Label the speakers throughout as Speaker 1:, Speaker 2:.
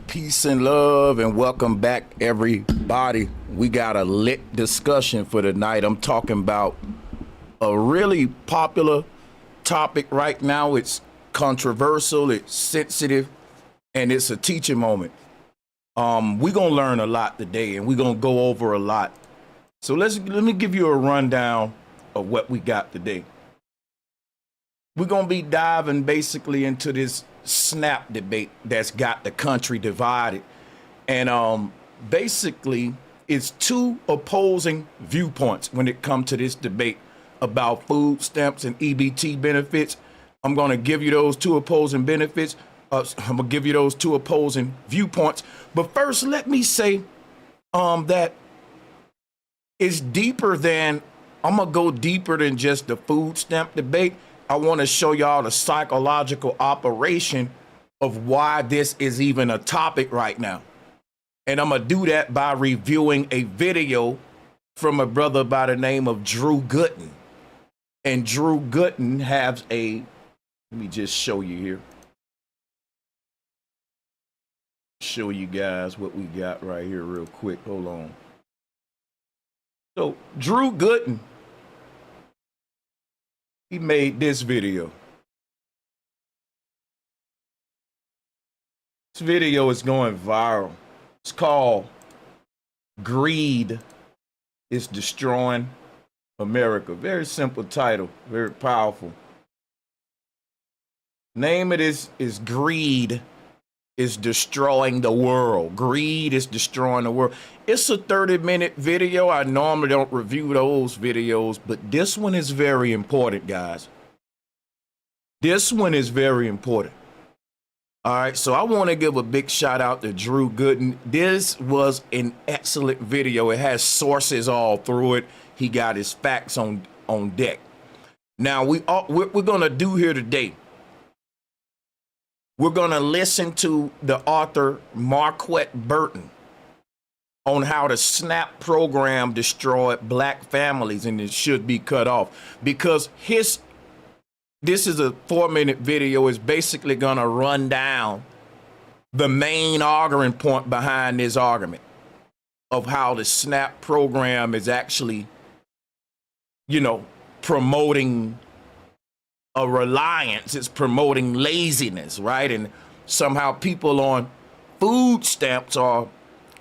Speaker 1: Peace and love and welcome back, everybody. We got a lit discussion for tonight. I'm talking about a really popular topic right now. It's controversial, it's sensitive, and it's a teaching moment. We're gonna learn a lot today, and we're gonna go over a lot. So let me give you a rundown of what we got today. We're gonna be diving basically into this SNAP debate that's got the country divided, and basically it's two opposing viewpoints when it comes to this debate about food stamps and EBT benefits. I'm going to give you those two opposing benefits. I'm gonna give you those two opposing viewpoints. But first, let me say that it's deeper than, I'm gonna go deeper than just the food stamp debate. I want to show y'all the psychological operation of why this is even a topic right now. And I'm going to do that by reviewing a video from a brother by the name of Gooden. And Gooden has let me just show you here. Show you guys what we got right here real quick. Hold on. So Gooden, he made this video. This video is going viral. It's called Greed is Destroying America. Very simple title, very powerful. Name of this is Greed is Destroying the World. Greed is destroying the world. It's a 30-minute video. I normally don't review those videos, but this one is very important, guys. This one is very important. All right, so I want to give a big shout out to Gooden. This was an excellent video. It has sources all through it. He got his facts on deck. Now, we're going to do here today, we're going to listen to the author Marquette Burton on how the SNAP program destroyed black families and it should be cut off. Because this is a 4-minute video. It's basically going to run down the main arguing point behind this argument of how the SNAP program is actually, promoting a reliance. It's promoting laziness, right? And somehow people on food stamps are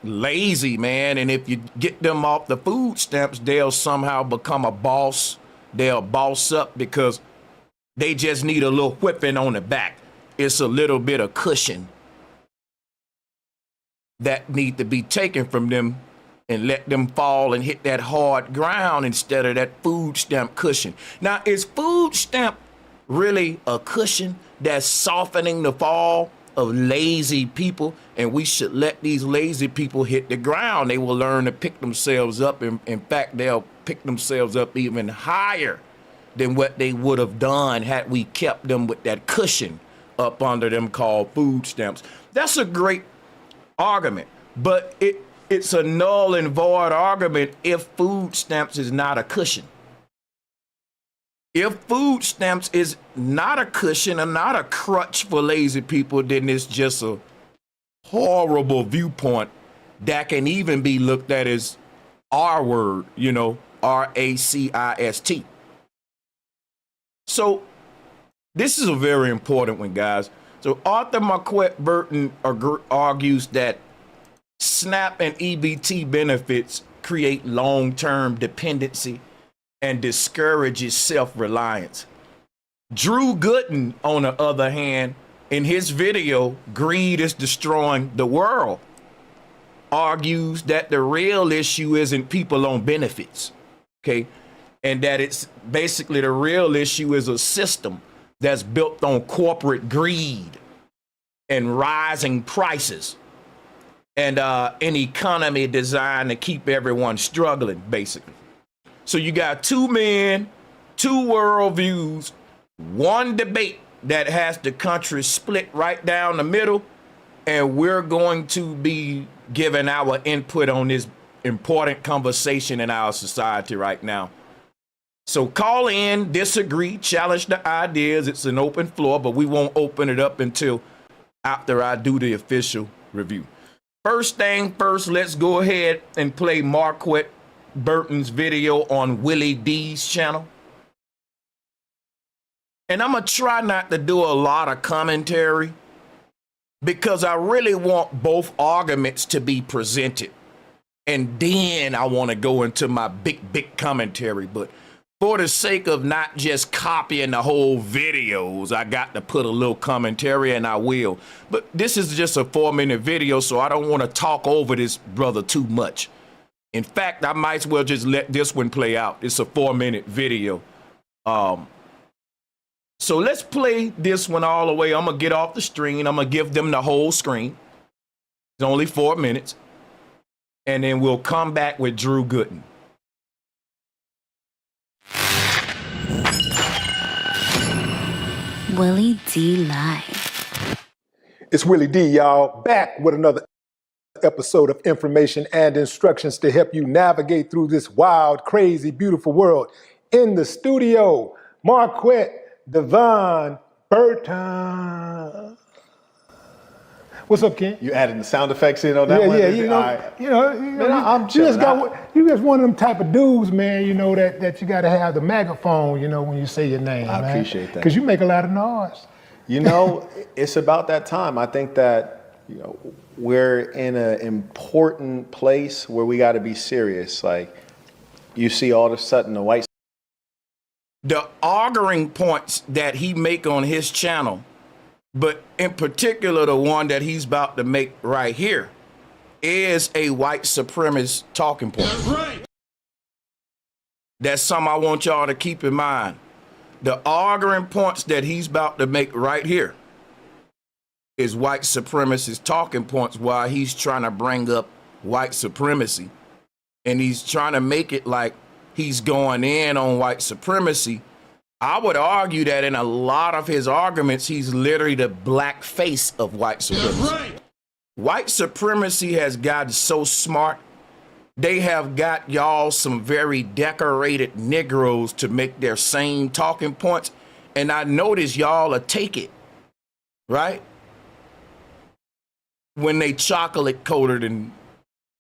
Speaker 1: lazy, man. And if you get them off the food stamps, they'll somehow become a boss. They'll boss up because they just need a little whipping on the back. It's a little bit of cushion that need to be taken from them and let them fall and hit that hard ground instead of that food stamp cushion. Now, is food stamp really a cushion that's softening the fall of lazy people? And we should let these lazy people hit the ground. They will learn to pick themselves up. In fact, they'll pick themselves up even higher than what they would have done had we kept them with that cushion up under them called food stamps. That's a great argument, but it's a null and void argument if food stamps is not a cushion. If food stamps is not a cushion and not a crutch for lazy people, then it's just a horrible viewpoint that can even be looked at as R word, racist. So this is a very important one, guys. So author Marquette Burton argues that SNAP and EBT benefits create long-term dependency and discourages self-reliance. Gooden, on the other hand, in his video, Greed is Destroying the World, argues that the real issue isn't people on benefits, okay? And that it's basically the real issue is a system that's built on corporate greed and rising prices and an economy designed to keep everyone struggling, basically. So you got two men, two worldviews, one debate that has the country split right down the middle, and we're going to be giving our input on this important conversation in our society right now. So call in, disagree, challenge the ideas. It's an open floor, but we won't open it up until after I do the official review. First thing first, let's go ahead and play Marquette Burton's video on Willie D's channel. And I'm going to try not to do a lot of commentary because I really want both arguments to be presented. And then I want to go into my big commentary. But for the sake of not just copying the whole videos, I got to put a little commentary, and I will. But this is just a 4-minute video, so I don't want to talk over this brother too much. In fact, I might as well just let this one play out. It's a 4-minute video. So let's play this one all the way. I'm going to get off the screen. I'm going to give them the whole screen. It's only 4 minutes. And then we'll come back with Drew Gooden.
Speaker 2: Willie D Live.
Speaker 3: It's Willie D, y'all, back with another episode of information and instructions to help you navigate through this wild, crazy, beautiful world. In the studio, Marquette Burton. What's up, Ken?
Speaker 4: You adding the sound effects in on that one?
Speaker 3: Yeah,
Speaker 4: I'm chilling.
Speaker 3: You just one of them type of dudes, man, that you got to have the megaphone, when you say your name,
Speaker 4: I appreciate that.
Speaker 3: Because you make a lot of noise.
Speaker 4: It's about that time. I think that, we're in an important place where we got to be serious. Like, you see all of a sudden
Speaker 1: the arguing points that he make on his channel, but in particular the one that he's about to make right here, is a white supremacist talking point. That's right. That's something I want y'all to keep in mind. The arguing points that he's about to make right here is white supremacist talking points while he's trying to bring up white supremacy. And he's trying to make it like he's going in on white supremacy. I would argue that in a lot of his arguments, he's literally the black face of white supremacy. That's right. White supremacy has gotten so smart. They have got y'all some very decorated Negroes to make their same talking points. And I notice y'all will take it, right? When they chocolate coated and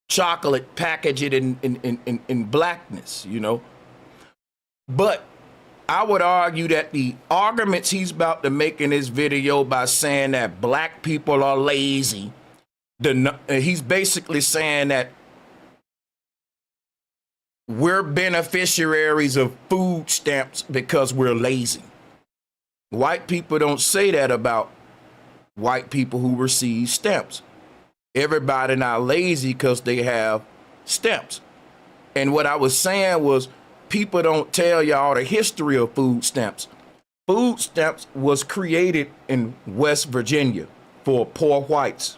Speaker 1: chocolate package it in blackness, But I would argue that the arguments he's about to make in this video by saying that black people are lazy, he's basically saying that we're beneficiaries of food stamps because we're lazy. White people don't say that about white people who receive stamps. Everybody not lazy because they have stamps. And what I was saying was, people don't tell y'all the history of food stamps. Food stamps was created in West Virginia for poor whites.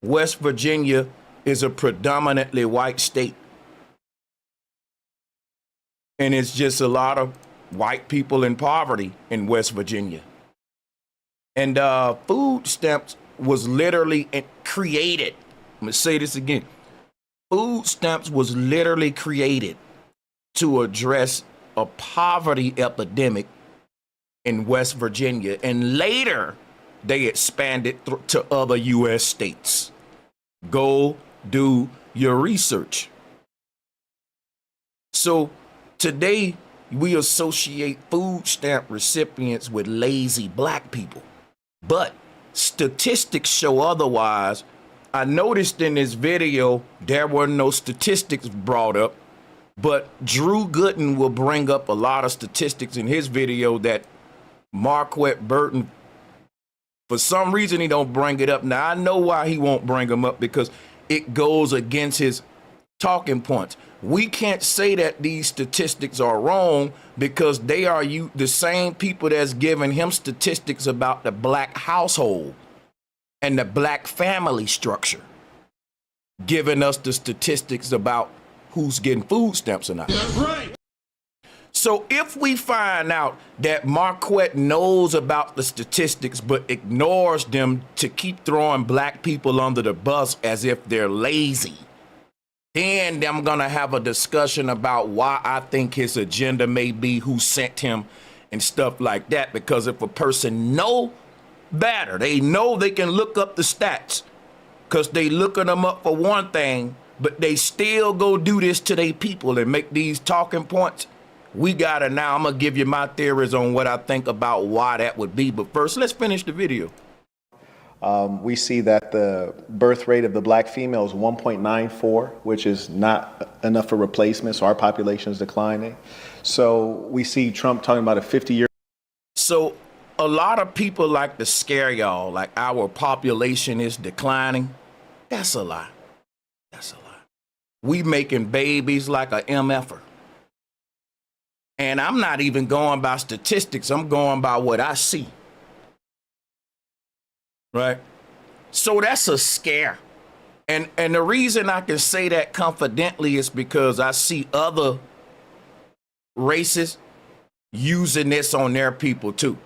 Speaker 1: West Virginia is a predominantly white state. And it's just a lot of white people in poverty in West Virginia. And food stamps was literally created. I'm going to say this again. Food stamps was literally created to address a poverty epidemic in West Virginia. And later, they expanded to other U.S. states. Go do your research. So today, we associate food stamp recipients with lazy black people. But statistics show otherwise. I noticed in this video, there were no statistics brought up, but Drew Gooden will bring up a lot of statistics in his video that Marquette Burton, for some reason, he don't bring it up. Now, I know why he won't bring them up, because it goes against his talking points. We can't say that these statistics are wrong because they are the same people that's giving him statistics about the black household and the black family structure, giving us the statistics about who's getting food stamps or not. That's right. So if we find out that Marquette knows about the statistics but ignores them to keep throwing black people under the bus as if they're lazy, then I'm going to have a discussion about why I think his agenda may be, who sent him and stuff like that. Because if a person know better. They know they can look up the stats because they looking them up for one thing, but they still go do this to their people and make these talking points. I'm going to give you my theories on what I think about why that would be. But first, let's finish the video.
Speaker 4: We see that the birth rate of the black female is 1.94, which is not enough for replacement. So our population is declining. So we see Trump talking about a 50-year.
Speaker 1: So a lot of people like to scare y'all like our population is declining. That's a lie. That's a lie. We making babies like a MFer. And I'm not even going by statistics. I'm going by what I see. Right? So that's a scare. And the reason I can say that confidently is because I see other races using this on their people too.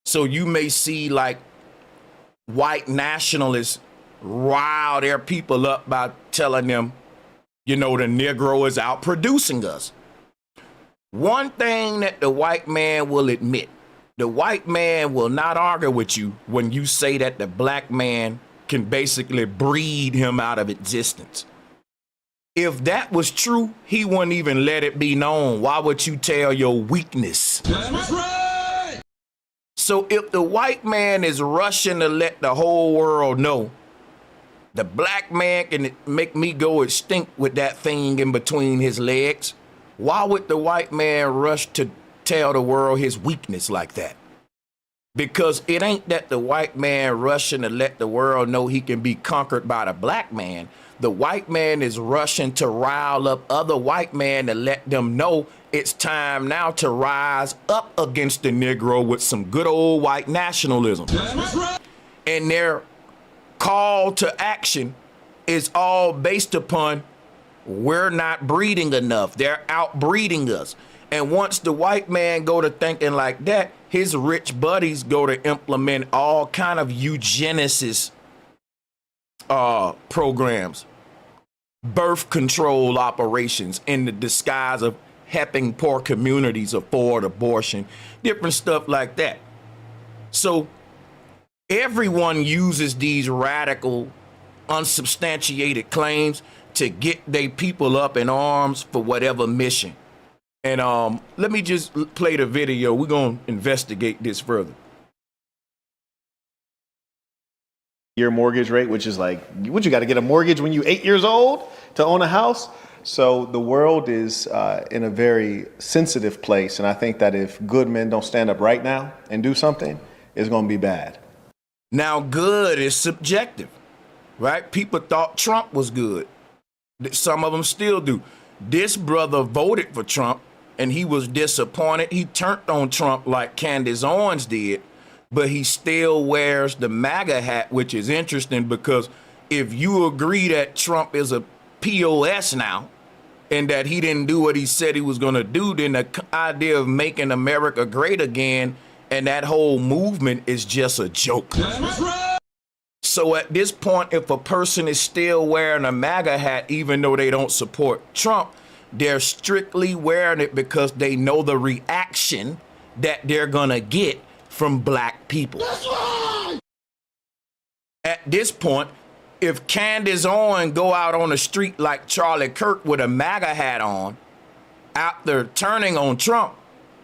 Speaker 1: So you may see like white nationalists rile their people up by telling them, you know, the Negro is out producing us. One thing that the white man will admit, the white man will not argue with you when you say that the black man can basically breed him out of existence. If that was true, he wouldn't even let it be known. Why would you tell your weakness? That's right. So if the white man is rushing to let the whole world know the black man can make me go extinct with that thing in between his legs, why would the white man rush to tell the world his weakness like that? Because it ain't that the white man rushing to let the world know he can be conquered by the black man. The white man is rushing to rile up other white men to let them know it's time now to rise up against the Negro with some good old white nationalism. And their call to action is all based upon we're not breeding enough. They're outbreeding us. And once the white man go to thinking like that, his rich buddies go to implement all kind of eugenicist programs, birth control operations in the disguise of helping poor communities afford abortion, different stuff like that. So everyone uses these radical, unsubstantiated claims to get their people up in arms for whatever mission. And let me just play the video. We're going to investigate this further.
Speaker 4: Year mortgage rate, which is like, what, you got to get a mortgage when you're 8 years old to own a house? So the world is in a very sensitive place. And I think that if good men don't stand up right now and do something, it's going to be bad.
Speaker 1: Now, good is subjective, right? People thought Trump was good. Some of them still do. This brother voted for Trump and he was disappointed. He turned on Trump like Candace Owens did, but he still wears the MAGA hat, which is interesting because if you agree that Trump is a POS now and that he didn't do what he said he was going to do, then the idea of making America great again and that whole movement is just a joke. So at this point, if a person is still wearing a MAGA hat, even though they don't support Trump, they're strictly wearing it because they know the reaction that they're going to get from black people. That's right. At this point, if Candace Owens go out on the street like Charlie Kirk with a MAGA hat on, after turning on Trump,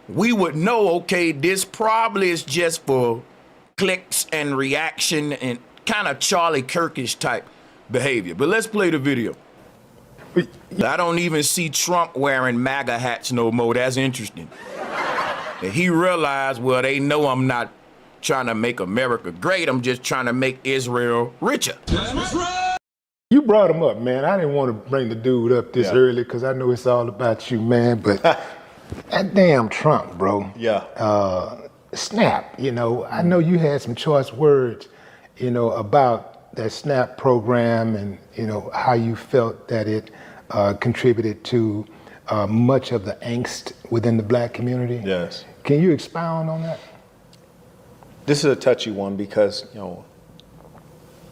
Speaker 1: we would know, okay, this probably is just for clicks and reaction and kind of Charlie Kirkish type behavior. But let's play the video. I don't even see Trump wearing MAGA hats no more. That's interesting. And he realized, well, they know I'm not trying to make America great. I'm just trying to make Israel richer.
Speaker 3: You brought him up, man. I didn't want to bring the dude up this early because I know it's all about you, man. But that damn Trump, bro.
Speaker 4: Yeah.
Speaker 3: SNAP, you know, I know you had some choice words, you know, about that SNAP program and, you know, how you felt that it contributed to much of the angst within the black community.
Speaker 4: Yes.
Speaker 3: Can you expound on that?
Speaker 4: This is a touchy one because, you know,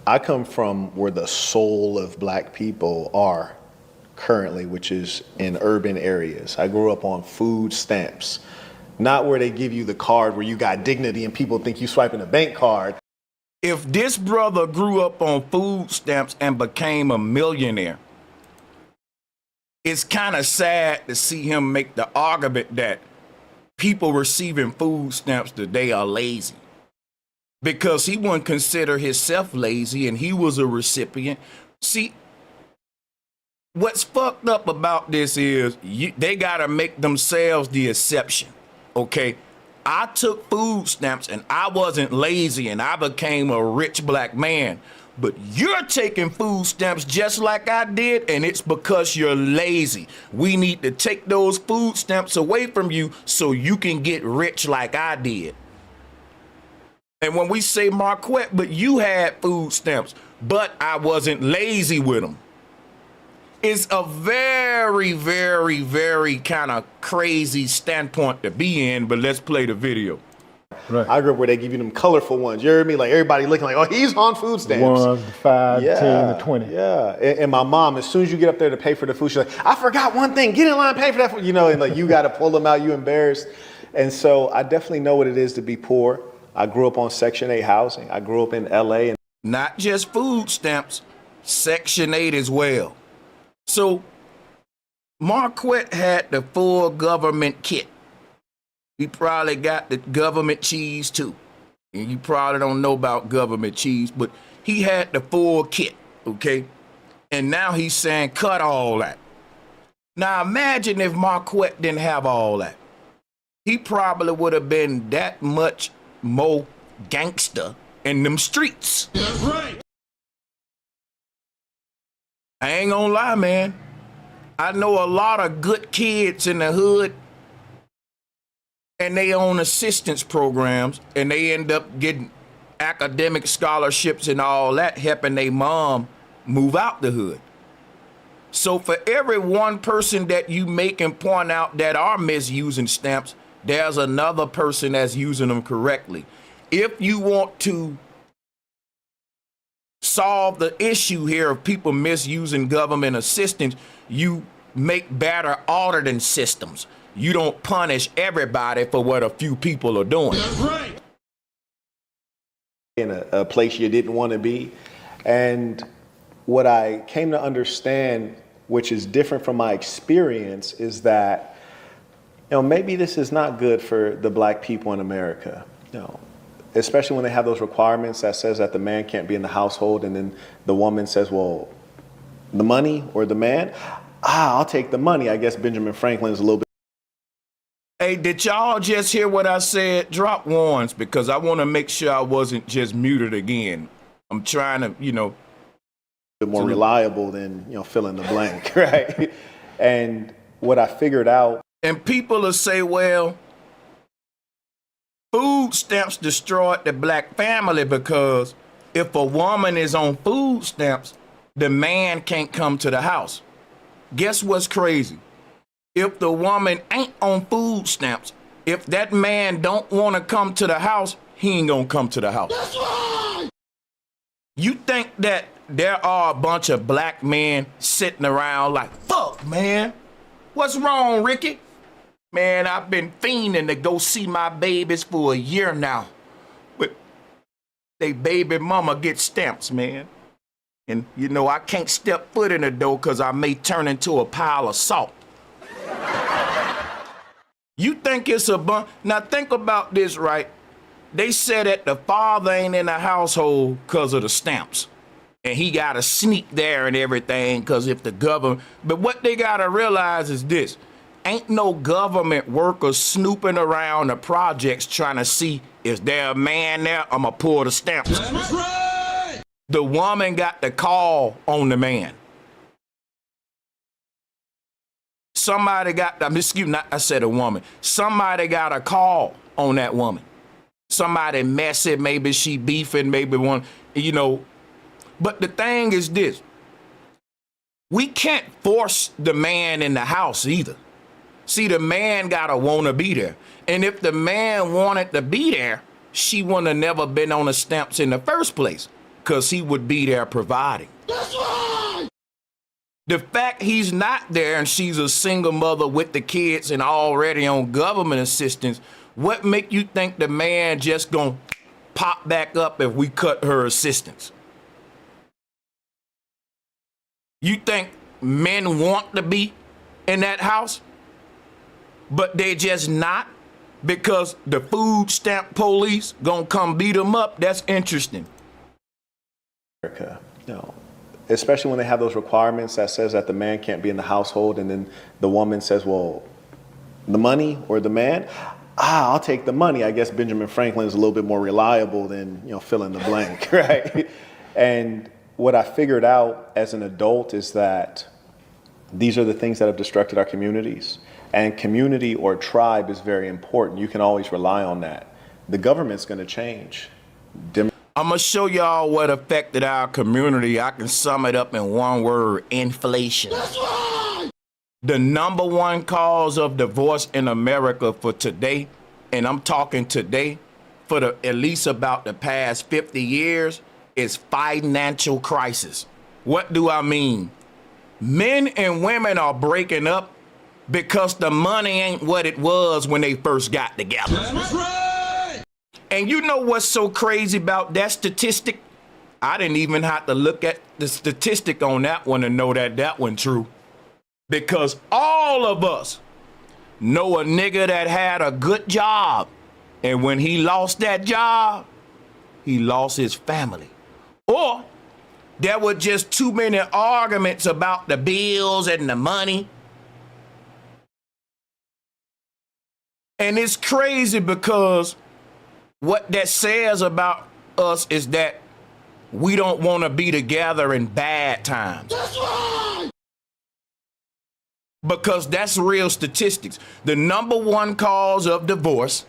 Speaker 4: I come from where the soul of black people are currently, which is in urban areas. I grew up on food stamps, not where they give you the card where you got dignity and people think you swiping a bank card.
Speaker 1: If this brother grew up on food stamps and became a millionaire, it's kind of sad to see him make the argument that people receiving food stamps today are lazy, because he wouldn't consider himself lazy and he was a recipient. See, what's fucked up about this is they got to make themselves the exception, okay? I took food stamps and I wasn't lazy and I became a rich black man. But you're taking food stamps just like I did, and it's because you're lazy. We need to take those food stamps away from you so you can get rich like I did. And when we say, Marquette, but you had food stamps, but I wasn't lazy with them. It's a very, very, very kind of crazy standpoint to be in, but let's play the video.
Speaker 3: Right.
Speaker 4: I grew up where they give you them colorful ones. You hear me? Like everybody looking like, oh, he's on food stamps.
Speaker 3: 1, 5, 10, 20.
Speaker 4: Yeah. And my mom, as soon as you get up there to pay for the food, she's like, I forgot one thing. Get in line, pay for that food. You know, and like you got to pull them out. You embarrassed. And so I definitely know what it is to be poor. I grew up on Section 8 housing. I grew up in LA. And
Speaker 1: not just food stamps, Section 8 as well. So Marquette had the full government kit. He probably got the government cheese too. And you probably don't know about government cheese, but he had the full kit, okay? And now he's saying cut all that. Now imagine if Marquette didn't have all that. He probably would have been that much more gangster in them streets. That's right. I ain't gonna lie, man. I know a lot of good kids in the hood, and they own assistance programs, and they end up getting academic scholarships and all that, helping their mom move out the hood. So for every one person that you make and point out that are misusing stamps, there's another person that's using them correctly. If you want to solve the issue here of people misusing government assistance, you make better auditing systems. You don't punish everybody for what a few people are doing. That's right.
Speaker 4: In a place you didn't want to be. And what I came to understand, which is different from my experience, is that, you know, maybe this is not good for the black people in America. You know, especially when they have those requirements that says that the man can't be in the household, and then the woman says, well, the money or the man? I'll take the money. I guess Benjamin Franklin's a little bit.
Speaker 1: Hey, did y'all just hear what I said? Drop ones, because I want to make sure I wasn't just muted again. I'm trying to, you know.
Speaker 4: Bit more reliable than, you know, fill in the blank, right? And what I figured out.
Speaker 1: And people will say, well, food stamps destroyed the black family, because if a woman is on food stamps, the man can't come to the house. Guess what's crazy? If the woman ain't on food stamps, if that man don't want to come to the house, he ain't gonna come to the house. That's right. You think that there are a bunch of black men sitting around like, fuck, man, what's wrong, Ricky? Man, I've been fiending to go see my babies for a year now, but they baby mama gets stamps, man. And, you know, I can't step foot in the door because I may turn into a pile of salt. You think it's a bunch? Now think about this, right? They said that the father ain't in the household because of the stamps. And he got to sneak there and everything because if the government... But what they got to realize is this. Ain't no government workers snooping around the projects trying to see, is there a man there? I'm going to pull the stamps. That's right. The woman got the call on the man. Somebody got, excuse me, I said a woman. Somebody got a call on that woman. Somebody messy, maybe she beefing, maybe one, you know. But the thing is this. We can't force the man in the house either. See, the man gotta wanna be there. And if the man wanted to be there, she wouldn't have never been on the stamps in the first place, because he would be there providing. That's right. The fact he's not there and she's a single mother with the kids and already on government assistance, what make you think the man just gonna pop back up if we cut her assistance? You think men want to be in that house, but they just not because the food stamp police gonna come beat them up? That's interesting.
Speaker 4: America, especially when they have those requirements that says that the man can't be in the household, and then the woman says, well, the money or the man? I'll take the money. I guess Benjamin Franklin is a little bit more reliable than, fill in the blank, right? And what I figured out as an adult is that these are the things that have destructed our communities. And community or tribe is very important. You can always rely on that. The government's going to change.
Speaker 1: I'm going to show y'all what affected our community. I can sum it up in one word: inflation. That's right. The number one cause of divorce in America for today, and I'm talking today, for at least about the past 50 years, is financial crisis. What do I mean? Men and women are breaking up because the money ain't what it was when they first got together. That's right. And you know what's so crazy about that statistic? I didn't even have to look at the statistic on that one to know that one true. Because all of us know a nigga that had a good job, and when he lost that job, he lost his family. Or there were just too many arguments about the bills and the money. And it's crazy because what that says about us is that we don't want to be together in bad times. That's right. Because that's real statistics. The number one cause of divorce,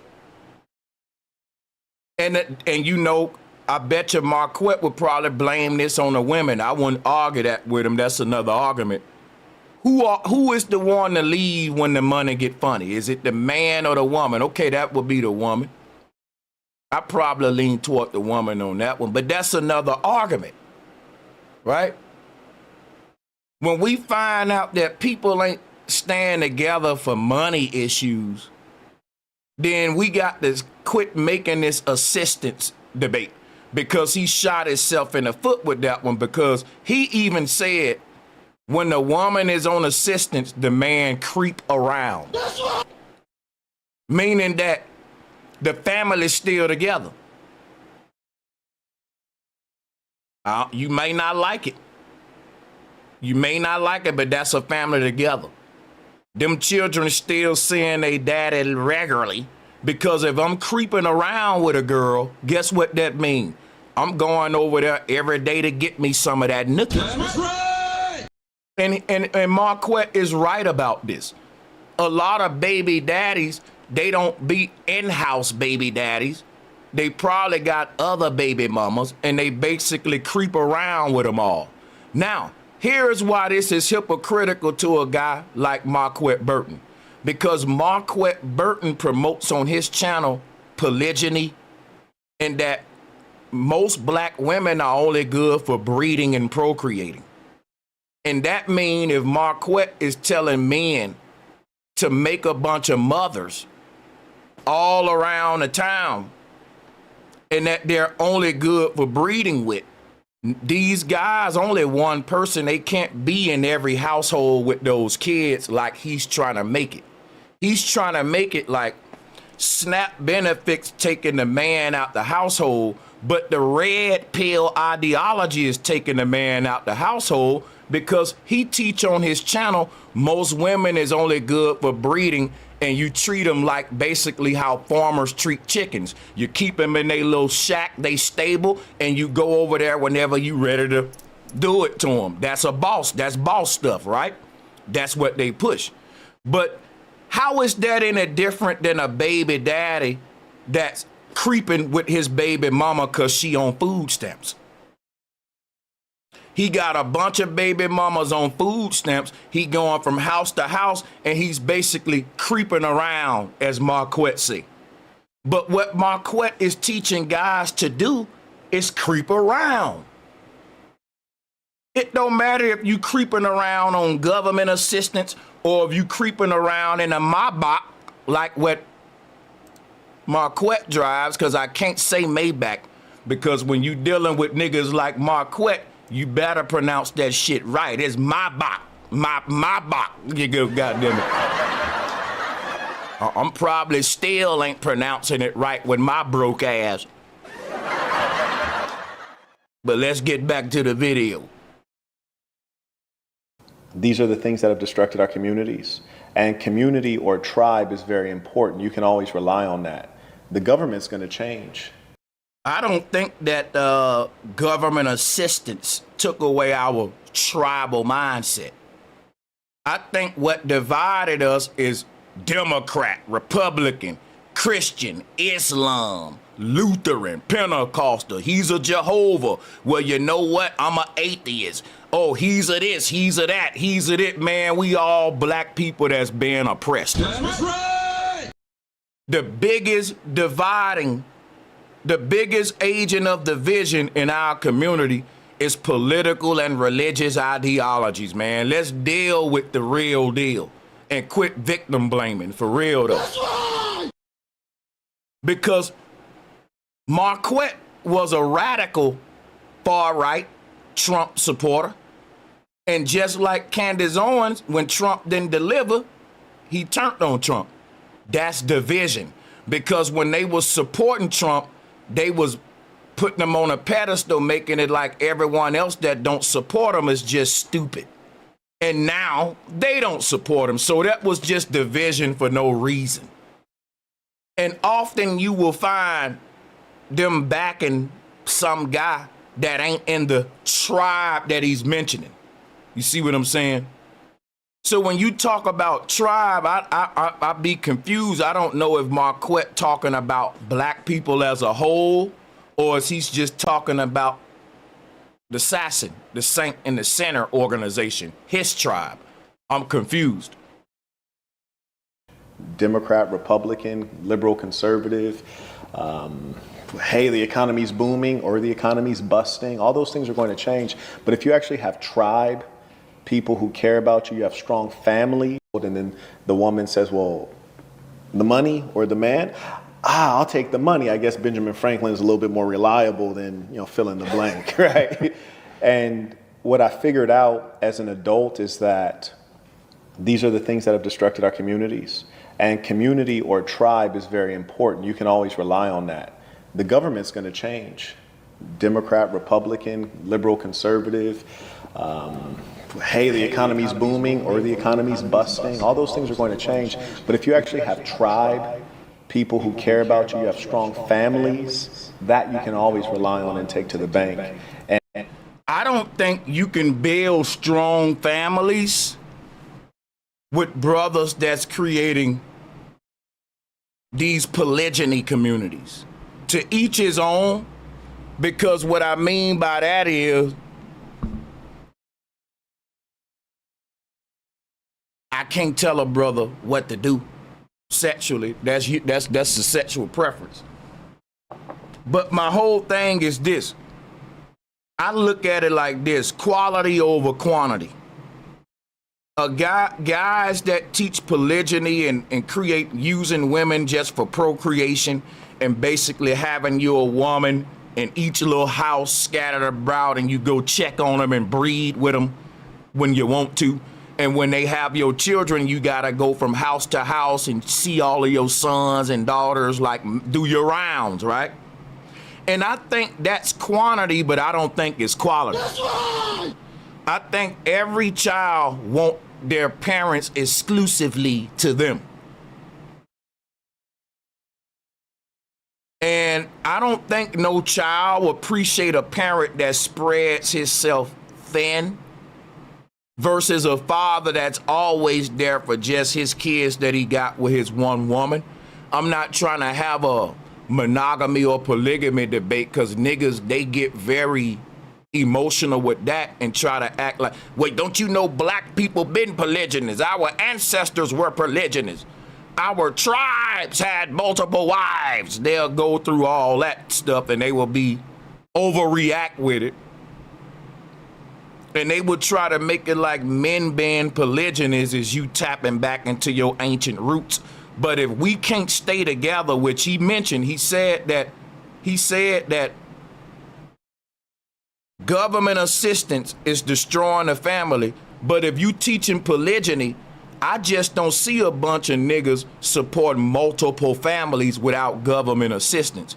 Speaker 1: and I bet you Marquette would probably blame this on the women. I wouldn't argue that with him. That's another argument. Who is the one to leave when the money get funny? Is it the man or the woman? Okay, that would be the woman. I probably lean toward the woman on that one, but that's another argument, right? When we find out that people ain't staying together for money issues, then we got to quit making this assistance debate, because he shot himself in the foot with that one, because he even said when the woman is on assistance, the man creep around. That's right. Meaning that the family's still together. You may not like it. You may not like it, but that's a family together. Them children still seeing their daddy regularly, because if I'm creeping around with a girl, guess what that means? I'm going over there every day to get me some of that nookie. That's right. And Marquette is right about this. A lot of baby daddies, they don't be in-house baby daddies. They probably got other baby mamas, and they basically creep around with them all. Now, here's why this is hypocritical to a guy like Marquette Burton. Because Marquette Burton promotes on his channel polygyny, and that most black women are only good for breeding and procreating. And that means if Marquette is telling men to make a bunch of mothers all around the town, and that they're only good for breeding with, these guys, only one person, they can't be in every household with those kids like he's trying to make it. He's trying to make it like SNAP benefits taking the man out the household, but the red pill ideology is taking the man out the household, because he teach on his channel most women is only good for breeding, and you treat them like basically how farmers treat chickens. You keep them in their little shack, they stable, and you go over there whenever you ready to do it to them. That's a boss. That's boss stuff, right? That's what they push. But how is that any different than a baby daddy that's creeping with his baby mama because she on food stamps? He got a bunch of baby mamas on food stamps. He going from house to house, and he's basically creeping around, as Marquette say. But what Marquette is teaching guys to do is creep around. It don't matter if you creeping around on government assistance or if you creeping around in a Maybach, like what Marquette drives, because I can't say Maybach, because when you dealing with niggas like Marquette, you better pronounce that shit right. It's my bach. My bach. You go, goddamn it. I'm probably still ain't pronouncing it right with my broke ass. But let's get back to the video.
Speaker 4: These are the things that have destructed our communities. And community or tribe is very important. You can always rely on that. The government's going to change.
Speaker 1: I don't think that government assistance took away our tribal mindset. I think what divided us is Democrat, Republican, Christian, Islam, Lutheran, Pentecostal. He's a Jehovah. Well, you know what? I'm an atheist. Oh, he's a this, he's a that, he's a it. Man, we all black people that's being oppressed. That's right. The biggest dividing, the biggest agent of division in our community is political and religious ideologies, man. Let's deal with the real deal and quit victim blaming, for real though. That's right. Because Marquette was a radical far-right Trump supporter. And just like Candace Owens, when Trump didn't deliver, he turned on Trump. That's division. Because when they was supporting Trump, they was putting him on a pedestal, making it like everyone else that don't support him is just stupid. And now they don't support him. So that was just division for no reason. And often you will find them backing some guy that ain't in the tribe that he's mentioning. You see what I'm saying? So when you talk about tribe, I be confused. I don't know if Marquette talking about black people as a whole, or is he just talking about the Assassin, the Saint in the Center organization, his tribe. I'm confused.
Speaker 4: Democrat, Republican, liberal, conservative, hey, the economy's booming or the economy's busting. All those things are going to change. But if you actually have tribe, people who care about you, you have strong family, and then the woman says, well, the money or the man? I'll take the money. I guess Benjamin Franklin is a little bit more reliable than, fill in the blank, right? And what I figured out as an adult is that these are the things that have destructed our communities. And community or tribe is very important. You can always rely on that. The government's going to change. Democrat, Republican, liberal, conservative, hey, the economy's booming or the economy's busting. All those things are going to change. But if you actually have tribe, people who care about you, you have strong families, that you can always rely on and take to the bank. And
Speaker 1: I don't think you can build strong families with brothers that's creating these polygyny communities. To each his own, because what I mean by that is I can't tell a brother what to do sexually. That's the sexual preference. But my whole thing is this. I look at it like this: quality over quantity. Guys that teach polygyny and create using women just for procreation and basically having you a woman in each little house scattered abroad, and you go check on them and breed with them when you want to. And when they have your children, you gotta go from house to house and see all of your sons and daughters, like do your rounds, right? And I think that's quantity, but I don't think it's quality. That's right. I think every child want their parents exclusively to them. And I don't think no child will appreciate a parent that spreads himself thin versus a father that's always there for just his kids that he got with his one woman. I'm not trying to have a monogamy or polygamy debate, because niggas, they get very emotional with that and try to act like, wait, don't you know black people been polygynous? Our ancestors were polygynous. Our tribes had multiple wives. They'll go through all that stuff and they will be overreact with it. And they would try to make it like men being polygynous is you tapping back into your ancient roots. But if we can't stay together, which he mentioned, he said that government assistance is destroying the family. But if you teaching polygyny, I just don't see a bunch of niggas supporting multiple families without government assistance.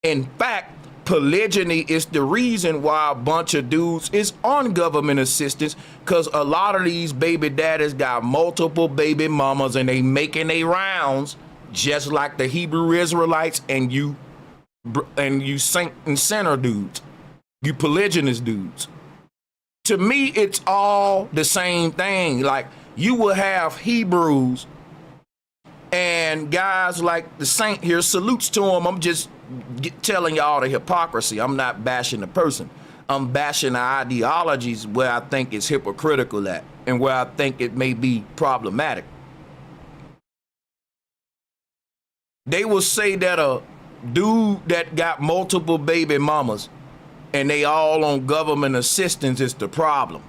Speaker 1: In fact, polygyny is the reason why a bunch of dudes is on government assistance, because a lot of these baby daddies got multiple baby mamas and they making their rounds, just like the Hebrew Israelites and you saint and sinner dudes, you polygynous dudes. To me, it's all the same thing. Like, you will have Hebrews and guys like the Saint here, salutes to him. I'm just telling y'all the hypocrisy. I'm not bashing the person. I'm bashing the ideologies where I think it's hypocritical at and where I think it may be problematic. They will say that a dude that got multiple baby mamas and they all on government assistance is the problem.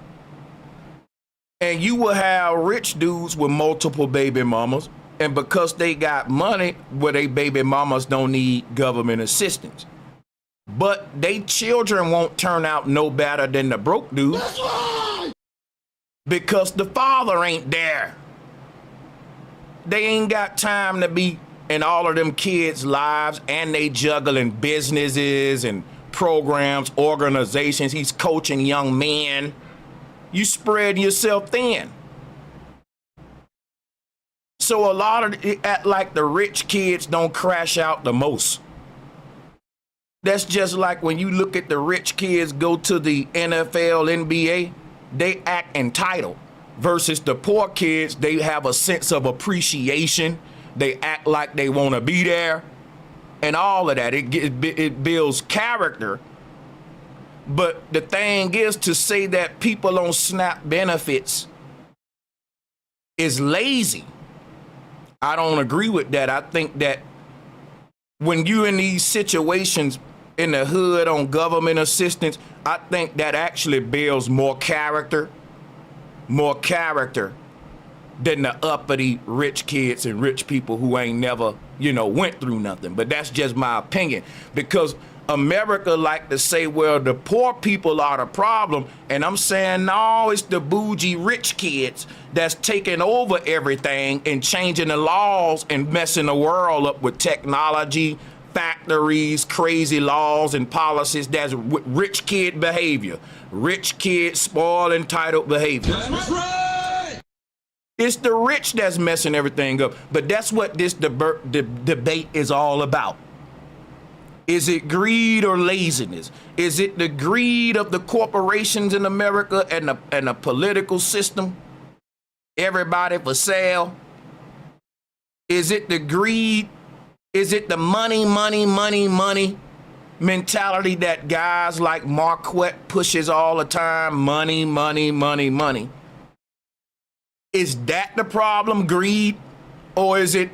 Speaker 1: And you will have rich dudes with multiple baby mamas, and because they got money where they baby mamas don't need government assistance. But they children won't turn out no better than the broke dude. That's right. Because the father ain't there. They ain't got time to be in all of them kids' lives, and they juggling businesses and programs, organizations. He's coaching young men. You spread yourself thin. So a lot of it act like the rich kids don't crash out the most. That's just like when you look at the rich kids go to the NFL, NBA, they act entitled. Versus the poor kids, they have a sense of appreciation. They act like they want to be there. And all of that, it builds character. But the thing is, to say that people on SNAP benefits is lazy, I don't agree with that. I think that when you're in these situations in the hood on government assistance, I think that actually builds more character than the uppity rich kids and rich people who ain't never, went through nothing. But that's just my opinion, because America like to say, well, the poor people are the problem. And I'm saying, no, it's the bougie rich kids that's taking over everything and changing the laws and messing the world up with technology, factories, crazy laws and policies. That's rich kid behavior. Rich kid, spoiled, entitled behavior. That's right. It's the rich that's messing everything up. But that's what this debate is all about. Is it greed or laziness? Is it the greed of the corporations in America and the political system? Everybody for sale? Is it the greed? Is it the money mentality that guys like Marquette pushes all the time? Money. Is that the problem, greed? Or is it,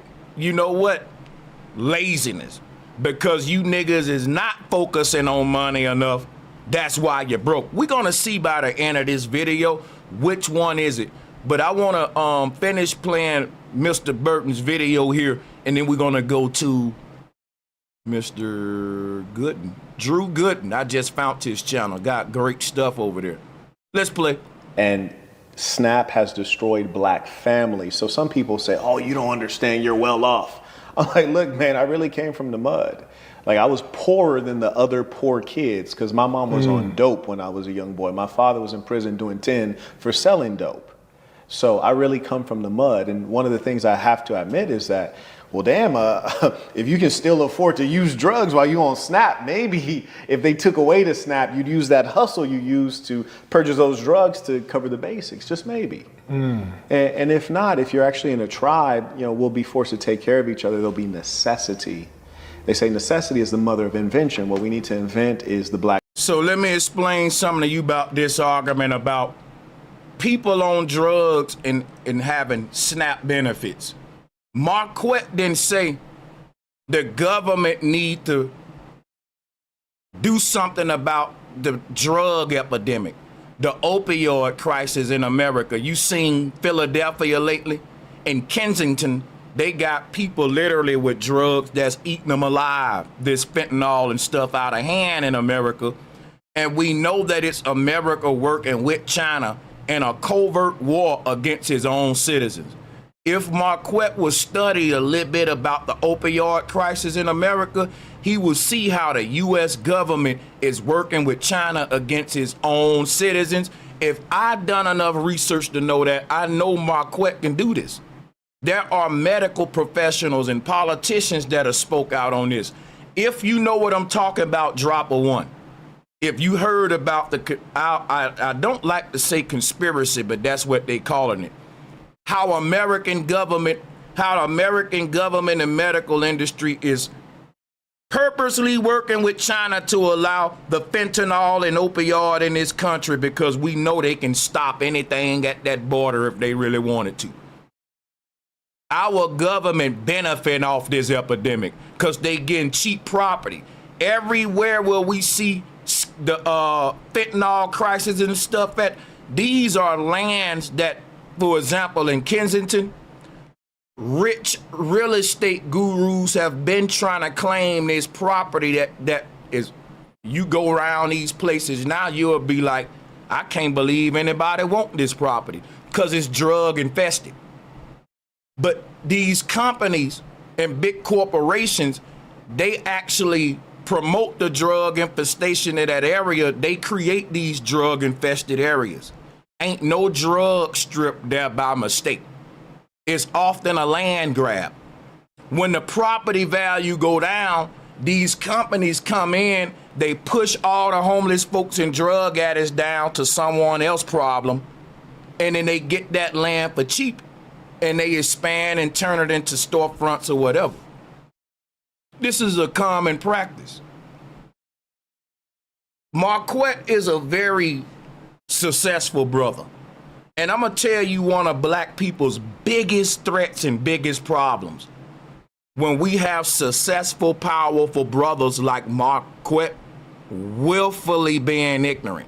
Speaker 1: laziness? Because you niggas is not focusing on money enough. That's why you're broke. We're gonna see by the end of this video which one is it. But I wanna finish playing Mr. Burton's video here, and then we're gonna go to Mr. Gooden. Drew Gooden. I just found his channel. Got great stuff over there. Let's play.
Speaker 4: And SNAP has destroyed black families. So some people say, oh, you don't understand, you're well off. I'm like, look, man, I really came from the mud. Like, I was poorer than the other poor kids because my mom was on dope when I was a young boy. My father was in prison doing 10 for selling dope. So I really come from the mud. And one of the things I have to admit is that, well, damn, if you can still afford to use drugs while you on SNAP, maybe if they took away the SNAP, you'd use that hustle you used to purchase those drugs to cover the basics, just maybe. And if not, if you're actually in a tribe, we'll be forced to take care of each other. There'll be necessity. They say necessity is the mother of invention. What we need to invent is the black.
Speaker 1: So let me explain something to you about this argument about people on drugs and having SNAP benefits. Marquette didn't say the government need to do something about the drug epidemic, the opioid crisis in America. You seen Philadelphia lately? In Kensington, They got people literally with drugs that's eating them alive. This fentanyl and stuff out of hand in America. And we know that it's America working with China in a covert war against his own citizens. If Marquette would study a little bit about the opioid crisis in America, he would see how the U.S. government is working with China against his own citizens. If I'd done enough research to know that, I know Marquette can do this. There are medical professionals and politicians that have spoke out on this. If you know what I'm talking about, drop a 1. If you heard about I don't like to say conspiracy, but that's what they calling it. How the American government and medical industry is purposely working with China to allow the fentanyl and opioid in this country because we know they can stop anything at that border if they really wanted to. Our government benefiting off this epidemic because they getting cheap property. Everywhere where we see the fentanyl crisis and stuff at, these are lands that, for example, in Kensington, rich real estate gurus have been trying to claim this property that is, you go around these places now, you'll be like, I can't believe anybody want this property because it's drug infested. But these companies and big corporations, they actually promote the drug infestation in that area. They create these drug infested areas. Ain't no drug strip there by mistake. It's often a land grab. When the property value go down, these companies come in, they push all the homeless folks and drug addicts down to someone else's problem, and then they get that land for cheap, and they expand and turn it into storefronts or whatever. This is a common practice. Marquette is a very successful brother. And I'm going to tell you one of black people's biggest threats and biggest problems. When we have successful, powerful brothers like Marquette willfully being ignorant.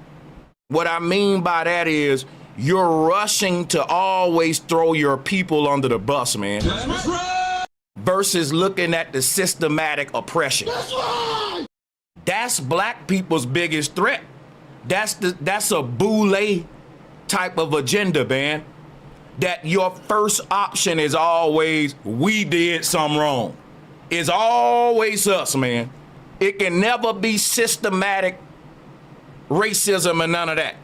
Speaker 1: What I mean by that is you're rushing to always throw your people under the bus, man. That's right. Versus looking at the systematic oppression. That's right. That's black people's biggest threat. That's a boule type of agenda, man. That your first option is always, we did something wrong. It's always us, man. It can never be systematic racism and none of that.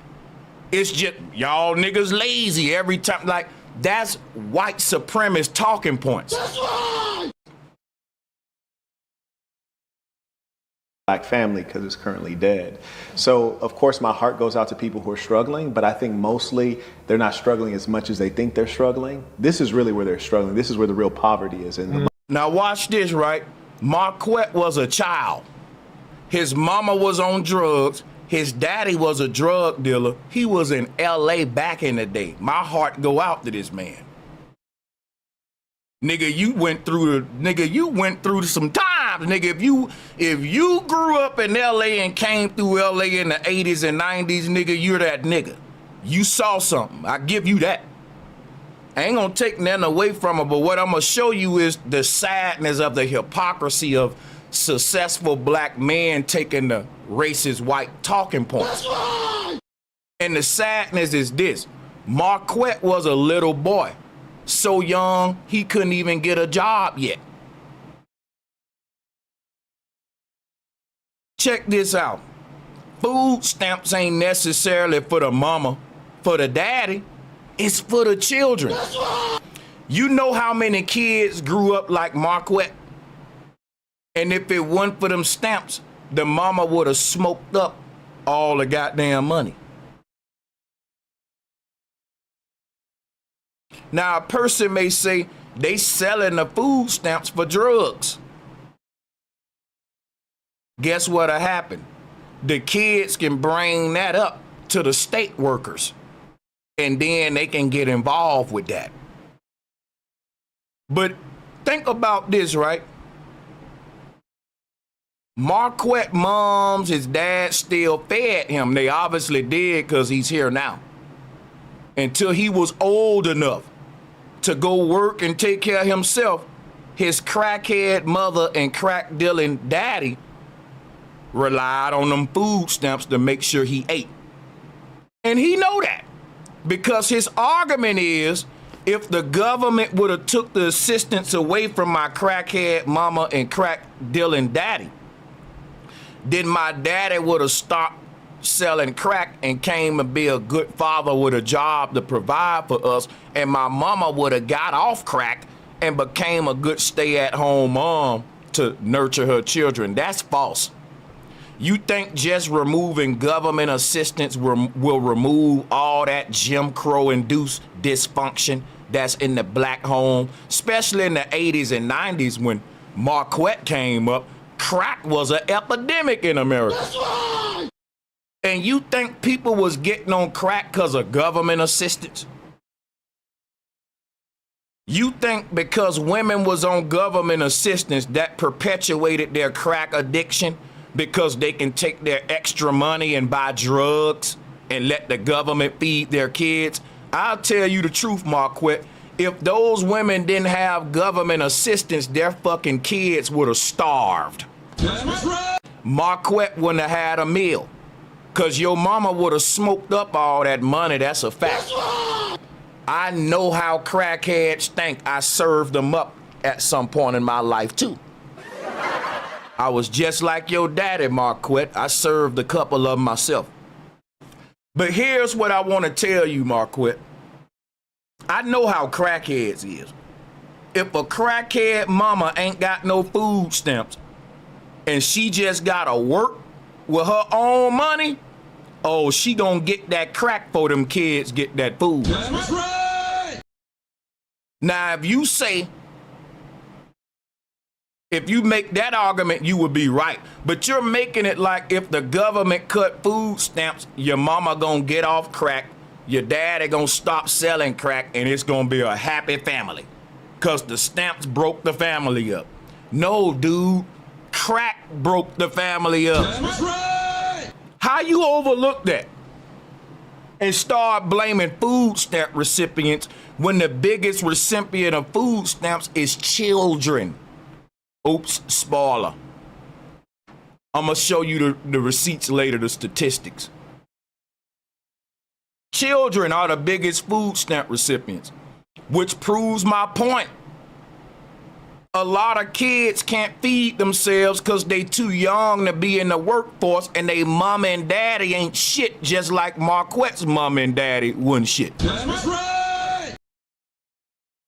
Speaker 1: It's just y'all niggas lazy every time. Like, that's white supremacist talking points. That's right.
Speaker 4: Black family because it's currently dead. So of course my heart goes out to people who are struggling, but I think mostly they're not struggling as much as they think they're struggling. This is really where they're struggling. This is where the real poverty is.
Speaker 1: Now watch this, right? Marquette was a child. His mama was on drugs. His daddy was a drug dealer. He was in LA back in the day. My heart go out to this man. Nigga, you went through some times, nigga. If you grew up in LA and came through LA in the 80s and 90s, nigga, you're that nigga. You saw something. I give you that. I ain't gonna take nothing away from it, but what I'm gonna show you is the sadness of the hypocrisy of successful black men taking the racist white talking points. That's right. And the sadness is this. Marquette was a little boy. So young, he couldn't even get a job yet. Check this out. Food stamps ain't necessarily for the mama, for the daddy. It's for the children. That's right. You know how many kids grew up like Marquette? And if it wasn't for them stamps, the mama would have smoked up all the goddamn money. Now, a person may say they selling the food stamps for drugs. Guess what'll happen? The kids can bring that up to the state workers, and then they can get involved with that. But think about this, right? Marquette moms, his dad still fed him. They obviously did because he's here now. Until he was old enough. to go work and take care of himself, his crackhead mother and crack dealing daddy relied on them food stamps to make sure he ate. And he know that because his argument is, if the government would have took the assistance away from my crackhead mama and crack dealing daddy, then my daddy would have stopped selling crack and came and be a good father with a job to provide for us, and my mama would have got off crack and became a good stay-at-home mom to nurture her children. That's false. You think just removing government assistance will remove all that Jim Crow-induced dysfunction that's in the black home, especially in the 80s and 90s when Marquette came up? Crack was an epidemic in America. That's right. And you think people was getting on crack because of government assistance? You think because women was on government assistance that perpetuated their crack addiction because they can take their extra money and buy drugs and let the government feed their kids? I'll tell you the truth, Marquette. If those women didn't have government assistance, their fucking kids would have starved. That's right. Marquette wouldn't have had a meal because your mama would have smoked up all that money. That's a fact. That's right. I know how crackheads think. I served them up at some point in my life, too. I was just like your daddy, Marquette. I served a couple of them myself. But here's what I want to tell you, Marquette. I know how crackheads is. If a crackhead mama ain't got no food stamps and she just gotta work with her own money, oh, she gonna get that crack for them kids get that food. That's right. Now, if you make that argument, you would be right. But you're making it like if the government cut food stamps, your mama gonna get off crack, your daddy gonna stop selling crack, and it's gonna be a happy family. Cause the stamps broke the family up. No, dude, crack broke the family up. That's right. How you overlook that and start blaming food stamp recipients when the biggest recipient of food stamps is children? Oops, spoiler. I'm gonna show you the receipts later, the statistics. Children are the biggest food stamp recipients, which proves my point. A lot of kids can't feed themselves because they too young to be in the workforce, and they mom and daddy ain't shit, just like Marquette's mom and daddy wasn't shit. That's right.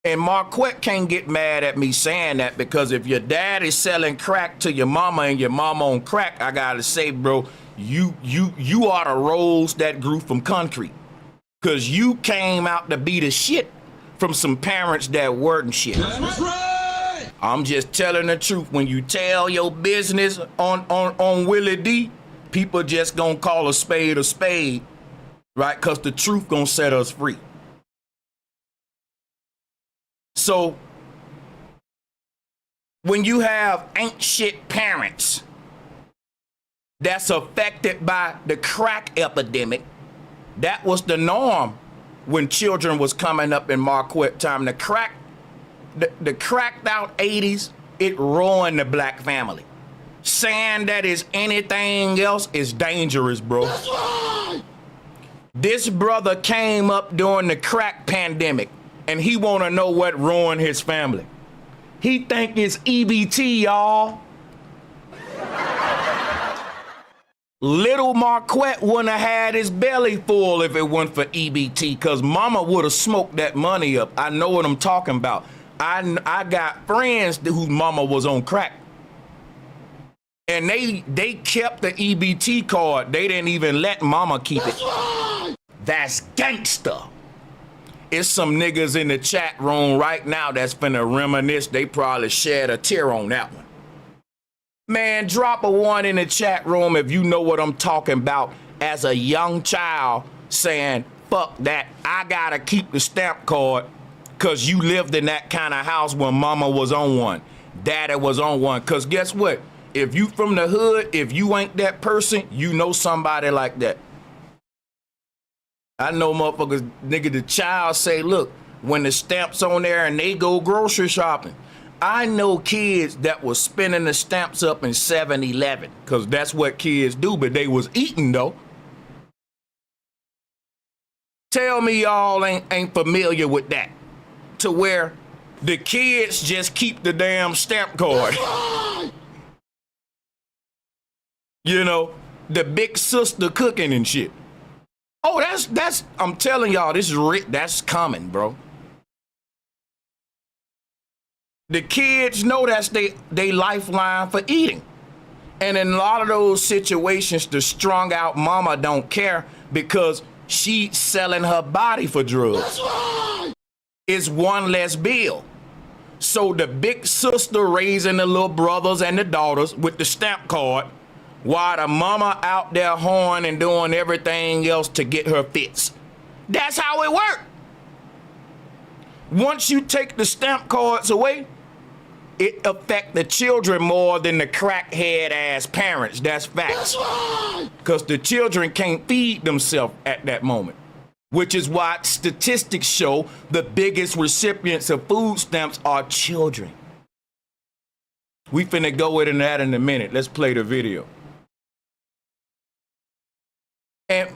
Speaker 1: And Marquette can't get mad at me saying that, because if your daddy's selling crack to your mama and your mama on crack, I gotta say, bro, you are the rolls that grew from concrete. Cause you came out to be the shit from some parents that weren't shit. That's right. I'm just telling the truth. When you tell your business on Willie D, people just gonna call a spade, right? Cause the truth gonna set us free. So when you have ain't shit parents that's affected by the crack epidemic, that was the norm when children was coming up in Marquette time. The cracked out 80s, it ruined the black family. Saying that is anything else is dangerous, bro. That's right. This brother came up during the crack pandemic, and he want to know what ruined his family. He think it's EBT, y'all. Little Marquette wouldn't have had his belly full if it weren't for EBT, because mama would have smoked that money up. I know what I'm talking about. I got friends whose mama was on crack. And they kept the EBT card. They didn't even let mama keep it. That's gangster. It's some niggas in the chat room right now that's finna reminisce. They probably shed a tear on that one. Man, drop a 1 in the chat room if you know what I'm talking about as a young child saying, fuck that, I gotta keep the stamp card because you lived in that kind of house when mama was on one, daddy was on one. Because guess what? If you from the hood, if you ain't that person, you know somebody like that. I know motherfuckers, nigga, the child say, look, when the stamp's on there and they go grocery shopping. I know kids that was spinning the stamps up in 7-Eleven, because that's what kids do, but they was eating though. Tell me y'all ain't familiar with that, to where the kids just keep the damn stamp card. You know, the big sister cooking and shit. Oh, that's I'm telling y'all, this is that's coming, bro. The kids know that's they lifeline for eating. And in a lot of those situations, the strung out mama don't care because she's selling her body for drugs. That's right. It's one less bill. So the big sister raising the little brothers and the daughters with the stamp card, while the mama out there hoeing and doing everything else to get her fix. That's how it works. Once you take the stamp cards away, it affects the children more than the crackhead ass parents. That's facts. Because the children can't feed themselves at that moment. Which is why statistics show the biggest recipients of food stamps are children. We finna go into that in a minute. Let's play the video. And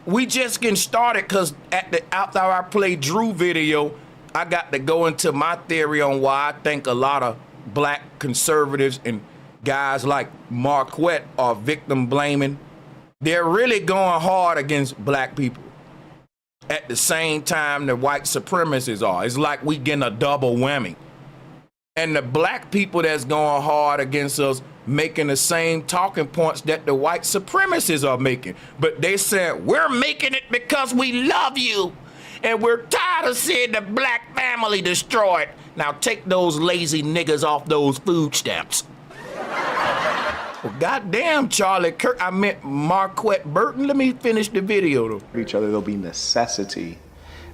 Speaker 1: we just getting started because after I played Drew video, I got to go into my theory on why I think a lot of black conservatives and guys like Marquette are victim blaming. They're really going hard against black people. At the same time, the white supremacists are. It's like we getting a double whammy. And the black people that's going hard against us making the same talking points that the white supremacists are making. But they said, we're making it because we love you. And we're tired of seeing the black family destroyed. Now take those lazy niggas off those food stamps. Well, goddamn, Charlie Kirk. I meant Marquette Burton. Let me finish the video, though.
Speaker 4: Each other, there'll be necessity.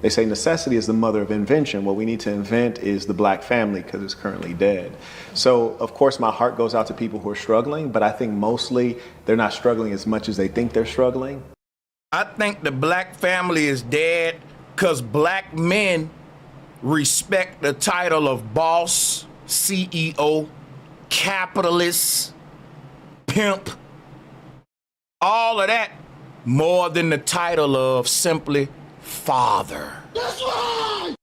Speaker 4: They say necessity is the mother of invention. What we need to invent is the black family because it's currently dead. So, of course, my heart goes out to people who are struggling, but I think mostly they're not struggling as much as they think they're struggling.
Speaker 1: I think the black family is dead because black men respect the title of boss, CEO, capitalist, pimp, all of that more than the title of simply father. That's right.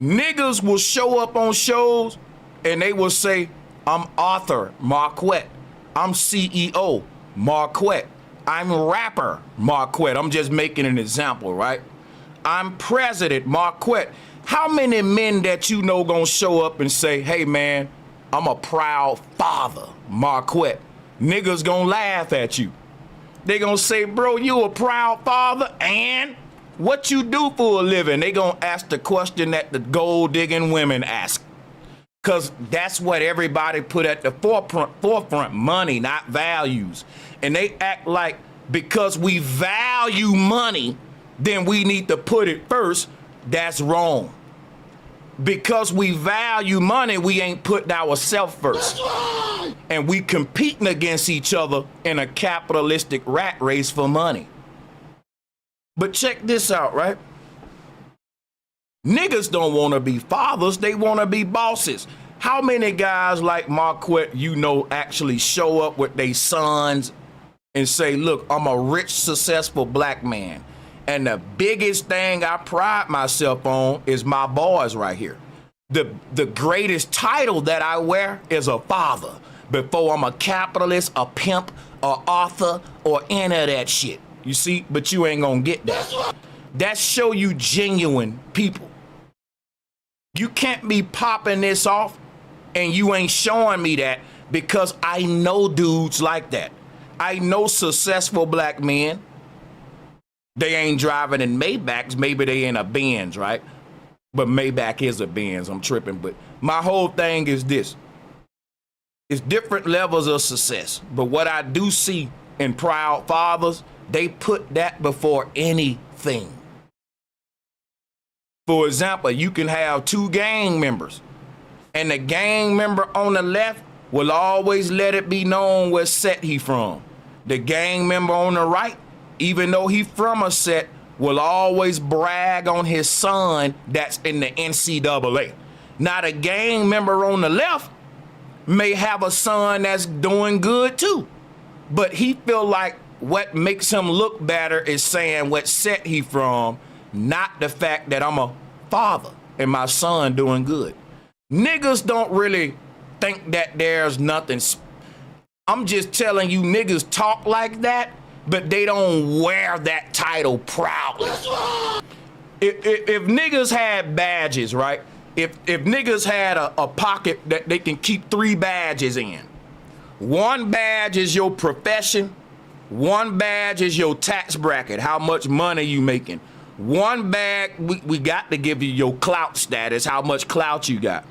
Speaker 1: Niggas will show up on shows and they will say, I'm author, Marquette. I'm CEO, Marquette. I'm rapper, Marquette. I'm just making an example, right? I'm president, Marquette. How many men that you know gonna show up and say, hey man, I'm a proud father, Marquette? Niggas gonna laugh at you. They gonna say, bro, you a proud father and what you do for a living? They gonna ask the question that the gold digging women ask. Cause that's what everybody put at the forefront, money, not values. And they act like because we value money, then we need to put it first. That's wrong. Because we value money, we ain't putting ourselves first. Right. And we competing against each other in a capitalistic rat race for money. But check this out, right? Niggas don't want to be fathers, they want to be bosses. How many guys like Marquette you know actually show up with their sons and say, look, I'm a rich, successful black man. And the biggest thing I pride myself on is my boys right here. The greatest title that I wear is a father before I'm a capitalist, a pimp, a author, or any of that shit. You see, but you ain't gonna get that. That show you genuine people. You can't be popping this off and you ain't showing me that because I know dudes like that. I know successful black men. They ain't driving in Maybachs. Maybe they in a Benz, right? But Maybach is a Benz. I'm tripping. But my whole thing is this. It's different levels of success. But what I do see in proud fathers, they put that before anything. For example, you can have two gang members. And the gang member on the left will always let it be known what set he from. The gang member on the right, even though he from a set, will always brag on his son that's in the NCAA. Now, the gang member on the left may have a son that's doing good too, but he feel like what makes him look better is saying what set he from, not the fact that I'm a father and my son doing good. Niggas don't really think that there's nothing. I'm just telling you, niggas talk like that, but they don't wear that title proudly. If niggas had badges, right? If niggas had a pocket that they can keep 3 badges in. One badge is your profession. One badge is your tax bracket, how much money you making. One bag, we got to give you your clout status, how much clout you got.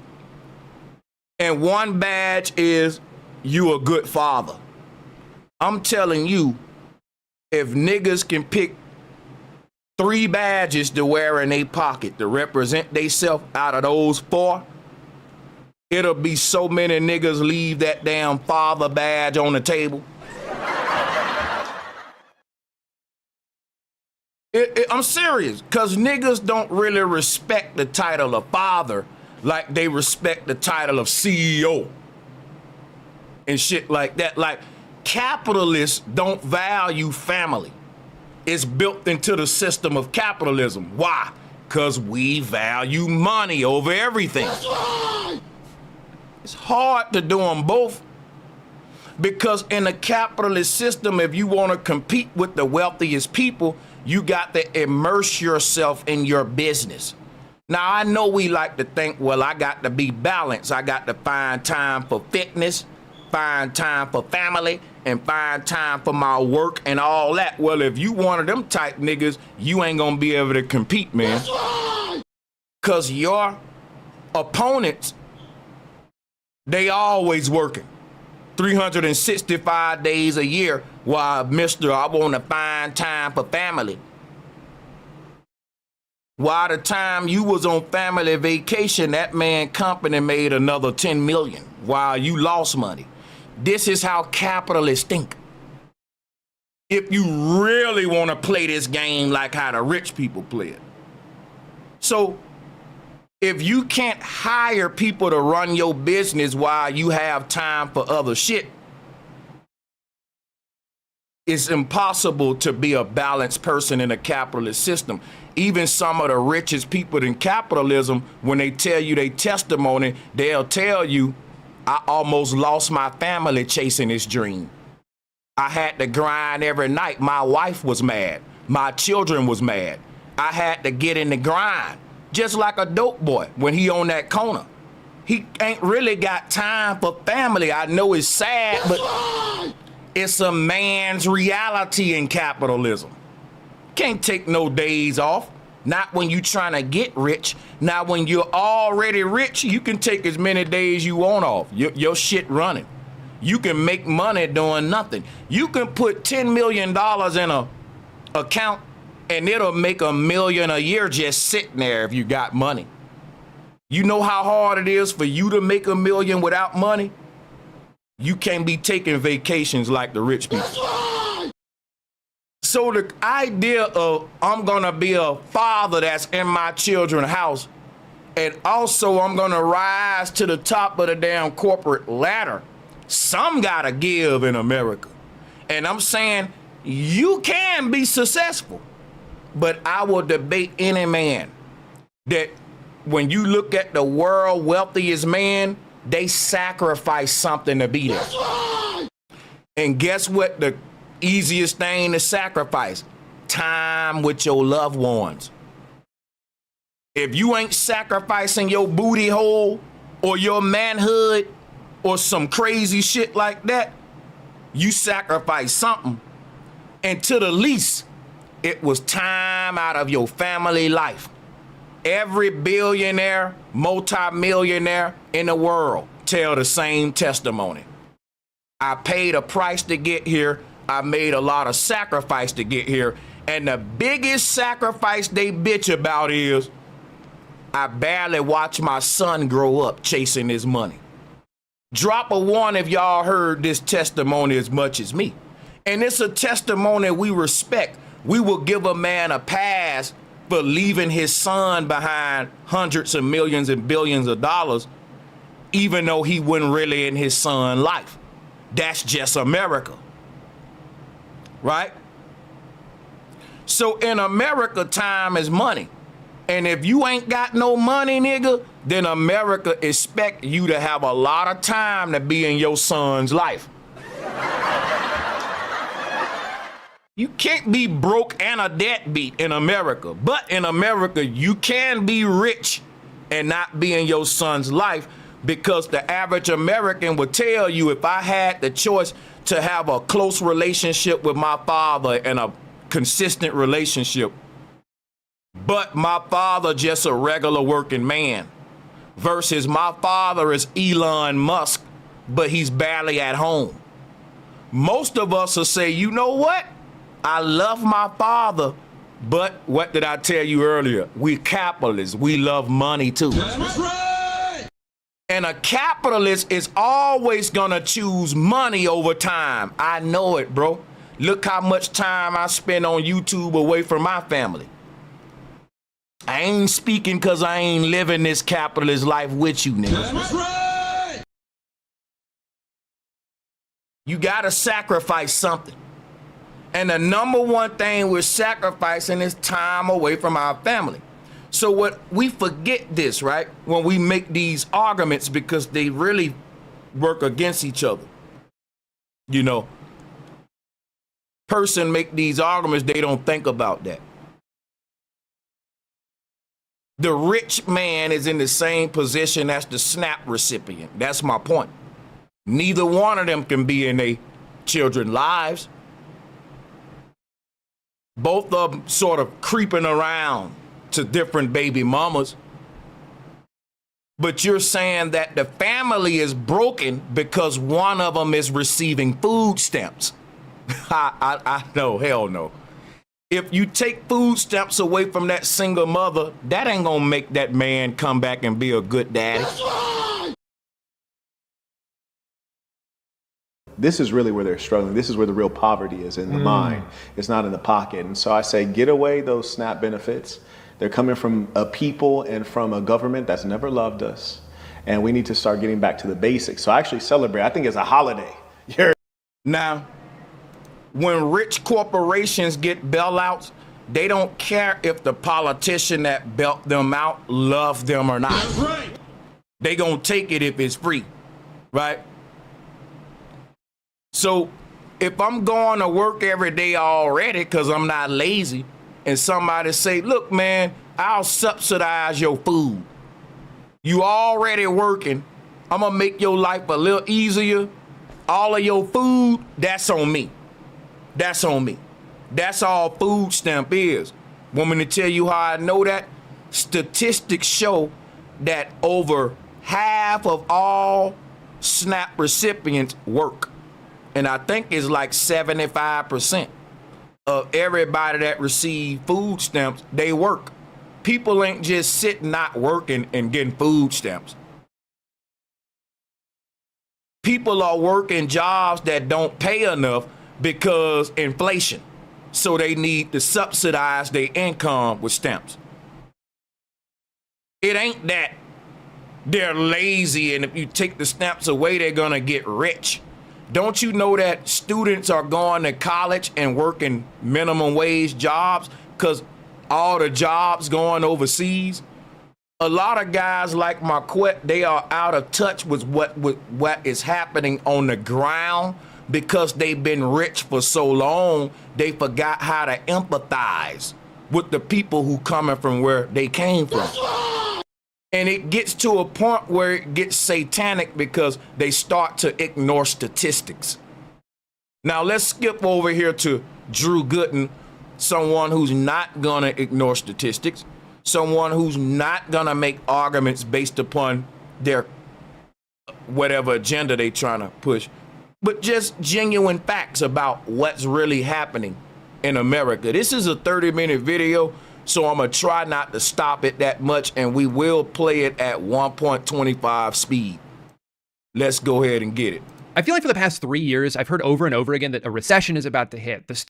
Speaker 1: And one badge is you a good father. I'm telling you, if niggas can pick 3 badges to wear in their pocket to represent theyself out of those 4, it'll be so many niggas leave that damn father badge on the table. I'm serious, because niggas don't really respect the title of father like they respect the title of CEO and shit like that. Like, capitalists don't value family. It's built into the system of capitalism. Why? Because we value money over everything. It's hard to do them both, because in a capitalist system, if you want to compete with the wealthiest people, you got to immerse yourself in your business. Now, I know we like to think, well, I got to be balanced. I got to find time for fitness, find time for family, and find time for my work and all that. Well, if you one of them type niggas, you ain't gonna be able to compete, man. Because your opponents, they always working 365 days a year, while Mr. I want to find time for family. While the time you was on family vacation, that man company made another 10 million while you lost money. This is how capitalists think. If you really want to play this game like how the rich people play it. So if you can't hire people to run your business while you have time for other shit, it's impossible to be a balanced person in a capitalist system. Even some of the richest people in capitalism, when they tell you their testimony, they'll tell you, I almost lost my family chasing this dream. I had to grind every night. My wife was mad. My children was mad. I had to get in the grind. Just like a dope boy when he on that corner. He ain't really got time for family. I know it's sad, but it's a man's reality in capitalism. Can't take no days off. Not when you trying to get rich. Now, when you're already rich, you can take as many days you want off. Your shit running. You can make money doing nothing. You can put $10 million in a account and it'll make $1 million a year just sitting there if you got money. You know how hard it is for you to make $1 million without money? You can't be taking vacations like the rich people. So the idea of I'm gonna be a father that's in my children's house, and also I'm gonna rise to the top of the damn corporate ladder, some gotta give in America. And I'm saying you can be successful, but I will debate any man that when you look at the world wealthiest man, they sacrifice something to be there. And guess what the easiest thing to sacrifice? Time with your loved ones. If you ain't sacrificing your booty hole or your manhood or some crazy shit like that, you sacrifice something. And to the least, it was time out of your family life. Every billionaire, multi-millionaire in the world tell the same testimony. I paid a price to get here. I made a lot of sacrifice to get here. And the biggest sacrifice they bitch about is I barely watch my son grow up chasing his money. Drop a 1 if y'all heard this testimony as much as me. And it's a testimony we respect. We will give a man a pass for leaving his son behind hundreds of millions and billions of dollars, even though he wasn't really in his son's life. That's just America, right? So in America, time is money. And if you ain't got no money, nigga, then America expect you to have a lot of time to be in your son's life. You can't be broke and a deadbeat in America. But in America, you can be rich and not be in your son's life, because the average American would tell you, if I had the choice to have a close relationship with my father and a consistent relationship, but my father just a regular working man, versus my father is Elon Musk, but he's barely at home. Most of us will say, you know what? I love my father, but what did I tell you earlier? We capitalists. We love money too. That's right. And a capitalist is always gonna choose money over time. I know it, bro. Look how much time I spend on YouTube away from my family. I ain't speaking because I ain't living this capitalist life with you, nigga. That's right. You gotta sacrifice something. And the number one thing we're sacrificing is time away from our family. So what we forget this, right? When we make these arguments, because they really work against each other. You know, person make these arguments, they don't think about that. The rich man is in the same position as the SNAP recipient. That's my point. Neither one of them can be in their children's lives. Both of them sort of creeping around to different baby mamas. But you're saying that the family is broken because one of them is receiving food stamps. I know, hell no. If you take food stamps away from that single mother, that ain't gonna make that man come back and be a good daddy.
Speaker 4: This is really where they're struggling. This is where the real poverty is, in the mind. It's not in the pocket. And so I say, get away those SNAP benefits. They're coming from a people and from a government that's never loved us. And we need to start getting back to the basics. So I actually celebrate. I think it's a holiday.
Speaker 1: Now, when rich corporations get bailouts, they don't care if the politician that bailed them out love them or not. That's right. They gonna take it if it's free, right? So if I'm going to work every day already because I'm not lazy, and somebody say, look, man, I'll subsidize your food. You already working. I'm going to make your life a little easier. All of your food, that's on me. That's on me. That's all food stamp is. Want me to tell you how I know that? Statistics show that over half of all SNAP recipients work. And I think it's like 75% of everybody that receive food stamps, they work. People ain't just sitting not working and getting food stamps. People are working jobs that don't pay enough because inflation. So they need to subsidize their income with stamps. It ain't that they're lazy and if you take the stamps away, they're gonna get rich. Don't you know that students are going to college and working minimum wage jobs because all the jobs going overseas? A lot of guys like Marquette, they are out of touch with what is happening on the ground because they've been rich for so long, they forgot how to empathize with the people who coming from where they came from. And it gets to a point where it gets satanic because they start to ignore statistics. Now let's skip over here to Drew Gooden, someone who's not gonna ignore statistics, someone who's not gonna make arguments based upon their whatever agenda they trying to push, but just genuine facts about what's really happening in America. This is a 30-minute video. So I'm gonna try not to stop it that much, and we will play it at 1.25 speed. Let's go ahead and get it.
Speaker 5: I feel like for the past 3 years, I've heard over and over again that a recession is about to hit. The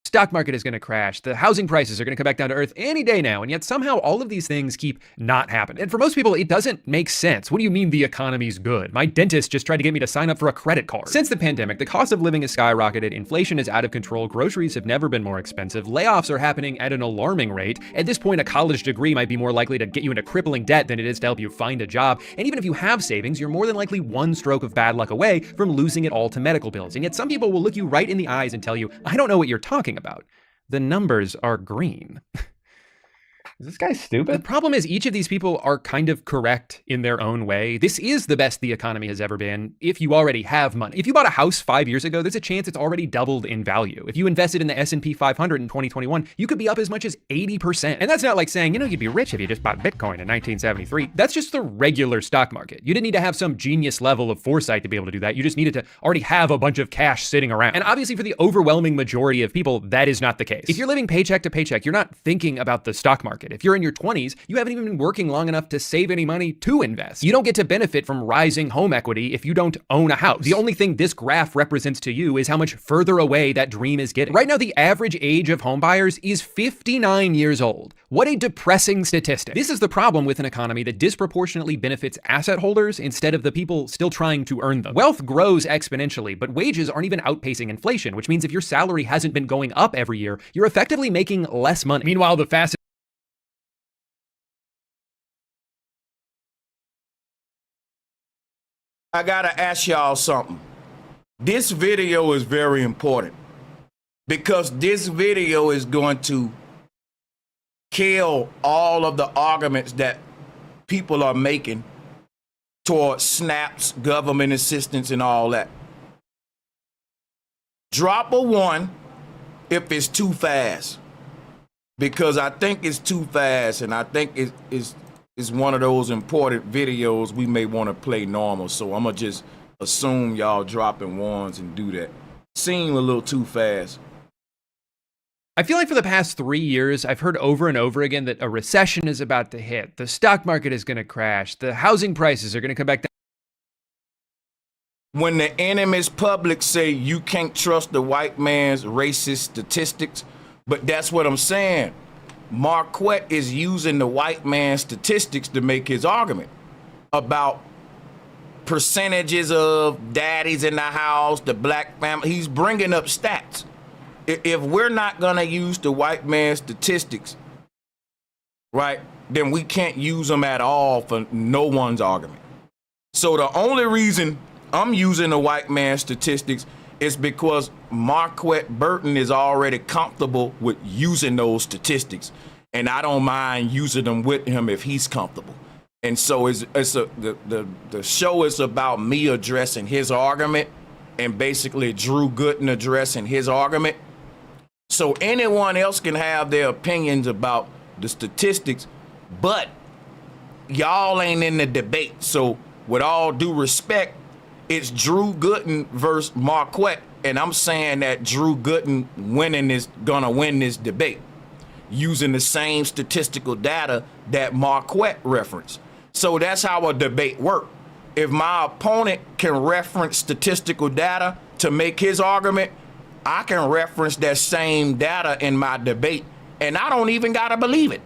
Speaker 5: stock market is going to crash, the housing prices are going to come back down to earth any day now, and yet somehow all of these things keep not happening. And for most people, it doesn't make sense. What do you mean the economy's good? My dentist just tried to get me to sign up for a credit card. Since the pandemic, the cost of living has skyrocketed, inflation is out of control, groceries have never been more expensive, layoffs are happening at an alarming rate. At this point, a college degree might be more likely to get you into crippling debt than it is to help you find a job. And even if you have savings, you're more than likely one stroke of bad luck away from losing it all to medical bills. And yet some people will look you right in the eyes and tell you, I don't know what you're talking about. The numbers are green.
Speaker 6: Is this guy stupid?
Speaker 5: The problem is each of these people are kind of correct in their own way. This is the best the economy has ever been if you already have money. If you bought a house 5 years ago, there's a chance it's already doubled in value. If you invested in the S&P 500 in 2021, you could be up as much as 80%. And that's not like saying, you'd be rich if you just bought Bitcoin in 1973. That's just the regular stock market. You didn't need to have some genius level of foresight to be able to do that. You just needed to already have a bunch of cash sitting around. And obviously for the overwhelming majority of people, that is not the case. If you're living paycheck to paycheck, you're not thinking about the stock market. If you're in your 20s, you haven't even been working long enough to save any money to invest. You don't get to benefit from rising home equity if you don't own a house. The only thing this graph represents to you is how much further away that dream is getting. Right now, the average age of home buyers is 59 years old. What a depressing statistic. This is the problem with an economy that disproportionately benefits asset holders instead of the people still trying to earn them. Wealth grows exponentially, but wages aren't even outpacing inflation, which means if your salary hasn't been going up every year, you're effectively making less money. Meanwhile, the fastest
Speaker 1: I gotta ask y'all something. This video is very important because this video is going to kill all of the arguments that people are making towards SNAPs, government assistance, and all that. Drop a 1 if it's too fast, because I think it's too fast, and I think it's one of those important videos we may want to play normal. So I'm gonna just assume y'all dropping 1s and do that. Seem a little too fast.
Speaker 5: I feel like for the past 3 years, I've heard over and over again that a recession is about to hit, the stock market is going to crash, the housing prices are going to come back down.
Speaker 1: When the enemy's public say you can't trust the white man's racist statistics, but that's what I'm saying. Marquette is using the white man's statistics to make his argument about percentages of daddies in the house, the black family. He's bringing up stats. If we're not going to use the white man's statistics, right, then we can't use them at all for no one's argument. So the only reason I'm using the white man's statistics is because Marquette Burton is already comfortable with using those statistics, and I don't mind using them with him if he's comfortable. And so the show is about me addressing his argument and basically Drew Gooden addressing his argument. So anyone else can have their opinions about the statistics, but y'all ain't in the debate. So with all due respect, it's Drew Gooden versus Marquette, and I'm saying that Drew Gooden gonna win this debate using the same statistical data that Marquette referenced. So that's how a debate works. If my opponent can reference statistical data to make his argument, I can reference that same data in my debate, and I don't even gotta believe it.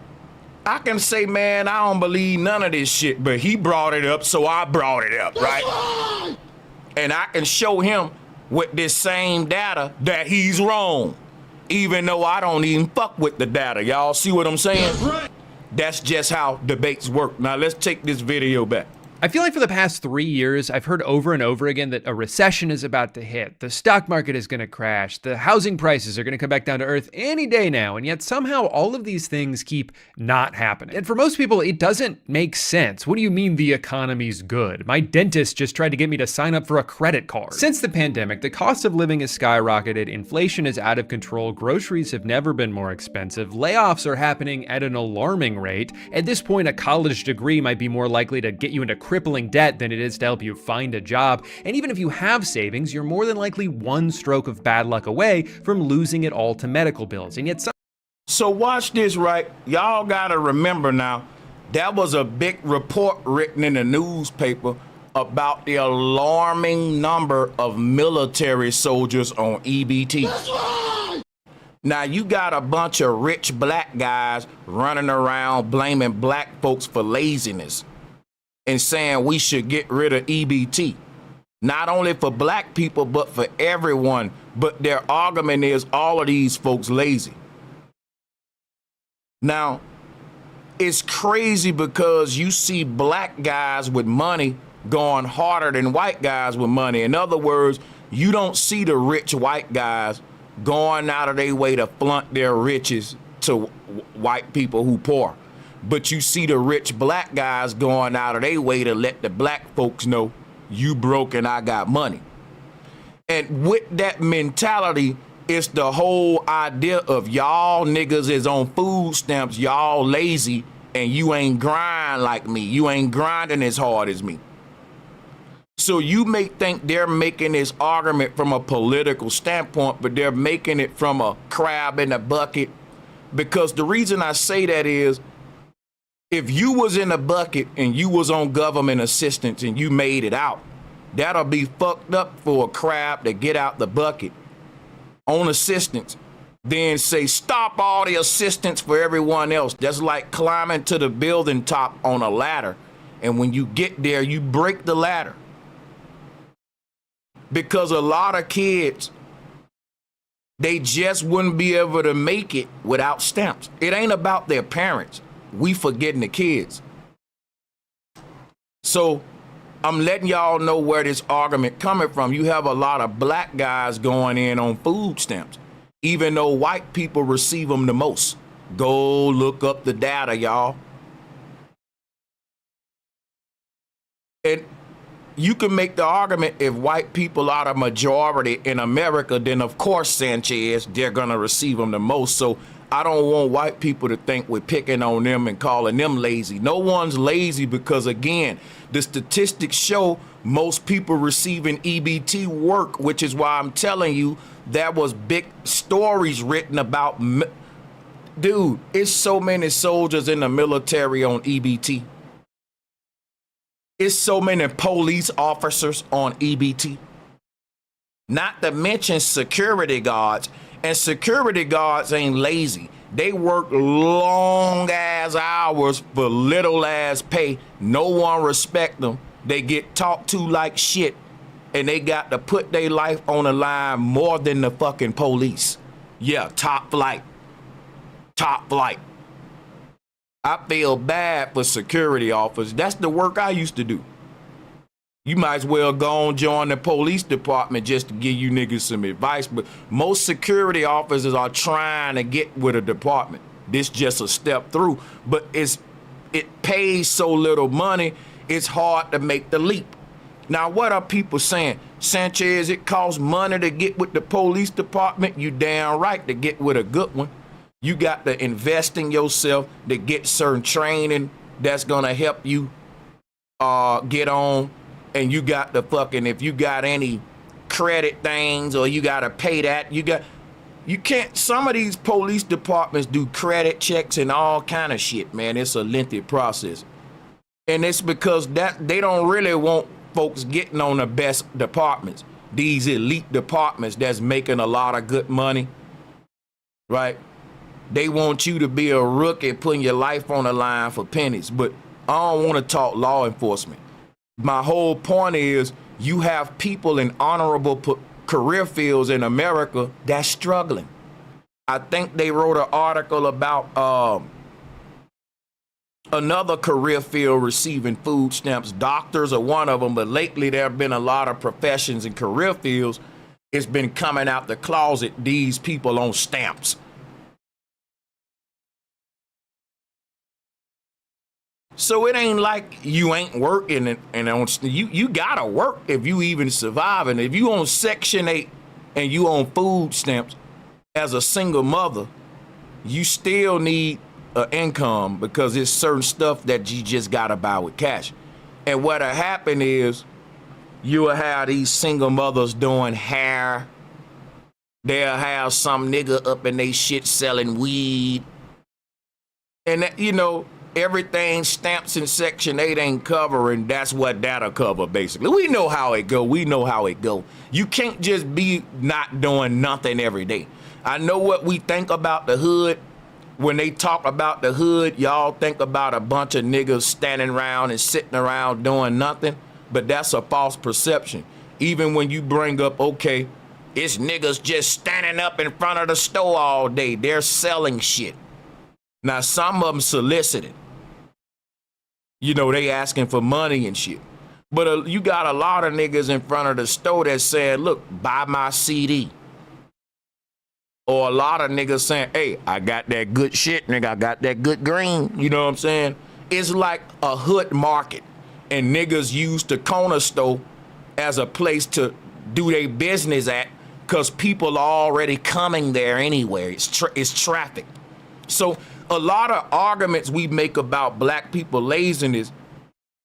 Speaker 1: I can say, man, I don't believe none of this shit, but he brought it up, so I brought it up, right? And I can show him with this same data that he's wrong, even though I don't even fuck with the data. Y'all see what I'm saying? That's just how debates work. Now let's take this video back.
Speaker 5: I feel like for the past 3 years, I've heard over and over again that a recession is about to hit, the stock market is going to crash, the housing prices are going to come back down to earth any day now, and yet somehow all of these things keep not happening. And for most people, it doesn't make sense. What do you mean the economy's good? My dentist just tried to get me to sign up for a credit card. Since the pandemic, the cost of living has skyrocketed, inflation is out of control, groceries have never been more expensive, layoffs are happening at an alarming rate. At this point, a college degree might be more likely to get you into crippling debt than it is to help you find a job. And even if you have savings, you're more than likely one stroke of bad luck away from losing it all to medical bills. And yet
Speaker 1: So watch this, right? Y'all gotta remember now, that was a big report written in the newspaper about the alarming number of military soldiers on EBT. Now you got a bunch of rich black guys running around blaming black folks for laziness and saying we should get rid of EBT. Not only for black people, but for everyone. But their argument is all of these folks lazy. Now, it's crazy because you see black guys with money going harder than white guys with money. In other words, you don't see the rich white guys going out of their way to flaunt their riches to white people who poor. But you see the rich black guys going out of their way to let the black folks know you broke and I got money. And with that mentality, it's the whole idea of y'all niggas is on food stamps, y'all lazy, and you ain't grind like me. You ain't grinding as hard as me. So you may think they're making this argument from a political standpoint, but they're making it from a crab in a bucket. Because the reason I say that is, if you was in a bucket and you was on government assistance and you made it out, that'll be fucked up for a crab to get out the bucket on assistance, then say stop all the assistance for everyone else. That's like climbing to the building top on a ladder, and when you get there, you break the ladder. Because a lot of kids, they just wouldn't be able to make it without stamps. It ain't about their parents. We forgetting the kids. So I'm letting y'all know where this argument coming from. You have a lot of black guys going in on food stamps, even though white people receive them the most. Go look up the data, y'all. And you can make the argument if white people are the majority in America, then of course, Sanchez, they're gonna receive them the most. So I don't want white people to think we're picking on them and calling them lazy. No one's lazy because, again, the statistics show most people receiving EBT work, which is why I'm telling you there was big stories written about. Dude, it's so many soldiers in the military on EBT. It's so many police officers on EBT. Not to mention security guards. And security guards ain't lazy. They work long ass hours for little ass pay. No one respect them. They get talked to like shit. And they got to put their life on the line more than the fucking police. Yeah, top flight. Top flight. I feel bad for security officers. That's the work I used to do. You might as well go and join the police department just to give you niggas some advice. But most security officers are trying to get with a department. This just a step through. But it pays so little money, it's hard to make the leap. Now, what are people saying? Sanchez, it costs money to get with the police department. You damn right to get with a good one. You got to invest in yourself to get certain training that's going to help you get on. And you got the fucking, if you got any credit things or you got to pay that, you can't, some of these police departments do credit checks and all kind of shit, man. It's a lengthy process. And it's because that they don't really want folks getting on the best departments, these elite departments that's making a lot of good money, right? They want you to be a rookie putting your life on the line for pennies. But I don't want to talk law enforcement. My whole point is you have people in honorable career fields in America that's struggling. I think they wrote an article about another career field receiving food stamps. Doctors are one of them, but lately there have been a lot of professions and career fields. It's been coming out the closet, these people on stamps. So it ain't like you ain't working and you gotta work if you even surviving. If you on Section 8 and you on food stamps as a single mother, you still need an income because it's certain stuff that you just gotta buy with cash. And what'll happen is you'll have these single mothers doing hair. They'll have some nigga up in they shit selling weed. And that, you know, everything stamps in Section 8 ain't covering, that's what that'll cover, basically. We know how it go. We know how it go. You can't just be not doing nothing every day. I know what we think about the hood. When they talk about the hood, y'all think about a bunch of niggas standing around and sitting around doing nothing, but that's a false perception. Even when you bring up, okay, it's niggas just standing up in front of the store all day. They're selling shit. Now, some of them solicited. You know, they asking for money and shit. But you got a lot of niggas in front of the store that saying, look, buy my CD. Or a lot of niggas saying, hey, I got that good shit, nigga. I got that good green. You know what I'm saying? It's like a hood market. And niggas use the corner store as a place to do their business at because people are already coming there anyway. It's traffic. So a lot of arguments we make about black people laziness,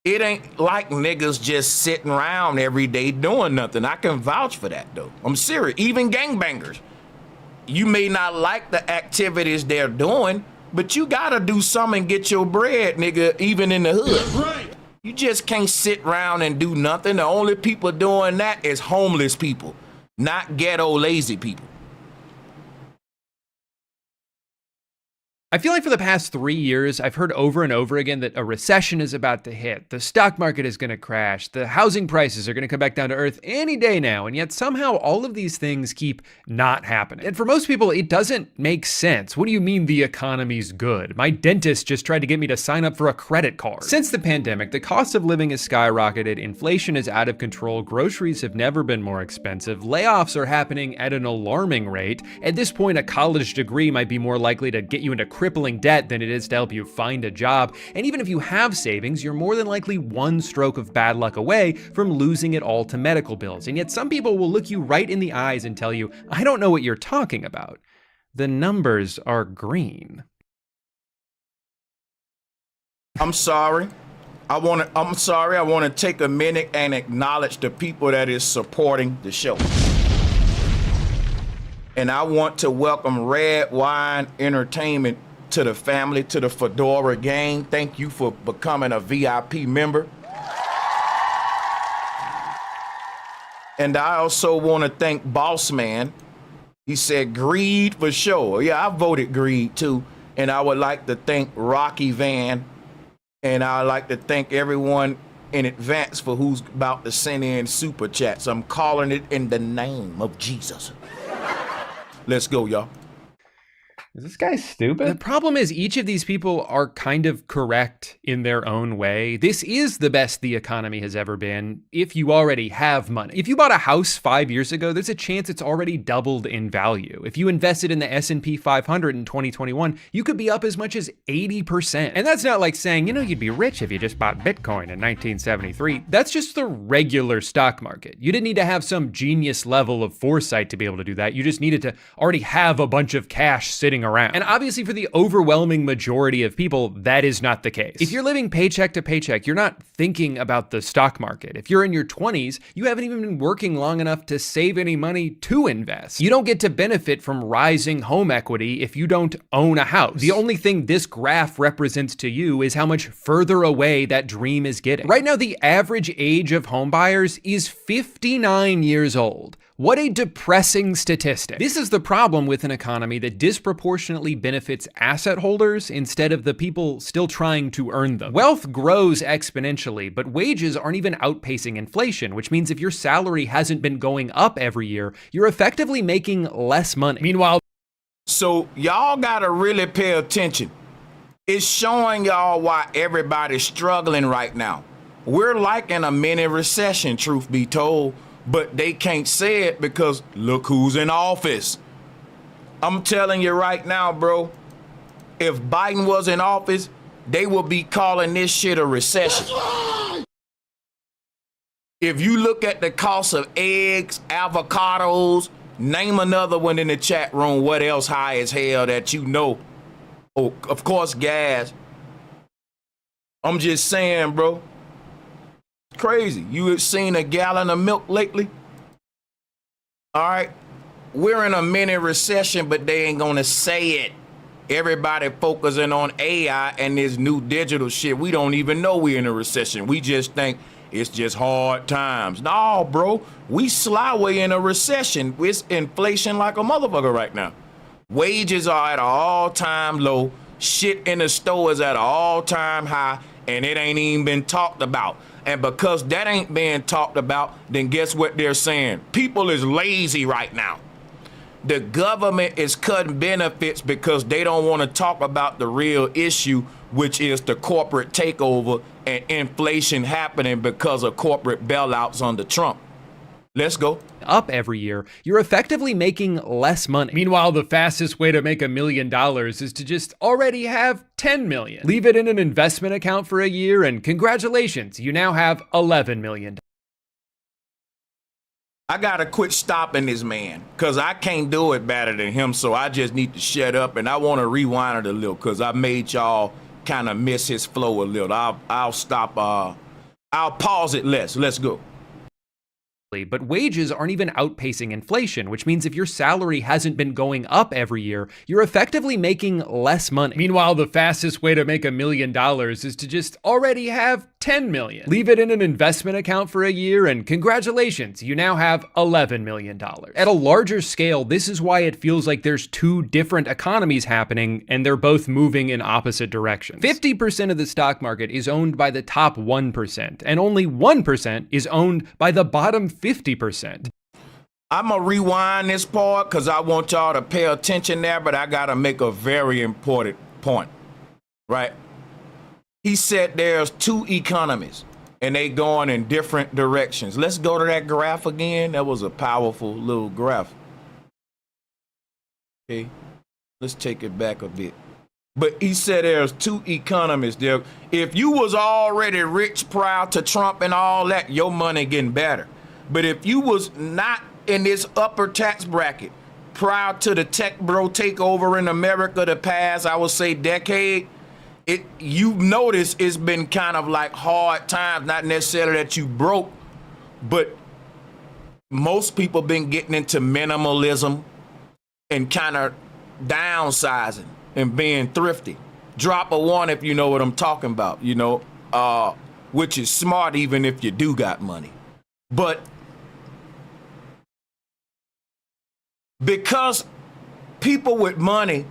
Speaker 1: it ain't like niggas just sitting around every day doing nothing. I can vouch for that, though. I'm serious. Even gangbangers. You may not like the activities they're doing, but you gotta do something and get your bread, nigga, even in the hood. That's right. You just can't sit around and do nothing. The only people doing that is homeless people, not ghetto lazy people.
Speaker 5: I feel like for the past 3 years, I've heard over and over again that a recession is about to hit, the stock market is going to crash, the housing prices are going to come back down to earth any day now, and yet somehow all of these things keep not happening. And for most people, it doesn't make sense. What do you mean the economy's good? My dentist just tried to get me to sign up for a credit card. Since the pandemic, the cost of living has skyrocketed, inflation is out of control, groceries have never been more expensive, layoffs are happening at an alarming rate. At this point, a college degree might be more likely to get you into crippling debt than it is to help you find a job. And even if you have savings, you're more than likely one stroke of bad luck away from losing it all to medical bills. And yet some people will look you right in the eyes and tell you, I don't know what you're talking about. The numbers are green.
Speaker 1: I'm sorry. I want to take a minute and acknowledge the people that is supporting the show. And I want to welcome Red Wine Entertainment to the family, to the Fedora gang. Thank you for becoming a VIP member. And I also want to thank Boss Man. He said greed for sure. Yeah, I voted greed too. And I would like to thank Rocky Van. And I'd like to thank everyone in advance for who's about to send in super chats. I'm calling it in the name of Jesus. Let's go, y'all.
Speaker 6: Is this guy stupid?
Speaker 5: The problem is each of these people are kind of correct in their own way. This is the best the economy has ever been if you already have money. If you bought a house 5 years ago, there's a chance it's already doubled in value. If you invested in the S&P 500 in 2021, you could be up as much as 80%. And that's not like saying, you know, you'd be rich if you just bought Bitcoin in 1973. That's just the regular stock market. You didn't need to have some genius level of foresight to be able to do that. You just needed to already have a bunch of cash sitting around. And obviously for the overwhelming majority of people, that is not the case. If you're living paycheck to paycheck, you're not thinking about the stock market. If you're in your 20s, you haven't even been working long enough to save any money to invest. You don't get to benefit from rising home equity if you don't own a house. The only thing this graph represents to you is how much further away that dream is getting. Right now, the average age of home buyers is 59 years old. What a depressing statistic. This is the problem with an economy that disproportionately benefits asset holders instead of the people still trying to earn them. Wealth grows exponentially, but wages aren't even outpacing inflation, which means if your salary hasn't been going up every year, you're effectively making less money. Meanwhile,
Speaker 1: so y'all gotta really pay attention. It's showing y'all why everybody's struggling right now. We're like in a mini recession, truth be told. But they can't say it because look who's in office. I'm telling you right now, bro, if Biden was in office, they would be calling this shit a recession. If you look at the cost of eggs, avocados, name another one in the chat room, what else high as hell that you know? Oh, of course, gas. I'm just saying, bro. Crazy. You have seen a gallon of milk lately? All right. We're in a mini recession, but they ain't gonna say it. Everybody focusing on AI and this new digital shit. We don't even know we're in a recession. We just think it's just hard times. No, bro. We sly way in a recession. It's inflation like a motherfucker right now. Wages are at an all-time low. Shit in the store is at an all-time high, and it ain't even been talked about. And because that ain't being talked about, then guess what they're saying? People is lazy right now. The government is cutting benefits because they don't want to talk about the real issue, which is the corporate takeover and inflation happening because of corporate bailouts under Trump. Let's go.
Speaker 5: Up every year, you're effectively making less money. Meanwhile, the fastest way to make $1 million is to just already have 10 million. Leave it in an investment account for a year, and congratulations, you now have 11 million.
Speaker 1: I gotta quit stopping this man, cause I can't do it better than him, so I just need to shut up, and I wanna rewind it a little, cause I made y'all kind of miss his flow a little. I'll stop, I'll pause it less. Let's go.
Speaker 5: But wages aren't even outpacing inflation, which means if your salary hasn't been going up every year, you're effectively making less money. Meanwhile, the fastest way to make $1 million is to just already have 10 million. Leave it in an investment account for a year, and congratulations, you now have $11 million. At a larger scale, this is why it feels like there's two different economies happening, and they're both moving in opposite directions. 50% of the stock market is owned by the top 1%, and only 1% is owned by the bottom 50%.
Speaker 1: I'm gonna rewind this part because I want y'all to pay attention there, but I gotta make a very important point, right? He said there's two economies and they going in different directions. Let's go to that graph again. That was a powerful little graph. Okay, let's take it back a bit. But he said there's two economies there. If you was already rich prior to Trump and all that, your money getting better. But if you was not in this upper tax bracket prior to the tech bro takeover in America the past, I would say decade, you've noticed it's been kind of like hard times, not necessarily that you broke, but most people been getting into minimalism and kind of downsizing and being thrifty. Drop a one if you know what I'm talking about, you know, which is smart even if you do got money. But because people with money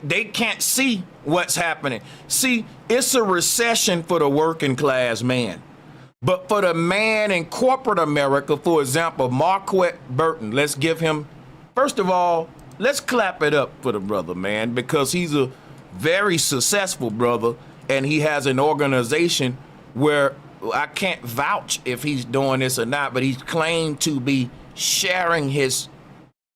Speaker 1: they can't see what's happening. See, it's a recession for the working class man. But for the man in corporate America, for example, Marquette Burton, let's give him, first of all, let's clap it up for the brother, man, because he's a very successful brother and he has an organization where I can't vouch if he's doing this or not, but he's claimed to be sharing his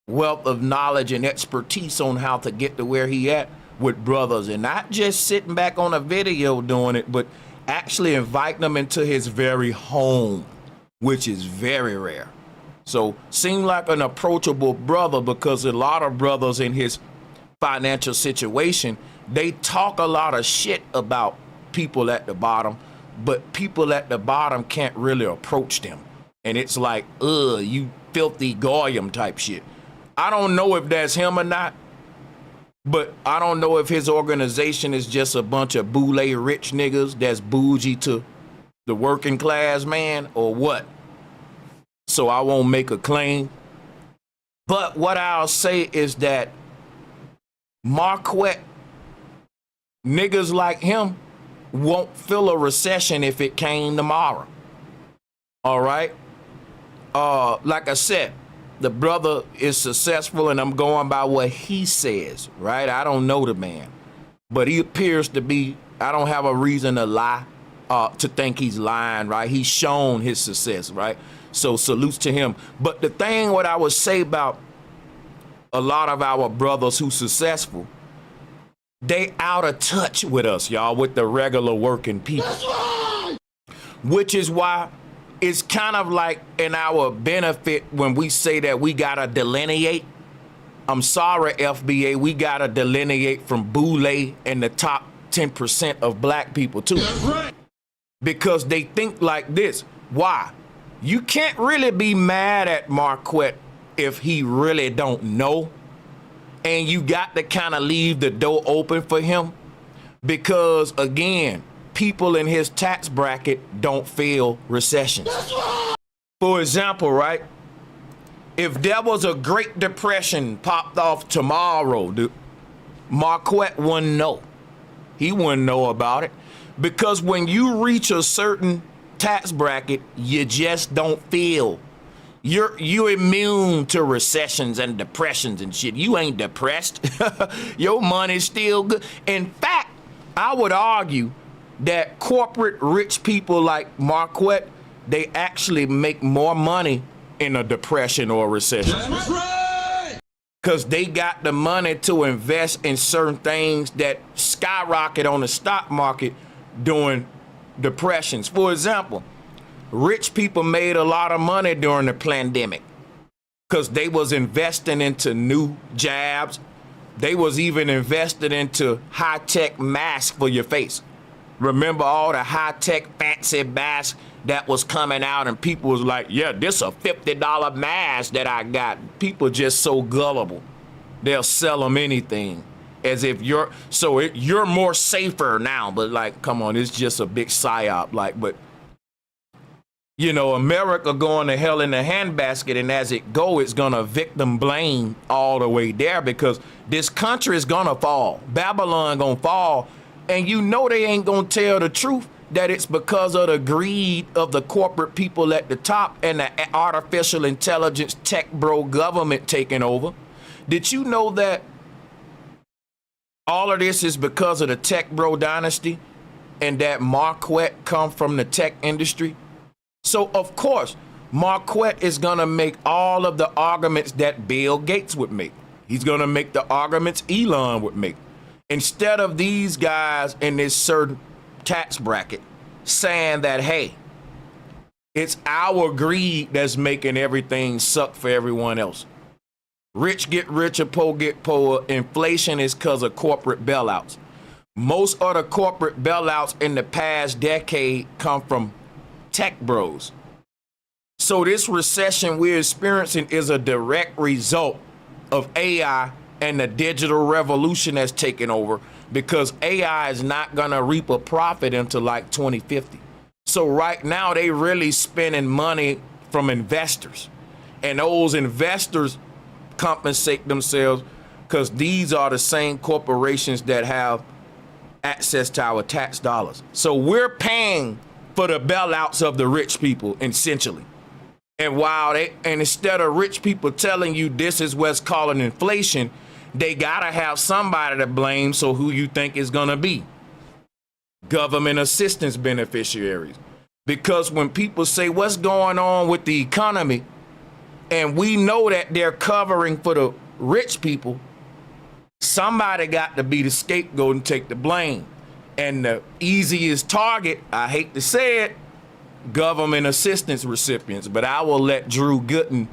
Speaker 1: wealth of knowledge and expertise on how to get to where he at with brothers, and not just sitting back on a video doing it, but actually inviting them into his very home, which is very rare. So seemed like an approachable brother, because a lot of brothers in his financial situation, they talk a lot of shit about people at the bottom, but people at the bottom can't really approach them. And it's like, you filthy goyim type shit. I don't know if that's him or not, but I don't know if his organization is just a bunch of boule rich niggas that's bougie to the working class man or what. So I won't make a claim. But what I'll say is that Marquette, niggas like him won't feel a recession if it came tomorrow. All right? Like I said, the brother is successful, and I'm going by what he says, right? I don't know the man, but he appears to be, I don't have a reason to lie, to think he's lying, right? He's shown his success, right? So salutes to him. But the thing, what I would say about a lot of our brothers who successful, they out of touch with us, y'all, with the regular working people. That's right. Which is why it's kind of like in our benefit when we say that we gotta delineate. I'm sorry, FBA, we gotta delineate from boule and the top 10% of black people too. That's right. Because they think like this. Why? You can't really be mad at Marquette if he really don't know. And you got to kind of leave the door open for him, because again, people in his tax bracket don't feel recessions. For example, right? If there was a Great Depression popped off tomorrow, Marquette wouldn't know. He wouldn't know about it. Because when you reach a certain tax bracket, you just don't feel. You're immune to recessions and depressions and shit. You ain't depressed. Your money's still good. In fact, I would argue that corporate rich people like Marquette, they actually make more money in a depression or a recession. That's right. Because they got the money to invest in certain things that skyrocket on the stock market during depressions. For example, rich people made a lot of money during the pandemic because they was investing into new jabs. They was even invested into high-tech masks for your face. Remember all the high-tech fancy masks that was coming out and people was like, yeah, this a $50 mask that I got. People just so gullible. They'll sell them anything as if you're more safer now. But like, come on, it's just a big psyop. Like, but you know, America going to hell in a handbasket, and as it go, it's gonna victim blame all the way there because this country is gonna fall. Babylon gonna fall, and you know they ain't gonna tell the truth that it's because of the greed of the corporate people at the top and the artificial intelligence tech bro government taking over. Did you know that all of this is because of the tech bro dynasty and that Marquette come from the tech industry? So, of course, Marquette is going to make all of the arguments that Bill Gates would make. He's going to make the arguments Elon would make. Instead of these guys in this certain tax bracket saying that, hey, it's our greed that's making everything suck for everyone else. Rich get richer, poor get poorer. Inflation is because of corporate bailouts. Most of the corporate bailouts in the past decade come from tech bros. So this recession we're experiencing is a direct result of AI and the digital revolution that's taken over because AI is not going to reap a profit until like 2050. So right now they really spending money from investors, and those investors compensate themselves because these are the same corporations that have access to our tax dollars. So we're paying for the bailouts of the rich people, essentially. And instead of rich people telling you this is what's calling inflation, they gotta have somebody to blame. So who you think is gonna be? Government assistance beneficiaries. Because when people say what's going on with the economy, and we know that they're covering for the rich people, somebody got to be the scapegoat and take the blame. And the easiest target, I hate to say it, government assistance recipients. But I will let Drew Gooden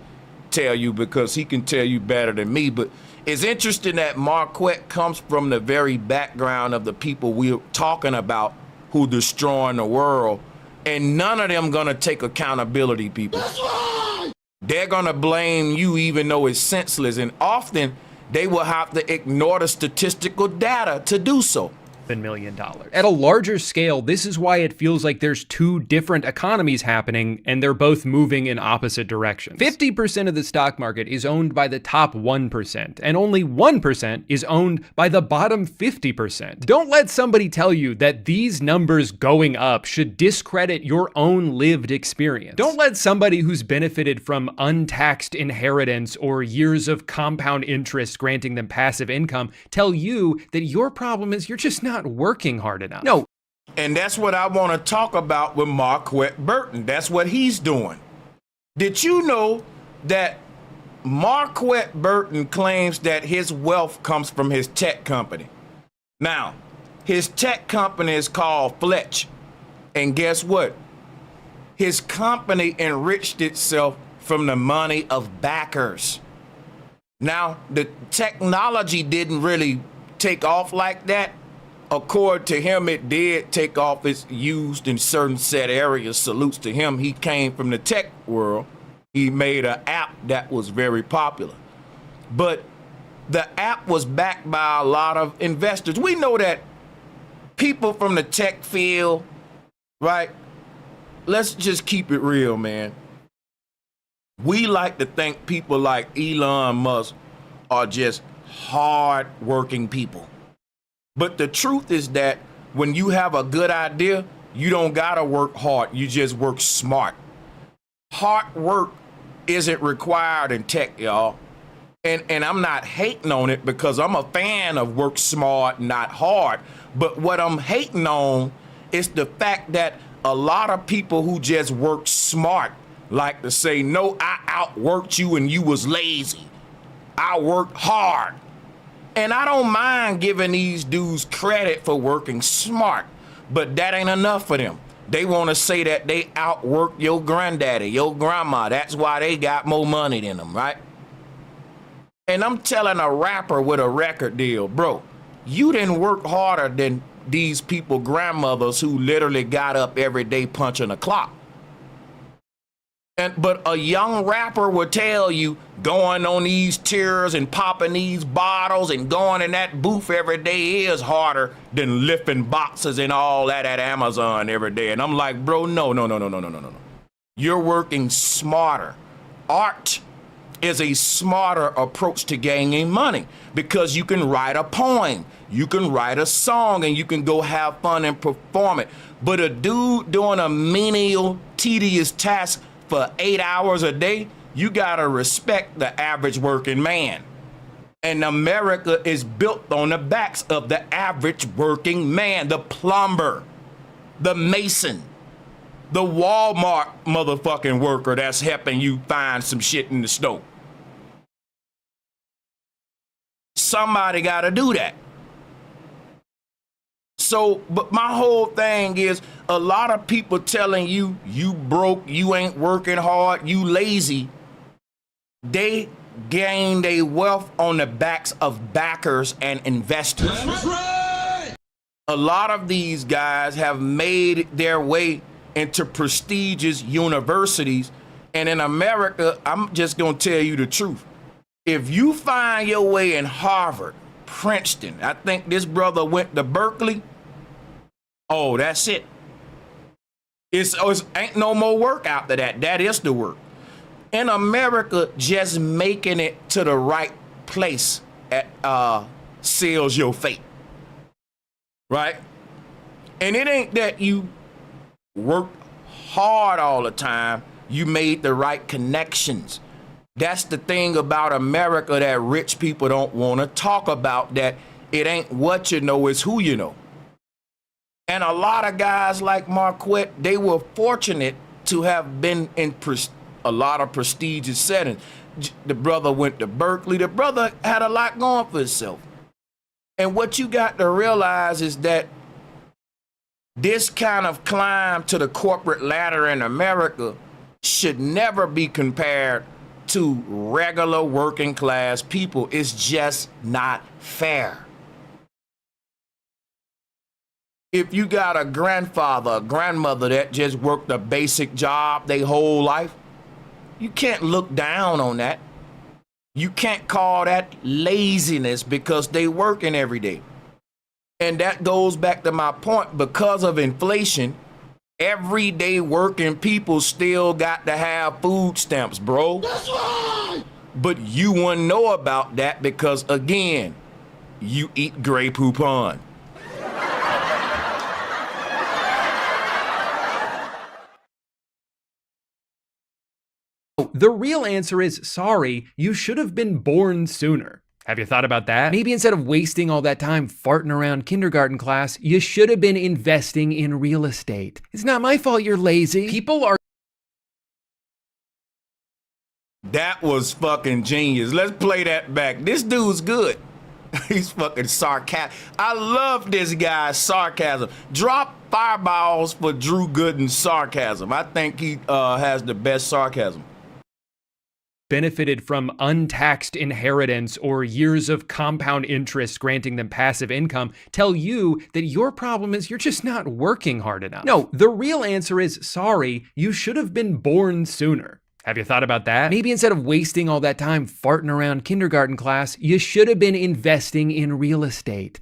Speaker 1: tell you because he can tell you better than me. But it's interesting that Marquette comes from the very background of the people we're talking about who destroying the world. And none of them gonna take accountability, people. That's right. They're gonna blame you even though it's senseless. And often they will have to ignore the statistical data to do so.
Speaker 5: $1 million. At a larger scale, this is why it feels like there's two different economies happening and they're both moving in opposite directions. 50% of the stock market is owned by the top 1%, and only 1% is owned by the bottom 50%. Don't let somebody tell you that these numbers going up should discredit your own lived experience. Don't let somebody who's benefited from untaxed inheritance or years of compound interest granting them passive income tell you that your problem is you're just not working hard enough. No.
Speaker 1: And that's what I want to talk about with Marquette Burton. That's what he's doing. Did you know that Marquette Burton claims that his wealth comes from his tech company? Now, his tech company is called Fletch. And guess what? His company enriched itself from the money of backers. Now, the technology didn't really take off like that. According to him, it did take off. It's used in certain set areas. Salutes to him. He came from the tech world. He made an app that was very popular. But the app was backed by a lot of investors. We know that people from the tech field, right? Let's just keep it real, man. We like to think people like Elon Musk are just hard working people. But the truth is that when you have a good idea, you don't gotta work hard, you just work smart. Hard work isn't required in tech, y'all. And I'm not hating on it because I'm a fan of work smart, not hard. But what I'm hating on is the fact that a lot of people who just work smart like to say, no, I outworked you and you was lazy. I worked hard. And I don't mind giving these dudes credit for working smart, but that ain't enough for them. They want to say that they outworked your granddaddy, your grandma. That's why they got more money than them, right? And I'm telling a rapper with a record deal, bro, you didn't work harder than these people grandmothers who literally got up every day punching a clock. But a young rapper would tell you going on these tiers and popping these bottles and going in that booth every day is harder than lifting boxes and all that at Amazon every day. And I'm like, bro, no. You're working smarter. Art is a smarter approach to gaining money because you can write a poem, you can write a song, and you can go have fun and perform it. But a dude doing a menial, tedious task for 8 hours a day, you gotta respect the average working man. And America is built on the backs of the average working man, the plumber, the mason, the Walmart motherfucking worker that's helping you find some shit in the snow. Somebody gotta do that. So, but my whole thing is a lot of people telling you, you broke, you ain't working hard, you lazy. They gain their wealth on the backs of backers and investors. That's right. A lot of these guys have made their way into prestigious universities. And in America, I'm just gonna tell you the truth. If you find your way in Harvard, Princeton, I think this brother went to Berkeley. Oh, that's it. It's ain't no more work after that. That is the work. In America, just making it to the right place seals your fate. Right? And it ain't that you worked hard all the time. You made the right connections. That's the thing about America that rich people don't want to talk about, that it ain't what you know, it's who you know. And a lot of guys like Marquette, they were fortunate to have been in a lot of prestigious settings. The brother went to Berkeley. The brother had a lot going for himself. And what you got to realize is that this kind of climb to the corporate ladder in America should never be compared to regular working class people. It's just not fair. If you got a grandfather, a grandmother that just worked a basic job their whole life, you can't look down on that. You can't call that laziness because they working every day. And that goes back to my point, because of inflation, everyday working people still got to have food stamps, bro. That's right. But you wouldn't know about that because, again, you eat Grey Poupon.
Speaker 5: The real answer is, sorry, you should have been born sooner. Have you thought about that? Maybe instead of wasting all that time farting around kindergarten class, you should have been investing in real estate. It's not my fault you're lazy. People are...
Speaker 1: That was fucking genius. Let's play that back. This dude's good. He's fucking sarcastic. I love this guy's sarcasm. Drop fireballs for Drew Gooden's sarcasm. I think he has the best sarcasm.
Speaker 5: Benefited from untaxed inheritance or years of compound interest granting them passive income tell you that your problem is you're just not working hard enough. No, the real answer is, sorry, you should have been born sooner. Have you thought about that? Maybe instead of wasting all that time farting around kindergarten class, you should have been investing in real estate.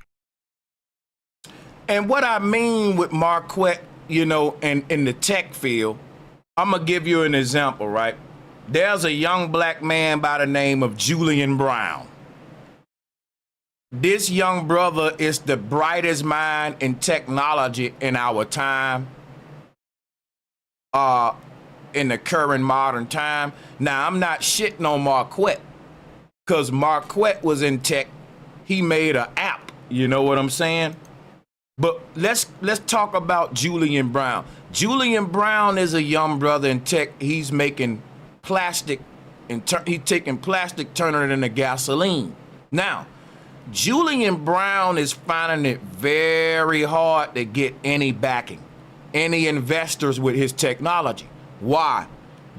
Speaker 1: And what I mean with Marquette, you know, in the tech field, I'm going to give you an example, right? There's a young black man by the name of Julian Brown. This young brother is the brightest mind in technology in our time, in the current modern time. Now, I'm not shitting on Marquette, because Marquette was in tech. He made an app, you know what I'm saying? But let's talk about Julian Brown. Julian Brown is a young brother in tech. He's making plastic, and he's taking plastic, turning it into gasoline. Now, Julian Brown is finding it very hard to get any backing, any investors with his technology. Why?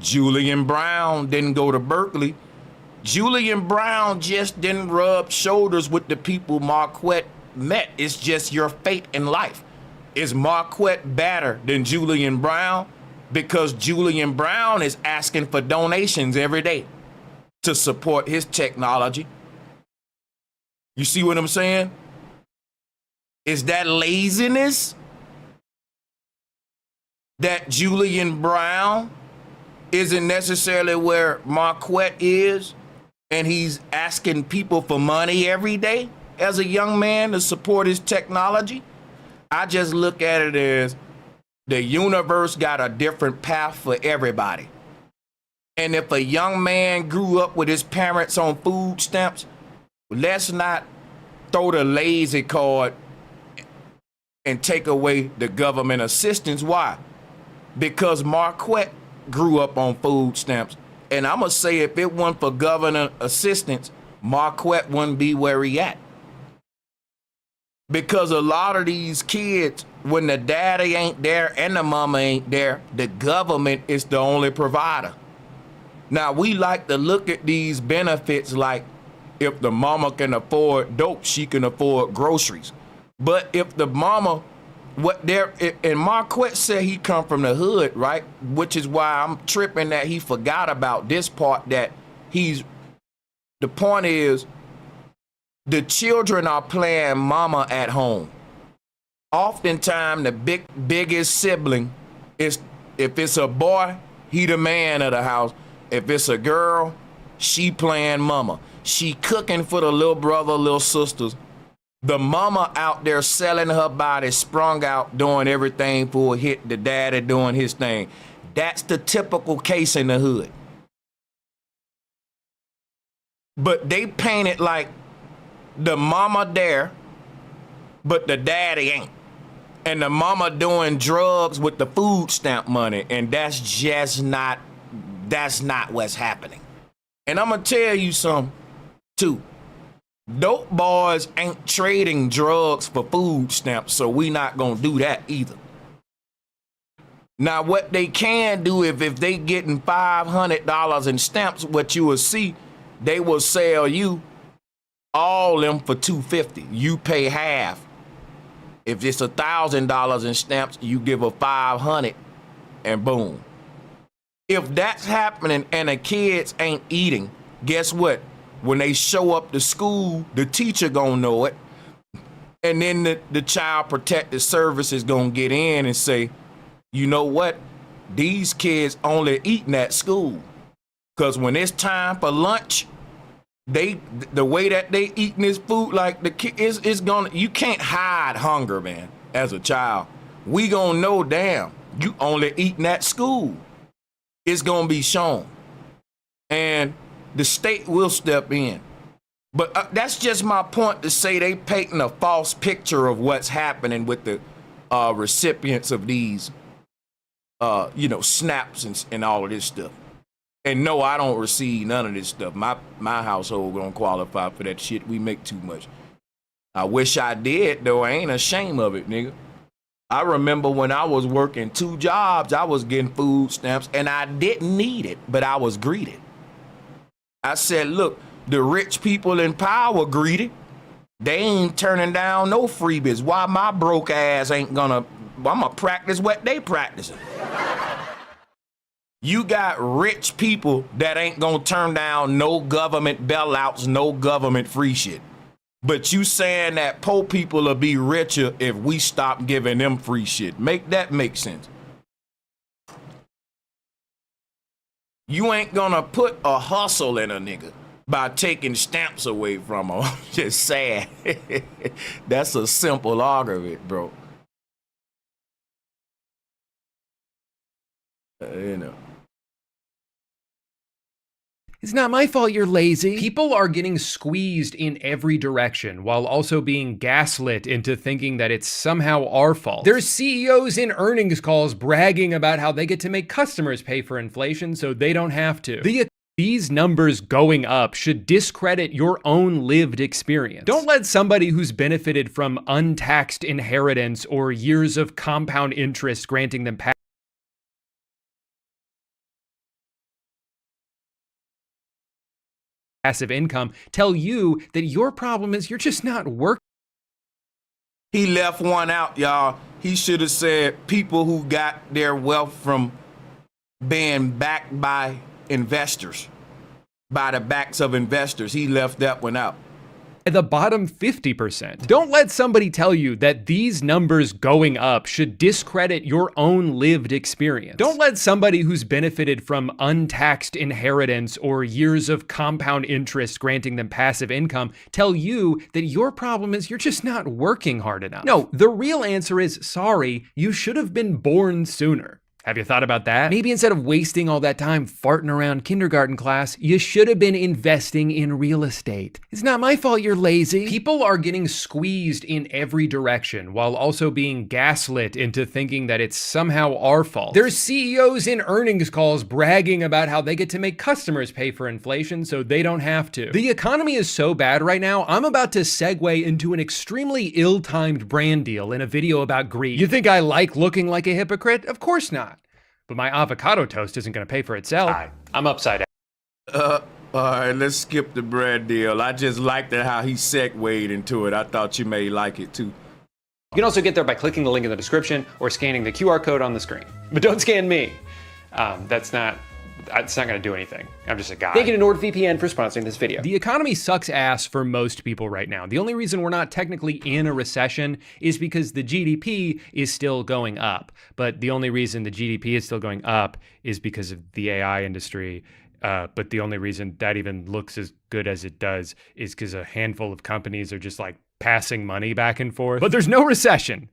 Speaker 1: Julian Brown didn't go to Berkeley. Julian Brown just didn't rub shoulders with the people Marquette met. It's just your fate in life. Is Marquette better than Julian Brown? Because Julian Brown is asking for donations every day to support his technology. You see what I'm saying? Is that laziness? That Julian Brown isn't necessarily where Marquette is, and he's asking people for money every day as a young man to support his technology? I just look at it as the universe got a different path for everybody. And if a young man grew up with his parents on food stamps, let's not throw the lazy card and take away the government assistance. Why? Because Marquette grew up on food stamps. And I'm going to say, if it weren't for government assistance, Marquette wouldn't be where he at. Because a lot of these kids, when the daddy ain't there and the mama ain't there, the government is the only provider. Now, we like to look at these benefits like, if the mama can afford dope, she can afford groceries. But if the mama, and Marquette said he come from the hood, right? Which is why I'm tripping that he forgot about this part, that the point is, the children are playing mama at home. Oftentimes, the biggest sibling is, if it's a boy, he the man of the house. If it's a girl, she playing mama. She cooking for the little brother, little sisters. The mama out there selling her body, sprung out, doing everything for a hit. The daddy doing his thing. That's the typical case in the hood. But they paint it like the mama there, but the daddy ain't. And the mama doing drugs with the food stamp money. And that's not what's happening. And I'm going to tell you something, too. Dope boys ain't trading drugs for food stamps, so we not going to do that either. Now, what they can do, if they getting $500 in stamps, what you will see, they will sell you all them for $250. You pay half. If it's $1,000 in stamps, you give a $500, and boom. If that's happening and the kids ain't eating, guess what? When they show up to school, the teacher gonna know it. And then the Child Protective Service is gonna get in and say, you know what? These kids only eating at school. Because when it's time for lunch, the way that they eating this food, like the kid is gonna, you can't hide hunger, man, as a child. We gonna know, damn, you only eating at school. It's gonna be shown. And the state will step in. But that's just my point, to say they painting a false picture of what's happening with the recipients of these, SNAPs and all of this stuff. And no, I don't receive none of this stuff. My household don't qualify for that shit. We make too much. I wish I did, though. I ain't ashamed of it, nigga. I remember when I was working 2 jobs, I was getting food stamps, and I didn't need it, but I was greedy. I said, look, the rich people in power greedy. They ain't turning down no freebies. Why my broke ass ain't I'm gonna practice what they practicing. You got rich people that ain't gonna turn down no government bailouts, no government free shit. But you saying that poor people will be richer if we stop giving them free shit. Make that make sense. You ain't gonna put a hustle in a nigga by taking stamps away from him. Just sad. That's a simple argument, bro. You know.
Speaker 5: It's not my fault you're lazy. People are getting squeezed in every direction while also being gaslit into thinking that it's somehow our fault. There's CEOs in earnings calls bragging about how they get to make customers pay for inflation so they don't have to. These numbers going up should discredit your own lived experience. Don't let somebody who's benefited from untaxed inheritance or years of compound interest granting them passive income tell you that your problem is you're just not working.
Speaker 1: He left one out, y'all. He should have said people who got their wealth from being backed by investors, by the backs of investors. He left that one out.
Speaker 5: The bottom 50%. Don't let somebody tell you that these numbers going up should discredit your own lived experience. Don't let somebody who's benefited from untaxed inheritance or years of compound interest granting them passive income tell you that your problem is you're just not working hard enough. No, the real answer is sorry, you should have been born sooner. Have you thought about that? Maybe instead of wasting all that time farting around kindergarten class, you should have been investing in real estate. It's not my fault you're lazy. People are getting squeezed in every direction while also being gaslit into thinking that it's somehow our fault. There's CEOs in earnings calls bragging about how they get to make customers pay for inflation so they don't have to. The economy is so bad right now, I'm about to segue into an extremely ill-timed brand deal in a video about greed. You think I like looking like a hypocrite? Of course not. But my avocado toast isn't going to pay for itself. Hi, I'm upside down.
Speaker 1: All right, let's skip the bread deal. I just liked it how he segued into it. I thought you may like it too.
Speaker 5: You can also get there by clicking the link in the description or scanning the QR code on the screen. But don't scan me. It's not going to do anything. I'm just a guy. Thank you to NordVPN for sponsoring this video. The economy sucks ass for most people right now. The only reason we're not technically in a recession is because the GDP is still going up. But the only reason the GDP is still going up is because of the AI industry. But the only reason that even looks as good as it does is because a handful of companies are just like passing money back and forth. But there's no recession.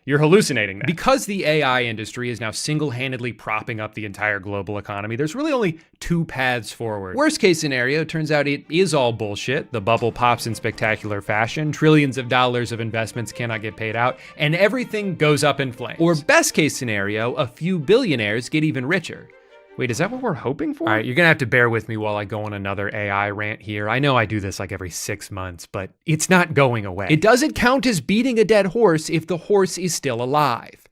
Speaker 5: You're hallucinating that. Because the AI industry is now single-handedly propping up the entire global economy, there's really only two paths forward. Worst case scenario, turns out it is all bullshit. The bubble pops in spectacular fashion, trillions of dollars of investments cannot get paid out, and everything goes up in flames. Or best case scenario, a few billionaires get even richer. Wait, is that what we're hoping for? All right, you're gonna have to bear with me while I go on another AI rant here. I know I do this like every 6 months, but it's not going away. It doesn't count as beating a dead horse if the horse is still alive.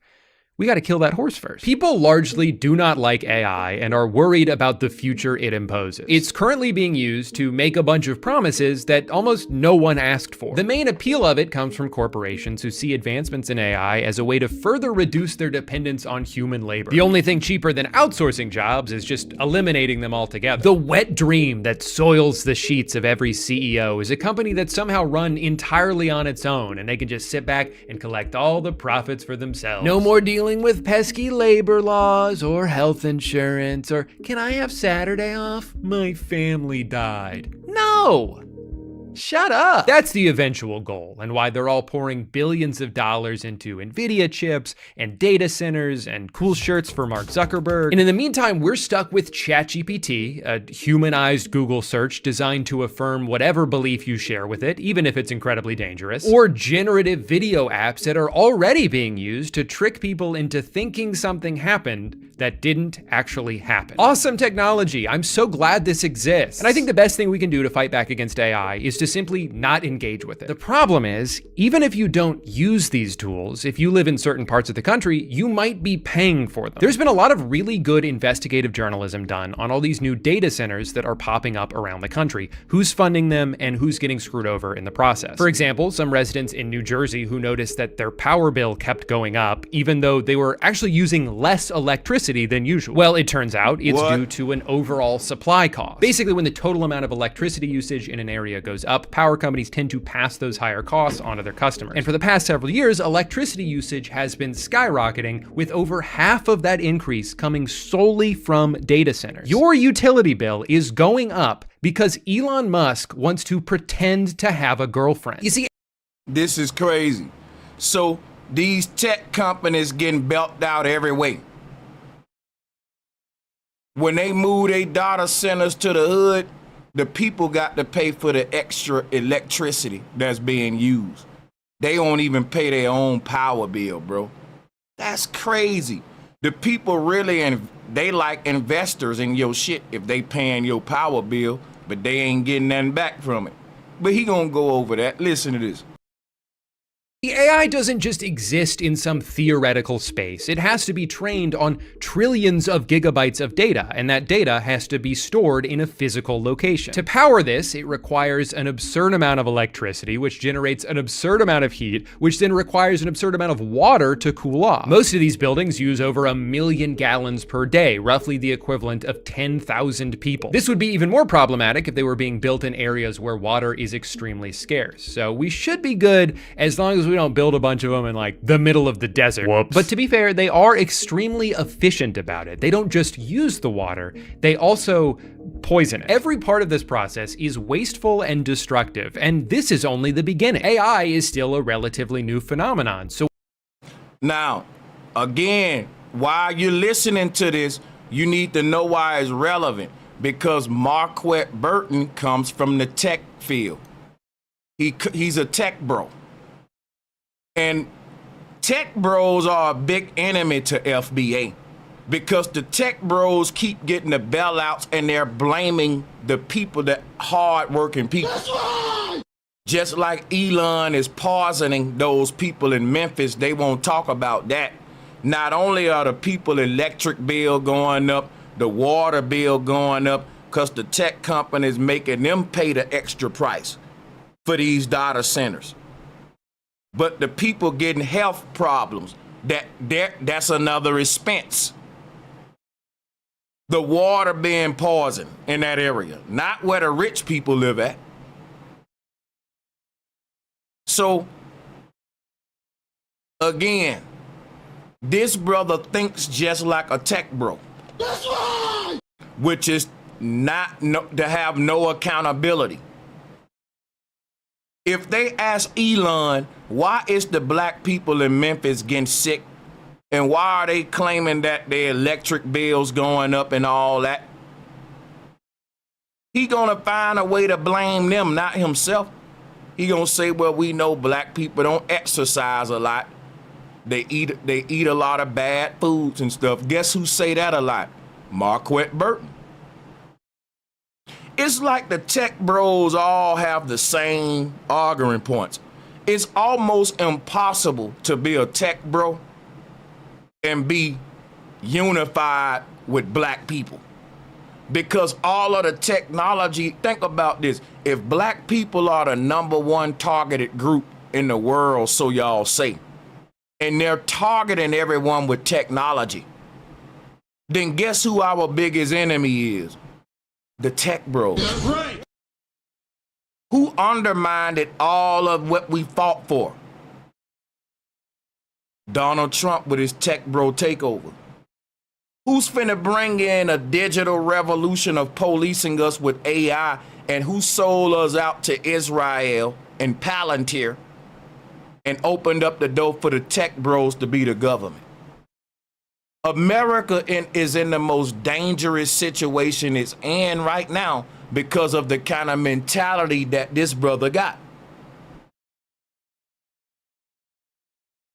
Speaker 5: We gotta kill that horse first. People largely do not like AI and are worried about the future it imposes. It's currently being used to make a bunch of promises that almost no one asked for. The main appeal of it comes from corporations who see advancements in AI as a way to further reduce their dependence on human labor. The only thing cheaper than outsourcing jobs is just eliminating them altogether. The wet dream that soils the sheets of every CEO is a company that's somehow run entirely on its own and they can just sit back and collect all the profits for themselves. No more dealing with pesky labor laws or health insurance or can I have Saturday off? My family died. No! Shut up. That's the eventual goal and why they're all pouring billions of dollars into NVIDIA chips and data centers and cool shirts for Mark Zuckerberg. And in the meantime, we're stuck with ChatGPT, a humanized Google search designed to affirm whatever belief you share with it, even if it's incredibly dangerous, or generative video apps that are already being used to trick people into thinking something happened that didn't actually happen. Awesome technology. I'm so glad this exists. And I think the best thing we can do to fight back against AI is to simply not engage with it. The problem is, even if you don't use these tools, if you live in certain parts of the country, you might be paying for them. There's been a lot of really good investigative journalism done on all these new data centers that are popping up around the country, who's funding them and who's getting screwed over in the process. For example, some residents in New Jersey who noticed that their power bill kept going up, even though they were actually using less electricity than usual. Well, it turns out it's due to an overall supply cost. Basically, when the total amount of electricity usage in an area goes up, up, power companies tend to pass those higher costs onto their customers. And for the past several years, electricity usage has been skyrocketing, with over half of that increase coming solely from data centers. Your utility bill is going up because Elon Musk wants to pretend to have a girlfriend. You see,
Speaker 1: This is crazy. So these tech companies getting belted out every way. When they move their data centers to the hood, the people got to pay for the extra electricity that's being used. They don't even pay their own power bill, bro. That's crazy. The people really, they like investors in your shit if they paying your power bill, but they ain't getting nothing back from it. But he gonna go over that. Listen to this.
Speaker 5: the AI doesn't just exist in some theoretical space. It has to be trained on trillions of gigabytes of data, and that data has to be stored in a physical location. To power this, it requires an absurd amount of electricity, which generates an absurd amount of heat, which then requires an absurd amount of water to cool off. Most of these buildings use over 1 million gallons per day, roughly the equivalent of 10,000 people. This would be even more problematic if they were being built in areas where water is extremely scarce. So we should be good as long as we don't build a bunch of them in like the middle of the desert.
Speaker 6: Whoops.
Speaker 5: But to be fair, they are extremely efficient about it. They don't just use the water, they also poison it. Every part of this process is wasteful and destructive, and this is only the beginning. AI is still a relatively new phenomenon. So
Speaker 1: Now, again, while you're listening to this, you need to know why it's relevant, because Marquette Burton comes from the tech field. He's a tech bro. And tech bros are a big enemy to FBA because the tech bros keep getting the bailouts and they're blaming the people, that hard-working people. That's right. Just like Elon is poisoning those people in Memphis, they won't talk about that. Not only are the people electric bill going up, the water bill going up, because the tech companies making them pay the extra price for these data centers. But the people getting health problems, that's another expense. The water being poisoned in that area, not where the rich people live at. So, again, this brother thinks just like a tech bro. That's right. Which is to have no accountability. If they ask Elon, why is the black people in Memphis getting sick? And why are they claiming that their electric bills going up and all that? He gonna find a way to blame them, not himself. He gonna say, well, we know black people don't exercise a lot. They eat a lot of bad foods and stuff. Guess who say that a lot? Marquette Burton. It's like the tech bros all have the same arguing points. It's almost impossible to be a tech bro and be unified with black people. Because all of the technology, think about this, if black people are the #1 targeted group in the world, so y'all say, and they're targeting everyone with technology, then guess who our biggest enemy is? The tech bros. That's right. Who undermined all of what we fought for? Donald Trump with his tech bro takeover. Who's finna bring in a digital revolution of policing us with AI, and who sold us out to Israel and Palantir and opened up the door for the tech bros to be the government? America is in the most dangerous situation it's in right now because of the kind of mentality that this brother got.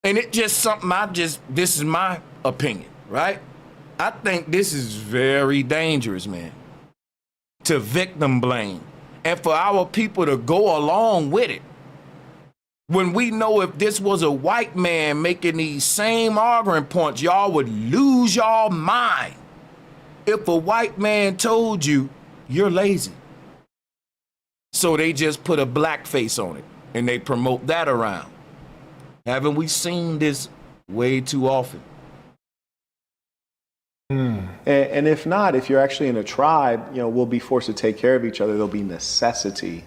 Speaker 1: And it just something this is my opinion, right? I think this is very dangerous, man, to victim blame and for our people to go along with it. When we know if this was a white man making these same arguing points, y'all would lose y'all mind. If a white man told you, you're lazy. So they just put a black face on it and they promote that around. Haven't we seen this way too often?
Speaker 4: And if not, if you're actually in a tribe, we'll be forced to take care of each other. There'll be necessity.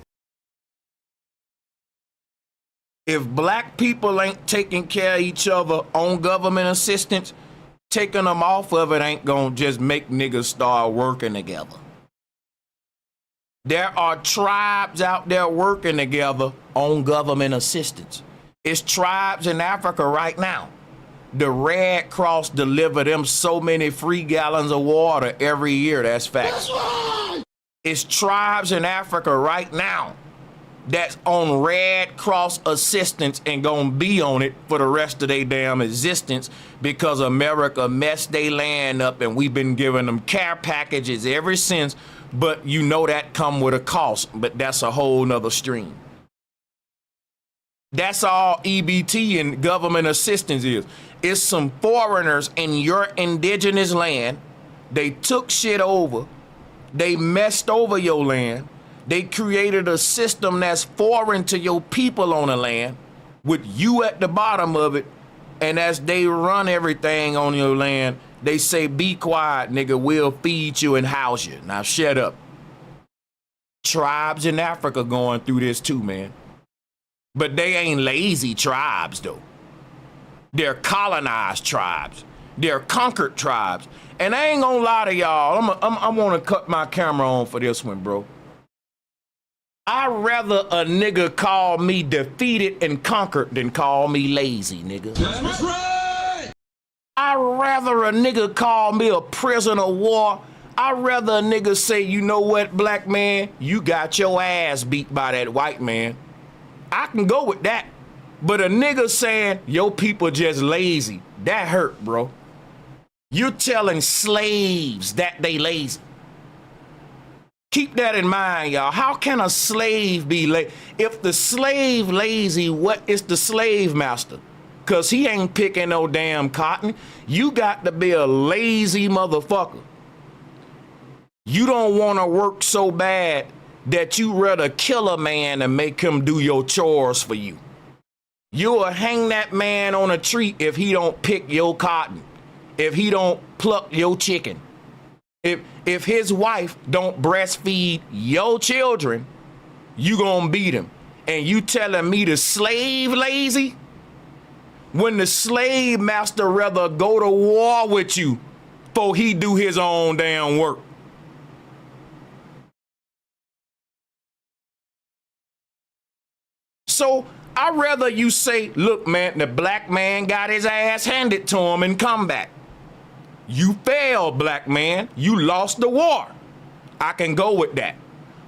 Speaker 1: If black people ain't taking care of each other on government assistance, taking them off of it ain't gonna just make niggas start working together. There are tribes out there working together on government assistance. It's tribes in Africa right now. The Red Cross deliver them so many free gallons of water every year. That's facts. It's tribes in Africa right now that's on Red Cross assistance and gonna be on it for the rest of their damn existence because America messed their land up and we've been giving them care packages ever since, but you know that come with a cost, but that's a whole nother stream. That's all EBT and government assistance is. It's some foreigners in your indigenous land. They took shit over. They messed over your land. They created a system that's foreign to your people on the land with you at the bottom of it. And as they run everything on your land, they say, be quiet, nigga, we'll feed you and house you. Now shut up. Tribes in Africa going through this too, man. But they ain't lazy tribes, though. They're colonized tribes. They're conquered tribes. And I ain't gonna lie to y'all, I wanna cut my camera on for this one, bro. I'd rather a nigga call me defeated and conquered than call me lazy, nigga. That's right. I'd rather a nigga call me a prisoner of war. I'd rather a nigga say, you know what, black man, you got your ass beat by that white man. I can go with that. But a nigga saying, your people just lazy, that hurt, bro. You're telling slaves that they lazy. Keep that in mind, y'all. How can a slave be lazy? If the slave lazy, what is the slave master? Because he ain't picking no damn cotton. You got to be a lazy motherfucker. You don't want to work so bad that you rather kill a man and make him do your chores for you. You'll hang that man on a tree if he don't pick your cotton, if he don't pluck your chicken. If his wife don't breastfeed your children, you gonna beat him. And you telling me the slave lazy? When the slave master rather go to war with you before he do his own damn work. So I'd rather you say, look, man, the black man got his ass handed to him in combat. You failed, black man. You lost the war. I can go with that.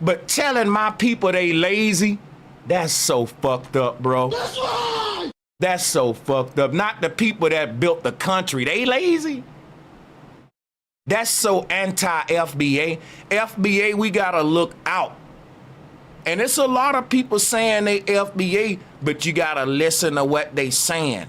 Speaker 1: But telling my people they lazy, that's so fucked up, bro. That's right. That's so fucked up. Not the people that built the country. They lazy. That's so anti-FBA. FBA, we gotta look out. And it's a lot of people saying they FBA, but you gotta listen to what they saying.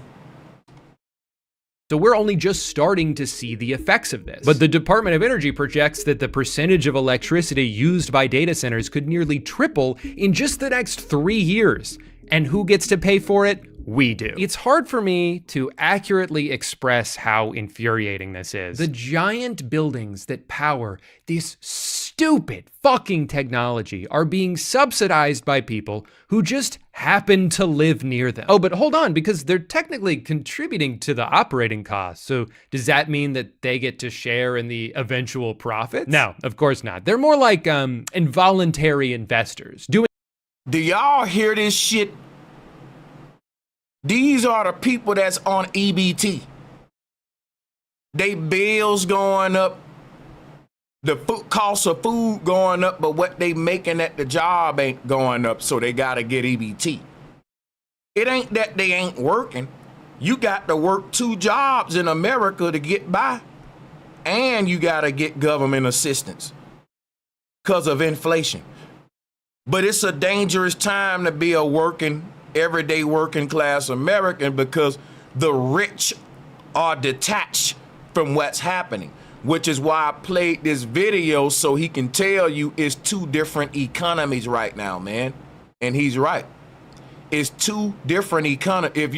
Speaker 5: So we're only just starting to see the effects of this. But the Department of Energy projects that the percentage of electricity used by data centers could nearly triple in just the next 3 years. And who gets to pay for it? We do. It's hard for me to accurately express how infuriating this is. The giant buildings that power this stupid fucking technology are being subsidized by people who just happen to live near them. Oh, but hold on, because they're technically contributing to the operating costs. So does that mean that they get to share in the eventual profits? No, of course not. They're more like involuntary investors. Do
Speaker 1: y'all hear this shit? These are the people that's on EBT. They bills going up, the cost of food going up, but what they making at the job ain't going up, so they gotta get EBT. It ain't that they ain't working. You got to work 2 jobs in America to get by, and you gotta get government assistance because of inflation. But it's a dangerous time to be a everyday working class American because the rich are detached from what's happening, which is why I played this video so he can tell you it's 2 different economies right now, man. And he's right. It's 2 different economies. If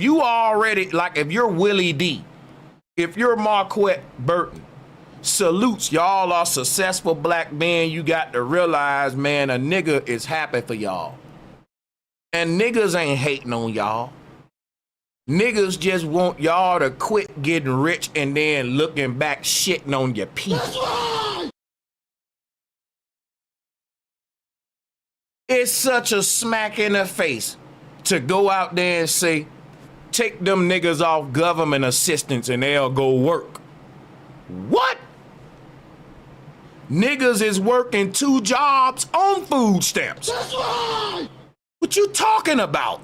Speaker 1: you already, like if you're Willie D, if you're Marquette Burton, salutes, y'all are successful black men. You got to realize, man, a nigga is happy for y'all. And niggas ain't hating on y'all. Niggas just want y'all to quit getting rich and then looking back shitting on your people. It's such a smack in the face to go out there and say, take them niggas off government assistance and they'll go work. What? Niggas is working 2 jobs on food stamps. That's right. What you talking about?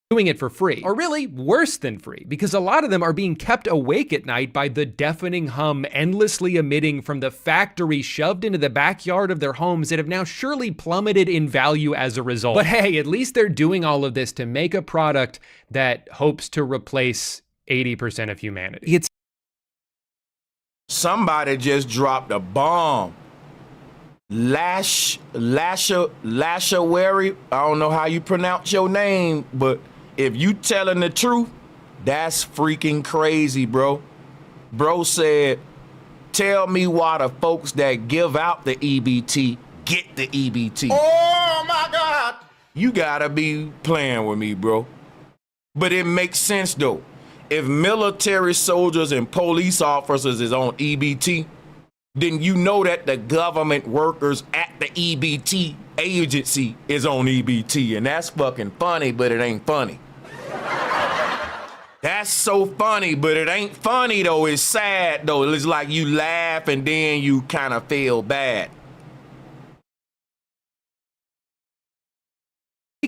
Speaker 5: Doing it for free, or really worse than free, because a lot of them are being kept awake at night by the deafening hum endlessly emitting from the factory shoved into the backyard of their homes that have now surely plummeted in value as a result. But hey, at least they're doing all of this to make a product that hopes to replace 80% of humanity.
Speaker 1: Somebody just dropped a bomb. Lashawari, I don't know how you pronounce your name, but if you telling the truth, that's freaking crazy, bro. Bro said, tell me why the folks that give out the EBT get the EBT. Oh my God. You gotta be playing with me, bro. But it makes sense though. If military soldiers and police officers is on EBT, then you know that the government workers at the EBT agency is on EBT. And that's fucking funny, but it ain't funny. That's so funny, but it ain't funny though. It's sad though. It's like you laugh and then you kind of feel bad.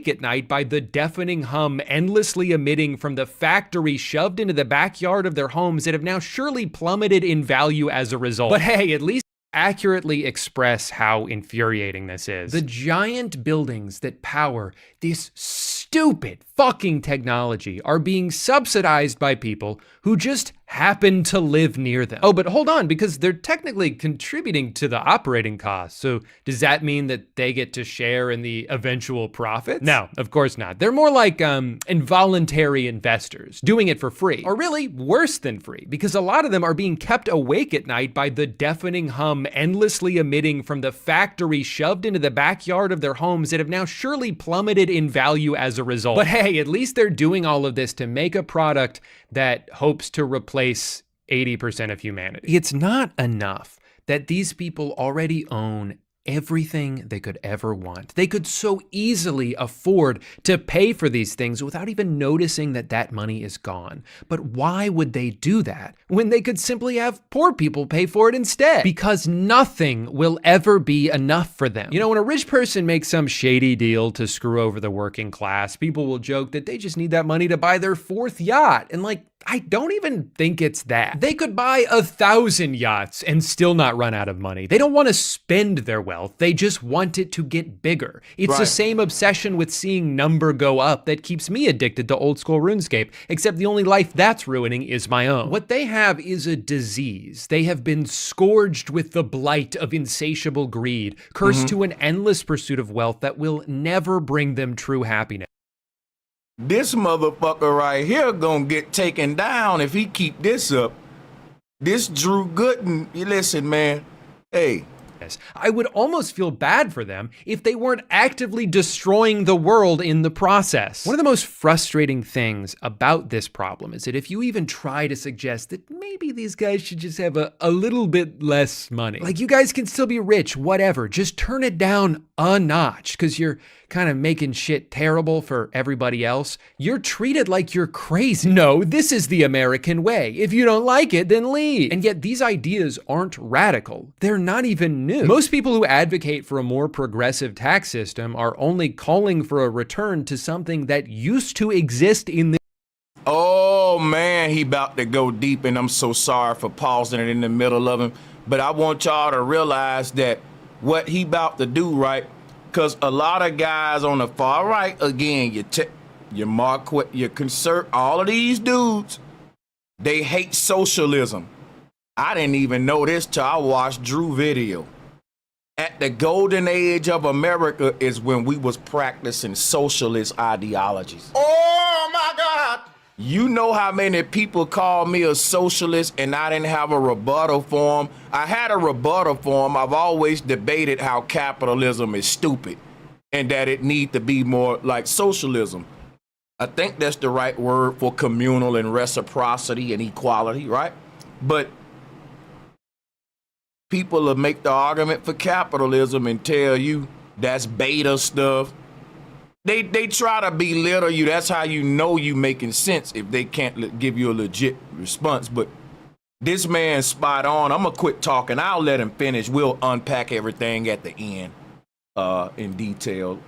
Speaker 5: At night by the deafening hum endlessly emitting from the factory shoved into the backyard of their homes that have now surely plummeted in value as a result. But hey, at least accurately express how infuriating this is. The giant buildings that power this stupid fucking technology are being subsidized by people who just happen to live near them. Oh, but hold on, because they're technically contributing to the operating costs. So does that mean that they get to share in the eventual profits? No, of course not. They're more like involuntary investors, doing it for free, or really worse than free, because a lot of them are being kept awake at night by the deafening hum endlessly emitting from the factory shoved into the backyard of their homes that have now surely plummeted in value as a result. But hey, at least they're doing all of this to make a product that hopes to replace 80% of humanity. It's not enough that these people already own everything they could ever want. They could so easily afford to pay for these things without even noticing that that money is gone. But why would they do that when they could simply have poor people pay for it instead? Because nothing will ever be enough for them. You know, when a rich person makes some shady deal to screw over the working class, people will joke that they just need that money to buy their 4th yacht. And like, I don't even think it's that. They could buy 1,000 yachts and still not run out of money. They don't want to spend their wealth. They just want it to get bigger. It's the same obsession with seeing number go up that keeps me addicted to old school RuneScape, except the only life that's ruining is my own. What they have is a disease. They have been scourged with the blight of insatiable greed, cursed to an endless pursuit of wealth that will never bring them true happiness.
Speaker 1: This motherfucker right here gonna get taken down if he keep this up. This Drew Gooden, listen, man. Hey.
Speaker 5: I would almost feel bad for them if they weren't actively destroying the world in the process. One of the most frustrating things about this problem is that if you even try to suggest that maybe these guys should just have a little bit less money, like you guys can still be rich, whatever, just turn it down a notch because you're kind of making shit terrible for everybody else, you're treated like you're crazy. No, this is the American way. If you don't like it, then leave. And yet these ideas aren't radical. They're not even new. Most people who advocate for a more progressive tax system are only calling for a return to something that used to exist in the...
Speaker 1: Oh man, he about to go deep, and I'm so sorry for pausing it in the middle of him. But I want y'all to realize that what he about to do, right? Because a lot of guys on the far right, again, your Marquette, your conservative, all of these dudes, they hate socialism. I didn't even know this till I watched Drew video. At the golden age of America is when we was practicing socialist ideologies. Oh my God! You know how many people call me a socialist and I didn't have a rebuttal for them? I had a rebuttal for them. I've always debated how capitalism is stupid and that it need to be more like socialism. I think that's the right word for communal and reciprocity and equality, right? But people will make the argument for capitalism and tell you that's beta stuff. They try to belittle you. That's how you know you making sense if they can't give you a legit response. But this man's spot on. I'm gonna quit talking. I'll let him finish. We'll unpack everything at the end in detail.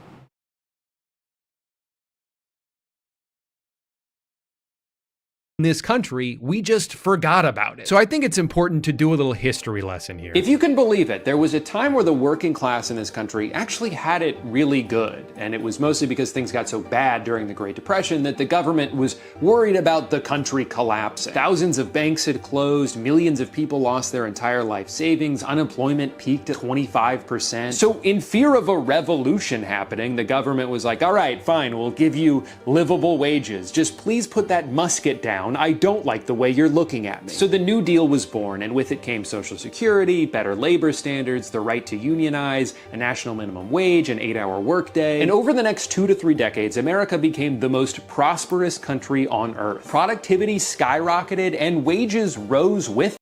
Speaker 5: In this country, we just forgot about it. So I think it's important to do a little history lesson here.
Speaker 7: If you can believe it, there was a time where the working class in this country actually had it really good. And it was mostly because things got so bad during the Great Depression that the government was worried about the country collapsing. Thousands of banks had closed, millions of people lost their entire life savings, unemployment peaked at 25%. So in fear of a revolution happening, the government was like, all right, fine, we'll give you livable wages. Just please put that musket down. I don't like the way you're looking at me. So the New Deal was born, and with it came Social Security, better labor standards, the right to unionize, a national minimum wage, an 8-hour workday. And over the next 2 to 3 decades, America became the most prosperous country on earth. Productivity skyrocketed and wages rose with it.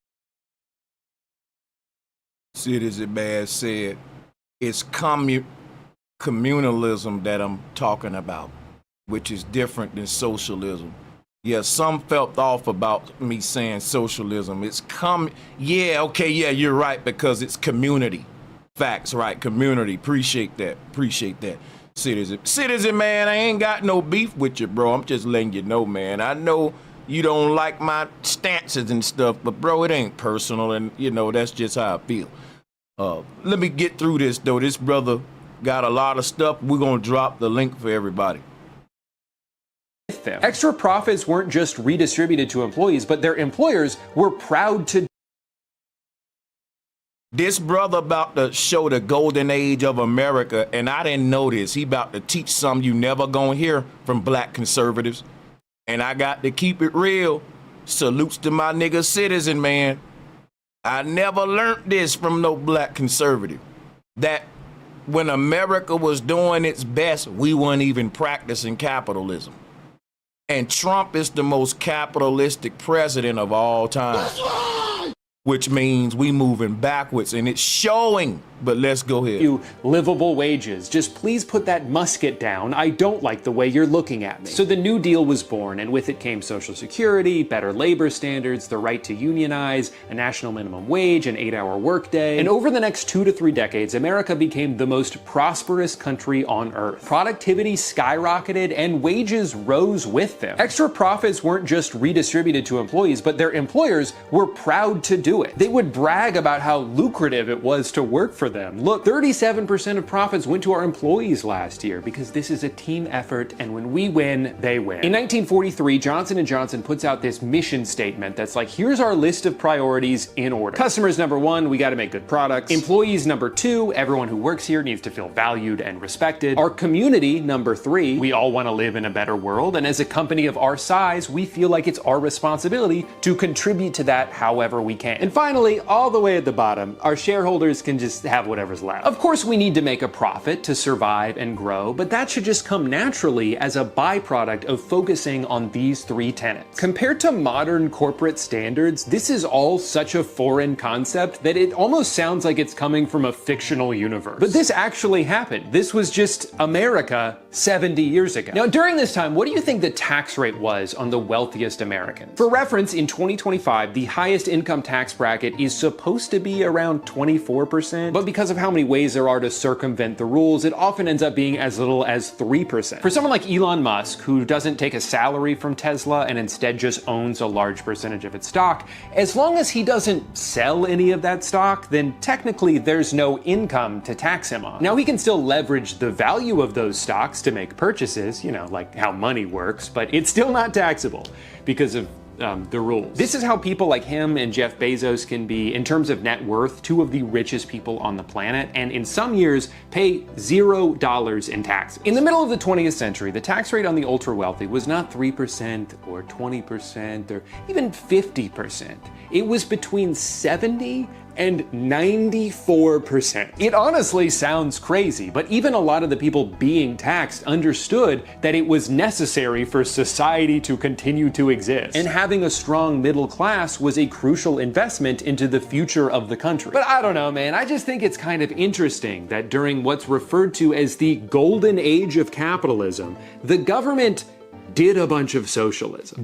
Speaker 1: Citizen Man said, it's communalism that I'm talking about, which is different than socialism. Yeah, some felt off about me saying socialism. It's yeah, you're right, because it's community. Facts, right, community. Appreciate that. Citizen Man, I ain't got no beef with you, bro. I'm just letting you know, man. I know you don't like my stances and stuff, but bro, it ain't personal, and you know, that's just how I feel. Let me get through this, though. This brother got a lot of stuff. We're gonna drop the link for everybody.
Speaker 7: Them. Extra profits weren't just redistributed to employees, but their employers were proud to.
Speaker 1: This brother about to show the golden age of America, and I didn't know this. He about to teach something you never gonna hear from black conservatives. And I got to keep it real. Salutes to my nigga Citizen Man. I never learned this from no black conservative. That when America was doing its best, we weren't even practicing capitalism. And Trump is the most capitalistic president of all time. Which means we moving backwards, and it's showing. But let's go ahead.
Speaker 7: You livable wages. Just please put that musket down. I don't like the way you're looking at me. So the New Deal was born, and with it came Social Security, better labor standards, the right to unionize, a national minimum wage, an 8-hour workday. And over the next 2 to 3 decades, America became the most prosperous country on earth. Productivity skyrocketed and wages rose with them. Extra profits weren't just redistributed to employees, but their employers were proud to do it. They would brag about how lucrative it was to work for them. Look, 37% of profits went to our employees last year because this is a team effort, and when we win, they win. In 1943, Johnson & Johnson puts out this mission statement that's like, here's our list of priorities in order. Customers number 1, we gotta make good products. Employees number 2, everyone who works here needs to feel valued and respected. Our community number 3, we all wanna live in a better world, and as a company of our size, we feel like it's our responsibility to contribute to that however we can. And finally, all the way at the bottom, our shareholders can just have whatever's left. Of course, we need to make a profit to survive and grow, but that should just come naturally as a byproduct of focusing on these 3 tenets. Compared to modern corporate standards, this is all such a foreign concept that it almost sounds like it's coming from a fictional universe. But this actually happened. This was just America 70 years ago. Now, during this time, what do you think the tax rate was on the wealthiest Americans? For reference, in 2025, the highest income tax bracket is supposed to be around 24%, but because of how many ways there are to circumvent the rules, it often ends up being as little as 3%. For someone like Elon Musk, who doesn't take a salary from Tesla and instead just owns a large percentage of its stock, as long as he doesn't sell any of that stock, then technically there's no income to tax him on. Now, he can still leverage the value of those stocks to make purchases, you know, like how money works, but it's still not taxable because of the rules. This is how people like him and Jeff Bezos can be, in terms of net worth, two of the richest people on the planet, and in some years pay $0 in taxes. In the middle of the 20th century, the tax rate on the ultra wealthy was not 3% or 20% or even 50%. It was between 70 and 94%. It honestly sounds crazy, but even a lot of the people being taxed understood that it was necessary for society to continue to exist. And having a strong middle class was a crucial investment into the future of the country. But I don't know, man, I just think it's kind of interesting that during what's referred to as the golden age of capitalism, the government did a bunch of socialism.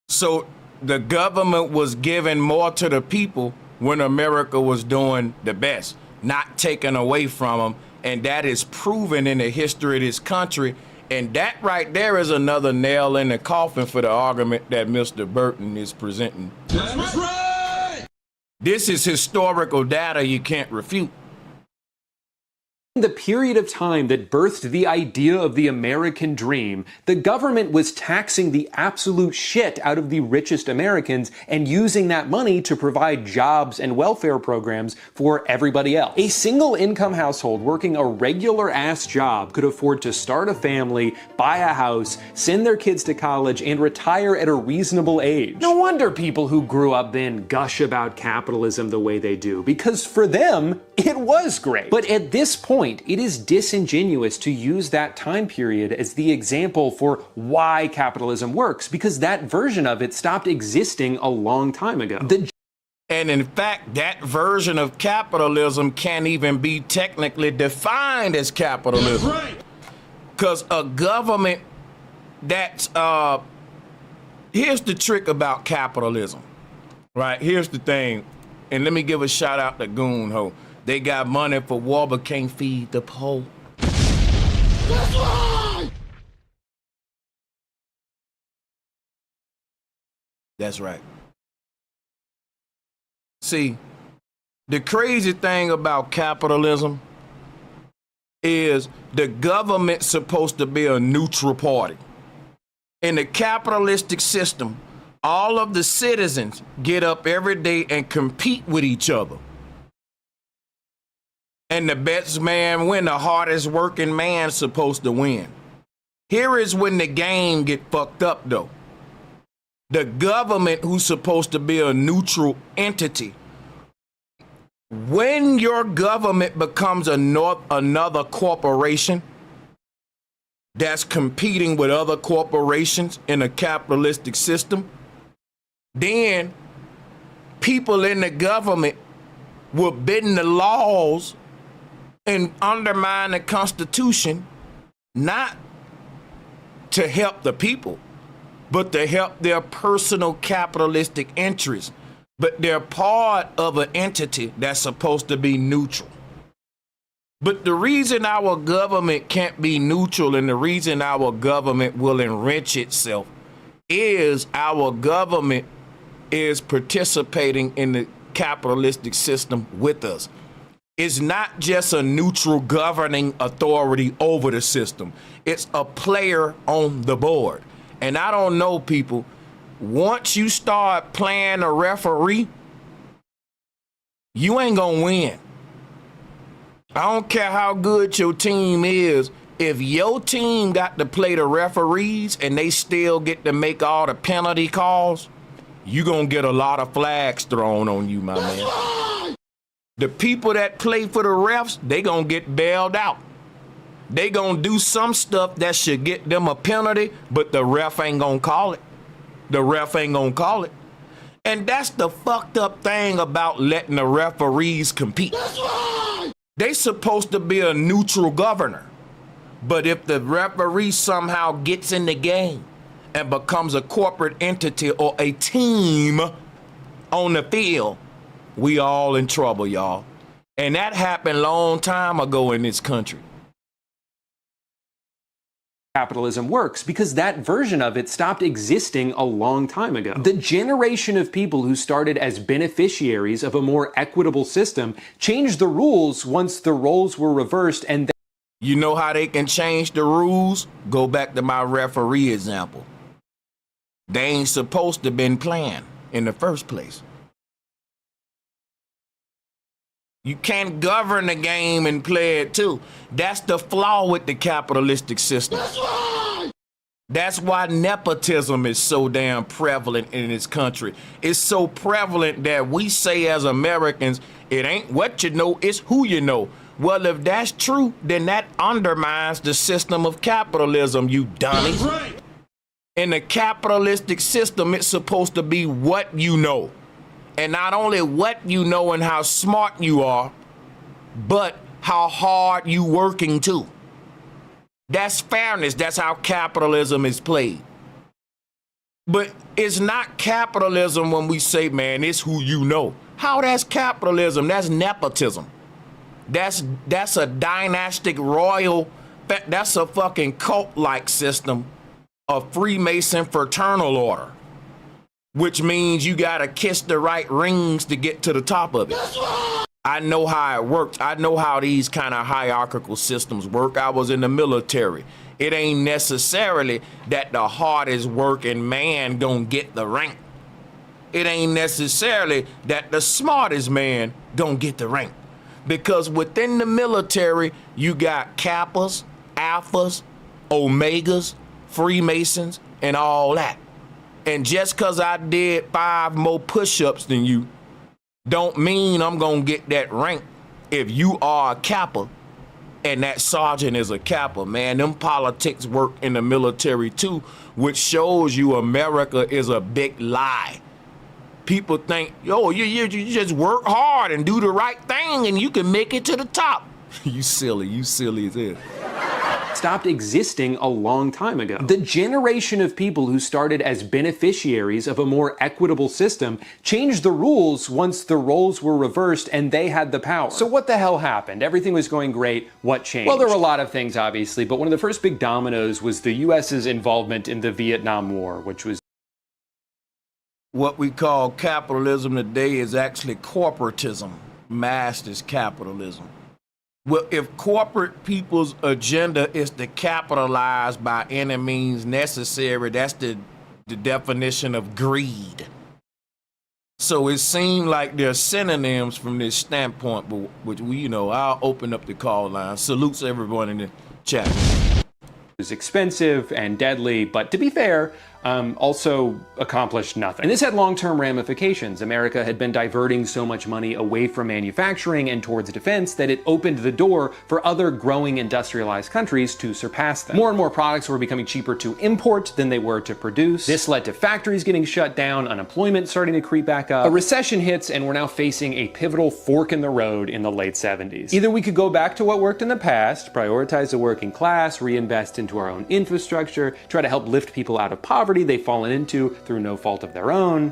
Speaker 1: So the government was giving more to the people when America was doing the best, not taken away from them. And that is proven in the history of this country. And that right there is another nail in the coffin for the argument that Mr. Burton is presenting. That's right. This is historical data you can't refute.
Speaker 7: The period of time that birthed the idea of the American dream, the government was taxing the absolute shit out of the richest Americans and using that money to provide jobs and welfare programs for everybody else. A single income household working a regular ass job could afford to start a family, buy a house, send their kids to college, and retire at a reasonable age. No wonder people who grew up then gush about capitalism the way they do, because for them, it was great. But at this point, it is disingenuous to use that time period as the example for why capitalism works, because that version of it stopped existing a long time ago.
Speaker 1: And in fact, that version of capitalism can't even be technically defined as capitalism. That's right. Because a government that's, here's the trick about capitalism, right? Here's the thing, and let me give a shout out to Gooden. They got money for war but can't feed the poor. That's right! That's right. See, the crazy thing about capitalism is the government's supposed to be a neutral party. In the capitalistic system, all of the citizens get up every day and compete with each other. And the best man win, the hardest working man's supposed to win. Here is when the game get fucked up though. The government, who's supposed to be a neutral entity, when your government becomes another corporation that's competing with other corporations in a capitalistic system, then people in the government will bend the laws and undermine the Constitution, not to help the people, but to help their personal capitalistic interests. But they're part of an entity that's supposed to be neutral. But the reason our government can't be neutral and the reason our government will enrich itself is our government is participating in the capitalistic system with us. It's not just a neutral governing authority over the system. It's a player on the board. And I don't know, people, once you start playing a referee, you ain't gonna win. I don't care how good your team is. If your team got to play the referees and they still get to make all the penalty calls, you gonna get a lot of flags thrown on you, my man. The people that play for the refs, they gonna get bailed out. They gonna do some stuff that should get them a penalty, but the ref ain't gonna call it. The ref ain't gonna call it. And that's the fucked up thing about letting the referees compete. That's right. They supposed to be a neutral governor. But if the referee somehow gets in the game and becomes a corporate entity or a team on the field, we all in trouble, y'all. And that happened a long time ago in this country.
Speaker 7: Capitalism works because that version of it stopped existing a long time ago. The generation of people who started as beneficiaries of a more equitable system changed the rules once the roles were reversed, and
Speaker 1: you know how they can change the rules? Go back to my referee example. They ain't supposed to been planned in the first place. You can't govern the game and play it too. That's the flaw with the capitalistic system. That's right. That's why nepotism is so damn prevalent in this country. It's so prevalent that we say as Americans, it ain't what you know, it's who you know. Well, if that's true, then that undermines the system of capitalism, you dummy. That's right. In the capitalistic system, it's supposed to be what you know. And not only what you know and how smart you are, but how hard you working too. That's fairness. That's how capitalism is played. But it's not capitalism when we say, man, it's who you know. How that's capitalism? That's nepotism. That's a dynastic royal, that's a fucking cult-like system of Freemason fraternal order. Which means you gotta kiss the right rings to get to the top of it. I know how it works. I know how these kind of hierarchical systems work. I was in the military. It ain't necessarily that the hardest working man gonna get the rank. It ain't necessarily that the smartest man gonna get the rank. Because within the military, you got Kappas, Alphas, Omegas, Freemasons, and all that. And just because I did 5 more push-ups than you, don't mean I'm going to get that rank if you are a Kappa and that sergeant is a Kappa. Man, them politics work in the military too, which shows you America is a big lie. People think, yo, you just work hard and do the right thing and you can make it to the top. You silly as hell.
Speaker 7: Stopped existing a long time ago. The generation of people who started as beneficiaries of a more equitable system changed the rules once the roles were reversed and they had the power. So what the hell happened? Everything was going great. What changed? Well, there were a lot of things, obviously, but one of the first big dominoes was the US's involvement in the Vietnam War, which was
Speaker 1: what we call capitalism today is actually corporatism, masked as capitalism. Well, if corporate people's agenda is to capitalize by any means necessary, that's the definition of greed. So it seemed like there are synonyms from this standpoint, but which I'll open up the call line. Salutes everyone in the chat.
Speaker 7: It was expensive and deadly, but to be fair, also accomplished nothing. And this had long-term ramifications. America had been diverting so much money away from manufacturing and towards defense that it opened the door for other growing industrialized countries to surpass them. More and more products were becoming cheaper to import than they were to produce. This led to factories getting shut down, unemployment starting to creep back up. A recession hits, and we're now facing a pivotal fork in the road in the late 70s. Either we could go back to what worked in the past, prioritize the working class, reinvest into our own infrastructure, try to help lift people out of poverty they've fallen into through no fault of their own.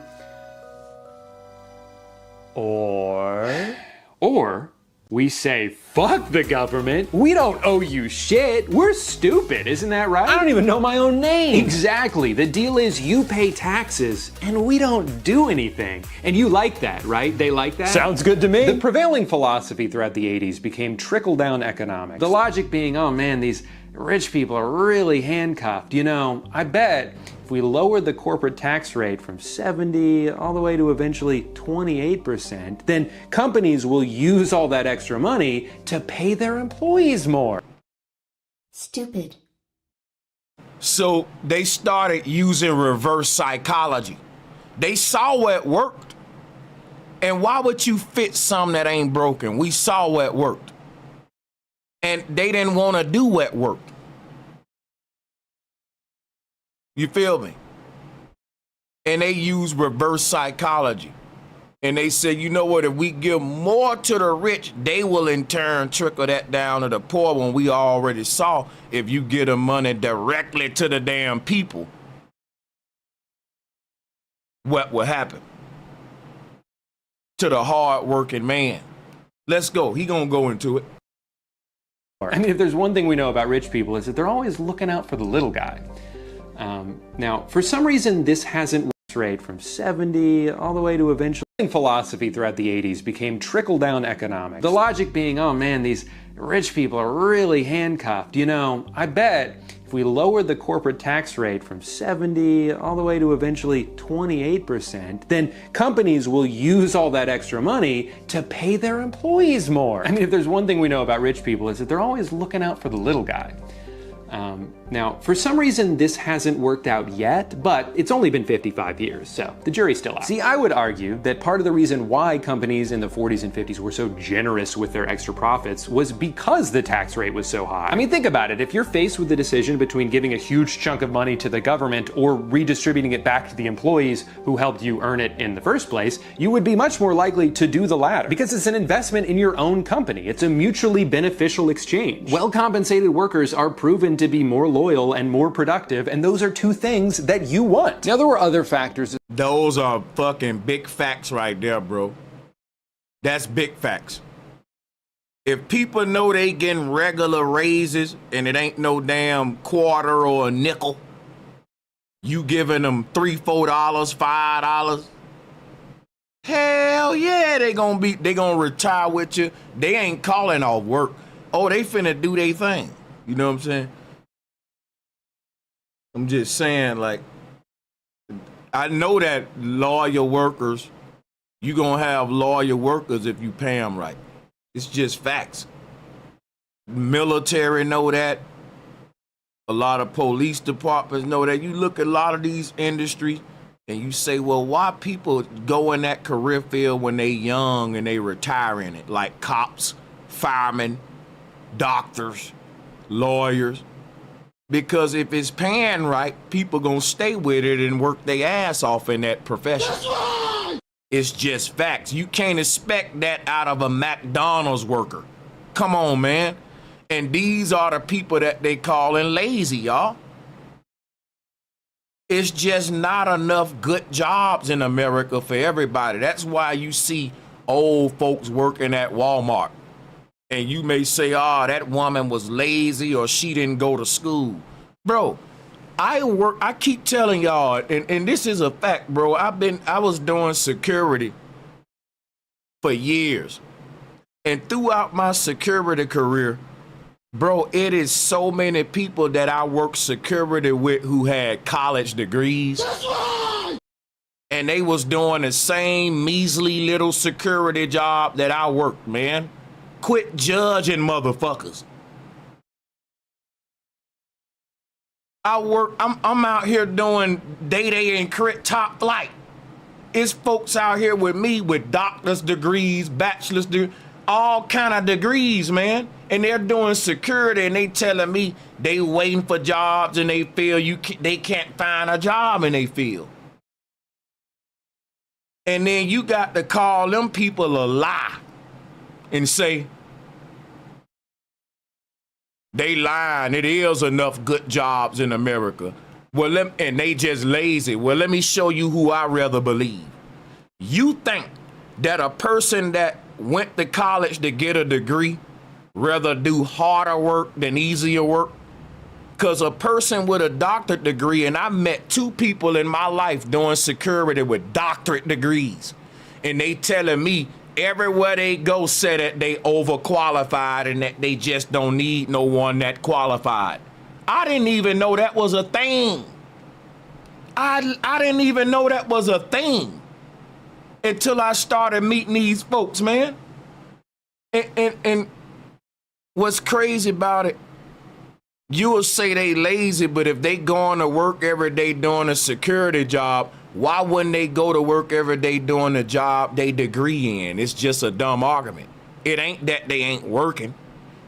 Speaker 7: Or we say, fuck the government. We don't owe you shit. We're stupid, isn't that right? I don't even know my own name. Exactly. The deal is you pay taxes and we don't do anything. And you like that, right? They like that? Sounds good to me. The prevailing philosophy throughout the 80s became trickle-down economics. The logic being, oh man, these rich people are really handcuffed. I bet if we lowered the corporate tax rate from 70 all the way to eventually 28%, then companies will use all that extra money to pay their employees more.
Speaker 2: Stupid.
Speaker 1: So they started using reverse psychology. They saw what worked. And why would you fit something that ain't broken? We saw what worked. And they didn't want to do what worked. You feel me? And they use reverse psychology. And they said, you know what, if we give more to the rich, they will in turn trickle that down to the poor, when we already saw if you get the money directly to the damn people, what will happen to the hard-working man. Let's go. He gonna go into it.
Speaker 7: I mean, if there's one thing we know about rich people, is that they're always looking out for the little guy. Now, for some reason, this hasn't rate from 70 all the way to eventually philosophy throughout the 80s became trickle-down economics. The logic being, oh man, these rich people are really handcuffed. I bet If we lower the corporate tax rate from 70 all the way to eventually 28%, then companies will use all that extra money to pay their employees more. I mean, if there's one thing we know about rich people, is that they're always looking out for the little guy. Now, for some reason, this hasn't worked out yet, but it's only been 55 years, so the jury's still out. See, I would argue that part of the reason why companies in the 40s and 50s were so generous with their extra profits was because the tax rate was so high. I mean, think about it. If you're faced with the decision between giving a huge chunk of money to the government or redistributing it back to the employees who helped you earn it in the first place, you would be much more likely to do the latter, because it's an investment in your own company. It's a mutually beneficial exchange. Well-compensated workers are proven to be more loyal and more productive, and those are two things that you want. Now, there were other factors.
Speaker 1: Those are fucking big facts right there, bro. That's big facts. If people know they getting regular raises and it ain't no damn quarter or a nickel, you giving them $3, $4, $5, hell yeah, they gonna retire with you. They ain't calling off work. Oh, they finna do their thing. You know what I'm saying? I'm just saying, like, I know that loyal workers, you gonna have loyal workers if you pay them right. It's just facts. Military know that. A lot of police departments know that. You look at a lot of these industries and you say, well, why people go in that career field when they young and they retire in it? Like cops, firemen, doctors, lawyers. Because if it's paying right, people gonna stay with it and work their ass off in that profession. It's just facts. You can't expect that out of a McDonald's worker. Come on, man. And these are the people that they calling lazy, y'all. It's just not enough good jobs in America for everybody. That's why you see old folks working at Walmart. And you may say, oh, that woman was lazy or she didn't go to school. Bro, I keep telling y'all, and this is a fact, bro. I was doing security for years. And throughout my security career, bro, it is so many people that I worked security with who had college degrees. And they was doing the same measly little security job that I worked, man. Quit judging motherfuckers. I'm out here doing day and crit top flight. It's folks out here with me with doctor's degrees, bachelor's degrees, all kind of degrees, man. And they're doing security and they telling me they waiting for jobs and they feel they can't find a job in they field. And then you got to call them people a lie and say, they lying, it is enough good jobs in America. Well, and they just lazy. Well, let me show you who I rather believe. You think that a person that went to college to get a degree rather do harder work than easier work? Because a person with a doctorate degree, and I met 2 people in my life doing security with doctorate degrees, and they telling me everywhere they go say that they overqualified and that they just don't need no one that qualified. I didn't even know that was a thing. I didn't even know that was a thing until I started meeting these folks, man. And what's crazy about it, you will say they lazy, but if they going to work every day doing a security job, why wouldn't they go to work every day doing the job they degree in? It's just a dumb argument. It ain't that they ain't working.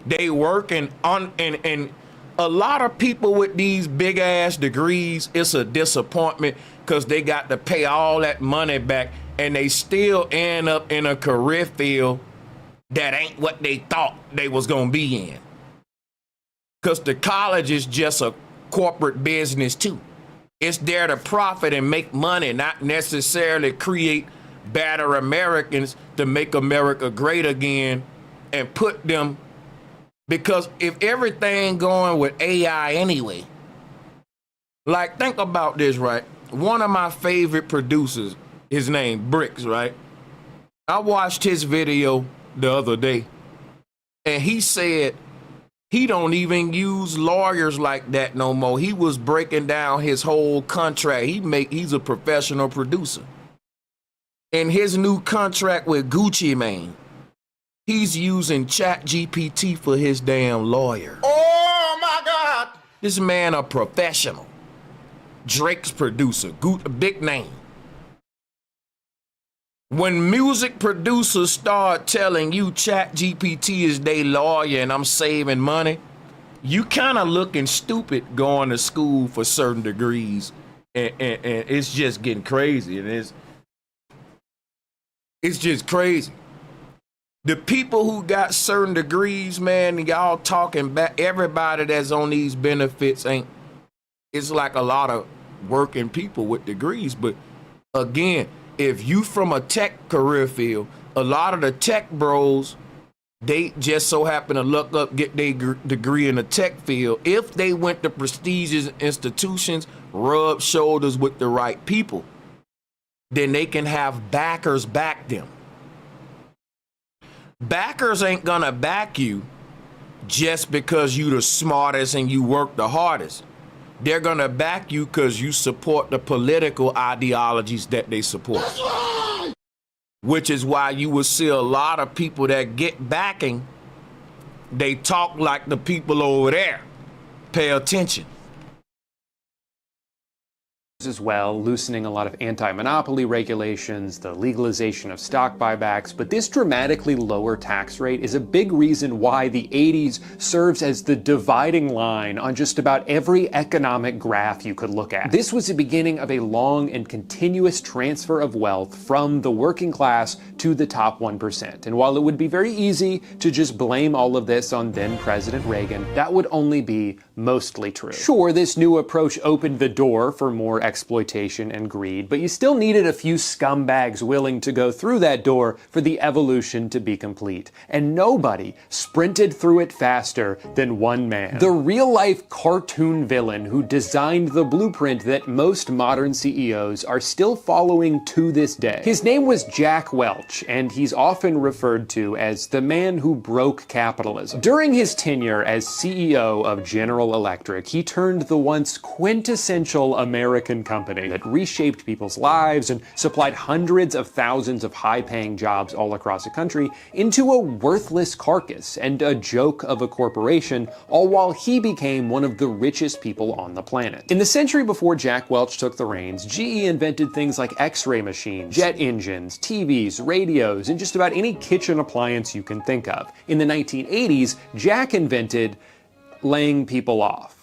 Speaker 1: They working on, and a lot of people with these big ass degrees, it's a disappointment because they got to pay all that money back and they still end up in a career field that ain't what they thought they was gonna be in. Because the college is just a corporate business too. It's there to profit and make money, not necessarily create better Americans to make America great again and put them, because if everything going with AI anyway, like think about this, right? One of my favorite producers, his name Bricks, right? I watched his video the other day and he said He don't even use lawyers like that no more. He was breaking down his whole contract. He's a professional producer. In his new contract with Gucci Mane, he's using ChatGPT for his damn lawyer. Oh my God! This man a professional. Drake's producer, big name. When music producers start telling you ChatGPT is their lawyer and I'm saving money, you kind of looking stupid going to school for certain degrees, and it's just getting crazy, and it's just crazy. The people who got certain degrees, man, y'all talking back, everybody that's on these benefits it's like a lot of working people with degrees, but again, if you from a tech career field, a lot of the tech bros, they just so happen to look up, get their degree in the tech field. If they went to prestigious institutions, rub shoulders with the right people, then they can have backers back them. Backers ain't gonna back you just because you the smartest and you work the hardest. They're gonna back you because you support the political ideologies that they support. That's right. Which is why you will see a lot of people that get backing, they talk like the people over there. Pay attention.
Speaker 7: As well, loosening a lot of anti-monopoly regulations, the legalization of stock buybacks, but this dramatically lower tax rate is a big reason why the 80s serves as the dividing line on just about every economic graph you could look at. This was the beginning of a long and continuous transfer of wealth from the working class to the top 1%. And while it would be very easy to just blame all of this on then President Reagan, that would only be mostly true. Sure, this new approach opened the door for more exploitation and greed, but you still needed a few scumbags willing to go through that door for the evolution to be complete. And nobody sprinted through it faster than one man. The real-life cartoon villain who designed the blueprint that most modern CEOs are still following to this day. His name was Jack Welch, and he's often referred to as the man who broke capitalism. During his tenure as CEO of General Electric, he turned the once quintessential American company that reshaped people's lives and supplied hundreds of thousands of high-paying jobs all across the country into a worthless carcass and a joke of a corporation, all while he became one of the richest people on the planet. In the century before Jack Welch took the reins, GE invented things like X-ray machines, jet engines, TVs, radios, and just about any kitchen appliance you can think of. In the 1980s, Jack invented laying people off.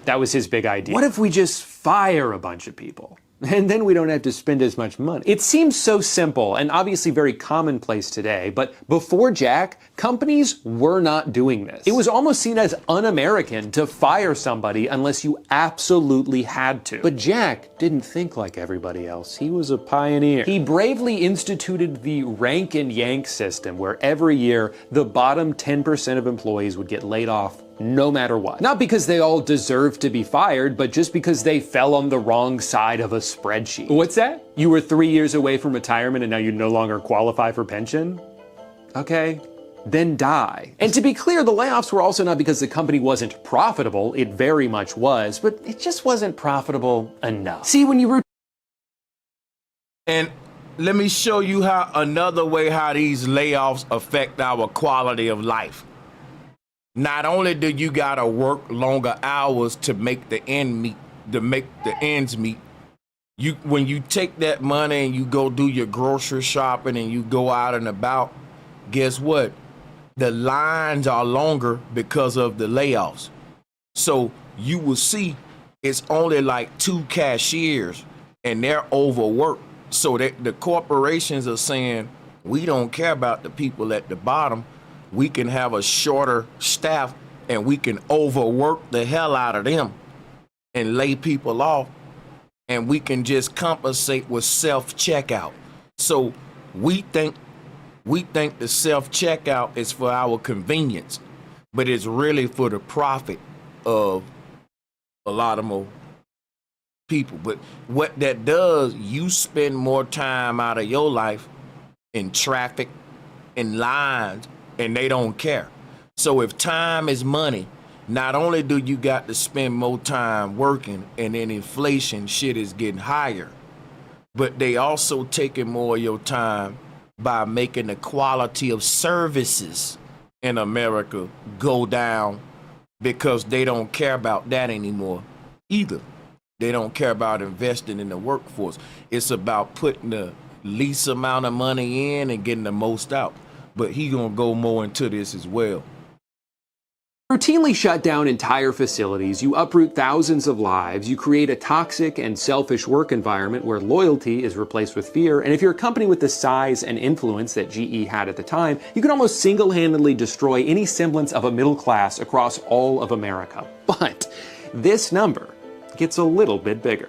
Speaker 7: That was his big idea. What if we just fire a bunch of people? And then we don't have to spend as much money. It seems so simple and obviously very commonplace today, but before Jack, companies were not doing this. It was almost seen as un-American to fire somebody unless you absolutely had to. But Jack didn't think like everybody else. He was a pioneer. He bravely instituted the rank and yank system, where every year the bottom 10% of employees would get laid off no matter what. Not because they all deserved to be fired, but just because they fell on the wrong side of a spreadsheet. What's that? You were 3 years away from retirement and now you no longer qualify for pension? Okay, then die. And to be clear, the layoffs were also not because the company wasn't profitable. It very much was, but it just wasn't profitable enough. See, when you
Speaker 1: And let me show you another way how these layoffs affect our quality of life. Not only do you gotta work longer hours to make the ends meet, when you take that money and you go do your grocery shopping and you go out and about, guess what? The lines are longer because of the layoffs. So you will see it's only like 2 cashiers and they're overworked. So that the corporations are saying, we don't care about the people at the bottom. We can have a shorter staff and we can overwork the hell out of them and lay people off, and we can just compensate with self-checkout. So we think the self-checkout is for our convenience, but it's really for the profit of a lot of more people. But what that does, you spend more time out of your life in traffic, in lines, and they don't care. So if time is money, not only do you got to spend more time working and then inflation shit is getting higher, but they also taking more of your time by making the quality of services in America go down because they don't care about that anymore either. They don't care about investing in the workforce. It's about putting the least amount of money in and getting the most out. But he gonna go more into this as well.
Speaker 7: Routinely shut down entire facilities, you uproot thousands of lives, you create a toxic and selfish work environment where loyalty is replaced with fear, and if you're a company with the size and influence that GE had at the time, you can almost single-handedly destroy any semblance of a middle class across all of America. But this number gets a little bit bigger.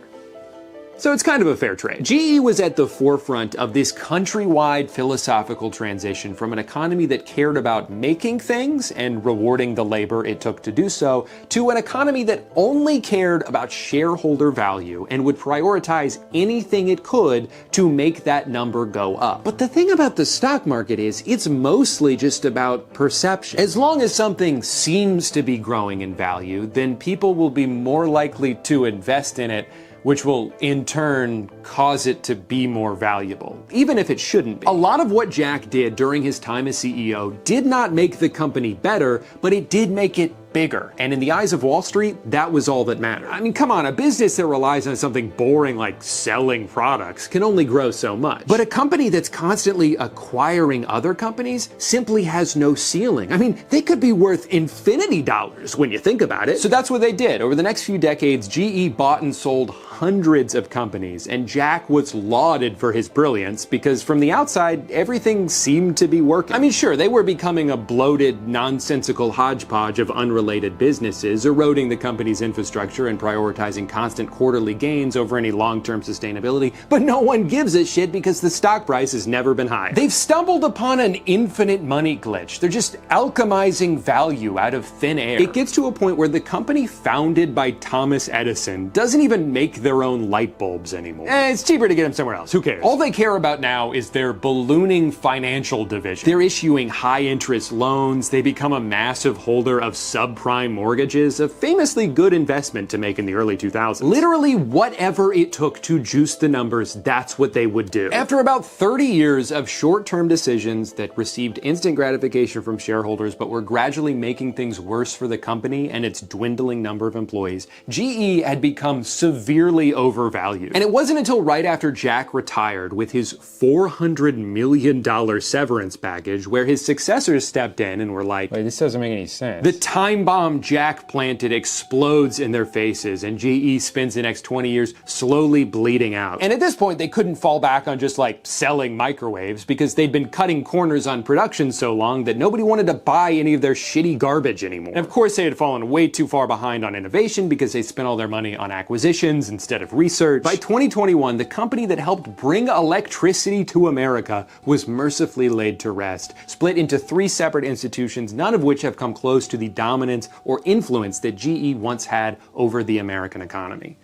Speaker 7: So it's kind of a fair trade. GE was at the forefront of this countrywide philosophical transition from an economy that cared about making things and rewarding the labor it took to do so, to an economy that only cared about shareholder value and would prioritize anything it could to make that number go up. But the thing about the stock market is it's mostly just about perception. As long as something seems to be growing in value, then people will be more likely to invest in it, which will in turn cause it to be more valuable, even if it shouldn't be. A lot of what Jack did during his time as CEO did not make the company better, but it did make it bigger. And in the eyes of Wall Street, that was all that mattered. I mean, come on, a business that relies on something boring like selling products can only grow so much. But a company that's constantly acquiring other companies simply has no ceiling. I mean, they could be worth infinity dollars when you think about it. So that's what they did. Over the next few decades, GE bought and sold hundreds of companies, and Jack was lauded for his brilliance because from the outside, everything seemed to be working. I mean, sure, they were becoming a bloated, nonsensical hodgepodge of unrelated businesses, eroding the company's infrastructure and prioritizing constant quarterly gains over any long-term sustainability, but no one gives a shit because the stock price has never been high. They've stumbled upon an infinite money glitch. They're just alchemizing value out of thin air. It gets to a point where the company founded by Thomas Edison doesn't even make their own light bulbs anymore. It's cheaper to get them somewhere else. Who cares? All they care about now is their ballooning financial division. They're issuing high-interest loans. They become a massive holder of subprime mortgages, a famously good investment to make in the early 2000s. Literally whatever it took to juice the numbers, that's what they would do. After about 30 years of short-term decisions that received instant gratification from shareholders but were gradually making things worse for the company and its dwindling number of employees, GE had become severely overvalued. And it wasn't until right after Jack retired with his $400 million severance package where his successors stepped in and were like,
Speaker 6: Wait, this doesn't make any sense.
Speaker 7: the time bomb Jack planted explodes in their faces, and GE spends the next 20 years slowly bleeding out. And at this point, they couldn't fall back on just like selling microwaves because they'd been cutting corners on production so long that nobody wanted to buy any of their shitty garbage anymore. And of course, they had fallen way too far behind on innovation because they spent all their money on acquisitions instead of research. By 2021, the company that helped bring electricity to America was mercifully laid to rest, split into 3 separate institutions, none of which have come close to the dominance or influence that GE once had over the American economy.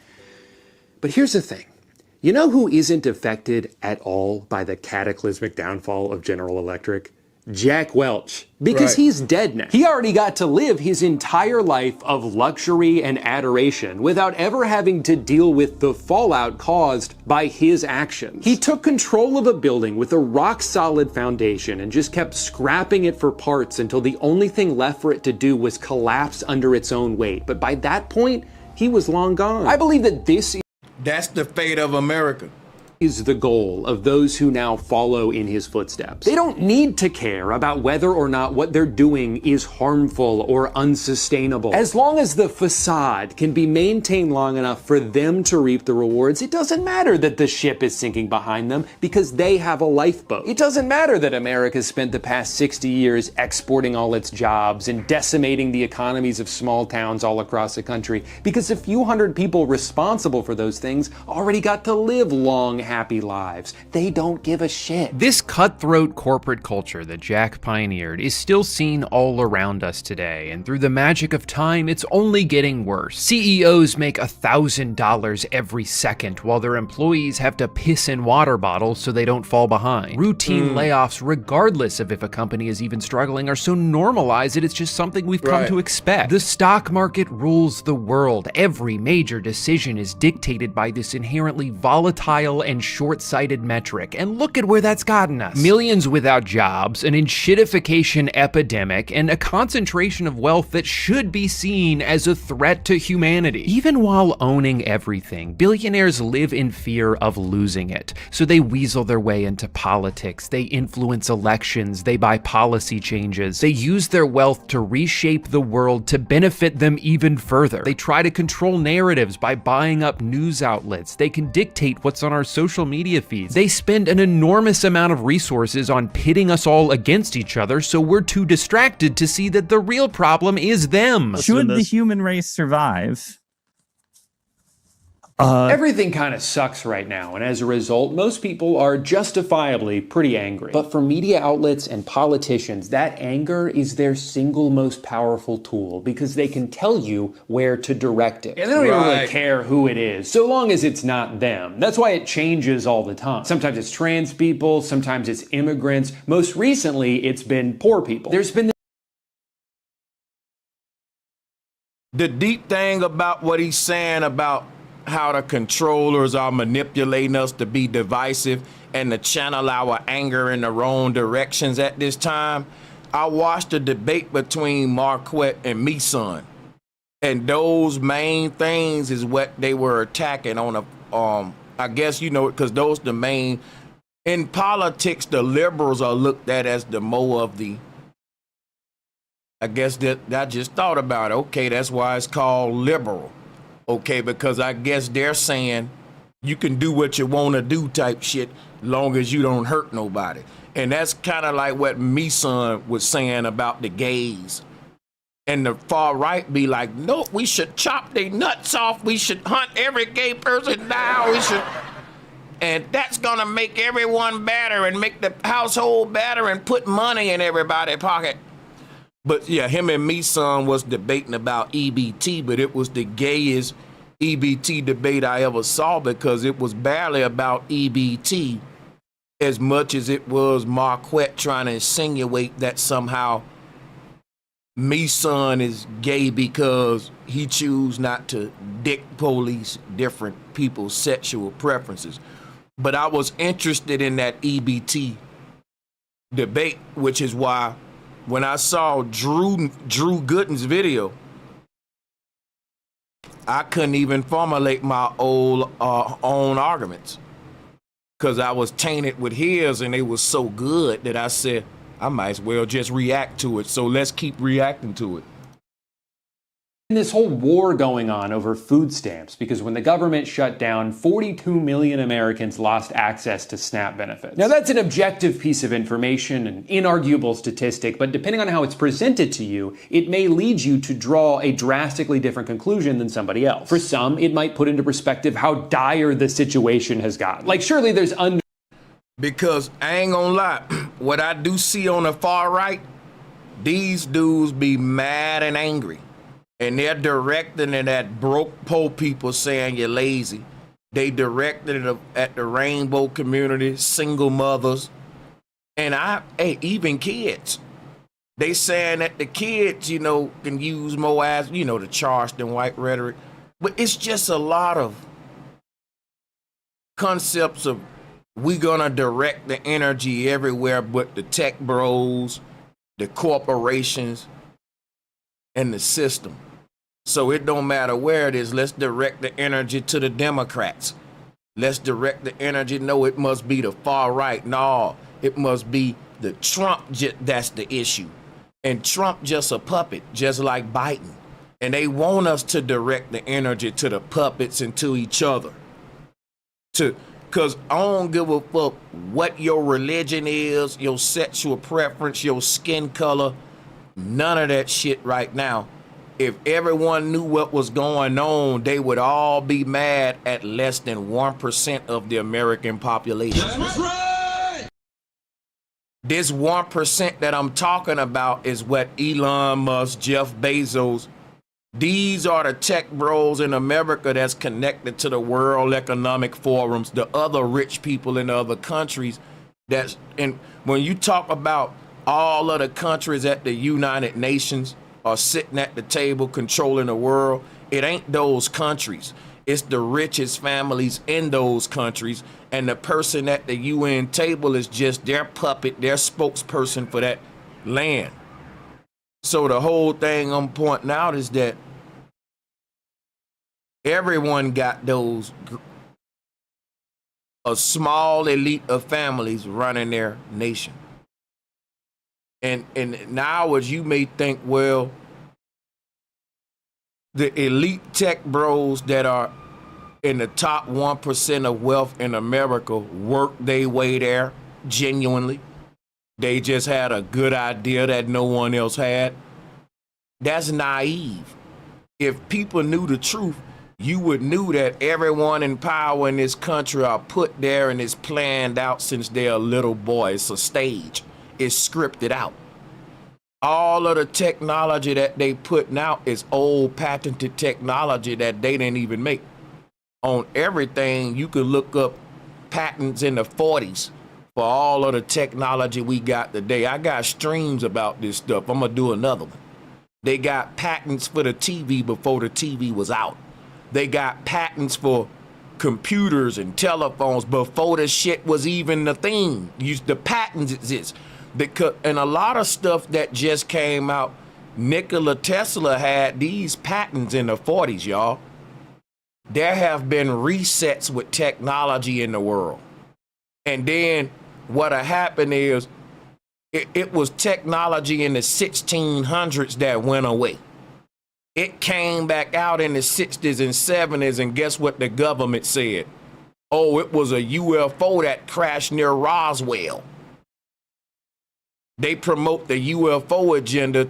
Speaker 7: But here's the thing. You know who isn't affected at all by the cataclysmic downfall of General Electric? Jack Welch. Because he's dead now. He already got to live his entire life of luxury and adoration without ever having to deal with the fallout caused by his actions. He took control of a building with a rock-solid foundation and just kept scrapping it for parts until the only thing left for it to do was collapse under its own weight. But by that point, he was long gone. I believe that
Speaker 1: That's the fate of America.
Speaker 7: is the goal of those who now follow in his footsteps. They don't need to care about whether or not what they're doing is harmful or unsustainable. As long as the facade can be maintained long enough for them to reap the rewards, it doesn't matter that the ship is sinking behind them because they have a lifeboat. It doesn't matter that America spent the past 60 years exporting all its jobs and decimating the economies of small towns all across the country because a few hundred people responsible for those things already got to live long, happy lives. They don't give a shit.
Speaker 5: This cutthroat corporate culture that Jack pioneered is still seen all around us today, and through the magic of time, it's only getting worse. CEOs make $1,000 every second, while their employees have to piss in water bottles so they don't fall behind. Routine layoffs, regardless of if a company is even struggling, are so normalized that it's just something we've come to expect. The stock market rules the world. Every major decision is dictated by this inherently volatile and short-sighted metric, and look at where that's gotten us. Millions without jobs, an enshittification epidemic, and a concentration of wealth that should be seen as a threat to humanity. Even while owning everything, billionaires live in fear of losing it, so they weasel their way into politics, they influence elections, they buy policy changes, they use their wealth to reshape the world to benefit them even further. They try to control narratives by buying up news outlets, they can dictate what's on our social media feeds, they spend an enormous amount of resources on pitting us all against each other, so we're too distracted to see that the real problem is them.
Speaker 8: Should the human race survive?
Speaker 7: Everything kind of sucks right now, and as a result, most people are justifiably pretty angry. But for media outlets and politicians, that anger is their single most powerful tool because they can tell you where to direct it. And they don't even really care who it is, so long as it's not them. That's why it changes all the time. Sometimes it's trans people, sometimes it's immigrants. Most recently, it's been poor people. There's been
Speaker 1: The deep thing about what he's saying about how the controllers are manipulating us to be divisive and to channel our anger in the wrong directions at this time. I watched a debate between Marquette and me son, and those main things is what they were attacking on a I guess you know, because those the main in politics. The liberals are looked at as the more of the, I guess that I just thought about it. Okay, that's why it's called liberal. Okay, because I guess they're saying you can do what you want to do type shit long as you don't hurt nobody. And that's kind of like what me son was saying about the gays. And the far right be like, no, we should chop their nuts off. We should hunt every gay person down. We should. And that's going to make everyone better and make the household better and put money in everybody's pocket. But yeah, him and me son was debating about EBT, but it was the gayest EBT debate I ever saw because it was barely about EBT as much as it was Marquette trying to insinuate that somehow me son is gay because he choose not to dick police different people's sexual preferences. But I was interested in that EBT debate, which is why when I saw Drew Gooden's video, I couldn't even formulate my own arguments because I was tainted with his, and they was so good that I said, I might as well just react to it. So let's keep reacting to it.
Speaker 7: this whole war going on over food stamps because when the government shut down, 42 million Americans lost access to SNAP benefits. Now that's an objective piece of information, an inarguable statistic, but depending on how it's presented to you, it may lead you to draw a drastically different conclusion than somebody else. For some, it might put into perspective how dire the situation has gotten. Like surely there's
Speaker 1: Because I ain't gonna lie, what I do see on the far right, these dudes be mad and angry. And they're directing it at broke poor people saying you're lazy. They directed it at the rainbow community, single mothers, and even kids. They saying that the kids, can use more as, the charged and white rhetoric. But it's just a lot of concepts of we gonna direct the energy everywhere but the tech bros, the corporations, and the system. So it don't matter where it is. Let's direct the energy to the Democrats. Let's direct the energy. No, it must be the far right. No, it must be the Trump. That's the issue. And Trump just a puppet, just like Biden. And they want us to direct the energy to the puppets and to each other. Because I don't give a fuck what your religion is, your sexual preference, your skin color, none of that shit right now. if everyone knew what was going on, they would all be mad at less than 1% of the American population. That's right. This 1% that I'm talking about is what Elon Musk, Jeff Bezos, these are the tech bros in America that's connected to the World Economic Forums, the other rich people in other countries. And when you talk about all of the countries at the United Nations are sitting at the table controlling the world, it ain't those countries. It's the richest families in those countries. And the person at the UN table is just their puppet, their spokesperson for that land. So the whole thing I'm pointing out is that everyone got a small elite of families running their nation. And now as you may think, well, the elite tech bros that are in the top 1% of wealth in America work their way there genuinely. They just had a good idea that no one else had. That's naive. If people knew the truth, you would knew that everyone in power in this country are put there and is planned out since they're a little boy. It's a stage. It's scripted out. All of the technology that they putting out is old patented technology that they didn't even make. On everything, you could look up patents in the 40s for all of the technology we got today. I got streams about this stuff. I'm gonna do another one. They got patents for the TV before the TV was out. They got patents for computers and telephones before the shit was even the thing. The patents exist. And a lot of stuff that just came out, Nikola Tesla had these patents in the 40s, y'all. There have been resets with technology in the world. And then what'll happen is it was technology in the 1600s that went away. It came back out in the 60s and 70s, and guess what the government said? Oh, it was a UFO that crashed near Roswell. They promote the UFO agenda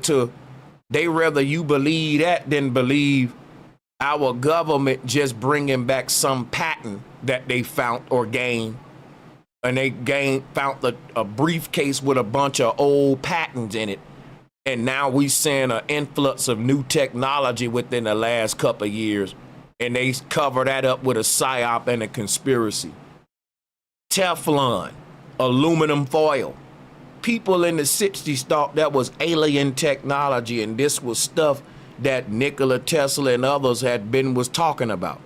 Speaker 1: they rather you believe that than believe our government just bringing back some patent that they found or gained. And they found a briefcase with a bunch of old patents in it. And now we seeing an influx of new technology within the last couple of years. And they cover that up with a psyop and a conspiracy. Teflon, aluminum foil. People in the 60s thought that was alien technology, and this was stuff that Nikola Tesla and others was talking about.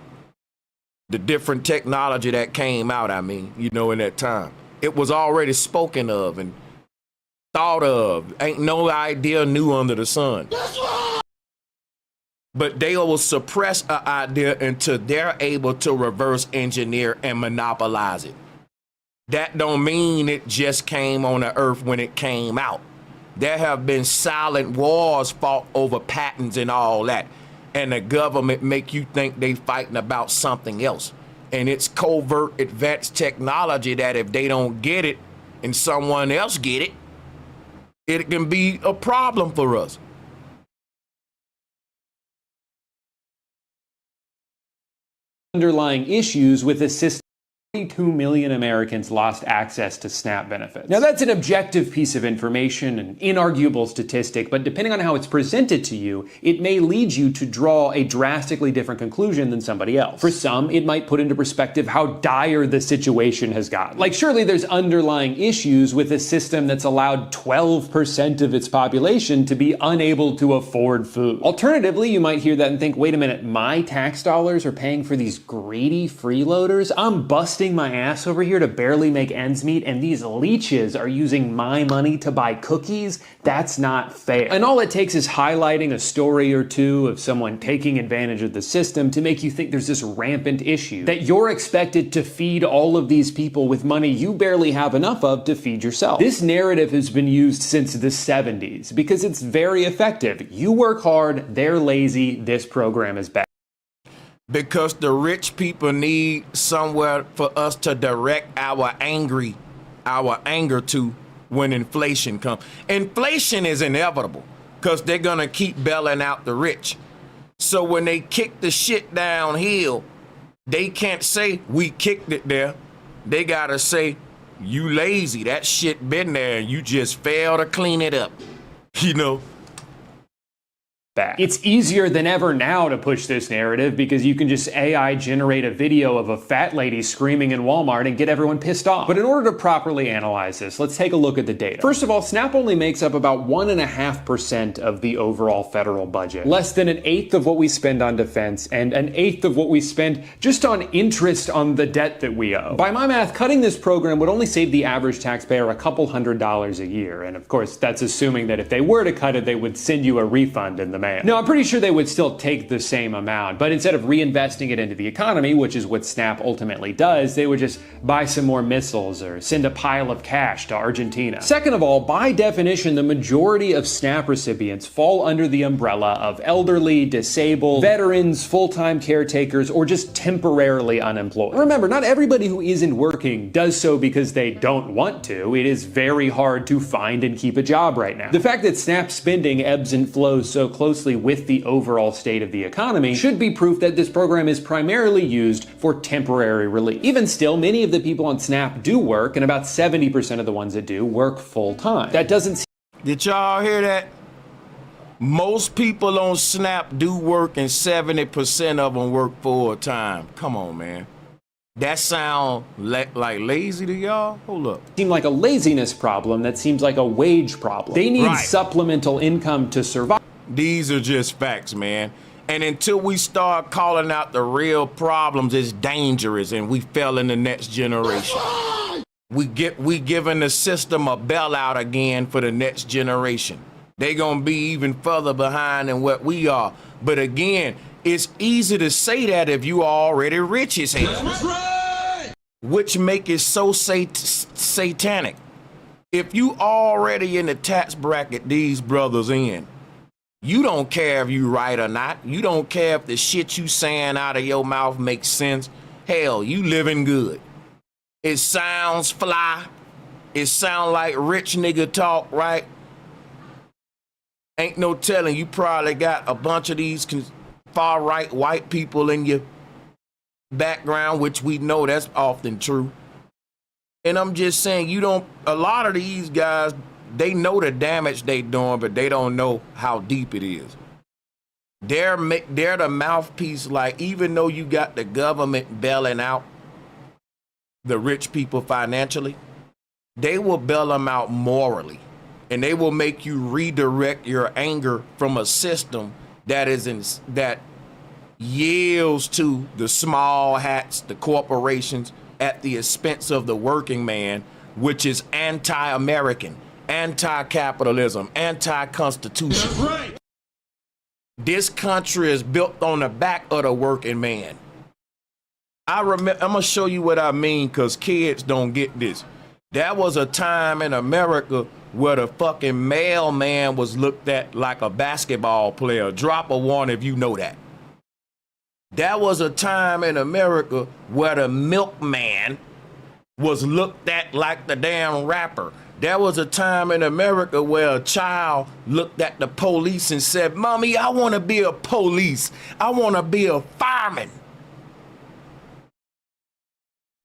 Speaker 1: The different technology that came out, in that time. It was already spoken of and thought of. Ain't no idea new under the sun. But they will suppress an idea until they're able to reverse engineer and monopolize it. That don't mean it just came on the earth when it came out. There have been silent wars fought over patents and all that. And the government make you think they fighting about something else. And it's covert advanced technology that if they don't get it and someone else get it, it can be a problem for us.
Speaker 7: Underlying issues with the system. 42 million Americans lost access to SNAP benefits. Now that's an objective piece of information, an inarguable statistic, but depending on how it's presented to you, it may lead you to draw a drastically different conclusion than somebody else. For some, it might put into perspective how dire the situation has gotten. Like surely there's underlying issues with a system that's allowed 12% of its population to be unable to afford food. Alternatively, you might hear that and think, wait a minute, my tax dollars are paying for these greedy freeloaders? I'm busting my ass over here to barely make ends meet, and these leeches are using my money to buy cookies? That's not fair. And all it takes is highlighting a story or two of someone taking advantage of the system to make you think there's this rampant issue, that you're expected to feed all of these people with money you barely have enough of to feed yourself. This narrative has been used since the 70s because it's very effective. You work hard, they're lazy, this program is bad.
Speaker 1: Because the rich people need somewhere for us to direct our anger to when inflation comes. Inflation is inevitable. because they're going to keep bailing out the rich. So when they kick the shit downhill, they can't say, we kicked it there. They got to say, you lazy. That shit been there. You just failed to clean it up. You know?
Speaker 7: Bad. It's easier than ever now to push this narrative because you can just AI generate a video of a fat lady screaming in Walmart and get everyone pissed off. But in order to properly analyze this, let's take a look at the data. First of all, SNAP only makes up about 1.5% of the overall federal budget. Less than 1/8 of what we spend on defense and 1/8 of what we spend just on interest on the debt that we owe. By my math, cutting this program would only save the average taxpayer a couple $100s a year. And of course, that's assuming that if they were to cut it, they would send you a refund in the mail. No, I'm pretty sure they would still take the same amount, but instead of reinvesting it into the economy, which is what SNAP ultimately does, they would just buy some more missiles or send a pile of cash to Argentina. Second of all, by definition, the majority of SNAP recipients fall under the umbrella of elderly, disabled, veterans, full-time caretakers, or just temporarily unemployed. Remember, not everybody who isn't working does so because they don't want to. It is very hard to find and keep a job right now. The fact that SNAP spending ebbs and flows so closely with the overall state of the economy should be proof that this program is primarily used for temporary relief. Even still, many of the people on SNAP do work, and about 70% of the ones that do work full time. That doesn't.
Speaker 1: Did y'all hear that? Most people on SNAP do work, and 70% of them work full time. Come on, man. That sound like lazy to y'all? Hold up.
Speaker 7: Seem like a laziness problem that seems like a wage problem. They need supplemental income to survive.
Speaker 1: These are just facts, man. And until we start calling out the real problems, it's dangerous, and we fell in the next generation. We giving the system a bailout again for the next generation. They gonna be even further behind than what we are. But again, it's easy to say that if you already rich as hell, which make it so satanic. If you already in the tax bracket these brothers in, you don't care if you right or not. You don't care if the shit you saying out of your mouth makes sense. Hell, you living good. It sounds fly. It sound like rich nigga talk, right? Ain't no telling, you probably got a bunch of these far right white people in your background, which we know that's often true. And I'm just saying, a lot of these guys, they know the damage they doing, but they don't know how deep it is. They're the mouthpiece, like, even though you got the government bailing out the rich people financially, they will bail them out morally. And they will make you redirect your anger from a system that yields to the small hats, the corporations, at the expense of the working man, which is anti-American, anti-capitalism, anti-constitution. That's right. This country is built on the back of the working man. I'm gonna show you what I mean, because kids don't get this. There was a time in America where the fucking mailman was looked at like a basketball player. Drop a one if you know that. There was a time in America where the milkman was looked at like the damn rapper. There was a time in America where a child looked at the police and said, "Mommy, I want to be a police. I want to be a fireman."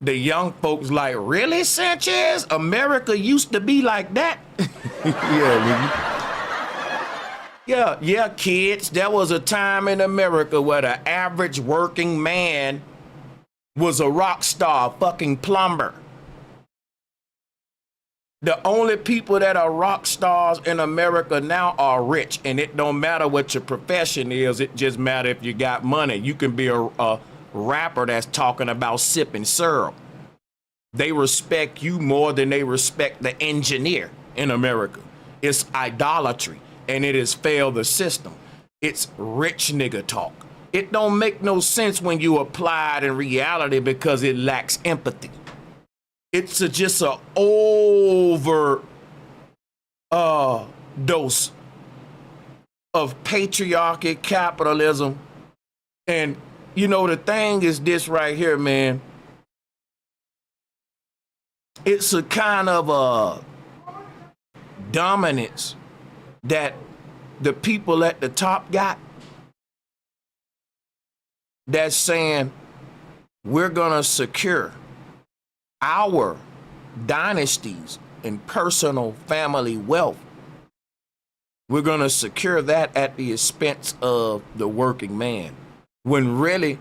Speaker 1: The young folks like, really, Sanchez? America used to be like that? Yeah, kids. There was a time in America where the average working man was a rock star, fucking plumber. The only people that are rock stars in America now are rich, and it don't matter what your profession is. It just matters if you got money. You can be a rapper that's talking about sipping syrup. They respect you more than they respect the engineer in America. It's idolatry, and it has failed the system. It's rich nigga talk. It don't make no sense when you apply it in reality because it lacks empathy. It's just a over dose of patriarchy, capitalism. And you know, the thing is this right here, man. It's a kind of a dominance that the people at the top got? That's saying we're gonna secure our dynasties and personal family wealth. We're gonna secure that at the expense of the working man. When really,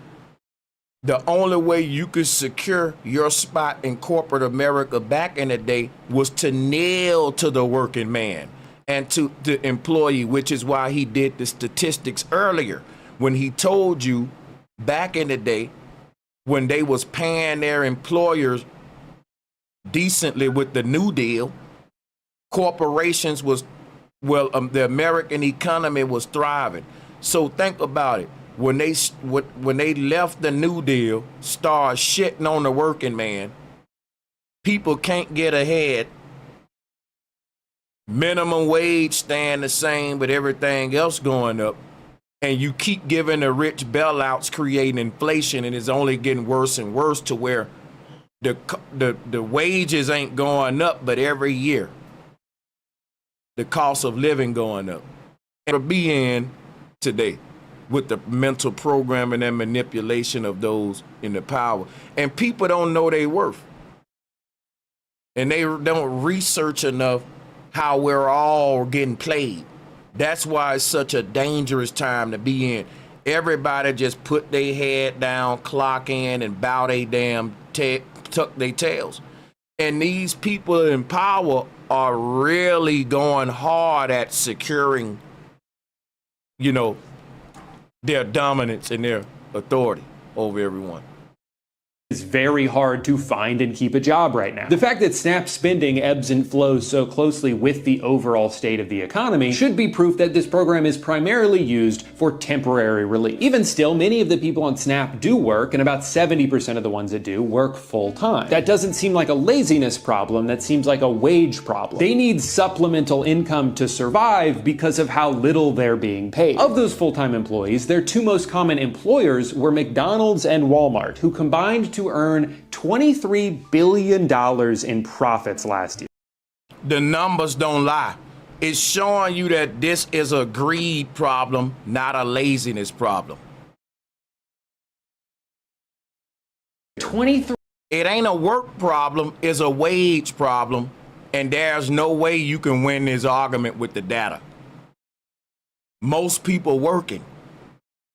Speaker 1: the only way you could secure your spot in corporate America back in the day was to nail to the working man and to the employee, which is why he did the statistics earlier when he told you back in the day when they was paying their employers decently with the New Deal, corporations was, the American economy was thriving. So think about it. When they left the New Deal, started shitting on the working man, people can't get ahead. Minimum wage staying the same, but everything else going up. And you keep giving the rich bailouts, creating inflation, and it's only getting worse and worse to where the wages ain't going up, but every year the cost of living going up. And be in today with the mental programming and manipulation of those in the power. And people don't know their worth. And they don't research enough how we're all getting played. That's why it's such a dangerous time to be in. Everybody just put their head down, clock in, and bow their damn tuck their tails. And these people in power are really going hard at securing, their dominance and their authority over everyone.
Speaker 7: It's very hard to find and keep a job right now. The fact that SNAP spending ebbs and flows so closely with the overall state of the economy should be proof that this program is primarily used for temporary relief. Even still, many of the people on SNAP do work, and about 70% of the ones that do work full time. That doesn't seem like a laziness problem, that seems like a wage problem. They need supplemental income to survive because of how little they're being paid. Of those full-time employees, their two most common employers were McDonald's and Walmart, who combined to earn $23 billion in profits last year.
Speaker 1: The numbers don't lie. It's showing you that this is a greed problem, not a laziness problem.
Speaker 7: 23.
Speaker 1: It ain't a work problem, it's a wage problem, and there's no way you can win this argument with the data. Most people working.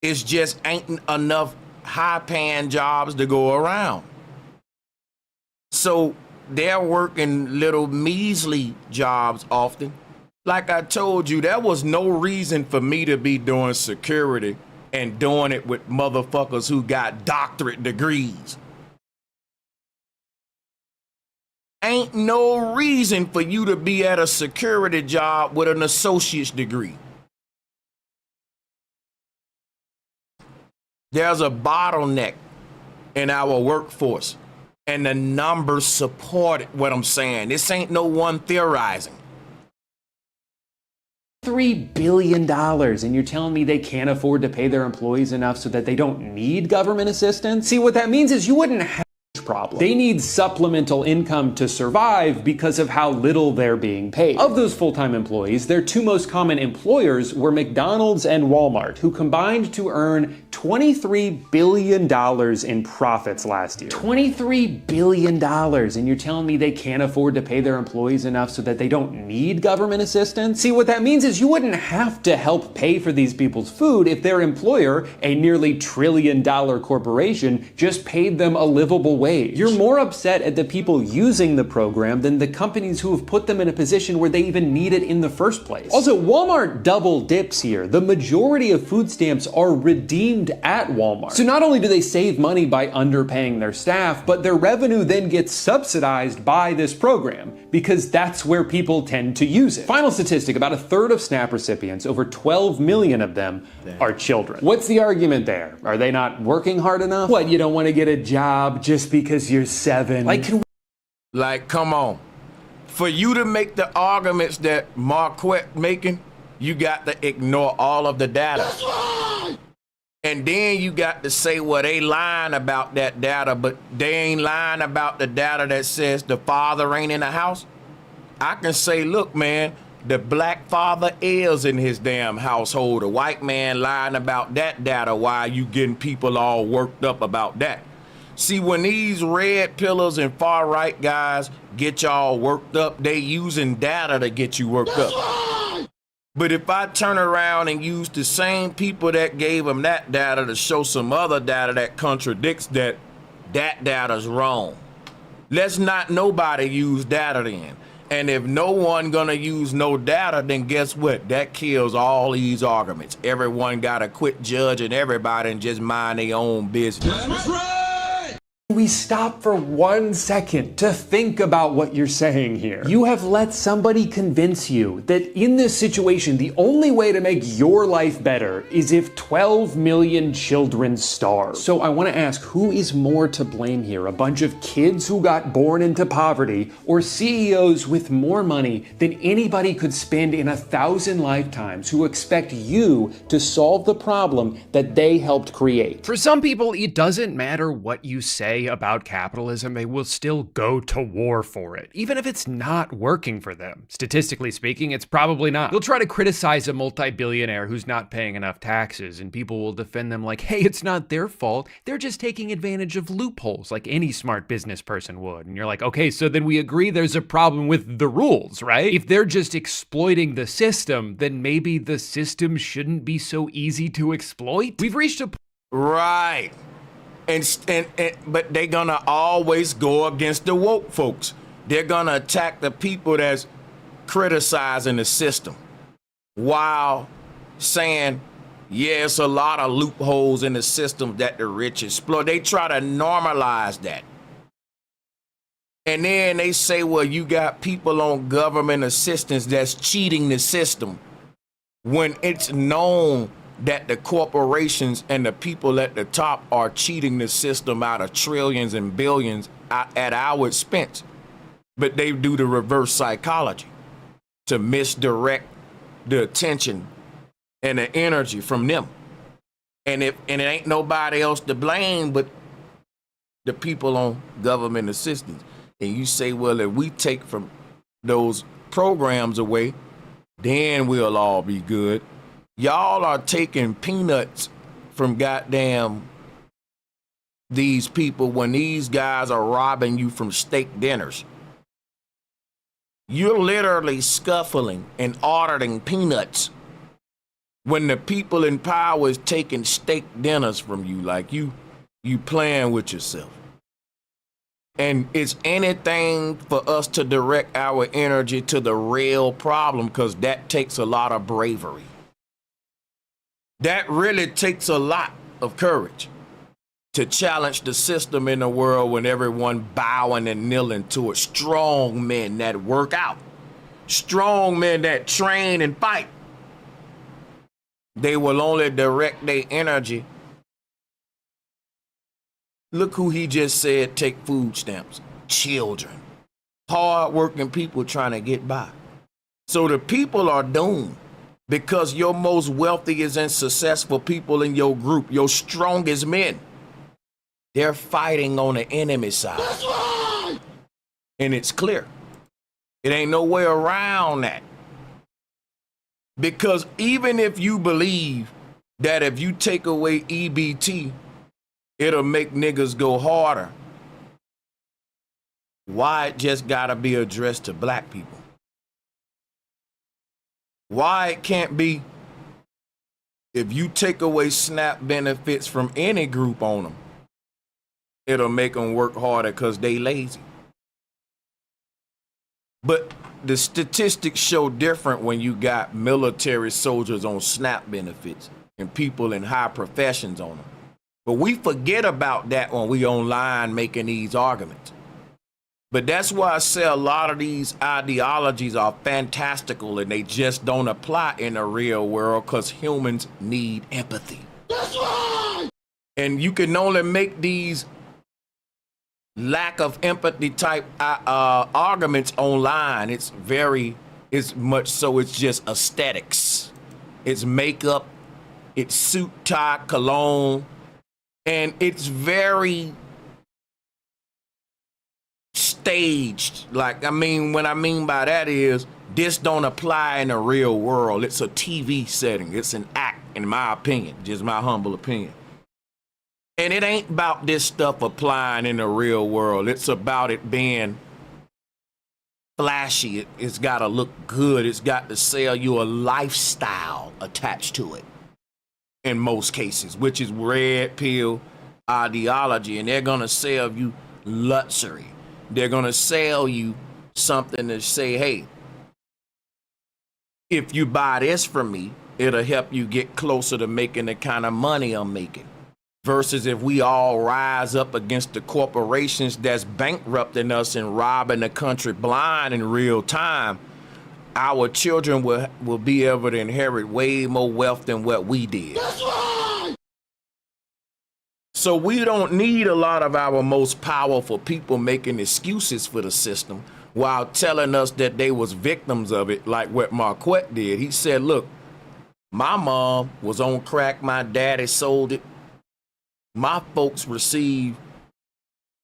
Speaker 1: It's just ain't enough high-paying jobs to go around. So they're working little measly jobs often. Like I told you, there was no reason for me to be doing security and doing it with motherfuckers who got doctorate degrees. Ain't no reason for you to be at a security job with an associate's degree. There's a bottleneck in our workforce, and the numbers support what I'm saying. This ain't no one theorizing.
Speaker 7: $3 billion, and you're telling me they can't afford to pay their employees enough so that they don't need government assistance? See, what that means is you wouldn't have problem. They need supplemental income to survive because of how little they're being paid. Of those full-time employees, their two most common employers were McDonald's and Walmart, who combined to earn $23 billion in profits last year. $23 billion, and you're telling me they can't afford to pay their employees enough so that they don't need government assistance? See, what that means is you wouldn't have to help pay for these people's food if their employer, a nearly $1 trillion corporation, just paid them a livable wage. You're more upset at the people using the program than the companies who have put them in a position where they even need it in the first place. Also, Walmart double dips here. The majority of food stamps are redeemed at Walmart. So not only do they save money by underpaying their staff, but their revenue then gets subsidized by this program because that's where people tend to use it. Final statistic, about a third of SNAP recipients, over 12 million of them, are children. What's the argument there? Are they not working hard enough? What, you don't want to get a job just because you're 7?
Speaker 1: Like, come on. For you to make the arguments that Marquette making, you got to ignore all of the data. And then you got to say, well, they lying about that data, but they ain't lying about the data that says the father ain't in the house. I can say, look, man, the black father is in his damn household. A white man lying about that data, why you getting people all worked up about that? See, when these red pillars and far right guys get y'all worked up, they using data to get you worked up. But if I turn around and use the same people that gave them that data to show some other data that contradicts that, that data's wrong. Let's not nobody use data then. And if no one gonna use no data, then guess what? That kills all these arguments. Everyone gotta quit judging everybody and just mind their own business.
Speaker 7: That's right! We stop for 1 second to think about what you're saying here. You have let somebody convince you that in this situation, the only way to make your life better is if 12 million children starve. So I want to ask, who is more to blame here? A bunch of kids who got born into poverty, or CEOs with more money than anybody could spend in 1,000 lifetimes who expect you to solve the problem that they helped create?
Speaker 5: For some people, it doesn't matter what you say about capitalism, they will still go to war for it, even if it's not working for them. Statistically speaking, it's probably not. You'll try to criticize a multi-billionaire who's not paying enough taxes, and people will defend them like, hey, it's not their fault. They're just taking advantage of loopholes like any smart business person would. And you're like, okay, so then we agree there's a problem with the rules, right? If they're just exploiting the system, then maybe the system shouldn't be so easy to exploit. We've reached a
Speaker 1: Right. But they're gonna always go against the woke folks. They're gonna attack the people that's criticizing the system while saying, yeah, it's a lot of loopholes in the system that the rich exploit. They try to normalize that. And then they say, well, you got people on government assistance that's cheating the system, when it's known that the corporations and the people at the top are cheating the system out of trillions and billions at our expense. But they do the reverse psychology to misdirect the attention and the energy from them. And it ain't nobody else to blame but the people on government assistance. And you say, well, if we take from those programs away, then we'll all be good. Y'all are taking peanuts from goddamn these people when these guys are robbing you from steak dinners. You're literally scuffling and ordering peanuts when the people in power is taking steak dinners from you, like you playing with yourself. And it's anything for us to direct our energy to the real problem, because that takes a lot of bravery. That really takes a lot of courage to challenge the system in the world when everyone bowing and kneeling to it. Strong men that work out, strong men that train and fight. They will only direct their energy. Look who he just said take food stamps. Children. Hard-working people trying to get by. So the people are doomed. Because your most wealthiest and successful people in your group, your strongest men, they're fighting on the enemy side. That's right. And it's clear. It ain't no way around that. Because even if you believe that if you take away EBT, it'll make niggas go harder, why it just gotta be addressed to black people? Why it can't be, if you take away SNAP benefits from any group on them, it'll make them work harder because they lazy. But the statistics show different when you got military soldiers on SNAP benefits and people in high professions on them. But we forget about that when we online making these arguments. But that's why I say a lot of these ideologies are fantastical and they just don't apply in the real world, because humans need empathy. That's right. And you can only make these lack of empathy type arguments online. It's much so it's just aesthetics. It's makeup, it's suit, tie, cologne, and it's very staged. Like, I mean, what I mean by that is this don't apply in the real world. It's a TV setting. It's an act, in my opinion, just my humble opinion. And it ain't about this stuff applying in the real world. It's about it being flashy. It's got to look good. It's got to sell you a lifestyle attached to it in most cases, which is red pill ideology. And they're going to sell you luxury. They're going to sell you something to say, hey, if you buy this from me, it'll help you get closer to making the kind of money I'm making. Versus if we all rise up against the corporations that's bankrupting us and robbing the country blind in real time, our children will be able to inherit way more wealth than what we did. That's right. So we don't need a lot of our most powerful people making excuses for the system while telling us that they was victims of it, like what Marquette did. He said, look, my mom was on crack, my daddy sold it. My folks receive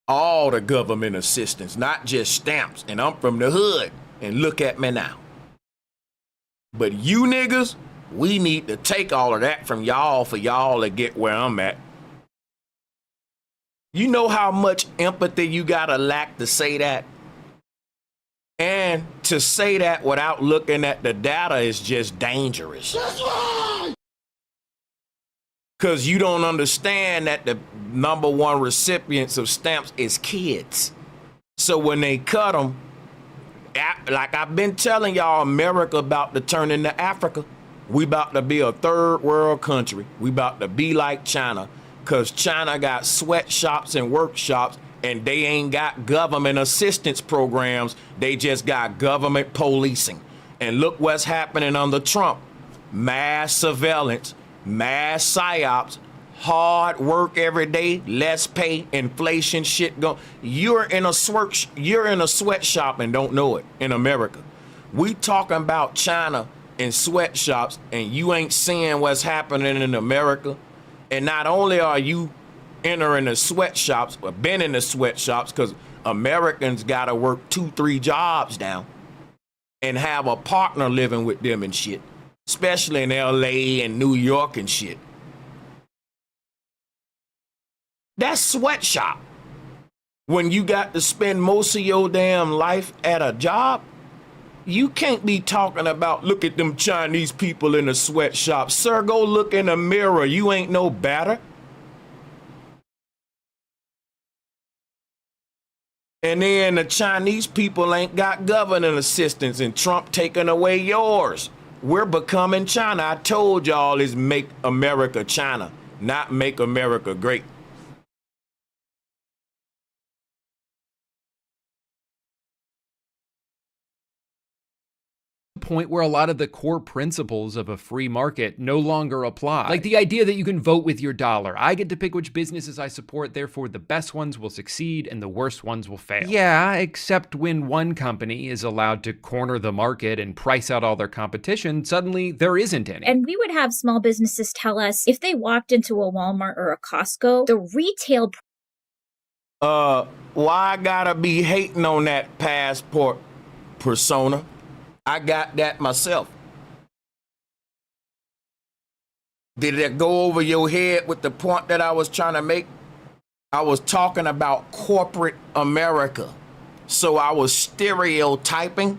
Speaker 1: all the government assistance, not just stamps, and I'm from the hood, and look at me now. But you niggas, we need to take all of that from y'all for y'all to get where I'm at. You know how much empathy you gotta lack to say that? And to say that without looking at the data is just dangerous. That's right. Because you don't understand that the number one recipients of stamps is kids. So when they cut them, like I've been telling y'all, America about to turn into Africa. We about to be a third world country. We about to be like China. Because China got sweatshops and workshops, and they ain't got government assistance programs. They just got government policing. And look what's happening under Trump. Mass surveillance. Mass psyops, hard work every day, less pay, inflation shit go. You're in a sweatshop and don't know it in America. We talking about China and sweatshops, and you ain't seeing what's happening in America. And not only are you entering the sweatshops or been in the sweatshops, because Americans gotta work 2-3 jobs now and have a partner living with them and shit. Especially in LA and New York and shit. That's sweatshop. When you got to spend most of your damn life at a job, you can't be talking about, look at them Chinese people in the sweatshop. Sir, go look in the mirror. You ain't no better. And then the Chinese people ain't got government assistance, and Trump taking away yours. We're becoming China. I told y'all it's make America China, not make America great.
Speaker 5: Point where a lot of the core principles of a free market no longer apply. Like the idea that you can vote with your dollar. I get to pick which businesses I support, therefore the best ones will succeed and the worst ones will fail. Yeah, except when one company is allowed to corner the market and price out all their competition, suddenly there isn't any.
Speaker 9: And we would have small businesses tell us if they walked into a Walmart or a Costco, the retail
Speaker 1: why I gotta be hating on that passport persona? I got that myself. Did it go over your head with the point that I was trying to make? I was talking about corporate America. So I was stereotyping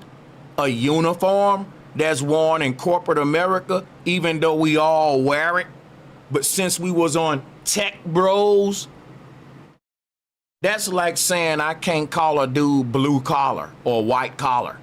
Speaker 1: a uniform that's worn in corporate America, even though we all wear it. But since we was on Tech Bros, that's like saying I can't call a dude blue collar or white collar.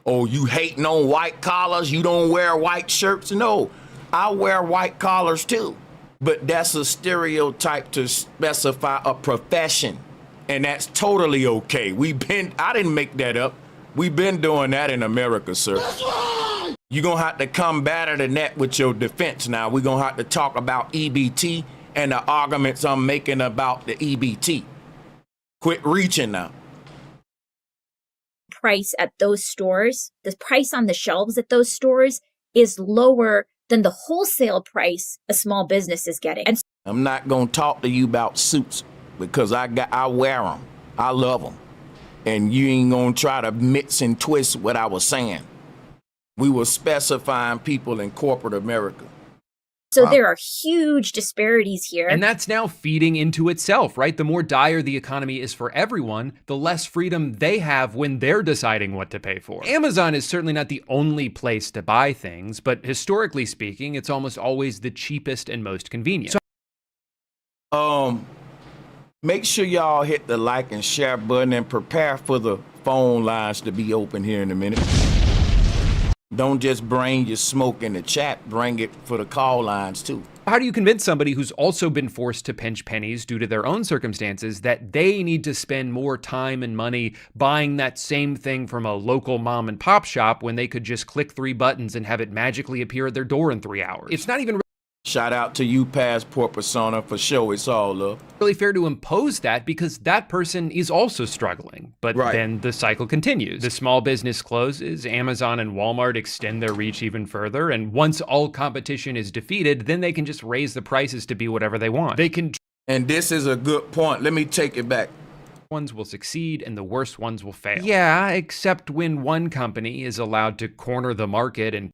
Speaker 1: Oh, you hating on white collars? You don't wear white shirts? No, I wear white collars too. But that's a stereotype to specify a profession. And that's totally okay. I didn't make that up. We've been doing that in America, sir. That's right. You're gonna have to come better than that with your defense now. We're gonna have to talk about EBT and the arguments I'm making about the EBT. Quit reaching now.
Speaker 9: price at those stores, the price on the shelves at those stores is lower than the wholesale price a small business is getting. And
Speaker 1: I'm not going to talk to you about suits because I wear them. I love them. And you ain't going to try to mix and twist what I was saying. we were specifying people in corporate America.
Speaker 9: So there are huge disparities here.
Speaker 5: And that's now feeding into itself, right? The more dire the economy is for everyone, the less freedom they have when they're deciding what to pay for. Amazon is certainly not the only place to buy things, but historically speaking, it's almost always the cheapest and most convenient.
Speaker 1: Make sure y'all hit the like and share button and prepare for the phone lines to be open here in a minute. Don't just bring your smoke in the chat, bring it for the call lines too.
Speaker 5: How do you convince somebody who's also been forced to pinch pennies due to their own circumstances that they need to spend more time and money buying that same thing from a local mom and pop shop when they could just click 3 buttons and have it magically appear at their door in 3 hours? It's not even
Speaker 1: Shout out to you, Passport Persona, for sure. It's all love.
Speaker 5: really fair to impose that because that person is also struggling. But then the cycle continues. The small business closes, Amazon and Walmart extend their reach even further, and once all competition is defeated, then they can just raise the prices to be whatever they want. They can.
Speaker 1: And this is a good point. Let me take it back.
Speaker 5: Ones will succeed and the worst ones will fail. Yeah, except when one company is allowed to corner the market and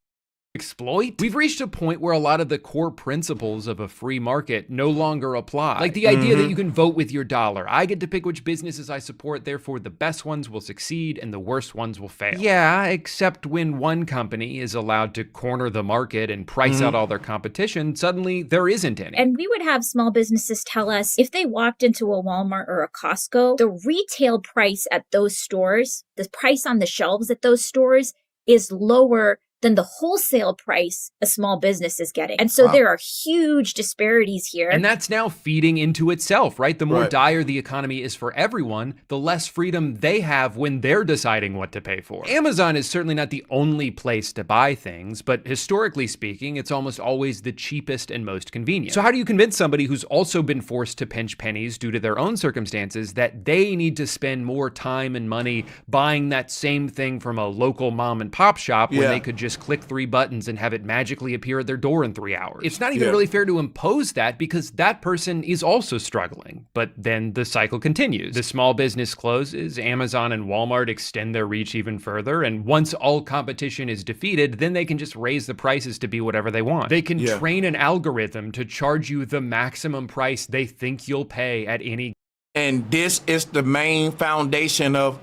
Speaker 5: exploit. We've reached a point where a lot of the core principles of a free market no longer apply. Like the idea that you can vote with your dollar. I get to pick which businesses I support, therefore the best ones will succeed and the worst ones will fail. Yeah, except when one company is allowed to corner the market and price out all their competition, suddenly there isn't any.
Speaker 9: And we would have small businesses tell us if they walked into a Walmart or a Costco, the retail price at those stores, the price on the shelves at those stores is lower than the wholesale price a small business is getting. And so there are huge disparities here.
Speaker 5: And that's now feeding into itself, right? The more dire the economy is for everyone, the less freedom they have when they're deciding what to pay for. Amazon is certainly not the only place to buy things, but historically speaking, it's almost always the cheapest and most convenient. So how do you convince somebody who's also been forced to pinch pennies due to their own circumstances that they need to spend more time and money buying that same thing from a local mom and pop shop when they could just click 3 buttons and have it magically appear at their door in 3 hours? It's not even really fair to impose that because that person is also struggling. But then the cycle continues. The small business closes, Amazon and Walmart extend their reach even further, and once all competition is defeated, then they can just raise the prices to be whatever they want. They can train an algorithm to charge you the maximum price they think you'll pay at any.
Speaker 1: And this is the main foundation of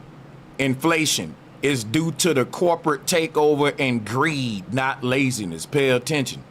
Speaker 1: inflation. Is due to the corporate takeover and greed, not laziness. Pay attention.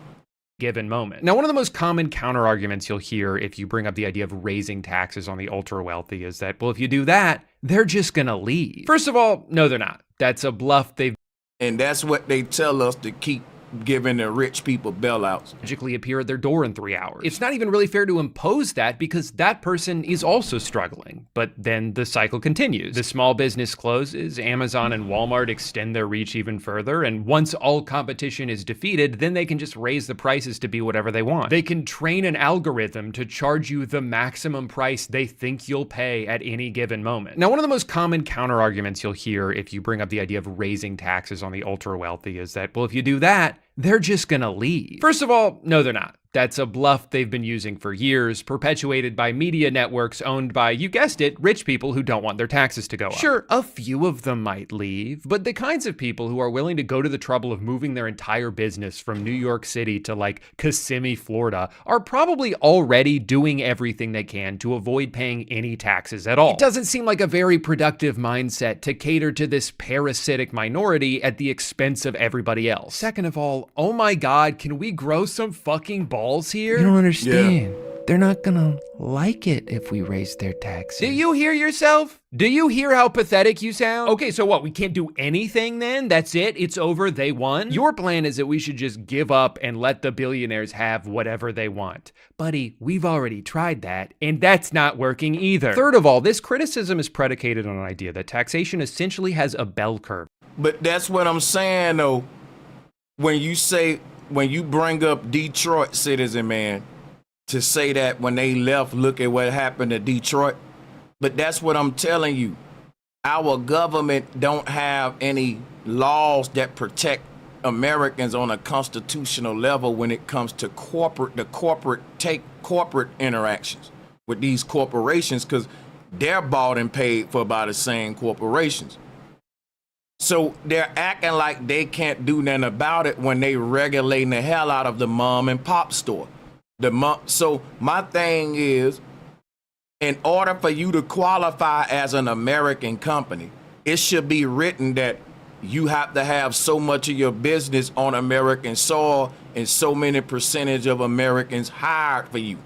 Speaker 5: Given moment. Now, one of the most common counter arguments you'll hear if you bring up the idea of raising taxes on the ultra wealthy is that, well, if you do that, they're just gonna leave. First of all, no, they're not. That's a bluff they've.
Speaker 1: And that's what they tell us to keep giving the rich people bailouts.
Speaker 5: Magically appear at their door in 3 hours. It's not even really fair to impose that because that person is also struggling. But then the cycle continues. The small business closes, Amazon and Walmart extend their reach even further, and once all competition is defeated, then they can just raise the prices to be whatever they want. They can train an algorithm to charge you the maximum price they think you'll pay at any given moment. Now, one of the most common counter arguments you'll hear if you bring up the idea of raising taxes on the ultra wealthy is that, well, if you do that, they're just gonna leave. First of all, no, they're not. That's a bluff they've been using for years, perpetuated by media networks owned by, you guessed it, rich people who don't want their taxes to go up. Sure, a few of them might leave, but the kinds of people who are willing to go to the trouble of moving their entire business from New York City to like Kissimmee, Florida, are probably already doing everything they can to avoid paying any taxes at all. It doesn't seem like a very productive mindset to cater to this parasitic minority at the expense of everybody else. Second of all, oh my God, can we grow some fucking balls here?
Speaker 6: You don't understand. They're not gonna like it if we raise their taxes.
Speaker 5: Do you hear yourself? Do you hear how pathetic you sound? Okay, so what? We can't do anything then? That's it? It's over? They won? Your plan is that we should just give up and let the billionaires have whatever they want. Buddy, we've already tried that, and that's not working either. Third of all, this criticism is predicated on an idea that taxation essentially has a bell curve.
Speaker 1: But that's what I'm saying, though. When you bring up Detroit, citizen man, to say that when they left, look at what happened to Detroit. But that's what I'm telling you. Our government don't have any laws that protect Americans on a constitutional level when it comes to corporate interactions with these corporations, because they're bought and paid for by the same corporations. So they're acting like they can't do nothing about it when they regulating the hell out of the mom and pop store. So my thing is, in order for you to qualify as an American company, it should be written that you have to have so much of your business on American soil and so many percentage of Americans hired for you.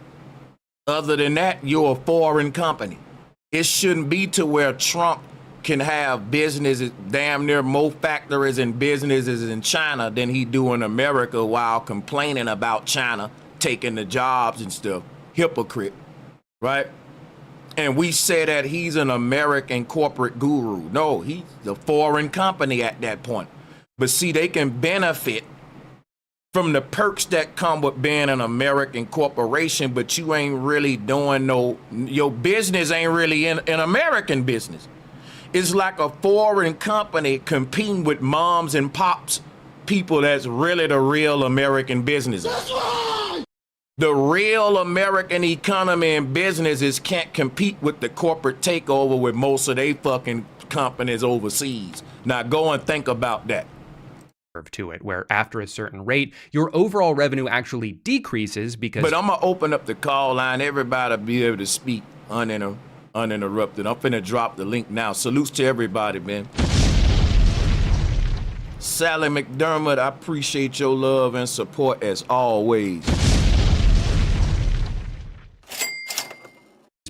Speaker 1: Other than that, you're a foreign company. It shouldn't be to where Trump can have businesses, damn near more factories and businesses in China than he do in America while complaining about China taking the jobs and stuff. Hypocrite, right? And we say that he's an American corporate guru. No, he's a foreign company at that point. But see, they can benefit from the perks that come with being an American corporation, but you ain't really doing your business ain't really an American business. It's like a foreign company competing with moms and pops, people that's really the real American businesses. That's right. The real American economy and businesses can't compete with the corporate takeover with most of they fucking companies overseas. Now go and think about that.
Speaker 5: To it, where after a certain rate, your overall revenue actually decreases because...
Speaker 1: But I'm gonna open up the call line. Everybody be able to speak uninterrupted. I'm finna drop the link now. Salutes to everybody, man. Sally McDermott, I appreciate your love and support as always.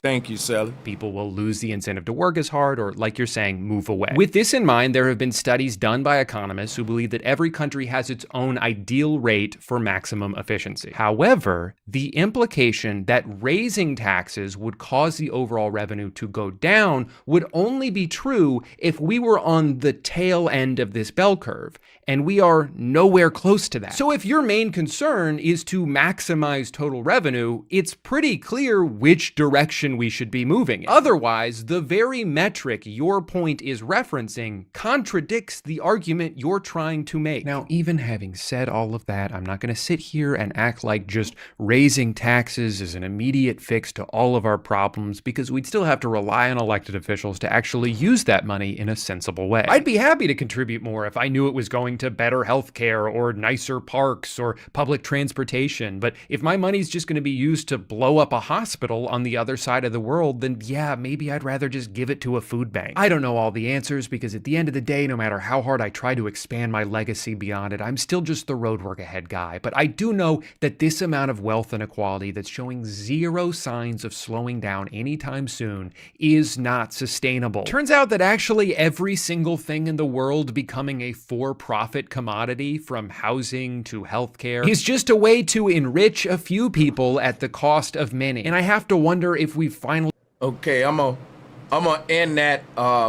Speaker 1: Thank you, Sally.
Speaker 5: People will lose the incentive to work as hard or, like you're saying, move away. With this in mind, there have been studies done by economists who believe that every country has its own ideal rate for maximum efficiency. However, the implication that raising taxes would cause the overall revenue to go down would only be true if we were on the tail end of this bell curve, and we are nowhere close to that. So if your main concern is to maximize total revenue, it's pretty clear which direction we should be moving in. Otherwise, the very metric your point is referencing contradicts the argument you're trying to make. Now, even having said all of that, I'm not going to sit here and act like just raising taxes is an immediate fix to all of our problems, because we'd still have to rely on elected officials to actually use that money in a sensible way. I'd be happy to contribute more if I knew it was going to better healthcare or nicer parks or public transportation, but if my money's just going to be used to blow up a hospital on the other side of the world, then yeah, maybe I'd rather just give it to a food bank. I don't know all the answers, because at the end of the day, no matter how hard I try to expand my legacy beyond it, I'm still just the road work ahead guy. But I do know that this amount of wealth inequality that's showing zero signs of slowing down anytime soon is not sustainable. Turns out that actually every single thing in the world becoming a for-profit commodity, from housing to healthcare, is just a way to enrich a few people at the cost of many. And I have to wonder if we finally...
Speaker 1: Okay, I'm gonna end that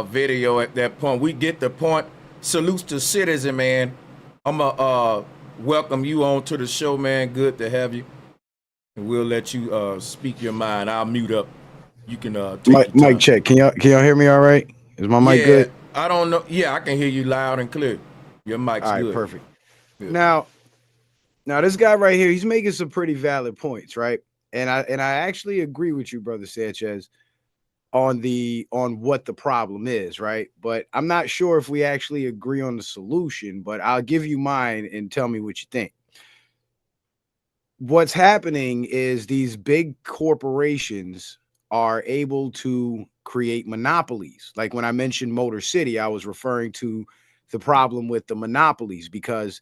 Speaker 1: video at that point. We get the point. Salutes to Citizen, man. I'm gonna welcome you on to the show, man. Good to have you. And we'll let you speak your mind. I'll mute up. You can take
Speaker 10: mic check. Can y'all hear me all right? Is my mic good?
Speaker 1: I don't know. Yeah, I can hear you loud and clear. Your mic's
Speaker 10: all right,
Speaker 1: good.
Speaker 10: Perfect.
Speaker 1: Good.
Speaker 10: Now this guy right here, he's making some pretty valid points, right? And I actually agree with you, brother Sanchez, on what the problem is, right? But I'm not sure if we actually agree on the solution, but I'll give you mine and tell me what you think. What's happening is these big corporations are able to create monopolies. Like when I mentioned Motor City, I was referring to the problem with the monopolies, because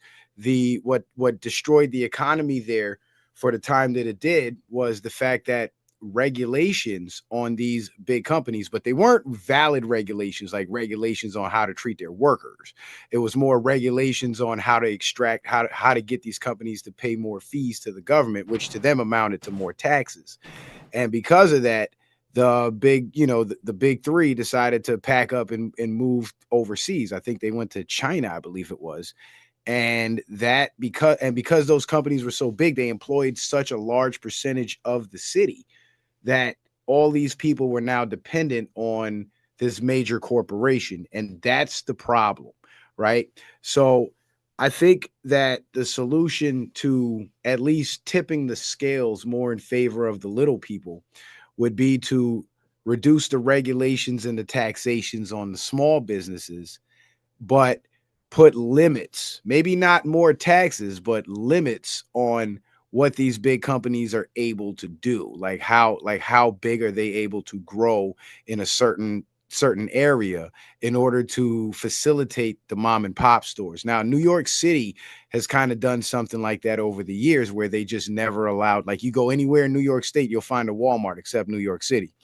Speaker 10: what destroyed the economy there for the time that it did was the fact that regulations on these big companies, but they weren't valid regulations, like regulations on how to treat their workers. It was more regulations on how to extract, how to get these companies to pay more fees to the government, which to them amounted to more taxes. And because of that, the big three decided to pack up and move overseas. I think they went to China, I believe it was. And because those companies were so big, they employed such a large percentage of the city that all these people were now dependent on this major corporation. And that's the problem, right? So I think that the solution to at least tipping the scales more in favor of the little people would be to reduce the regulations and the taxations on the small businesses, but put limits, maybe not more taxes, but limits on what these big companies are able to do. Like how big are they able to grow in a certain area in order to facilitate the mom and pop stores. Now, New York City has kind of done something like that over the years, where they just never allowed, like, you go anywhere in New York State, you'll find a Walmart except New York City.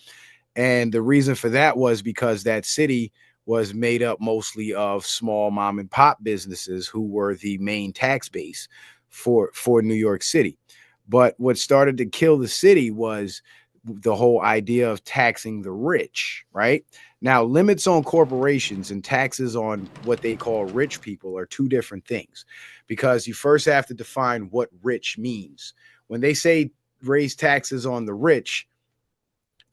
Speaker 10: And the reason for that was because that city was made up mostly of small mom and pop businesses who were the main tax base for New York City. But what started to kill the city was the whole idea of taxing the rich, right? Now, limits on corporations and taxes on what they call rich people are two different things, because you first have to define what rich means. When they say raise taxes on the rich,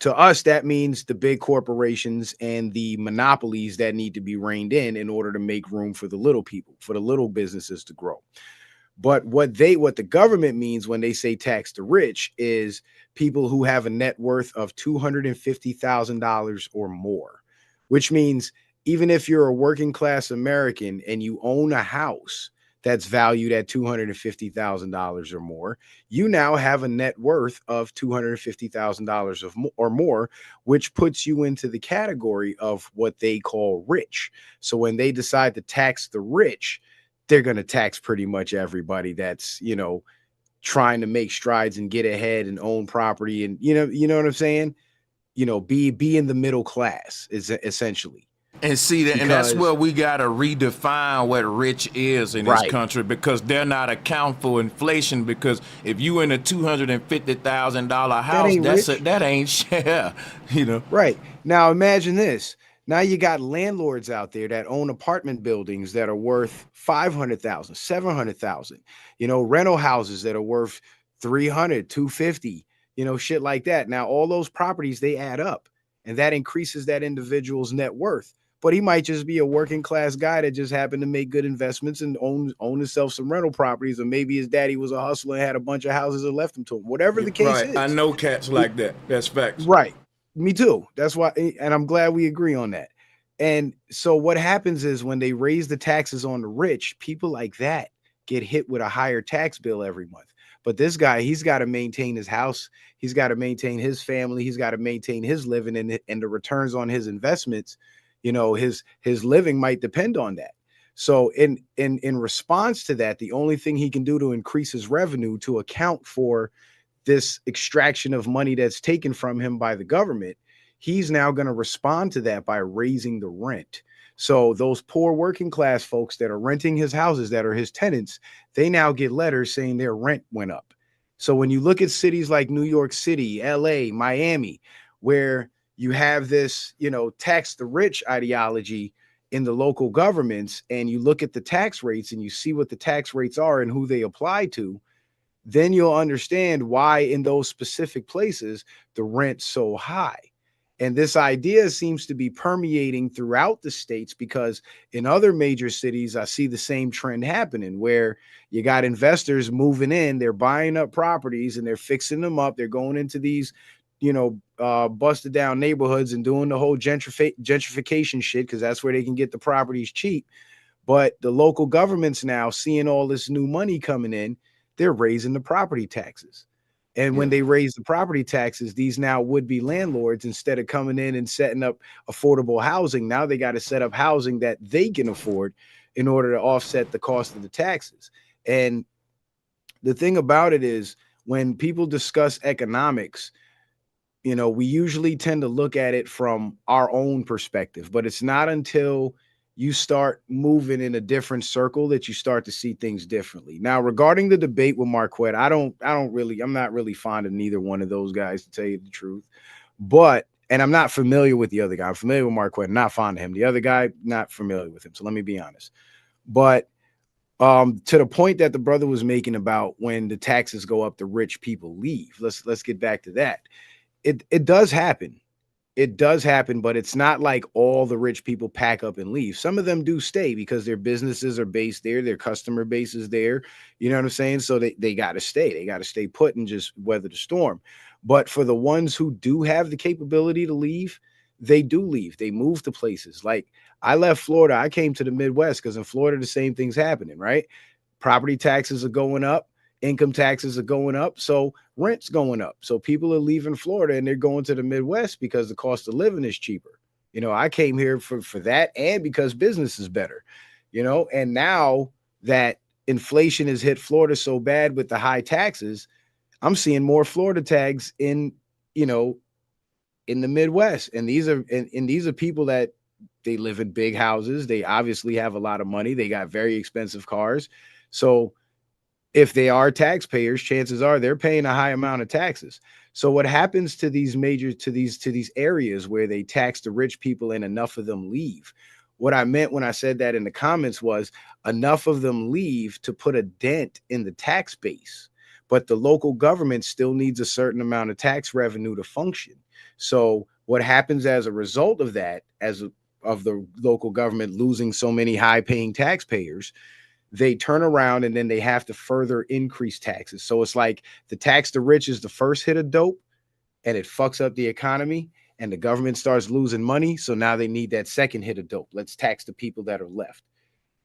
Speaker 10: to us, that means the big corporations and the monopolies that need to be reined in order to make room for the little people, for the little businesses to grow. But what the government means when they say tax the rich is people who have a net worth of $250,000 or more, which means even if you're a working class American and you own a house that's valued at $250,000 or more, you now have a net worth of $250,000 or more, which puts you into the category of what they call rich. So when they decide to tax the rich, they're going to tax pretty much everybody that's, trying to make strides and get ahead and own property. And, you know what I'm saying? Be in the middle class is essentially.
Speaker 1: And see, and that's where we got to redefine what rich is in this country, because they're not account for inflation. Because if you in a $250,000 house, that ain't share,
Speaker 10: Right. Now imagine this. Now you got landlords out there that own apartment buildings that are worth $500,000, $700,000, rental houses that are worth $300,000, $250,000, shit like that. Now, all those properties, they add up, and that increases that individual's net worth. But he might just be a working class guy that just happened to make good investments and own himself some rental properties, or maybe his daddy was a hustler and had a bunch of houses and left them to him. Whatever the case is.
Speaker 1: I know cats like that. That's facts.
Speaker 10: Right. Me too. That's why, and I'm glad we agree on that. And so what happens is when they raise the taxes on the rich, people like that get hit with a higher tax bill every month. But this guy, he's got to maintain his house. He's got to maintain his family. He's got to maintain his living, and the returns on his investments, his living might depend on that. So in response to that, the only thing he can do to increase his revenue to account for this extraction of money that's taken from him by the government, he's now going to respond to that by raising the rent. So those poor working class folks that are renting his houses, that are his tenants, they now get letters saying their rent went up. So when you look at cities like New York City, LA, Miami, where you have this, tax the rich ideology in the local governments, and you look at the tax rates and you see what the tax rates are and who they apply to, then you'll understand why in those specific places the rent's so high. And this idea seems to be permeating throughout the states, because in other major cities, I see the same trend happening, where you got investors moving in, they're buying up properties and they're fixing them up. They're going into these, busted down neighborhoods and doing the whole gentrification shit, because that's where they can get the properties cheap. But the local governments now, seeing all this new money coming in, they're raising the property taxes. And when they raise the property taxes, these now would-be landlords, instead of coming in and setting up affordable housing, now they got to set up housing that they can afford in order to offset the cost of the taxes. And the thing about it is, when people discuss economics, we usually tend to look at it from our own perspective, but it's not until you start moving in a different circle that you start to see things differently. Now, regarding the debate with Marquette, I'm not really fond of neither one of those guys, to tell you the truth. And I'm not familiar with the other guy. I'm familiar with Marquette, not fond of him. The other guy, not familiar with him. So let me be honest. But to the point that the brother was making about when the taxes go up, the rich people leave. Let's get back to that. It does happen. It does happen, but it's not like all the rich people pack up and leave. Some of them do stay because their businesses are based there. Their customer base is there. You know what I'm saying? So they got to stay. They got to stay put and just weather the storm. But for the ones who do have the capability to leave, they do leave. They move to places. Like I left Florida. I came to the Midwest because in Florida, the same thing's happening, right? Property taxes are going up. Income taxes are going up. So rent's going up. So people are leaving Florida and they're going to the Midwest because the cost of living is cheaper. You know, I came here for that and because business is better, you know, and now that inflation has hit Florida so bad with the high taxes, I'm seeing more Florida tags in, you know, in the Midwest. And these are people that they live in big houses. They obviously have a lot of money. They got very expensive cars. So if they are taxpayers, chances are they're paying a high amount of taxes. So what happens to these areas where they tax the rich people and enough of them leave? What I meant when I said that in the comments was enough of them leave to put a dent in the tax base, but the local government still needs a certain amount of tax revenue to function. So what happens as a result of that, of the local government losing so many high-paying taxpayers, they turn around and then they have to further increase taxes. So it's like the tax the rich is the first hit of dope and it fucks up the economy and the government starts losing money. So now they need that second hit of dope. Let's tax the people that are left.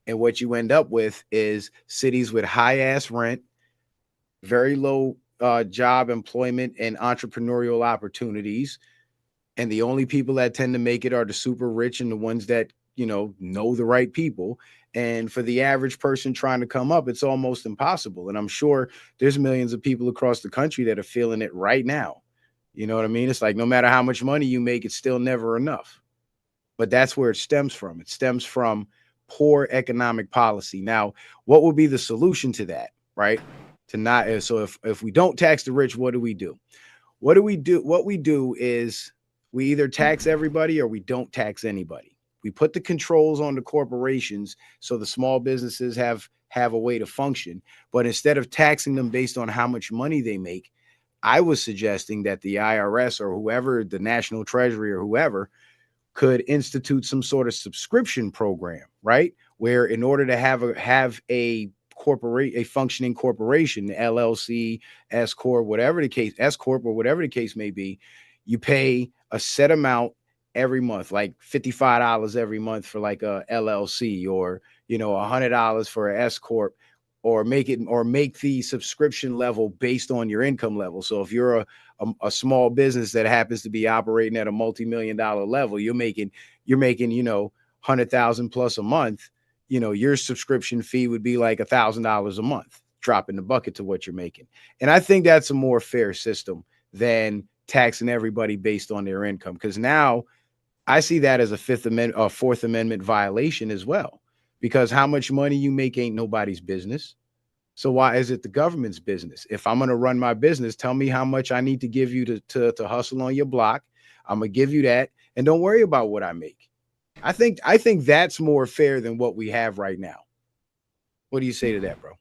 Speaker 10: And what you end up with is cities with high ass rent, very low job employment and entrepreneurial opportunities. And the only people that tend to make it are the super rich and the ones that, you know the right people. And for the average person trying to come up, it's almost impossible. And I'm sure there's millions of people across the country that are feeling it right now. You know what I mean? It's like no matter how much money you make, it's still never enough. But that's where it stems from. It stems from poor economic policy. Now, what would be the solution to that, right? So if we don't tax the rich, what do we do? What we do is we either tax everybody or we don't tax anybody. We put the controls on the corporations so the small businesses have a way to function. But instead of taxing them based on how much money they make, I was suggesting that the IRS or whoever, the National Treasury or whoever, could institute some sort of subscription program, right? Where in order to have a functioning corporation, LLC, S corp, whatever the case, S corp or whatever the case may be, you pay a set amount every month, like $55 every month for like a LLC, or $100 for an S corp, or make the subscription level based on your income level. So if you're a small business that happens to be operating at a multi-million-dollar level, you're making 100,000 plus a month, your subscription fee would be like $1,000 a month, drop in the bucket to what you're making. And I think that's a more fair system than taxing everybody based on their income, because now I see that as a Fourth Amendment violation as well, because how much money you make ain't nobody's business. So why is it the government's business? If I'm going to run my business, tell me how much I need to give you to hustle on your block. I'm going to give you that, and don't worry about what I make. I think that's more fair than what we have right now. What do you say to that, bro?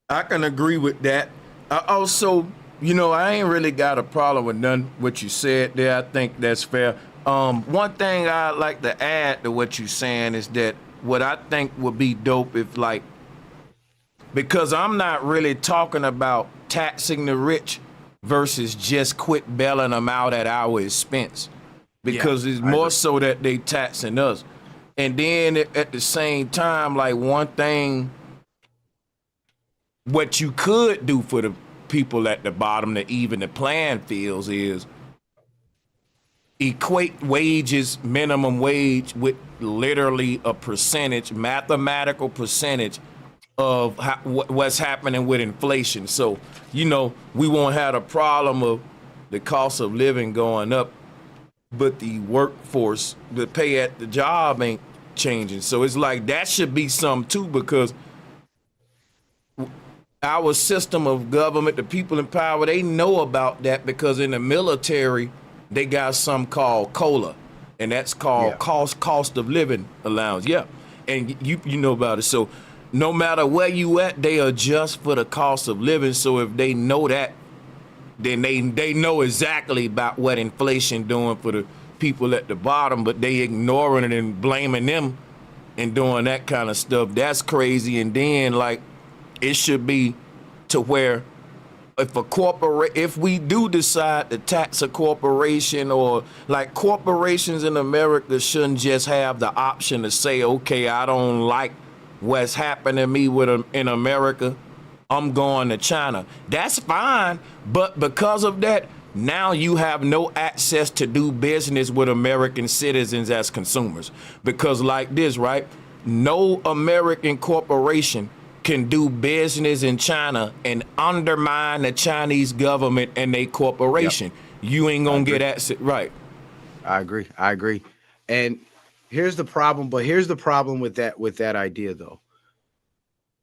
Speaker 1: I can agree with that. Also, I ain't really got a problem with none what you said there. I think that's fair. One thing I'd like to add to what you're saying is that what I think would be dope if, because I'm not really talking about taxing the rich versus just quit bailing them out at our expense, because it's more so that they taxing us. And then at the same time, one thing, what you could do for the people at the bottom to even the playing fields is equate wages, minimum wage, with literally a percentage, mathematical percentage of what's happening with inflation. So, we won't have a problem of the cost of living going up, but the workforce, the pay at the job ain't changing. So it's like that should be some too, because our system of government, the people in power, they know about that, because in the military, they got something called COLA, and that's called cost of living allowance. Yeah, and you know about it. So no matter where you at, they adjust for the cost of living. So if they know that, then they know exactly about what inflation doing for the people at the bottom, but they ignoring it and blaming them and doing that kind of stuff. That's crazy. And then it should be to where if we do decide to tax a corporation, or like corporations in America shouldn't just have the option to say, okay, I don't like what's happening to me in America, I'm going to China. That's fine, but because of that, now you have no access to do business with American citizens as consumers. Because like this, right? No American corporation can do business in China and undermine the Chinese government and their corporation. Yep. You ain't gonna get access, right?
Speaker 10: I agree. And here's the problem, with that idea though.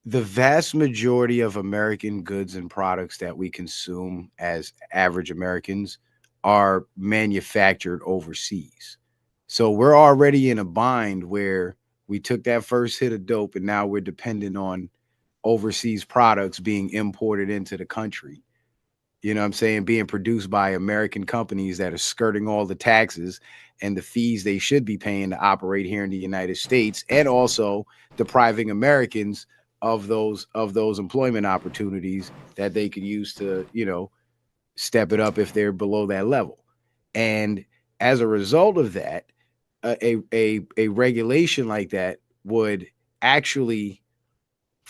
Speaker 10: The vast majority of American goods and products that we consume as average Americans are manufactured overseas. So we're already in a bind where we took that first hit of dope and now we're dependent on overseas products being imported into the country. You know what I'm saying? Being produced by American companies that are skirting all the taxes and the fees they should be paying to operate here in the United States, and also depriving Americans of those employment opportunities that they could use to, step it up if they're below that level. And as a result of that, a regulation like that would actually,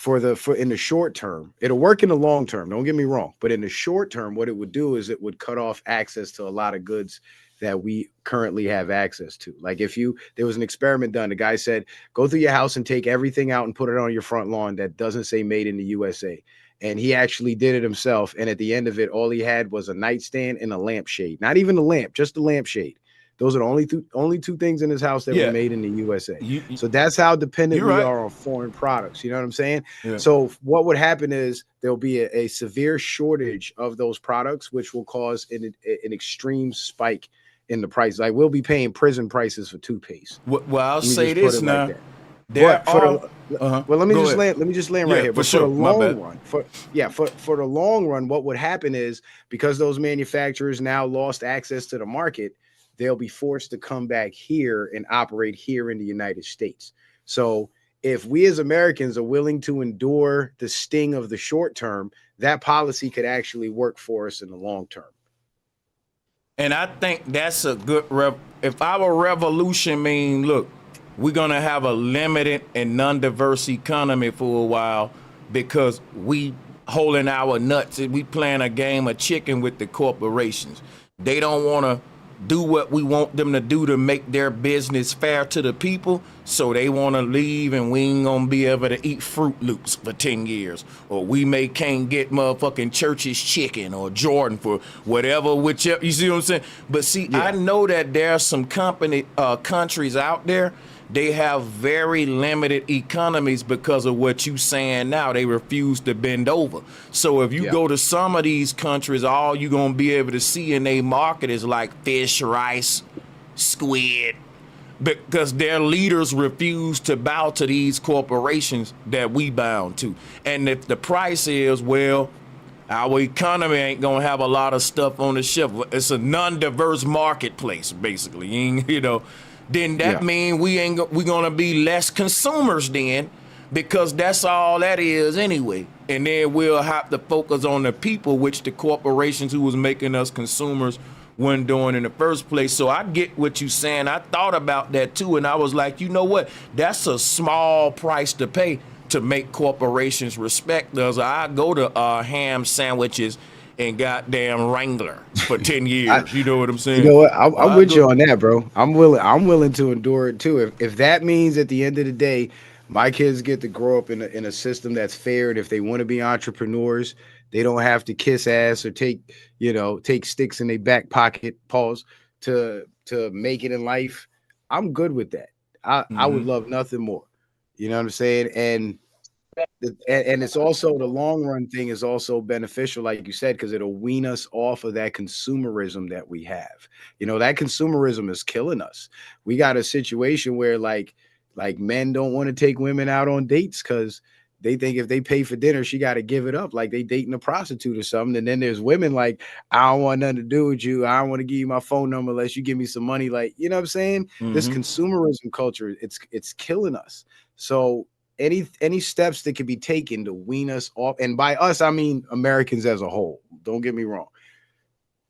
Speaker 10: in the short term, it'll work in the long term, don't get me wrong, but in the short term, what it would do is it would cut off access to a lot of goods that we currently have access to. Like there was an experiment done. The guy said, go through your house and take everything out and put it on your front lawn that doesn't say made in the USA. And he actually did it himself. And at the end of it, all he had was a nightstand and a lampshade. Not even a lamp, just a lampshade. Those are the only two things in his house that were made in the USA. So that's how dependent we are on foreign products. You know what I'm saying? Yeah. So what would happen is there'll be a severe shortage of those products, which will cause an extreme spike in the price. Like we'll be paying prison prices for toothpaste.
Speaker 1: Well, I'll say this now. Let
Speaker 10: me just land right here. But for the long run, what would happen is, because those manufacturers now lost access to the market, they'll be forced to come back here and operate here in the United States. So if we as Americans are willing to endure the sting of the short term, that policy could actually work for us in the long term.
Speaker 1: And I think that's a good if our revolution mean, look, we're going to have a limited and non-diverse economy for a while because we holding our nuts and we playing a game of chicken with the corporations. They don't want to do what we want them to do to make their business fair to the people, so they want to leave, and we ain't gonna be able to eat Fruit Loops for 10 years, or we can't get motherfucking Church's chicken or Jordan for whichever, you see what I'm saying? But see, I know that there are some countries out there, they have very limited economies because of what you saying now. They refuse to bend over. So if you go to some of these countries, all you're going to be able to see in their market is like fish, rice, squid, because their leaders refuse to bow to these corporations that we bound to. And if the price is, well, our economy ain't going to have a lot of stuff on the shelf. It's a non-diverse marketplace, basically, then that mean we gonna be less consumers then, because that's all that is anyway. And then we'll have to focus on the people, which the corporations who was making us consumers weren't doing in the first place. So I get what you're saying. I thought about that too, and I was like, you know what? That's a small price to pay to make corporations respect us. I go to ham sandwiches and goddamn Wrangler for 10 years. You know what I'm saying?
Speaker 10: You know what? I'm with you on that, bro. I'm willing to endure it too. If that means at the end of the day, my kids get to grow up in a system that's fair, and if they want to be entrepreneurs, they don't have to kiss ass or take sticks in their back pocket, to make it in life. I'm good with that. I would love nothing more. You know what I'm saying? And it's also, the long run thing is also beneficial, like you said, because it'll wean us off of that consumerism that we have. That consumerism is killing us. We got a situation where like men don't want to take women out on dates because they think if they pay for dinner, she got to give it up, like they dating a prostitute or something. And then there's women like, I don't want nothing to do with you. I don't want to give you my phone number unless you give me some money. Like, you know what I'm saying? This consumerism culture, it's killing us. So any steps that can be taken to wean us off, and by us I mean Americans as a whole, don't get me wrong,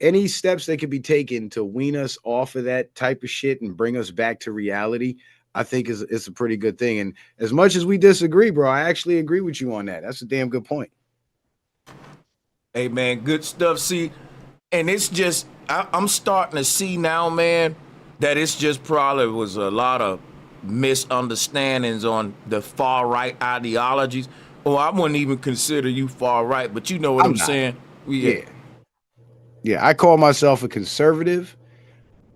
Speaker 10: any steps that can be taken to wean us off of that type of shit and bring us back to reality, I think is a pretty good thing. And as much as we disagree, bro, I actually agree with you on that. That's a damn good point.
Speaker 1: Hey man, good stuff. See, and it's just I'm starting to see now, man, that it's just probably was a lot of misunderstandings on the far right ideologies. Or I wouldn't even consider you far right, but you know what I'm saying?
Speaker 10: Yeah, I call myself a conservative.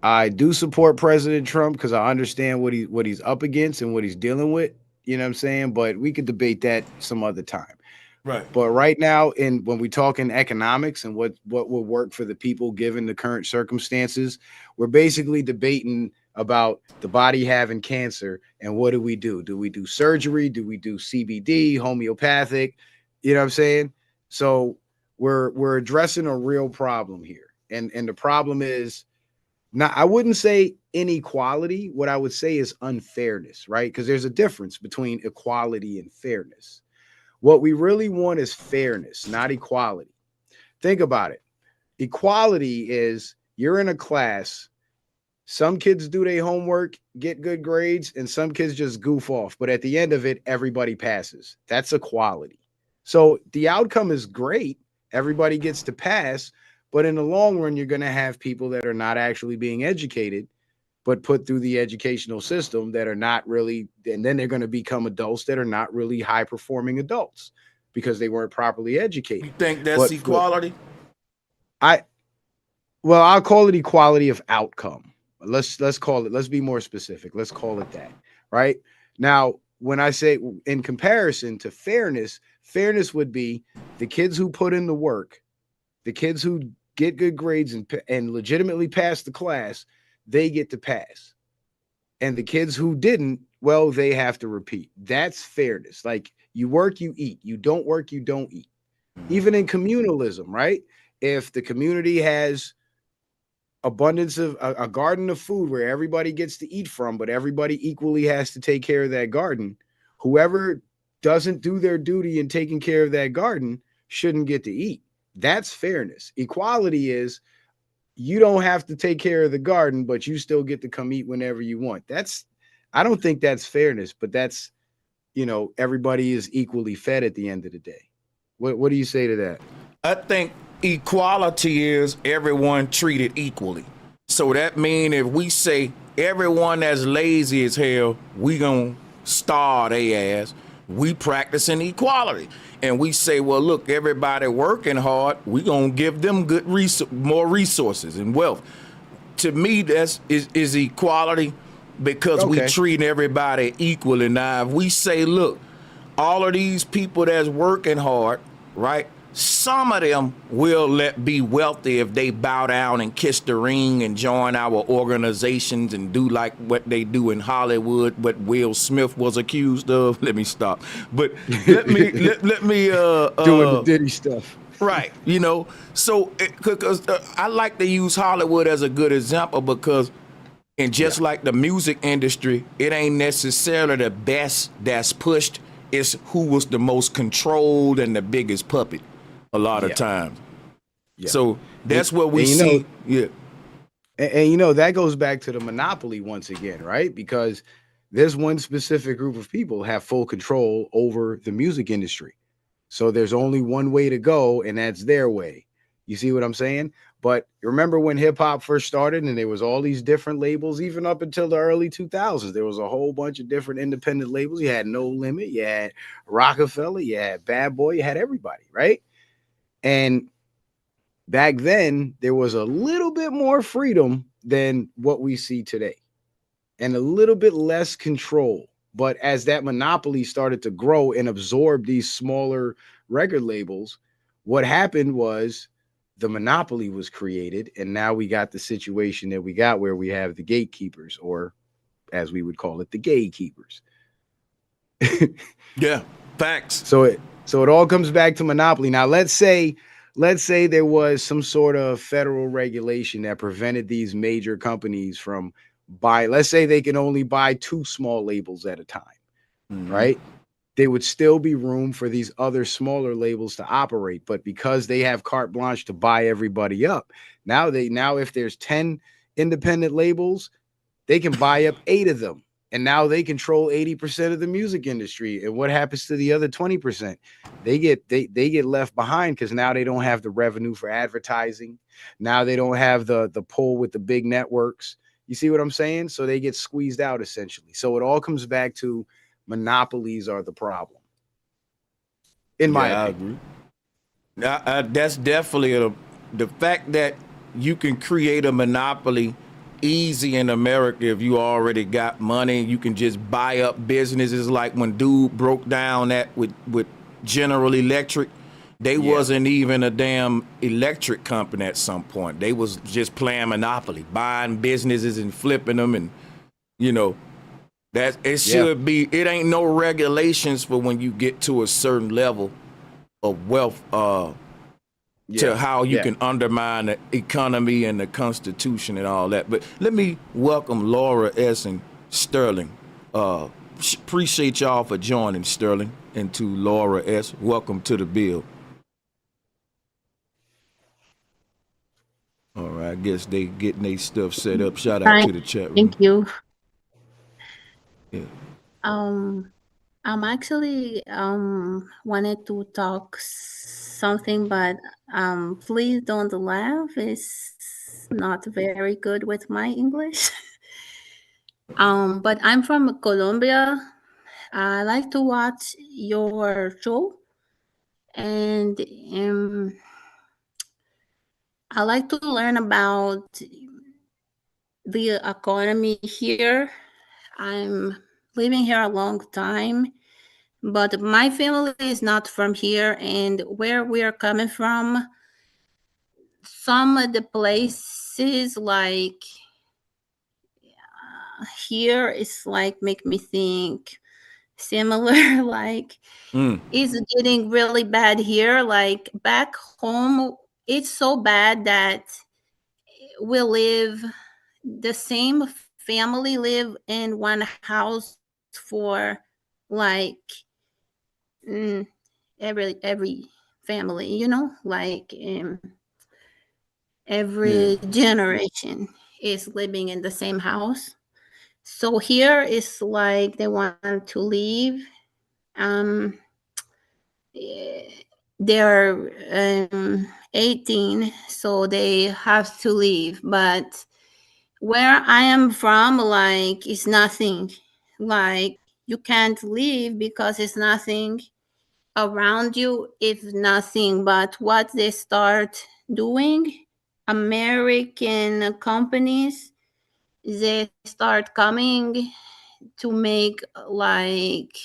Speaker 10: I do support President Trump because I understand what he's up against and what he's dealing with. You know what I'm saying? But we could debate that some other time.
Speaker 1: Right.
Speaker 10: But right now, when we talk in economics and what will work for the people given the current circumstances, we're basically debating about the body having cancer and what do we do? Do we do surgery? Do we do CBD, homeopathic? You know what I'm saying? So we're addressing a real problem here. And the problem is not, I wouldn't say inequality. What I would say is unfairness, right? Because there's a difference between equality and fairness. What we really want is fairness, not equality. Think about it. Equality is you're in a class. Some kids do their homework, get good grades, and some kids just goof off. But at the end of it, everybody passes. That's equality. So the outcome is great. Everybody gets to pass. But in the long run, you're going to have people that are not actually being educated, but put through the educational system that are not really, and then they're going to become adults that are not really high performing adults because they weren't properly educated.
Speaker 1: You think that's equality?
Speaker 10: I'll call it equality of outcome. Let's call it, let's be more specific. Let's call it that, right? Now, when I say in comparison to fairness, fairness would be the kids who put in the work, the kids who get good grades and legitimately pass the class, they get to pass. And the kids who didn't, well, they have to repeat. That's fairness. Like you work, you eat. You don't work, you don't eat. Even in communalism, right? If the community has abundance of a garden of food where everybody gets to eat from, but everybody equally has to take care of that garden, whoever doesn't do their duty in taking care of that garden shouldn't get to eat. That's fairness. Equality is you don't have to take care of the garden, but you still get to come eat whenever you want. I don't think that's fairness, but that's, everybody is equally fed at the end of the day. What do you say to that?
Speaker 1: I think equality is everyone treated equally. So that means if we say everyone that's lazy as hell, we gonna starve their ass, we practicing equality. And we say, well, look, everybody working hard, we gonna give them more resources and wealth. To me, that's is equality because we treat everybody equally. Now, if we say, look, all of these people that's working hard, right? Some of them will be wealthy if they bow down and kiss the ring and join our organizations and do like what they do in Hollywood, what Will Smith was accused of. Let me stop. But let me
Speaker 10: doing the Diddy stuff.
Speaker 1: Right. So because I like to use Hollywood as a good example because, and just like the music industry, it ain't necessarily the best that's pushed. It's who was the most controlled and the biggest puppet a lot of times. Yeah. So that's what we see.
Speaker 10: And that goes back to the monopoly once again, right? Because there's one specific group of people have full control over the music industry. So there's only one way to go, and that's their way. You see what I'm saying? But remember when hip hop first started and there was all these different labels, even up until the early 2000s, there was a whole bunch of different independent labels. You had No Limit, you had Rockefeller, you had Bad Boy, you had everybody, right? And back then, there was a little bit more freedom than what we see today and a little bit less control. But as that monopoly started to grow and absorb these smaller record labels, what happened was the monopoly was created. And now we got the situation that we got where we have the gatekeepers, or as we would call it, the gatekeepers.
Speaker 1: Yeah, facts.
Speaker 10: So it all comes back to monopoly. Now, let's say there was some sort of federal regulation that prevented these major companies from let's say they can only buy 2 small labels at a time, right? there would still be room for these other smaller labels to operate. But because they have carte blanche to buy everybody up, now if there's 10 independent labels, they can buy up 8 of them. And now they control 80% of the music industry. And what happens to the other 20%? They get left behind because now they don't have the revenue for advertising. Now they don't have the pull with the big networks. You see what I'm saying? So they get squeezed out essentially. So it all comes back to monopolies are the problem. In my opinion.
Speaker 1: I agree. That's definitely the fact that you can create a monopoly easy in America if you already got money. You can just buy up businesses, like when dude broke down that with General Electric. They wasn't even a damn electric company at some point. They was just playing monopoly, buying businesses and flipping them, and that it should be. It ain't no regulations for when you get to a certain level of wealth to how you can undermine the economy and the Constitution and all that. But let me welcome Laura S. and Sterling. Appreciate y'all for joining, Sterling, and to Laura S. Welcome to the bill. All right, I guess they getting their stuff set up. Shout out to the chat room.
Speaker 11: Thank you.
Speaker 1: Yeah.
Speaker 11: I'm actually wanted to talk something, but please don't laugh. It's not very good with my English. But I'm from Colombia. I like to watch your show, and I like to learn about the economy here. I'm living here a long time, but my family is not from here, and where we are coming from, some of the places like here is like make me think similar. Like it's getting really bad here. Like back home, it's so bad that we live, the same family live in one house for like every family, like every generation is living in the same house. So here it's like they want to leave. They're 18, so they have to leave. But where I am from, like, it's nothing. Like, you can't leave because it's nothing around you. If nothing but what they start doing, American companies, they start coming to make like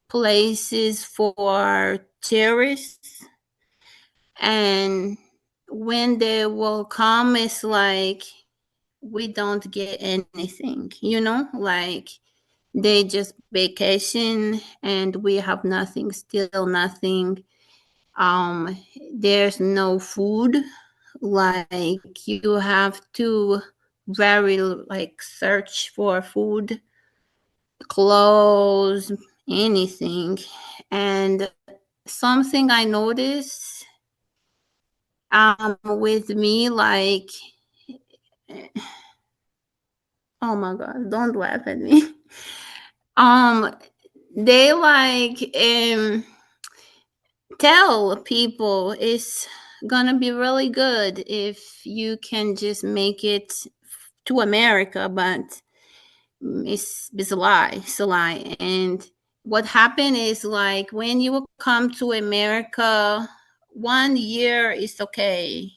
Speaker 11: places for tourists, and when they will come, it's like we don't get anything, like they just vacation and we have nothing, still nothing. There's no food, like you have to very like search for food, clothes, anything. And something I noticed with me, like, oh my god, don't laugh at me. They like tell people it's gonna be really good if you can just make it to America, but it's a lie. It's a lie. And what happened is, like, when you come to America, 1 year is okay,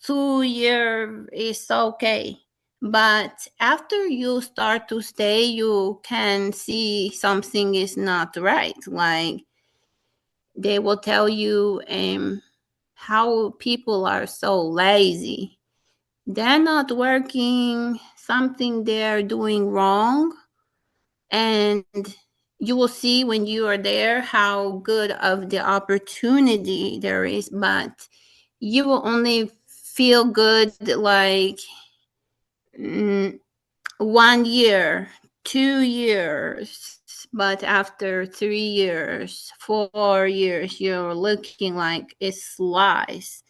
Speaker 11: 2 year is okay, but after you start to stay, you can see something is not right. Like, they will tell you how people are so lazy. They're not working, something they're doing wrong. And you will see when you are there how good of the opportunity there is, but you will only feel good like 1 year, 2 years, but after 3 years, 4 years, you're looking like it's lies.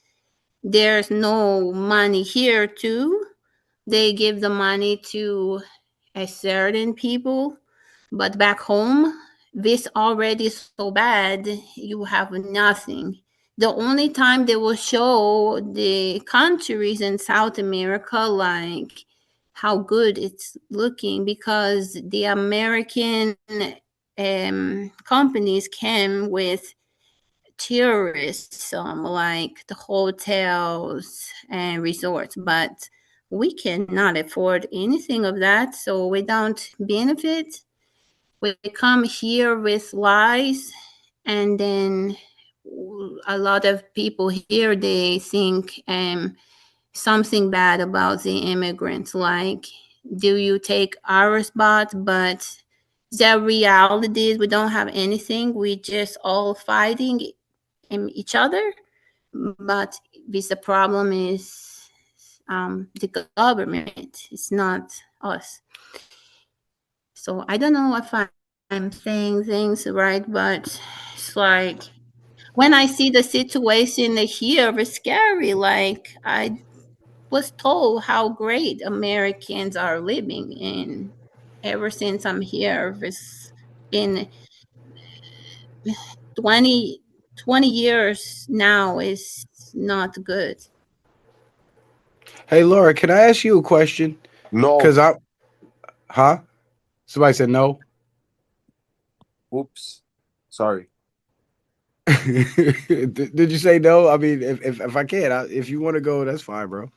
Speaker 11: There's no money here too. They give the money to a certain people, but back home, this already is so bad, you have nothing. The only time they will show the countries in South America like how good it's looking, because the American companies came with tourism like the hotels and resorts, but we cannot afford anything of that, so we don't benefit. We come here with lies, and then a lot of people here, they think something bad about the immigrants, like, do you take our spot? But the reality is we don't have anything. We just all fighting each other. But this the problem is the government. It's not us. So I don't know if I'm saying things right, but it's like when I see the situation here, it's scary. Like, I was told how great Americans are living, and ever since I'm here, it's been 20 years now. Is not good.
Speaker 10: Hey, Laura, can I ask you a question?
Speaker 12: No.
Speaker 10: Because huh? Somebody said no.
Speaker 12: Oops. Sorry.
Speaker 10: Did you say no? I mean, if I can, if you want to go, that's fine, bro.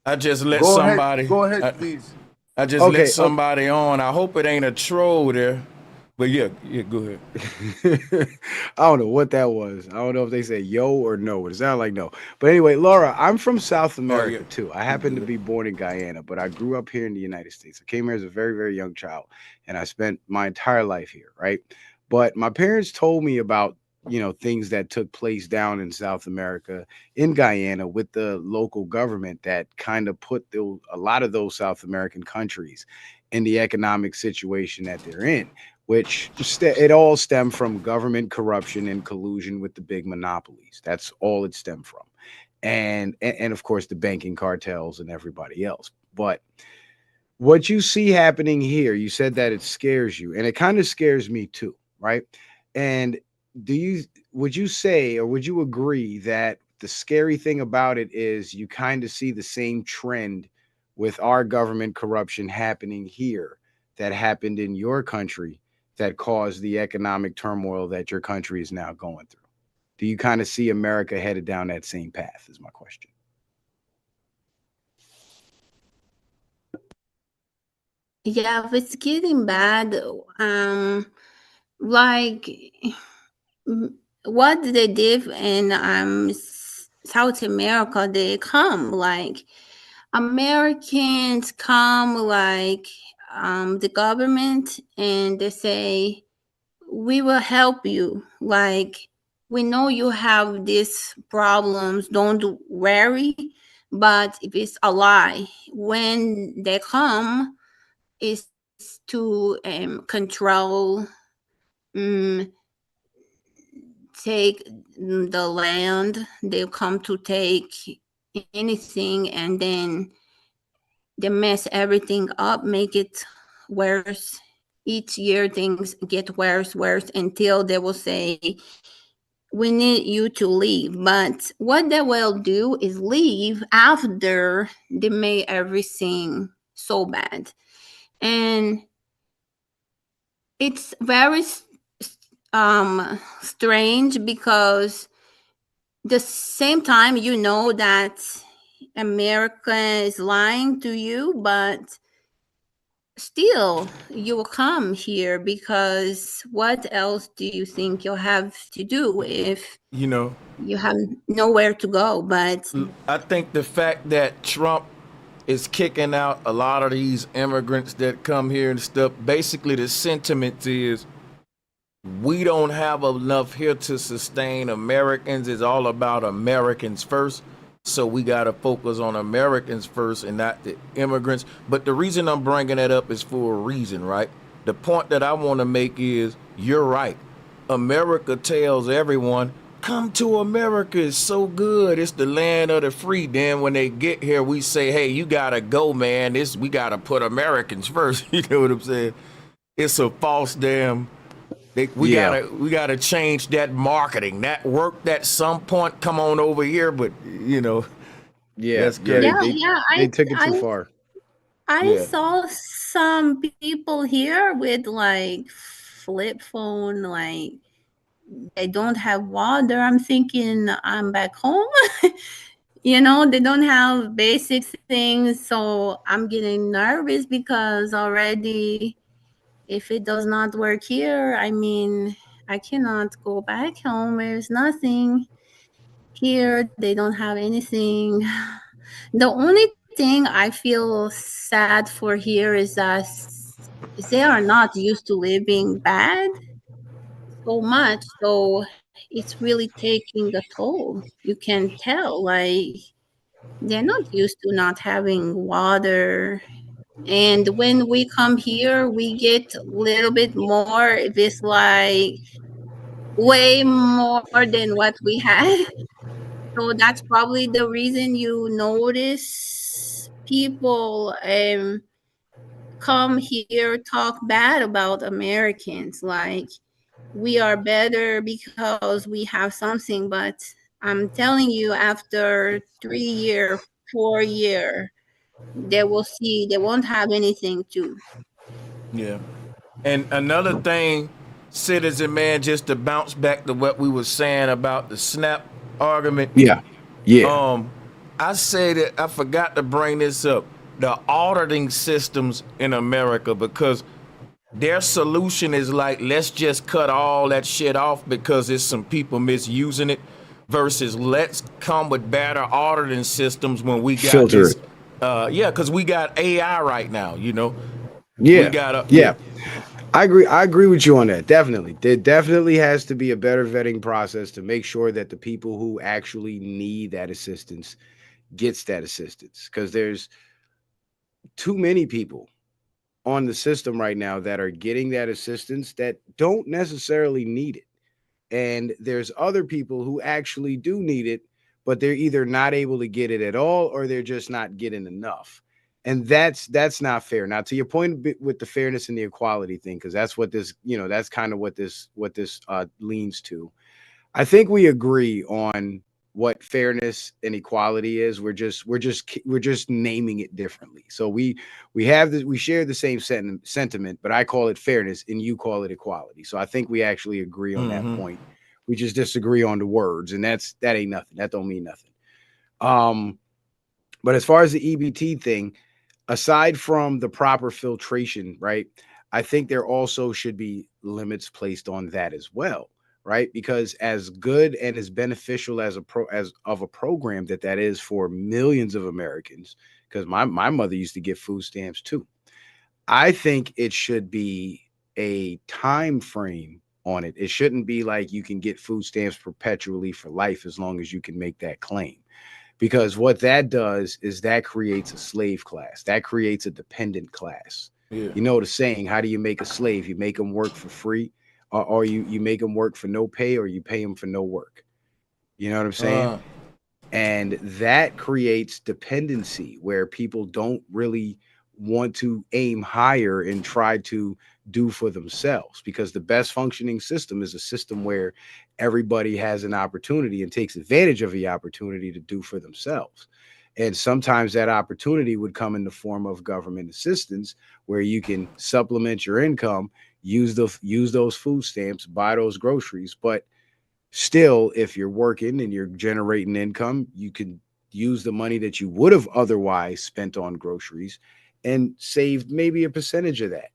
Speaker 1: I just let
Speaker 12: Go
Speaker 1: somebody.
Speaker 12: ahead. Go ahead, please.
Speaker 1: I just let somebody on. I hope it ain't a troll there. But yeah, go ahead.
Speaker 10: I don't know what that was. I don't know if they say yo or no. It sounded like no. But anyway, Laura, I'm from South America too. I happen to be born in Guyana, but I grew up here in the United States. I came here as a very, very young child, and I spent my entire life here, right? But my parents told me about, things that took place down in South America, in Guyana, with the local government that kind of put a lot of those South American countries in the economic situation that they're in, which it all stemmed from government corruption and collusion with the big monopolies. That's all it stemmed from. And of course, the banking cartels and everybody else. But what you see happening here, you said that it scares you, and it kind of scares me too, right? And would you say, or would you agree that the scary thing about it is you kind of see the same trend with our government corruption happening here that happened in your country, that caused the economic turmoil that your country is now going through? Do you kind of see America headed down that same path, is my question.
Speaker 11: Yeah, it's getting bad. Like what they did in South America, they come like Americans come like the government, and they say, we will help you. Like, we know you have these problems, don't worry. But if it's a lie, when they come, is to control, take the land. They come to take anything, and then they mess everything up, make it worse. Each year things get worse until they will say, we need you to leave. But what they will do is leave after they made everything so bad. And it's very strange, because the same time that America is lying to you, but still you will come here, because what else do you think you'll have to do if you have nowhere to go? But
Speaker 1: I think the fact that Trump is kicking out a lot of these immigrants that come here and stuff, basically the sentiment is we don't have enough here to sustain Americans. It's all about Americans first. So we got to focus on Americans first and not the immigrants. But the reason I'm bringing that up is for a reason, right? the point that I want to make is you're right. America tells everyone, come to America. It's so good. It's the land of the free. Then when they get here, we say, hey, you got to go, man. We got to put Americans first. You know what I'm saying? It's a false damn. We gotta change that marketing. That worked at some point. Come on over here, but that's crazy.
Speaker 10: They took it too far.
Speaker 11: I saw some people here with like flip phone, like they don't have water. I'm thinking I'm back home. They don't have basic things, so I'm getting nervous because already if it does not work here, I mean, I cannot go back home. There's nothing here. They don't have anything. The only thing I feel sad for here is that they are not used to living bad so much. So it's really taking a toll. You can tell, like, they're not used to not having water. And when we come here, we get a little bit more. It's like way more than what we had. So that's probably the reason you notice people come here talk bad about Americans. Like, we are better because we have something, but I'm telling you, after 3 year, 4 year, they will see they won't have anything too.
Speaker 1: Yeah. And another thing, citizen man, just to bounce back to what we were saying about the SNAP argument.
Speaker 10: Yeah.
Speaker 1: I say that I forgot to bring this up. The auditing systems in America, because their solution is like, let's just cut all that shit off because there's some people misusing it, versus let's come with better auditing systems when we got
Speaker 10: filter
Speaker 1: this.
Speaker 10: it.
Speaker 1: Because we got AI right now,
Speaker 10: Yeah. I agree with you on that. Definitely. There definitely has to be a better vetting process to make sure that the people who actually need that assistance gets that assistance, because there's too many people on the system right now that are getting that assistance that don't necessarily need it. And there's other people who actually do need it, but they're either not able to get it at all or they're just not getting enough. And that's not fair. Now, to your point with the fairness and the equality thing, because that's what this, that's kind of what this leans to. I think we agree on what fairness and equality is. We're just naming it differently. So we share the same sentiment, but I call it fairness and you call it equality. So I think we actually agree on that point. We just disagree on the words, and that ain't nothing. That don't mean nothing. But as far as the EBT thing, aside from the proper filtration, right, I think there also should be limits placed on that as well, right? Because as good and as beneficial as a program that is for millions of Americans, because my mother used to get food stamps too. I think it should be a time frame on it. It shouldn't be like you can get food stamps perpetually for life as long as you can make that claim. Because what that does is that creates a slave class. That creates a dependent class.
Speaker 1: Yeah.
Speaker 10: You know the saying, how do you make a slave? You make them work for free, or you make them work for no pay, or you pay them for no work. You know what I'm saying? And that creates dependency where people don't really want to aim higher and try to do for themselves, because the best functioning system is a system where everybody has an opportunity and takes advantage of the opportunity to do for themselves. And sometimes that opportunity would come in the form of government assistance, where you can supplement your income, use those food stamps, buy those groceries. But still, if you're working and you're generating income, you can use the money that you would have otherwise spent on groceries and save maybe a percentage of that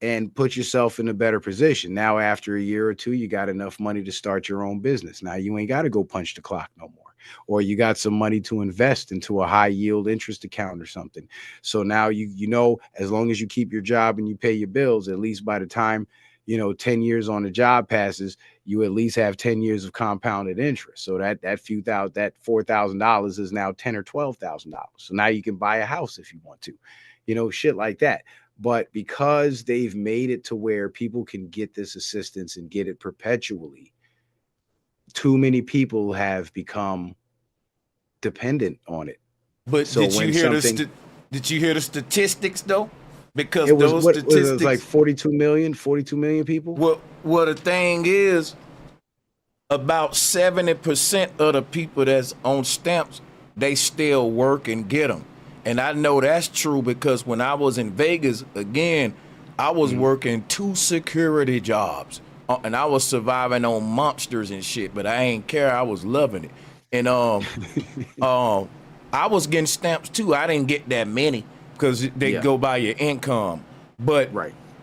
Speaker 10: and put yourself in a better position. Now, after a year or two, you got enough money to start your own business. Now you ain't got to go punch the clock no more, or you got some money to invest into a high yield interest account or something. So now you know, as long as you keep your job and you pay your bills, at least by the time 10 years on the job passes, you at least have 10 years of compounded interest. So that $4,000 is now $10,000 or $12,000. So now you can buy a house if you want to, shit like that. But because they've made it to where people can get this assistance and get it perpetually, too many people have become dependent on it.
Speaker 1: But
Speaker 10: So
Speaker 1: did you
Speaker 10: when
Speaker 1: hear
Speaker 10: something,
Speaker 1: did you hear the statistics though? Because
Speaker 10: it was
Speaker 1: those
Speaker 10: what was it,
Speaker 1: statistics,
Speaker 10: like 42 million people.
Speaker 1: well, the thing is, about 70% of the people that's on stamps, they still work and get them. And I know that's true because when I was in Vegas, again, I was working 2 security jobs. And I was surviving on monsters and shit, but I ain't care. I was loving it. And I was getting stamps too. I didn't get that many because they go by your income. But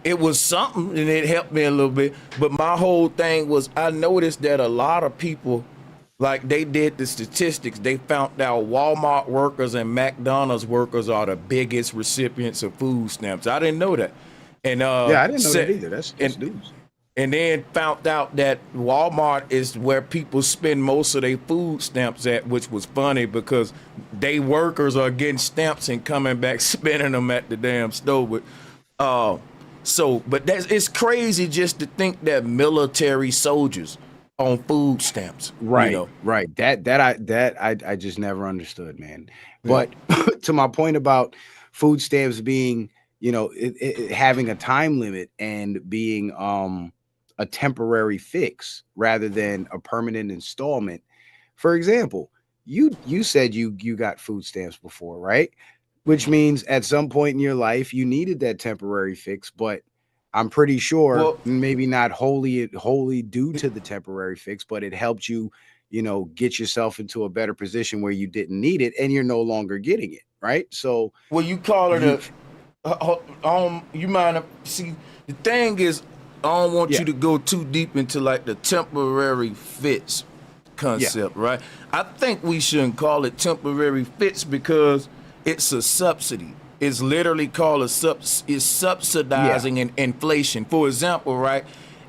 Speaker 1: it was something, and it helped me a little bit. But my whole thing was, I noticed that a lot of people, like they did the statistics, they found out Walmart workers and McDonald's workers are the biggest recipients of food stamps. I didn't know that. And
Speaker 10: I didn't know that either. That's news.
Speaker 1: And then found out that Walmart is where people spend most of their food stamps at, which was funny because they workers are getting stamps and coming back spending them at the damn store. But but it's crazy just to think that military soldiers on food stamps.
Speaker 10: Right,
Speaker 1: you know?
Speaker 10: right. I just never understood, man. But to my point about food stamps being, it having a time limit and being a temporary fix rather than a permanent installment. For example, you said you got food stamps before, right? Which means at some point in your life you needed that temporary fix, but I'm pretty sure maybe not wholly due to the temporary fix, but it helped you, get yourself into a better position where you didn't need it and you're no longer getting it, right? So
Speaker 1: you call it you mind if, see, the thing is, I don't want you to go too deep into like the temporary fix concept, right? I think we shouldn't call it temporary fix because it's a subsidy. It's literally called it's subsidizing inflation. For example, right?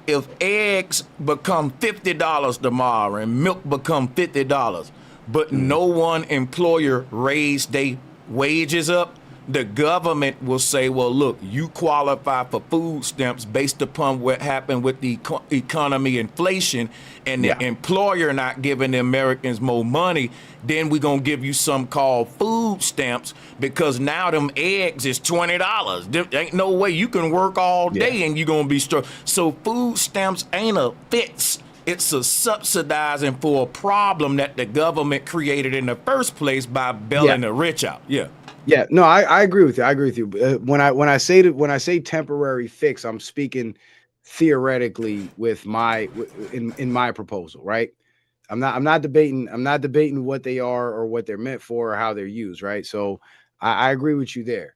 Speaker 1: If eggs become $50 tomorrow and milk become $50, but no one employer raised their wages up, the government will say, well, look, you qualify for food stamps based upon what happened with the economy inflation and the employer not giving the Americans more money. Then we're going to give you some called food stamps because now them eggs is $20. There ain't no way you can work all day and you're going to be struck. So food stamps ain't a fix. It's a subsidizing for a problem that the government created in the first place by bailing the rich out.
Speaker 10: Yeah, no, I agree with you. I agree with you. When I say temporary fix, I'm speaking theoretically with in my proposal, right? I'm not debating what they are or what they're meant for or how they're used, right? So I agree with you there.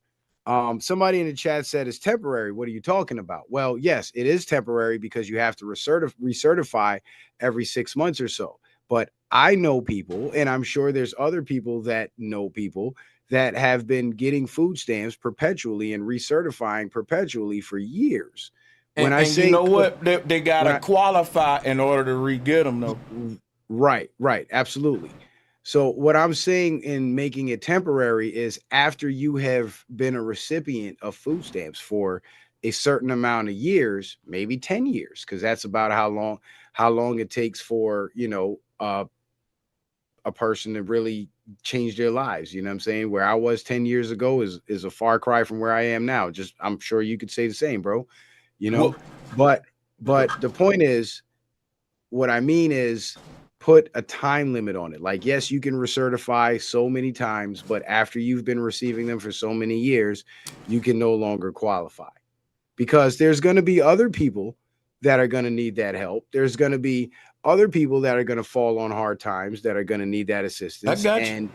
Speaker 10: Somebody in the chat said it's temporary. What are you talking about? Well, yes, it is temporary because you have to recertify every 6 months or so. But I know people, and I'm sure there's other people that know people that have been getting food stamps perpetually and recertifying perpetually for years. When I say,
Speaker 1: you know what, they gotta qualify in order to re-get them, though.
Speaker 10: Right, absolutely. So what I'm saying in making it temporary is after you have been a recipient of food stamps for a certain amount of years, maybe 10 years, because that's about how long it takes for a person to really change their lives. You know what I'm saying? Where I was 10 years ago is a far cry from where I am now. Just, I'm sure you could say the same, bro. But the point is, what I mean is put a time limit on it. Like, yes, you can recertify so many times, but after you've been receiving them for so many years, you can no longer qualify because there's going to be other people that are going to need that help. There's going to be other people that are going to fall on hard times that are going to need that assistance.
Speaker 1: I got you.
Speaker 10: And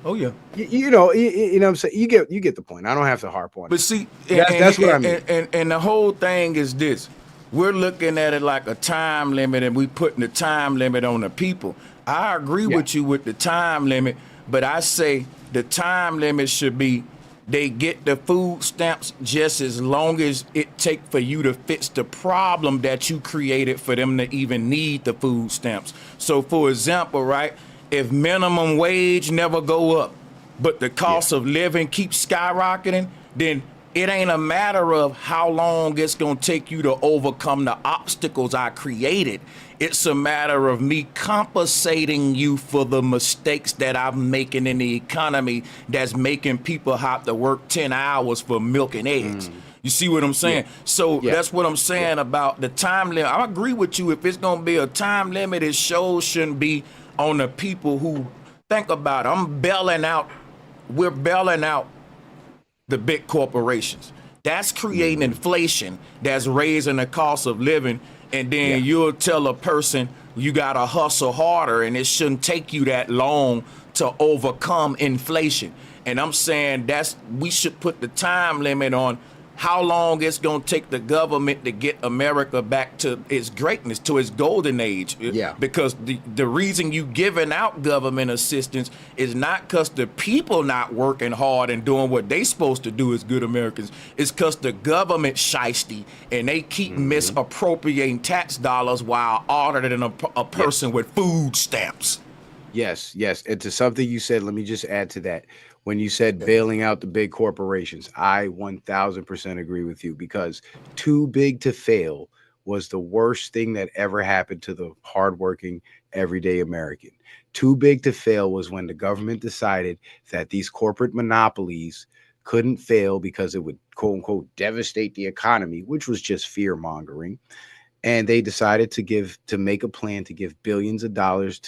Speaker 1: you
Speaker 10: know what I'm saying? You get the point. I don't have to harp on it.
Speaker 1: But see,
Speaker 10: that's what I mean.
Speaker 1: And the whole thing is this. We're looking at it like a time limit and we putting the time limit on the people. I agree with you with the time limit, but I say the time limit should be they get the food stamps just as long as it take for you to fix the problem that you created for them to even need the food stamps. So for example, right, if minimum wage never go up, but the cost of living keeps skyrocketing, then It ain't a matter of how long it's going to take you to overcome the obstacles I created. It's a matter of me compensating you for the mistakes that I'm making in the economy that's making people have to work 10 hours for milk and eggs. You see what I'm saying?
Speaker 10: Yeah.
Speaker 1: So
Speaker 10: Yeah.
Speaker 1: that's what I'm saying about the time limit. I agree with you. If it's going to be a time limit, it shows shouldn't be on the people who think about it. We're bailing out the big corporations. That's creating inflation. That's raising the cost of living. And then you'll tell a person you got to hustle harder and it shouldn't take you that long to overcome inflation. And I'm saying we should put the time limit on how long it's going to take the government to get America back to its greatness, to its golden age.
Speaker 10: Yeah.
Speaker 1: Because the reason you giving out government assistance is not because the people not working hard and doing what they supposed to do as good Americans. It's because the government shiesty and they keep misappropriating tax dollars while auditing a person with food stamps.
Speaker 10: Yes, yes. And to something you said, let me just add to that. When you said bailing out the big corporations, I 1000% agree with you, because too big to fail was the worst thing that ever happened to the hardworking everyday American. Too big to fail was when the government decided that these corporate monopolies couldn't fail because it would, quote unquote, devastate the economy, which was just fear mongering. And they decided to make a plan to give billions of dollars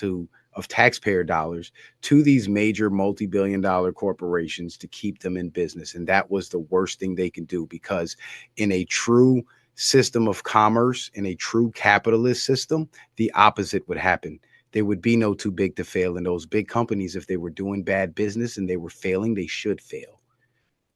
Speaker 10: of taxpayer dollars to these major multi-billion-dollar corporations to keep them in business. And that was the worst thing they can do, because in a true system of commerce, in a true capitalist system, the opposite would happen. There would be no too big to fail. And those big companies, if they were doing bad business and they were failing, they should fail.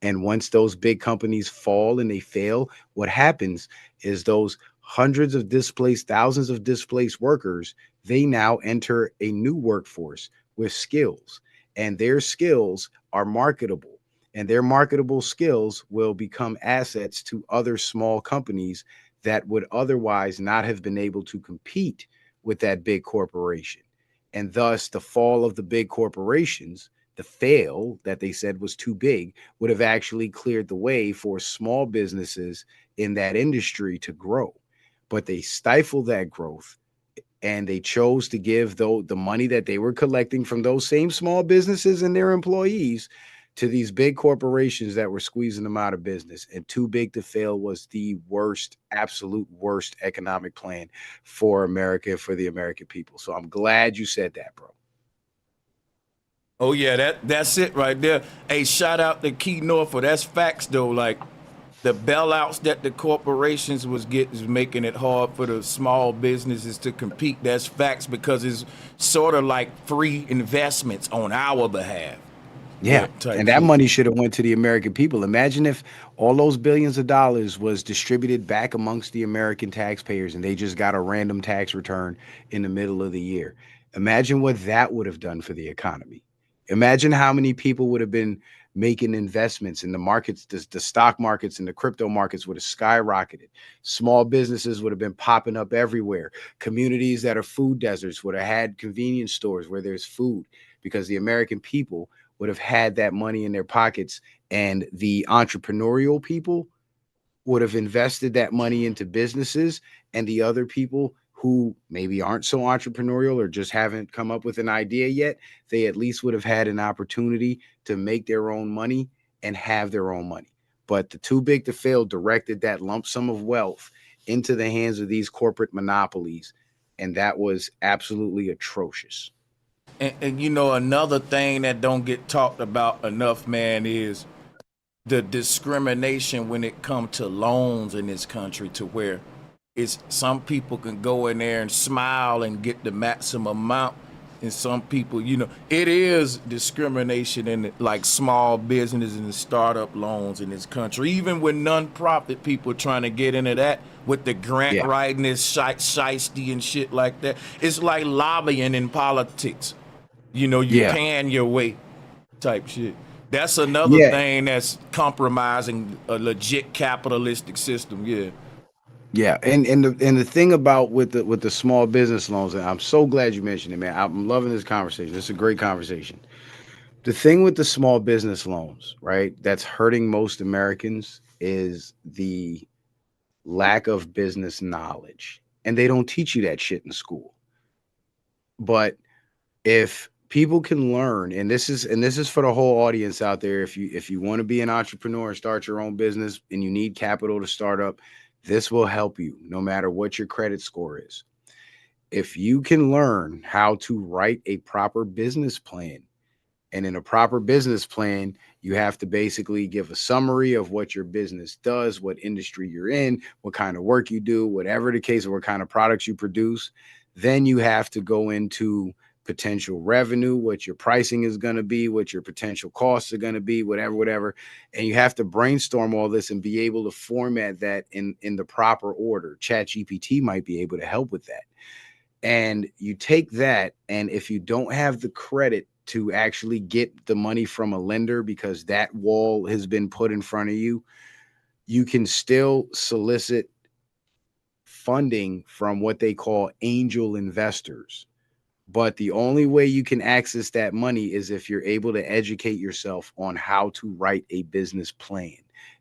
Speaker 10: And once those big companies fall and they fail, what happens is those hundreds of displaced, thousands of displaced workers, they now enter a new workforce with skills, and their skills are marketable, and their marketable skills will become assets to other small companies that would otherwise not have been able to compete with that big corporation. And thus the fall of the big corporations, the fail that they said was too big, would have actually cleared the way for small businesses in that industry to grow. But they stifled that growth, and they chose to give the money that they were collecting from those same small businesses and their employees to these big corporations that were squeezing them out of business. And too big to fail was the worst, absolute worst economic plan for America, for the American people. So I'm glad you said that, bro.
Speaker 1: Oh yeah, that's it right there. Hey, shout out to Key Norfolk. That's facts though. Like, the bailouts that the corporations was getting is making it hard for the small businesses to compete. That's facts, because it's sort of like free investments on our behalf.
Speaker 10: Yeah, and that money should have went to the American people. Imagine if all those billions of dollars was distributed back amongst the American taxpayers and they just got a random tax return in the middle of the year. Imagine what that would have done for the economy. Imagine how many people would have been making investments in the markets. The stock markets and the crypto markets would have skyrocketed. Small businesses would have been popping up everywhere. Communities that are food deserts would have had convenience stores where there's food, because the American people would have had that money in their pockets, and the entrepreneurial people would have invested that money into businesses, and the other people who maybe aren't so entrepreneurial or just haven't come up with an idea yet, they at least would have had an opportunity to make their own money and have their own money. But the too big to fail directed that lump sum of wealth into the hands of these corporate monopolies, and that was absolutely atrocious.
Speaker 1: And you know, another thing that don't get talked about enough, man, is the discrimination when it comes to loans in this country, to where it's some people can go in there and smile and get the maximum amount, and some people, you know, it is discrimination in like small business and startup loans in this country, even with nonprofit people trying to get into that with the grant writing is shiesty and shit like that. It's like lobbying in politics. You know, you paying your way type shit. That's another thing that's compromising a legit capitalistic system. Yeah.
Speaker 10: Yeah, and the thing about with the small business loans, and I'm so glad you mentioned it, man. I'm loving this conversation. This is a great conversation. The thing with the small business loans, right, that's hurting most Americans is the lack of business knowledge. And they don't teach you that shit in school. But if people can learn, and this is for the whole audience out there, if you want to be an entrepreneur and start your own business and you need capital to start up, this will help you no matter what your credit score is. If you can learn how to write a proper business plan, and in a proper business plan, you have to basically give a summary of what your business does, what industry you're in, what kind of work you do, whatever the case, or what kind of products you produce. Then you have to go into potential revenue, what your pricing is going to be, what your potential costs are going to be, whatever. And you have to brainstorm all this and be able to format that in the proper order. ChatGPT might be able to help with that. And you take that, and if you don't have the credit to actually get the money from a lender because that wall has been put in front of you, you can still solicit funding from what they call angel investors. But the only way you can access that money is if you're able to educate yourself on how to write a business plan.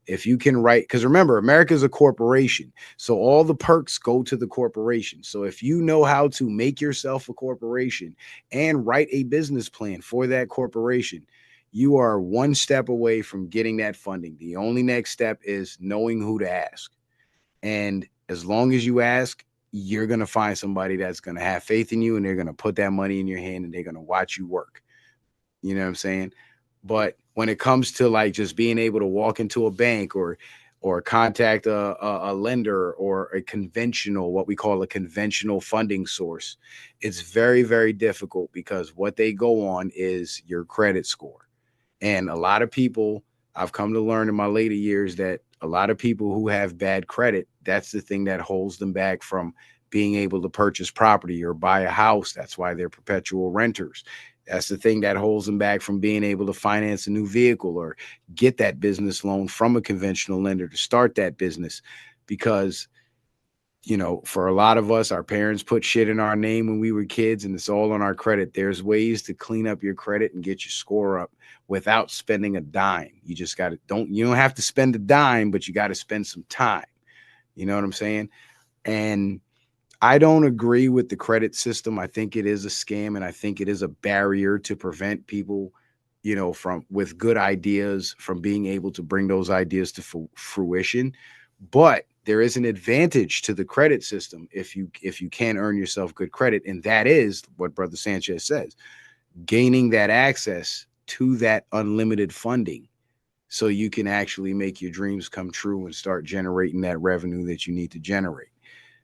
Speaker 10: If you can write, because remember, America is a corporation. So all the perks go to the corporation. So if you know how to make yourself a corporation and write a business plan for that corporation, you are one step away from getting that funding. The only next step is knowing who to ask. And as long as you ask, you're going to find somebody that's going to have faith in you, and they're going to put that money in your hand and they're going to watch you work. You know what I'm saying? But when it comes to like just being able to walk into a bank or contact a lender or a conventional, what we call a conventional funding source, it's very, very difficult because what they go on is your credit score. And a lot of people, I've come to learn in my later years that a lot of people who have bad credit, that's the thing that holds them back from being able to purchase property or buy a house. That's why they're perpetual renters. That's the thing that holds them back from being able to finance a new vehicle or get that business loan from a conventional lender to start that business. Because, you know, for a lot of us, our parents put shit in our name when we were kids and it's all on our credit. There's ways to clean up your credit and get your score up without spending a dime. You just got to you don't have to spend a dime, but you got to spend some time. You know what I'm saying? And I don't agree with the credit system. I think it is a scam, and I think it is a barrier to prevent people, you know, with good ideas from being able to bring those ideas to fruition. But there is an advantage to the credit system if you can earn yourself good credit, and that is what Brother Sanchez says, gaining that access to that unlimited funding so you can actually make your dreams come true and start generating that revenue that you need to generate.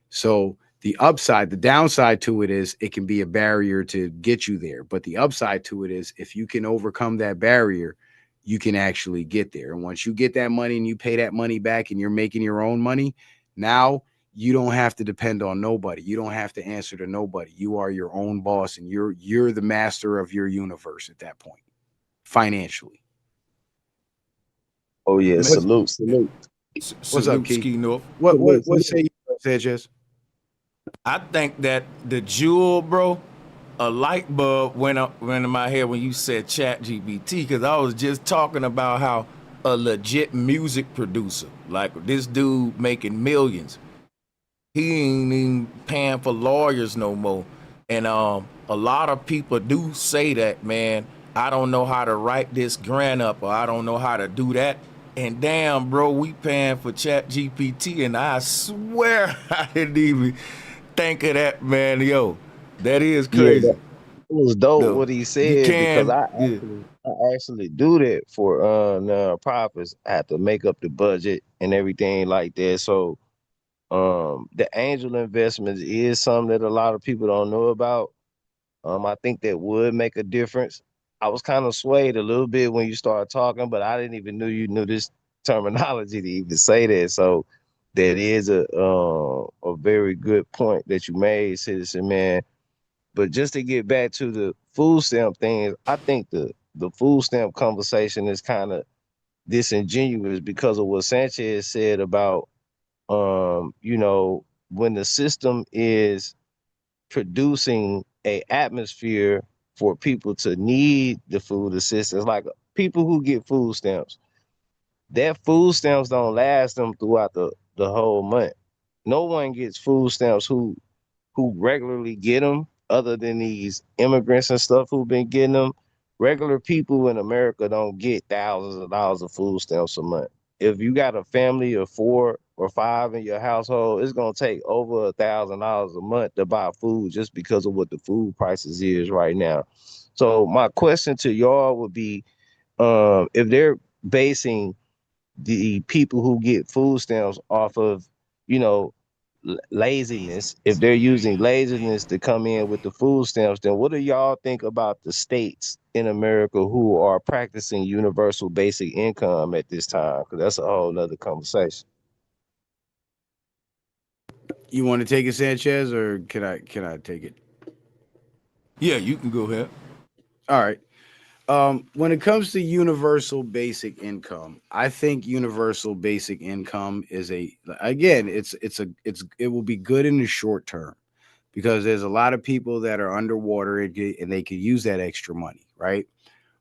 Speaker 10: So the downside to it is it can be a barrier to get you there. But the upside to it is if you can overcome that barrier, you can actually get there. And once you get that money and you pay that money back and you're making your own money, now you don't have to depend on nobody. You don't have to answer to nobody. You are your own boss, and you're the master of your universe at that point, financially.
Speaker 12: Oh yeah,
Speaker 1: Man,
Speaker 12: salute.
Speaker 10: What's up, Keith?
Speaker 1: Ski North.
Speaker 10: What say you, Sanchez?
Speaker 1: I think that the jewel, bro, a light bulb went in my head when you said ChatGPT, because I was just talking about how a legit music producer, like this dude making millions, he ain't even paying for lawyers no more. And a lot of people do say that, man, I don't know how to write this grant up, or I don't know how to do that. And damn, bro, we paying for ChatGPT, and I swear I didn't even think of that, man. Yo, that is crazy.
Speaker 12: Yeah, it was dope
Speaker 1: No,
Speaker 12: what he
Speaker 1: you
Speaker 12: said because
Speaker 1: can,
Speaker 12: I actually do that for nonprofits. I have to make up the budget and everything like that. So the angel investments is something that a lot of people don't know about. I think that would make a difference. I was kind of swayed a little bit when you started talking, but I didn't even know you knew this terminology to even say that. So that is a very good point that you made, Citizen Man. But just to get back to the food stamp thing, I think the food stamp conversation is kind of disingenuous because of what Sanchez said about you know, when the system is producing a atmosphere for people to need the food assistance, like people who get food stamps. That food stamps don't last them throughout the whole month. No one gets food stamps who regularly get them, other than these immigrants and stuff who've been getting them. Regular people in America don't get thousands of dollars of food stamps a month. If you got a family of 4 or 5 in your household, it's gonna take over $1,000 a month to buy food just because of what the food prices is right now. So my question to y'all would be, if they're basing the people who get food stamps off of, you know, laziness, if they're using laziness to come in with the food stamps, then what do y'all think about the states in America who are practicing universal basic income at this time? Because that's a whole nother conversation.
Speaker 10: You want to take it, Sanchez, or can I take it?
Speaker 1: Yeah, you can go ahead.
Speaker 10: All right. When it comes to universal basic income, I think universal basic income is it will be good in the short term, because there's a lot of people that are underwater and they could use that extra money, right?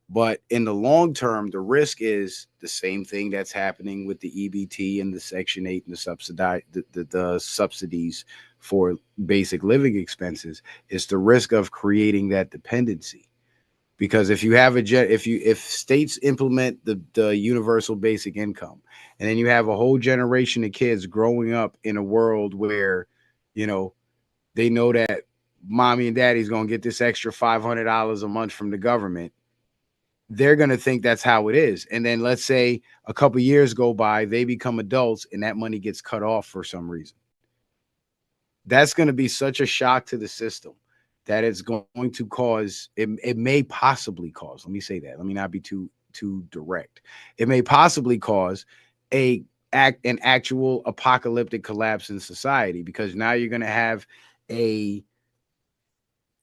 Speaker 10: But in the long term, the risk is the same thing that's happening with the EBT and the Section 8 and the subsidies for basic living expenses. It's the risk of creating that dependency. Because if you have if states implement the universal basic income, and then you have a whole generation of kids growing up in a world where, they know that mommy and daddy's going to get this extra $500 a month from the government, they're going to think that's how it is. And then let's say a couple years go by, they become adults, and that money gets cut off for some reason. That's going to be such a shock to the system that it's going to cause, it may possibly cause, let me say that, let me not be too direct. It may possibly cause an actual apocalyptic collapse in society, because now you're going to have a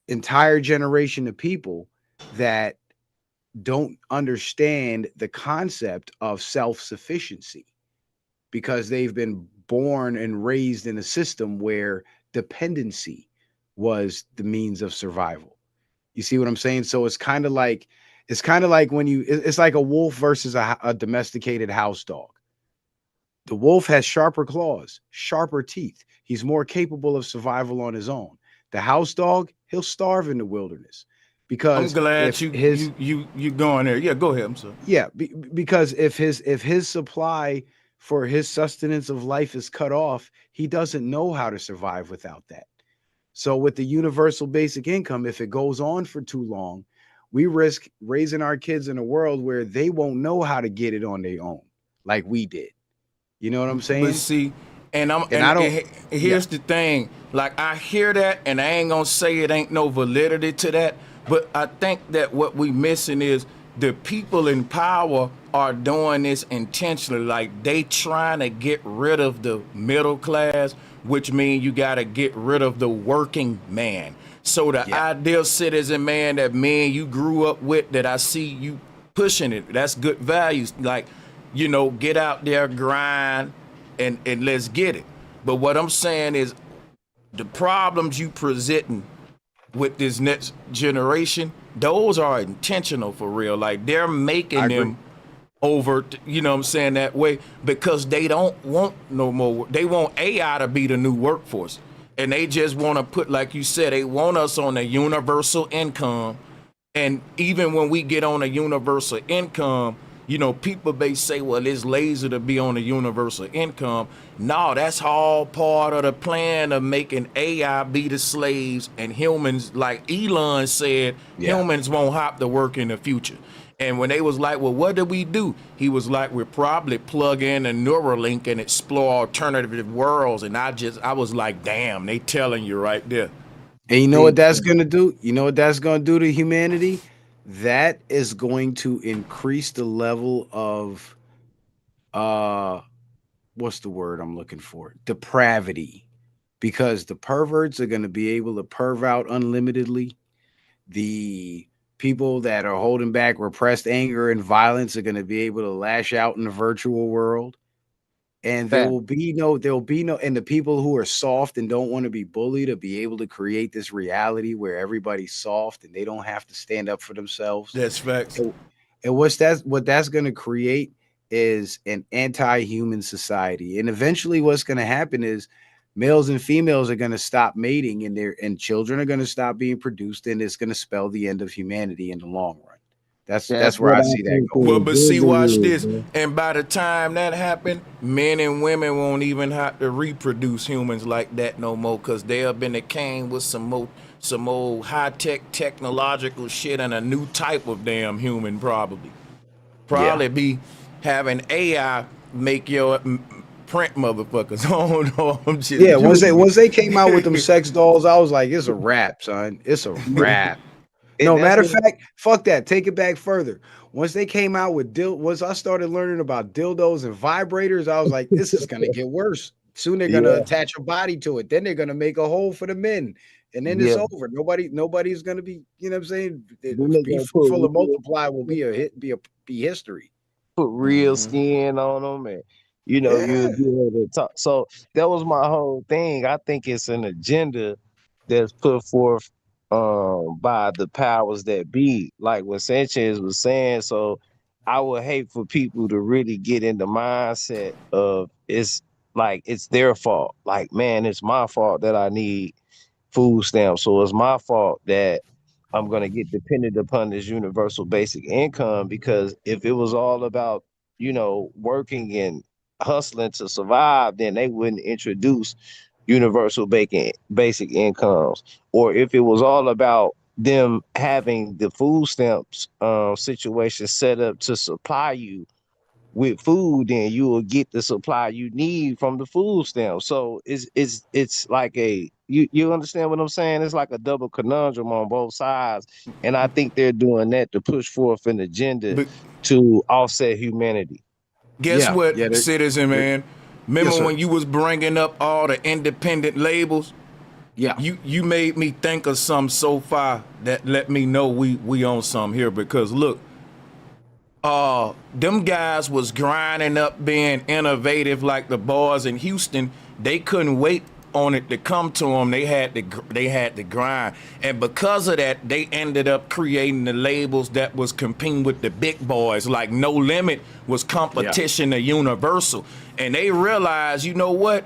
Speaker 10: entire generation of people that don't understand the concept of self-sufficiency, because they've been born and raised in a system where dependency was the means of survival. You see what I'm saying? So it's kind of like when it's like a wolf versus a domesticated house dog. The wolf has sharper claws, sharper teeth. He's more capable of survival on his own. The house dog, he'll starve in the wilderness. Because
Speaker 1: I'm glad you going there. Yeah, go ahead. I'm sorry.
Speaker 10: Yeah, because if his supply for his sustenance of life is cut off, he doesn't know how to survive without that. So with the universal basic income, if it goes on for too long, we risk raising our kids in a world where they won't know how to get it on their own, like we did. You know what I'm saying?
Speaker 1: But see, here's the thing. Like, I hear that, and I ain't gonna say it ain't no validity to that. But I think that what we missing is the people in power are doing this intentionally. Like, they trying to get rid of the middle class, which means you got to get rid of the working man. So the ideal citizen man that you grew up with, that I see you pushing it, that's good values. Like, get out there, grind, and let's get it. But what I'm saying is the problems you presenting with this next generation, those are intentional for real. Like, they're making them over, that way, because they don't want no more. They want AI to be the new workforce. And they just want to put, like you said, they want us on a universal income. And even when we get on a universal income, people may say, well, it's lazy to be on a universal income. No, that's all part of the plan of making AI be the slaves, and humans, like Elon said, humans won't have to work in the future. And when they was like, well, what do we do? He was like, we'll probably plug in a Neuralink and explore alternative worlds. And I was like, damn, they telling you right there.
Speaker 10: And you know what that's going to do? You know what that's going to do to humanity? That is going to increase the level of, what's the word I'm looking for? Depravity. Because the perverts are going to be able to perv out unlimitedly. The people that are holding back repressed anger and violence are going to be able to lash out in the virtual world. And
Speaker 12: Fact.
Speaker 10: there'll be no, and the people who are soft and don't want to be bullied to be able to create this reality where everybody's soft and they don't have to stand up for themselves.
Speaker 1: That's facts.
Speaker 10: And what that's going to create is an anti-human society. And eventually what's going to happen is males and females are going to stop mating, and children are going to stop being produced, and it's going to spell the end of humanity in the long run. That's where
Speaker 12: what
Speaker 10: I
Speaker 12: I
Speaker 10: see that
Speaker 12: think
Speaker 10: going.
Speaker 1: Well,
Speaker 12: the
Speaker 1: but see,
Speaker 12: agenda
Speaker 1: watch
Speaker 12: is,
Speaker 1: this.
Speaker 12: man.
Speaker 1: And by the time that happened, men and women won't even have to reproduce humans like that no more, because they'll been came with some old high-tech technological shit and a new type of damn human probably. Probably be having AI make your print motherfuckers. Oh no, I'm just
Speaker 10: Yeah,
Speaker 1: joking.
Speaker 10: once they came out with them sex dolls, I was like, it's a wrap, son. It's a wrap.
Speaker 12: And
Speaker 10: No,
Speaker 12: that's
Speaker 10: matter of
Speaker 12: what
Speaker 10: fact, fuck that. Take it back further. Once they came out with once I started learning about dildos and vibrators, I was like, this is gonna get worse. Soon they're gonna
Speaker 12: yeah,
Speaker 10: attach a body to it. Then they're gonna make a hole for the men. And then it's
Speaker 12: yeah.
Speaker 10: over. Nobody's gonna be, you know what I'm saying?
Speaker 12: Then they
Speaker 10: Be
Speaker 12: gonna put
Speaker 10: fruitful and multiply will be a hit, be history.
Speaker 12: real skin on them, and you'll
Speaker 10: Yeah.
Speaker 12: be able to talk. So that was my whole thing. I think it's an agenda that's put forth by the powers that be, like what Sanchez was saying. So I would hate for people to really get in the mindset of it's like it's their fault. Like, man, it's my fault that I need food stamps, so it's my fault that I'm going to get dependent upon this universal basic income. Because if it was all about, working and hustling to survive, then they wouldn't introduce universal basic incomes. Or if it was all about them having the food stamps situation set up to supply you with food, then you will get the supply you need from the food stamp. So it's like you understand what I'm saying? It's like a double conundrum on both sides. And I think they're doing that to push forth an agenda
Speaker 1: But
Speaker 12: to offset humanity.
Speaker 1: guess
Speaker 10: Yeah.
Speaker 1: what,
Speaker 10: Yeah.
Speaker 1: citizen man?
Speaker 10: Yes,
Speaker 1: Remember
Speaker 10: sir.
Speaker 1: when you was bringing up all the independent labels?
Speaker 10: Yeah.
Speaker 1: You made me think of some so far that let me know we on some here, because look, them guys was grinding up being innovative like the boys in Houston. They couldn't wait on it to come to them. They had to grind, and because of that, they ended up creating the labels that was competing with the big boys. Like No Limit was competition to Universal, and they realized, you know what,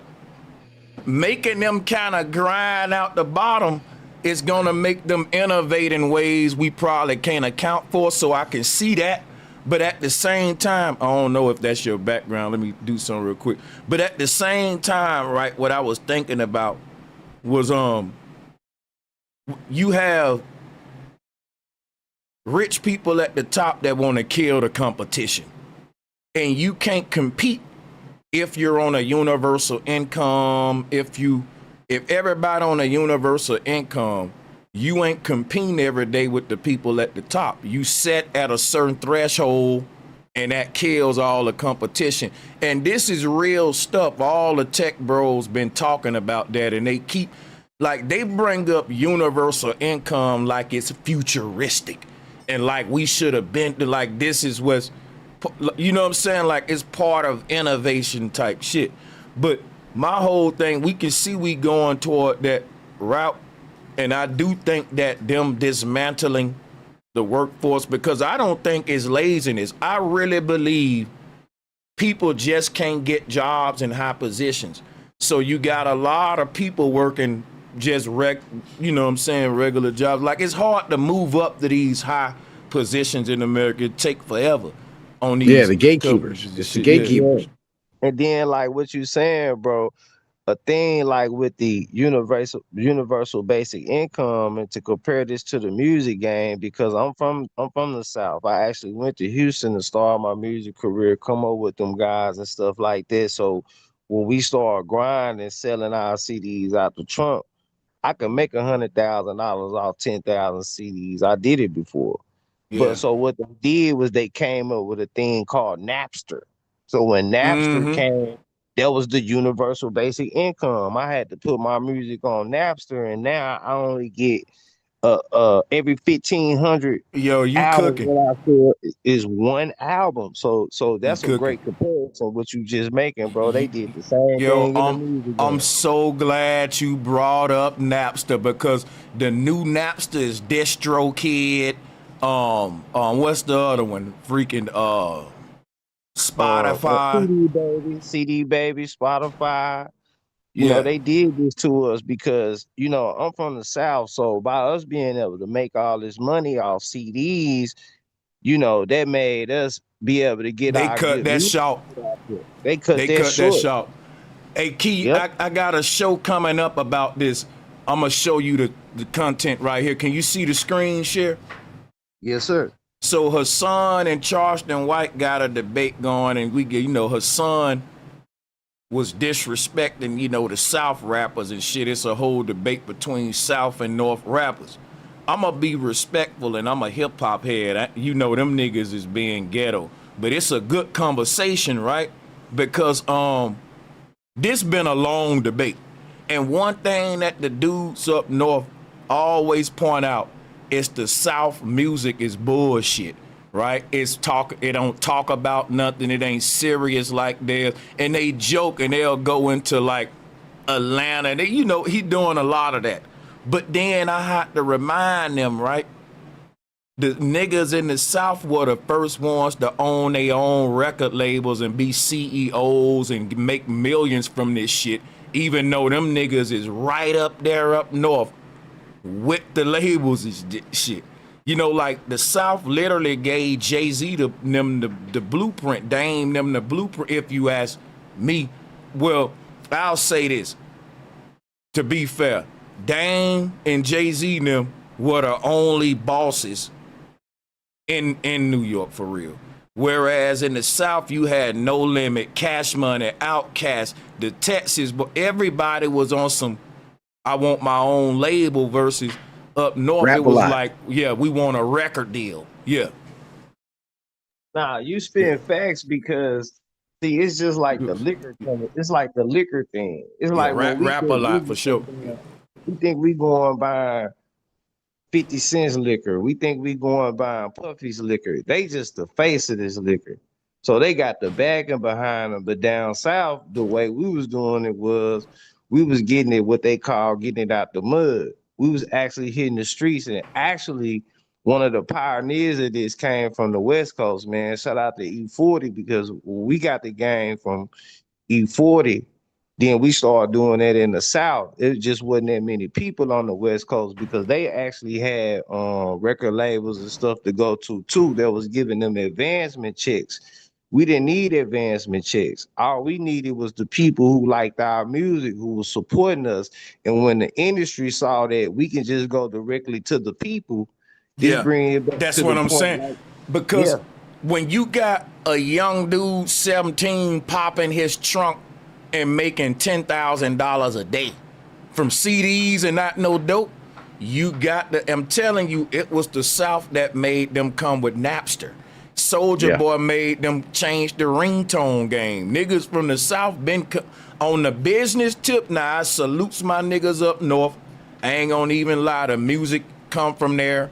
Speaker 1: making them kind of grind out the bottom is gonna make them innovate in ways we probably can't account for. So I can see that. But at the same time, I don't know if that's your background. Let me do something real quick. But at the same time, right, what I was thinking about was you have rich people at the top that want to kill the competition. And you can't compete if you're on a universal income. If everybody on a universal income, you ain't competing every day with the people at the top. You set at a certain threshold, and that kills all the competition. And this is real stuff. All the tech bros been talking about that, and they bring up universal income like it's futuristic, and like we should have been to, like, this is what's, you know what I'm saying? Like it's part of innovation type shit. But my whole thing, we can see we going toward that route. And I do think that them dismantling the workforce, because I don't think it's laziness. I really believe people just can't get jobs in high positions. So you got a lot of people working just regular jobs. Like it's hard to move up to these high positions in America. It take forever on these
Speaker 10: The gatekeepers.
Speaker 1: companies and
Speaker 10: It's the
Speaker 1: shit. Yeah.
Speaker 10: gatekeepers.
Speaker 12: And then, like what you saying, bro, a thing like with the universal basic income, and to compare this to the music game, because I'm from the South. I actually went to Houston to start my music career, come up with them guys and stuff like this. So when we start grinding, selling our CDs out the trunk, I could make $100,000 off 10,000 CDs. I did it before. But
Speaker 1: Yeah.
Speaker 12: so what they did was they came up with a thing called Napster. So when Napster
Speaker 1: Mm-hmm.
Speaker 12: came, that was the universal basic income. I had to put my music on Napster, and now I only get every 1,500
Speaker 1: Yo, you
Speaker 12: albums
Speaker 1: cooking.
Speaker 12: that I feel is one album. So
Speaker 1: You
Speaker 12: that's a
Speaker 1: cooking.
Speaker 12: great comparison what you just making, bro. They
Speaker 1: You,
Speaker 12: did the same
Speaker 1: yo,
Speaker 12: thing in the music
Speaker 1: I'm
Speaker 12: game.
Speaker 1: so glad you brought up Napster because the new Napster is DistroKid. What's the other one? Freaking Spotify.
Speaker 12: CD Baby, Spotify. You know,
Speaker 1: Yeah.
Speaker 12: they did this to us because, you know, I'm from the South. So by us being able to make all this money off CDs, you know, that made us be able to get
Speaker 1: They
Speaker 12: our
Speaker 1: cut
Speaker 12: good
Speaker 1: that
Speaker 12: music
Speaker 1: short.
Speaker 12: out there. They cut
Speaker 1: They
Speaker 12: that
Speaker 1: cut that
Speaker 12: short.
Speaker 1: short. Hey, Key,
Speaker 12: Yep.
Speaker 1: I got a show coming up about this. I'm going to show you the content right here. Can you see the screen share?
Speaker 12: Yes, sir.
Speaker 1: So Hassan and Charleston White got a debate going, and we get, you know, Hassan was disrespecting, you know, the South rappers and shit. It's a whole debate between South and North rappers. I'm going to be respectful, and I'm a hip-hop head. You know, them niggas is being ghetto. But it's a good conversation, right? Because this been a long debate. And one thing that the dudes up north always point out is the South music is bullshit, right? It don't talk about nothing. It ain't serious like this. And they joke and they'll go into like Atlanta. They, you know, he doing a lot of that. But then I had to remind them, right? The niggas in the South were the first ones to own their own record labels and be CEOs and make millions from this shit, even though them niggas is right up there up north with the labels is shit. You know, like the South literally gave Jay-Z them the blueprint, Dame them the blueprint, if you ask me. Well, I'll say this, to be fair, Dame and Jay-Z them were the only bosses in New York for real. Whereas in the South, you had No Limit, Cash Money, Outkast, the Texas, but everybody was on some I want my own label versus up north.
Speaker 10: Rap
Speaker 1: It was
Speaker 10: a lot.
Speaker 1: like, yeah, we want a record deal. Yeah.
Speaker 12: Nah, you spitting facts because see, it's just like the liquor thing. It's like the liquor thing. It's
Speaker 1: Yeah,
Speaker 12: like when we
Speaker 1: rap a lot for sure.
Speaker 12: we think we going by 50 cents liquor. We think we going by Puffy's liquor. They just the face of this liquor. So they got the backing behind them. But down south, the way we was doing it was we was getting it what they call getting it out the mud. We was actually hitting the streets, and actually one of the pioneers of this came from the West Coast, man. Shout out to E40 because we got the game from E40. Then we started doing that in the South. It just wasn't that many people on the West Coast because they actually had record labels and stuff to go to too that was giving them advancement checks. We didn't need advancement checks. All we needed was the people who liked our music, who was supporting us. And when the industry saw that we can just go directly to the people, this
Speaker 1: Yeah.
Speaker 12: brings it back
Speaker 1: That's
Speaker 12: to
Speaker 1: what
Speaker 12: the
Speaker 1: I'm
Speaker 12: point.
Speaker 1: saying.
Speaker 12: Like,
Speaker 1: Because
Speaker 12: yeah.
Speaker 1: when you got a young dude, 17, popping his trunk and making $10,000 a day from CDs and not no dope, you got the, I'm telling you, it was the South that made them come with Napster. Soldier Boy made them change the ringtone game. Niggas from the South been on the business tip. Now I salutes my niggas up north. I ain't gonna even lie, the music come from there.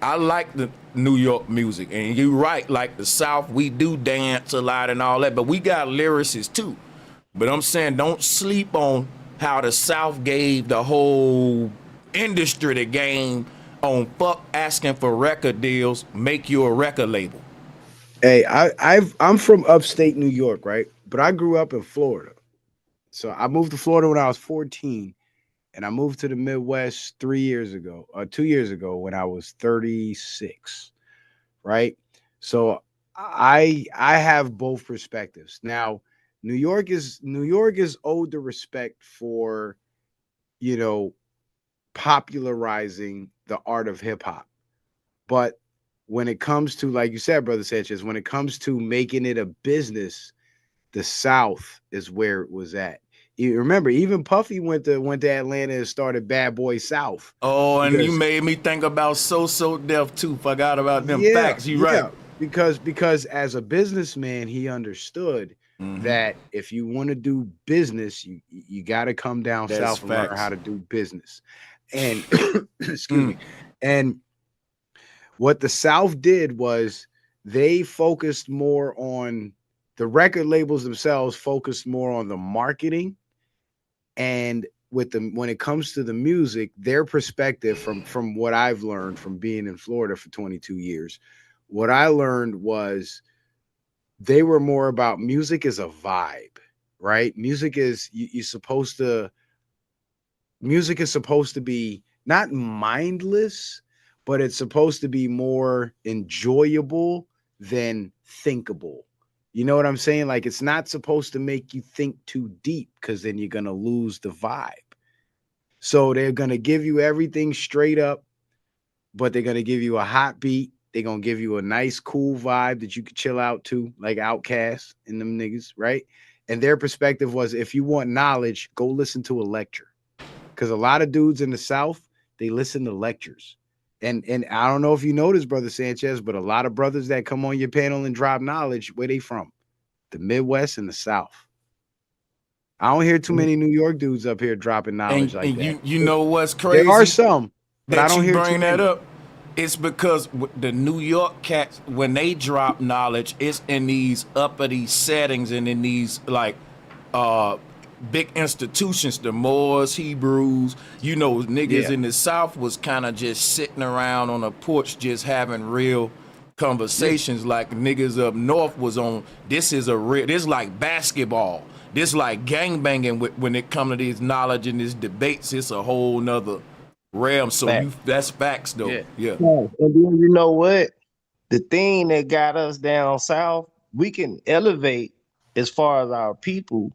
Speaker 1: I like the New York music, and you right, like the South, we do dance a lot and all that, but we got lyricists too. But I'm saying don't sleep on how the South gave the whole industry the game on fuck asking for record deals, make you a record label.
Speaker 10: Hey, I'm from upstate New York, right? But I grew up in Florida. So I moved to Florida when I was 14, and I moved to the Midwest 2 years ago when I was 36, right? So I have both perspectives. Now, New York is owed the respect for, you know, popularizing the art of hip hop. But when it comes to, like you said, Brother Sanchez, when it comes to making it a business, the South is where it was at. You remember, even Puffy went to Atlanta and started Bad Boy South.
Speaker 1: Oh, and you made me think about So Def too. Forgot about them facts. You right.
Speaker 10: Because as a businessman, he understood that if you want to do business, you got to come down south and learn how to do business. And excuse me. And what the South did was they focused more on the record labels themselves, focused more on the marketing. And when it comes to the music, their perspective from what I've learned from being in Florida for 22 years, what I learned was they were more about music is a vibe, right? Music is supposed to be not mindless, but it's supposed to be more enjoyable than thinkable. You know what I'm saying? Like, it's not supposed to make you think too deep, because then you're going to lose the vibe. So they're going to give you everything straight up, but they're going to give you a hot beat. They're going to give you a nice, cool vibe that you could chill out to, like Outkast and them niggas, right? And their perspective was, if you want knowledge, go listen to a lecture. Because a lot of dudes in the South, they listen to lectures. And I don't know if you know this, Brother Sanchez, but a lot of brothers that come on your panel and drop knowledge, where they from? The Midwest and the South. I don't hear too many New York dudes up here dropping knowledge like that.
Speaker 1: You know what's crazy?
Speaker 10: There are some, but I don't hear
Speaker 1: bring
Speaker 10: too
Speaker 1: that
Speaker 10: many.
Speaker 1: up. It's because the New York cats, when they drop knowledge, it's in these uppity settings and in these like big institutions, the Moors, Hebrews, you know, niggas in the South was kind of just sitting around on a porch just having real conversations. Like niggas up north was on, this like basketball. This like gangbanging when it come to these knowledge and these debates. It's a whole nother realm. So that's facts though. Yeah.
Speaker 12: And then you know what? The thing that got us down south, we can elevate as far as our people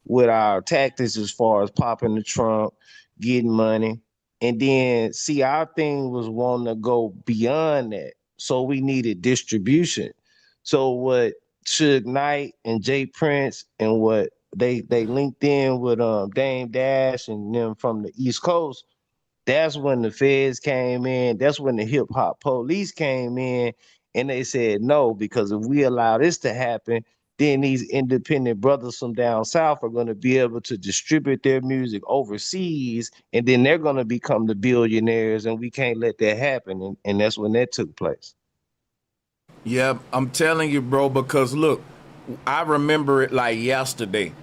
Speaker 12: with our tactics, as far as popping the trunk, getting money. And then see, our thing was wanting to go beyond that. So we needed distribution. So what Suge Knight and Jay Prince and what they linked in with Dame Dash and them from the East Coast, that's when the feds came in. That's when the hip hop police came in, and they said no, because if we allow this to happen, then these independent brothers from down south are going to be able to distribute their music overseas, and then they're going to become the billionaires, and we can't let that happen. And that's when that took place.
Speaker 1: Yeah, I'm telling you, bro, because look, I remember it like yesterday.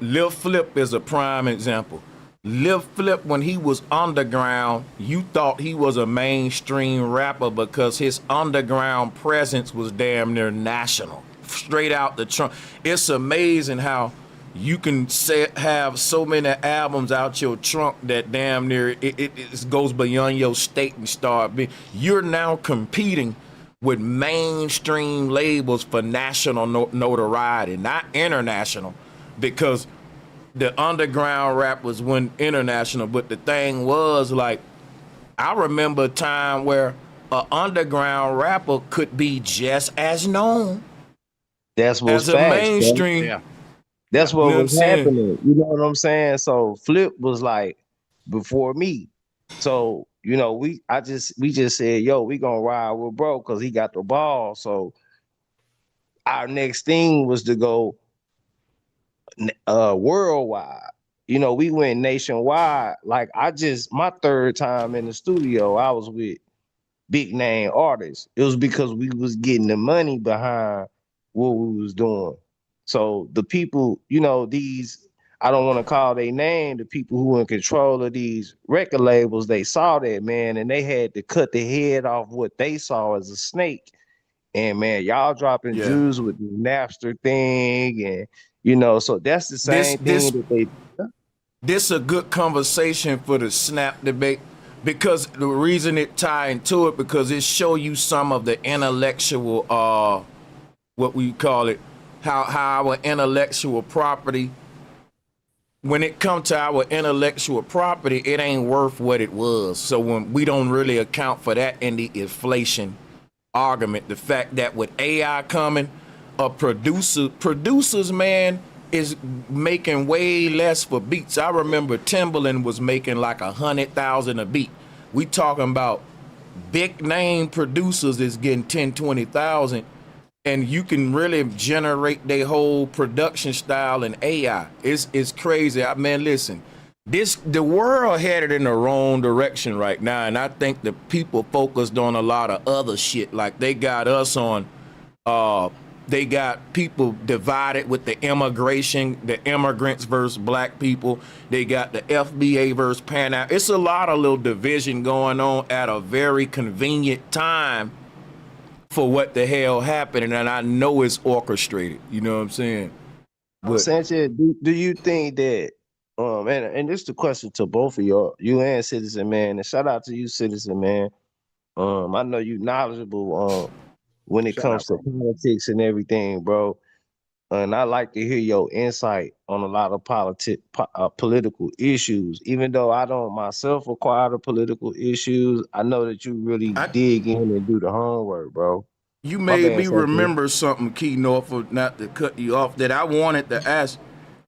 Speaker 1: Lil Flip is a prime example. Lil Flip, when he was underground, you thought he was a mainstream rapper because his underground presence was damn near national. Straight out the trunk. It's amazing how you can have so many albums out your trunk that damn near it goes beyond your state and start being. You're now competing with mainstream labels for national notoriety, not international, because the underground rap was when international. But the thing was, like, I remember a time where an underground rapper could be just as known.
Speaker 12: That's what's
Speaker 1: as a
Speaker 12: facts,
Speaker 1: mainstream.
Speaker 12: Yeah. That's what was happening. You know what I'm saying? So Flip was like before me. So, you know, we just said, yo, we gonna ride with bro because he got the ball. So our next thing was to go worldwide. You know, we went nationwide. Like my third time in the studio, I was with big name artists. It was because we was getting the money behind what we was doing. So the people, you know, I don't want to call their name, the people who were in control of these record labels, they saw that, man, and they had to cut the head off what they saw as a snake. And man, y'all dropping Jews with the Napster thing, and you know, so that's the same thing that they.
Speaker 1: This a good conversation for the SNAP debate, because the reason it tie into it, because it show you some of the intellectual what we call it, how our intellectual property, when it comes to our intellectual property, it ain't worth what it was. So when we don't really account for that in the inflation argument, the fact that with AI coming, producers, man, is making way less for beats. I remember Timbaland was making like 100,000 a beat. We talking about big name producers is getting 10, 20,000. And you can really generate their whole production style in AI. It's crazy. Man, listen, the world headed in the wrong direction right now, and I think the people focused on a lot of other shit. Like they got us on, they got people divided with the immigration, the immigrants versus black people. They got the FBA versus Pan Am. It's a lot of little division going on at a very convenient time for what the hell happened, and I know it's orchestrated. You know what I'm saying? But
Speaker 12: Sanchez, do you think that and this is the question to both of y'all, you and Citizen Man, and shout out to you, Citizen Man. I know you knowledgeable when it comes to politics and everything, bro. And I like to hear your insight on a lot of political issues. Even though I don't myself acquire the political issues, I know that you really dig in and do the homework, bro.
Speaker 1: you made me remember something, Key Norfolk, not to cut you off, that I wanted to ask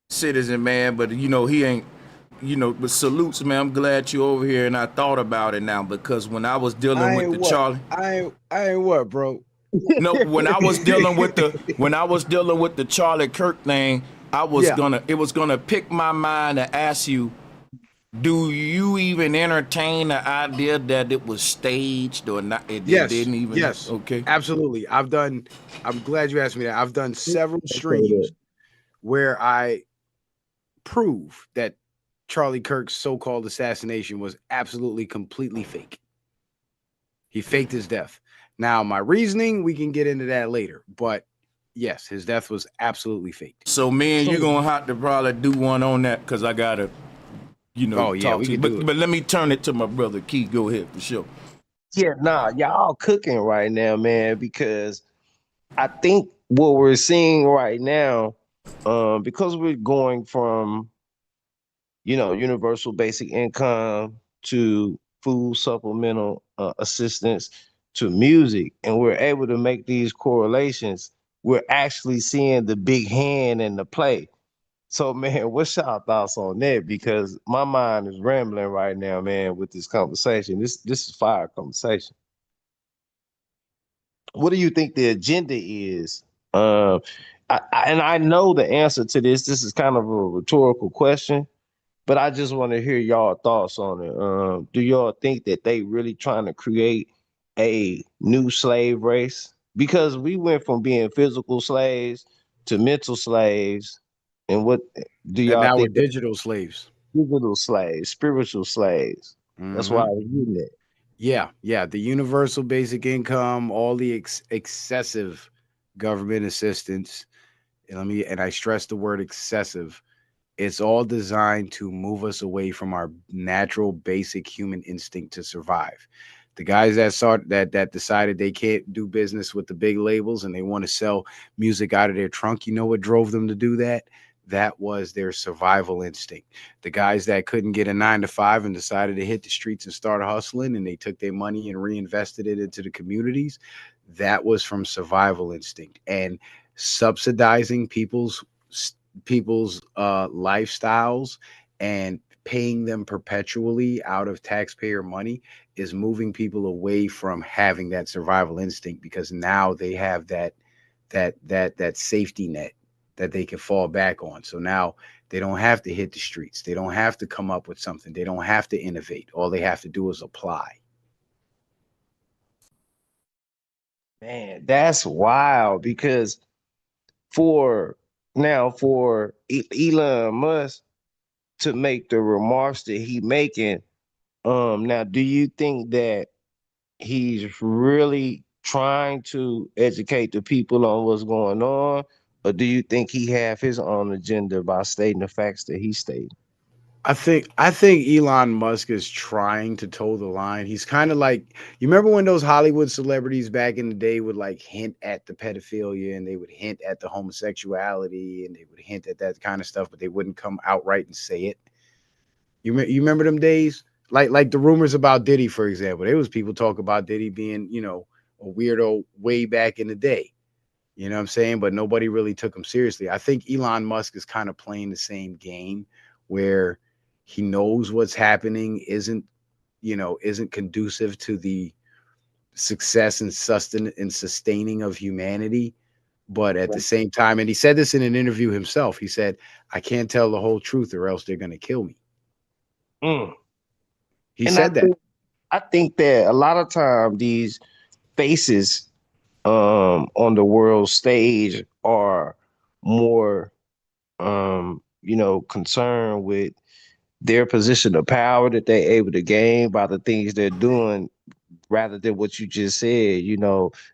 Speaker 1: Citizen Man, but you know, he ain't, you know, but salutes, man. I'm glad you're over here, and I thought about it now, because when I was dealing with the Charlie.
Speaker 10: I ain't what, bro?
Speaker 1: No, when I was dealing with the Charlie Kirk thing, it was gonna pick my mind to ask you, do you even entertain the idea that it was staged or not?
Speaker 10: Yes.
Speaker 1: Didn't even.
Speaker 10: Yes.
Speaker 1: Okay.
Speaker 10: Absolutely. I'm glad you asked me that. I've done several streams where I prove that Charlie Kirk's so-called assassination was absolutely completely fake. He faked his death. Now, my reasoning, we can get into that later, but yes, his death was absolutely fake.
Speaker 1: So, man, you're gonna have to probably do one on that, because I gotta, you know, talk to you. But let me turn it to my brother Key. Go ahead for sure.
Speaker 12: Yeah, nah, y'all cooking right now, man, because I think what we're seeing right now, because we're going from, you know, universal basic income to food supplemental assistance to music, and we're able to make these correlations, we're actually seeing the big hand in the play. So, man, what's y'all thoughts on that? Because my mind is rambling right now, man, with this conversation. This is fire conversation. What do you think the agenda is? And I know the answer to this. This is kind of a rhetorical question, but I just want to hear y'all thoughts on it. Do y'all think that they really trying to create a new slave race? Because we went from being physical slaves to mental slaves. And what do y'all
Speaker 10: now
Speaker 12: think?
Speaker 10: We're digital slaves.
Speaker 12: Digital slaves, spiritual slaves. That's why I was using it.
Speaker 10: Yeah. The universal basic income, all the excessive government assistance. And I stress the word excessive. It's all designed to move us away from our natural basic human instinct to survive. The guys that decided they can't do business with the big labels and they want to sell music out of their trunk, you know what drove them to do that? That was their survival instinct. The guys that couldn't get a 9-to-5 and decided to hit the streets and start hustling, and they took their money and reinvested it into the communities, that was from survival instinct. And subsidizing people's lifestyles and paying them perpetually out of taxpayer money is moving people away from having that survival instinct, because now they have that safety net that they can fall back on. So now they don't have to hit the streets. They don't have to come up with something. They don't have to innovate. All they have to do is apply.
Speaker 12: Man, that's wild, because for Elon Musk to make the remarks that he making, now, do you think that he's really trying to educate the people on what's going on, or do you think he have his own agenda by stating the facts that he stated?
Speaker 10: I think Elon Musk is trying to toe the line. He's kind of like, you remember when those Hollywood celebrities back in the day would like hint at the pedophilia, and they would hint at the homosexuality, and they would hint at that kind of stuff, but they wouldn't come outright and say it. You remember them days? Like the rumors about Diddy, for example. There was people talk about Diddy being, you know, a weirdo way back in the day. You know what I'm saying? But nobody really took him seriously. I think Elon Musk is kind of playing the same game, where he knows what's happening isn't conducive to the success and sustaining of humanity. But at the same time, and he said this in an interview himself, he said, I can't tell the whole truth or else they're going to kill me.
Speaker 12: Mm.
Speaker 10: He
Speaker 12: And
Speaker 10: said that.
Speaker 12: I think that a lot of time these faces on the world stage are more concerned with their position of power that they're able to gain by the things they're doing rather than what you just said,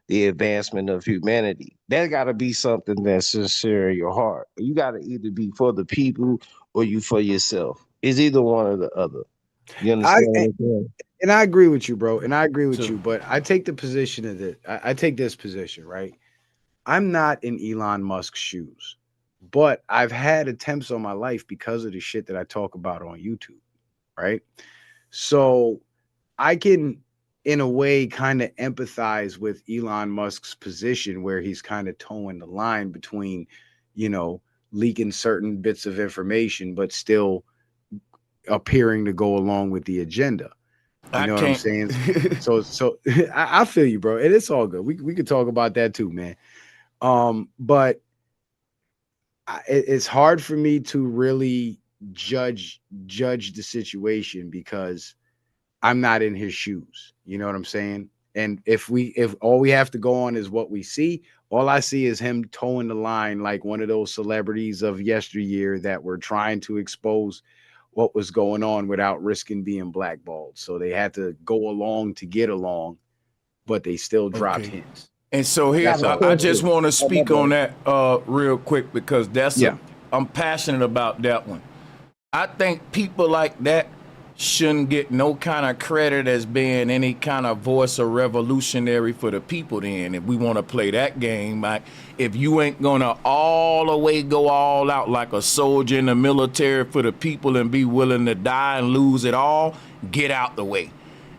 Speaker 12: the advancement of humanity. That got to be something that's sincere in your heart. You got to either be for the people or you for yourself. It's either one or the other. You understand what I'm saying?
Speaker 10: And I agree with you, bro. And I agree with
Speaker 1: So-
Speaker 10: you, but I take the position of this. I take this position, right? I'm not in Elon Musk's shoes, but I've had attempts on my life because of the shit that I talk about on YouTube, right? So I can, in a way, kind of empathize with Elon Musk's position where he's kind of towing the line between, leaking certain bits of information, but still appearing to go along with the agenda. You know what I'm saying? So I feel you, bro. And it's all good. We could talk about that too, man. But it's hard for me to really judge the situation because I'm not in his shoes. You know what I'm saying? And if all we have to go on is what we see, all I see is him towing the line like one of those celebrities of yesteryear that were trying to expose what was going on without risking being blackballed. So they had to go along to get along, but they still dropped hints.
Speaker 1: And so here's, I just want to speak on that real quick because I'm passionate about that one. I think people like that shouldn't get no kind of credit as being any kind of voice or revolutionary for the people then. If we want to play that game, like if you ain't gonna all the way go all out like a soldier in the military for the people and be willing to die and lose it all, get out the way.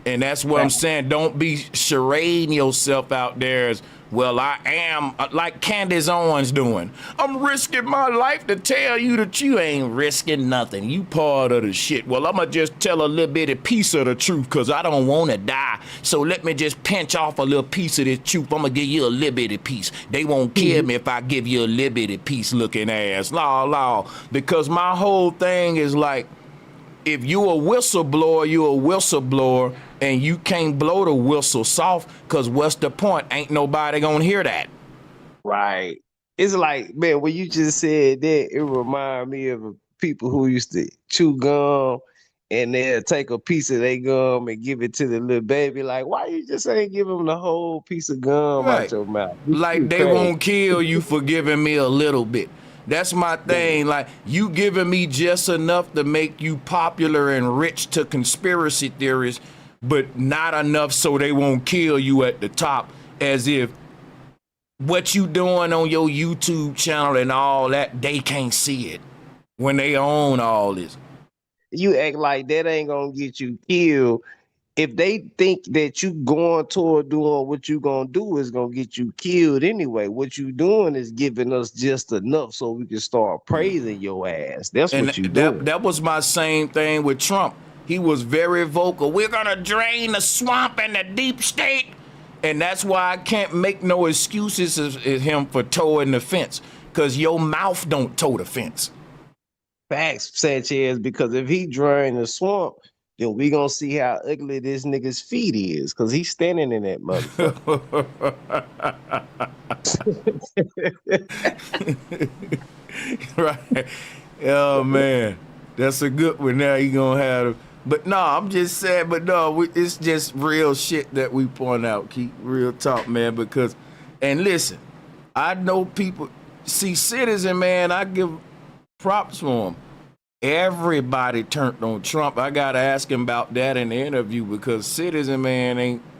Speaker 1: And that's what I'm saying. Don't be charading yourself out there as, well, I am, like Candace Owens doing. I'm risking my life to tell you that you ain't risking nothing. You part of the shit. Well, I'm going to just tell a little bitty piece of the truth because I don't want to die. So let me just pinch off a little piece of this truth. I'm going to give you a little bitty piece. They won't kill me if I give you a little bitty piece looking ass. Law. Because my whole thing is like, if you a whistleblower, you a whistleblower, and you can't blow the whistle soft, because what's the point? Ain't nobody gonna hear that.
Speaker 12: Right. It's like, man, when you just said that, it reminded me of people who used to chew gum and they'll take a piece of their gum and give it to the little baby. Like, why you just ain't give them the whole piece of gum out your mouth?
Speaker 1: Like they won't kill you for giving me a little bit. That's my thing. Like, you giving me just enough to make you popular and rich to conspiracy theories, but not enough so they won't kill you at the top, as if what you doing on your YouTube channel and all that, they can't see it when they own all this.
Speaker 12: You act like that ain't gonna get you killed. If they think that you going toward doing what you gonna do is gonna get you killed anyway, what you doing is giving us just enough so we can start praising your ass. That's what you doing.
Speaker 1: That was my same thing with Trump. He was very vocal. We're gonna drain the swamp and the deep state. And that's why I can't make no excuses as him for towing the fence, because your mouth don't tow the fence.
Speaker 12: Facts, Sanchez, because if he drain the swamp, then we gonna see how ugly this nigga's feet is, because he's standing in that motherfucker.
Speaker 1: Right. Oh, man. That's a good one. Now you gonna have... But no, I'm just saying, but no, it's just real shit that we point out. Keep real talk, man, because... And listen, I know people... See, Citizen, man, I give props for him. Everybody turned on Trump. I got to ask him about that in the interview, because Citizen Man,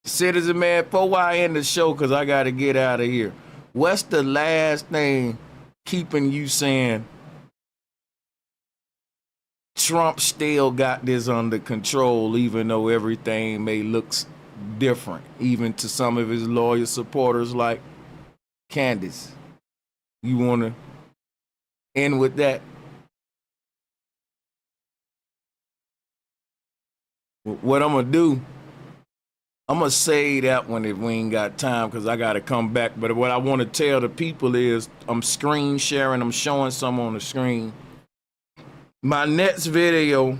Speaker 1: before I end the show, because I got to get out of here, what's the last thing keeping you saying Trump still got this under control, even though everything may look different, even to some of his loyal supporters like Candace? You want to end with that? What I'm going to do, I'm going to say that one if we ain't got time, because I got to come back. But what I want to tell the people is I'm screen sharing. I'm showing some on the screen. My next video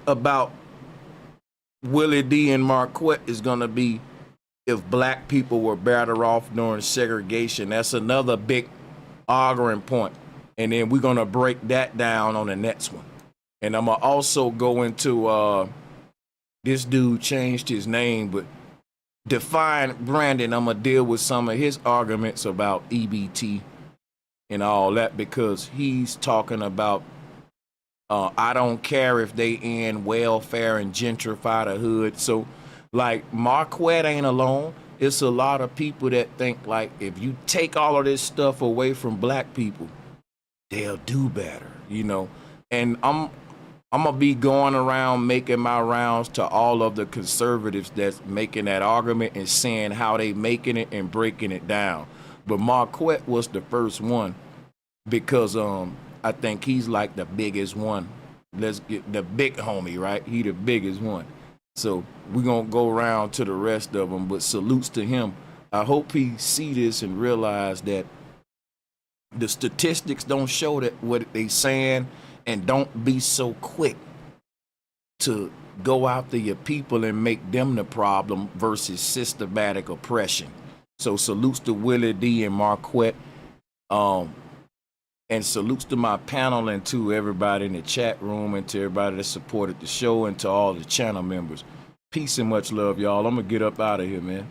Speaker 1: about Willie D and Marquette is going to be if black people were better off during segregation. That's another big arguing point. And then we're going to break that down on the next one. And I'm going to also go into, this dude changed his name, but Define Brandon, I'm going to deal with some of his arguments about EBT and all that, because he's talking about I don't care if they end welfare and gentrify the hood. So, like, Marquette ain't alone. It's a lot of people that think, like, if you take all of this stuff away from black people, they'll do better, you know. And I'm gonna be going around making my rounds to all of the conservatives that's making that argument and saying how they making it and breaking it down. But Marquette was the first one because I think he's like the biggest one. Let's get the big homie, right? He the biggest one. So we're gonna go around to the rest of them, but salutes to him. I hope he see this and realize that the statistics don't show that what they saying, and don't be so quick to go after your people and make them the problem versus systematic oppression. So salutes to Willie D and Marquette. And salutes to my panel and to everybody in the chat room and to everybody that supported the show and to all the channel members. Peace and much love, y'all. I'm going to get up out of here, man.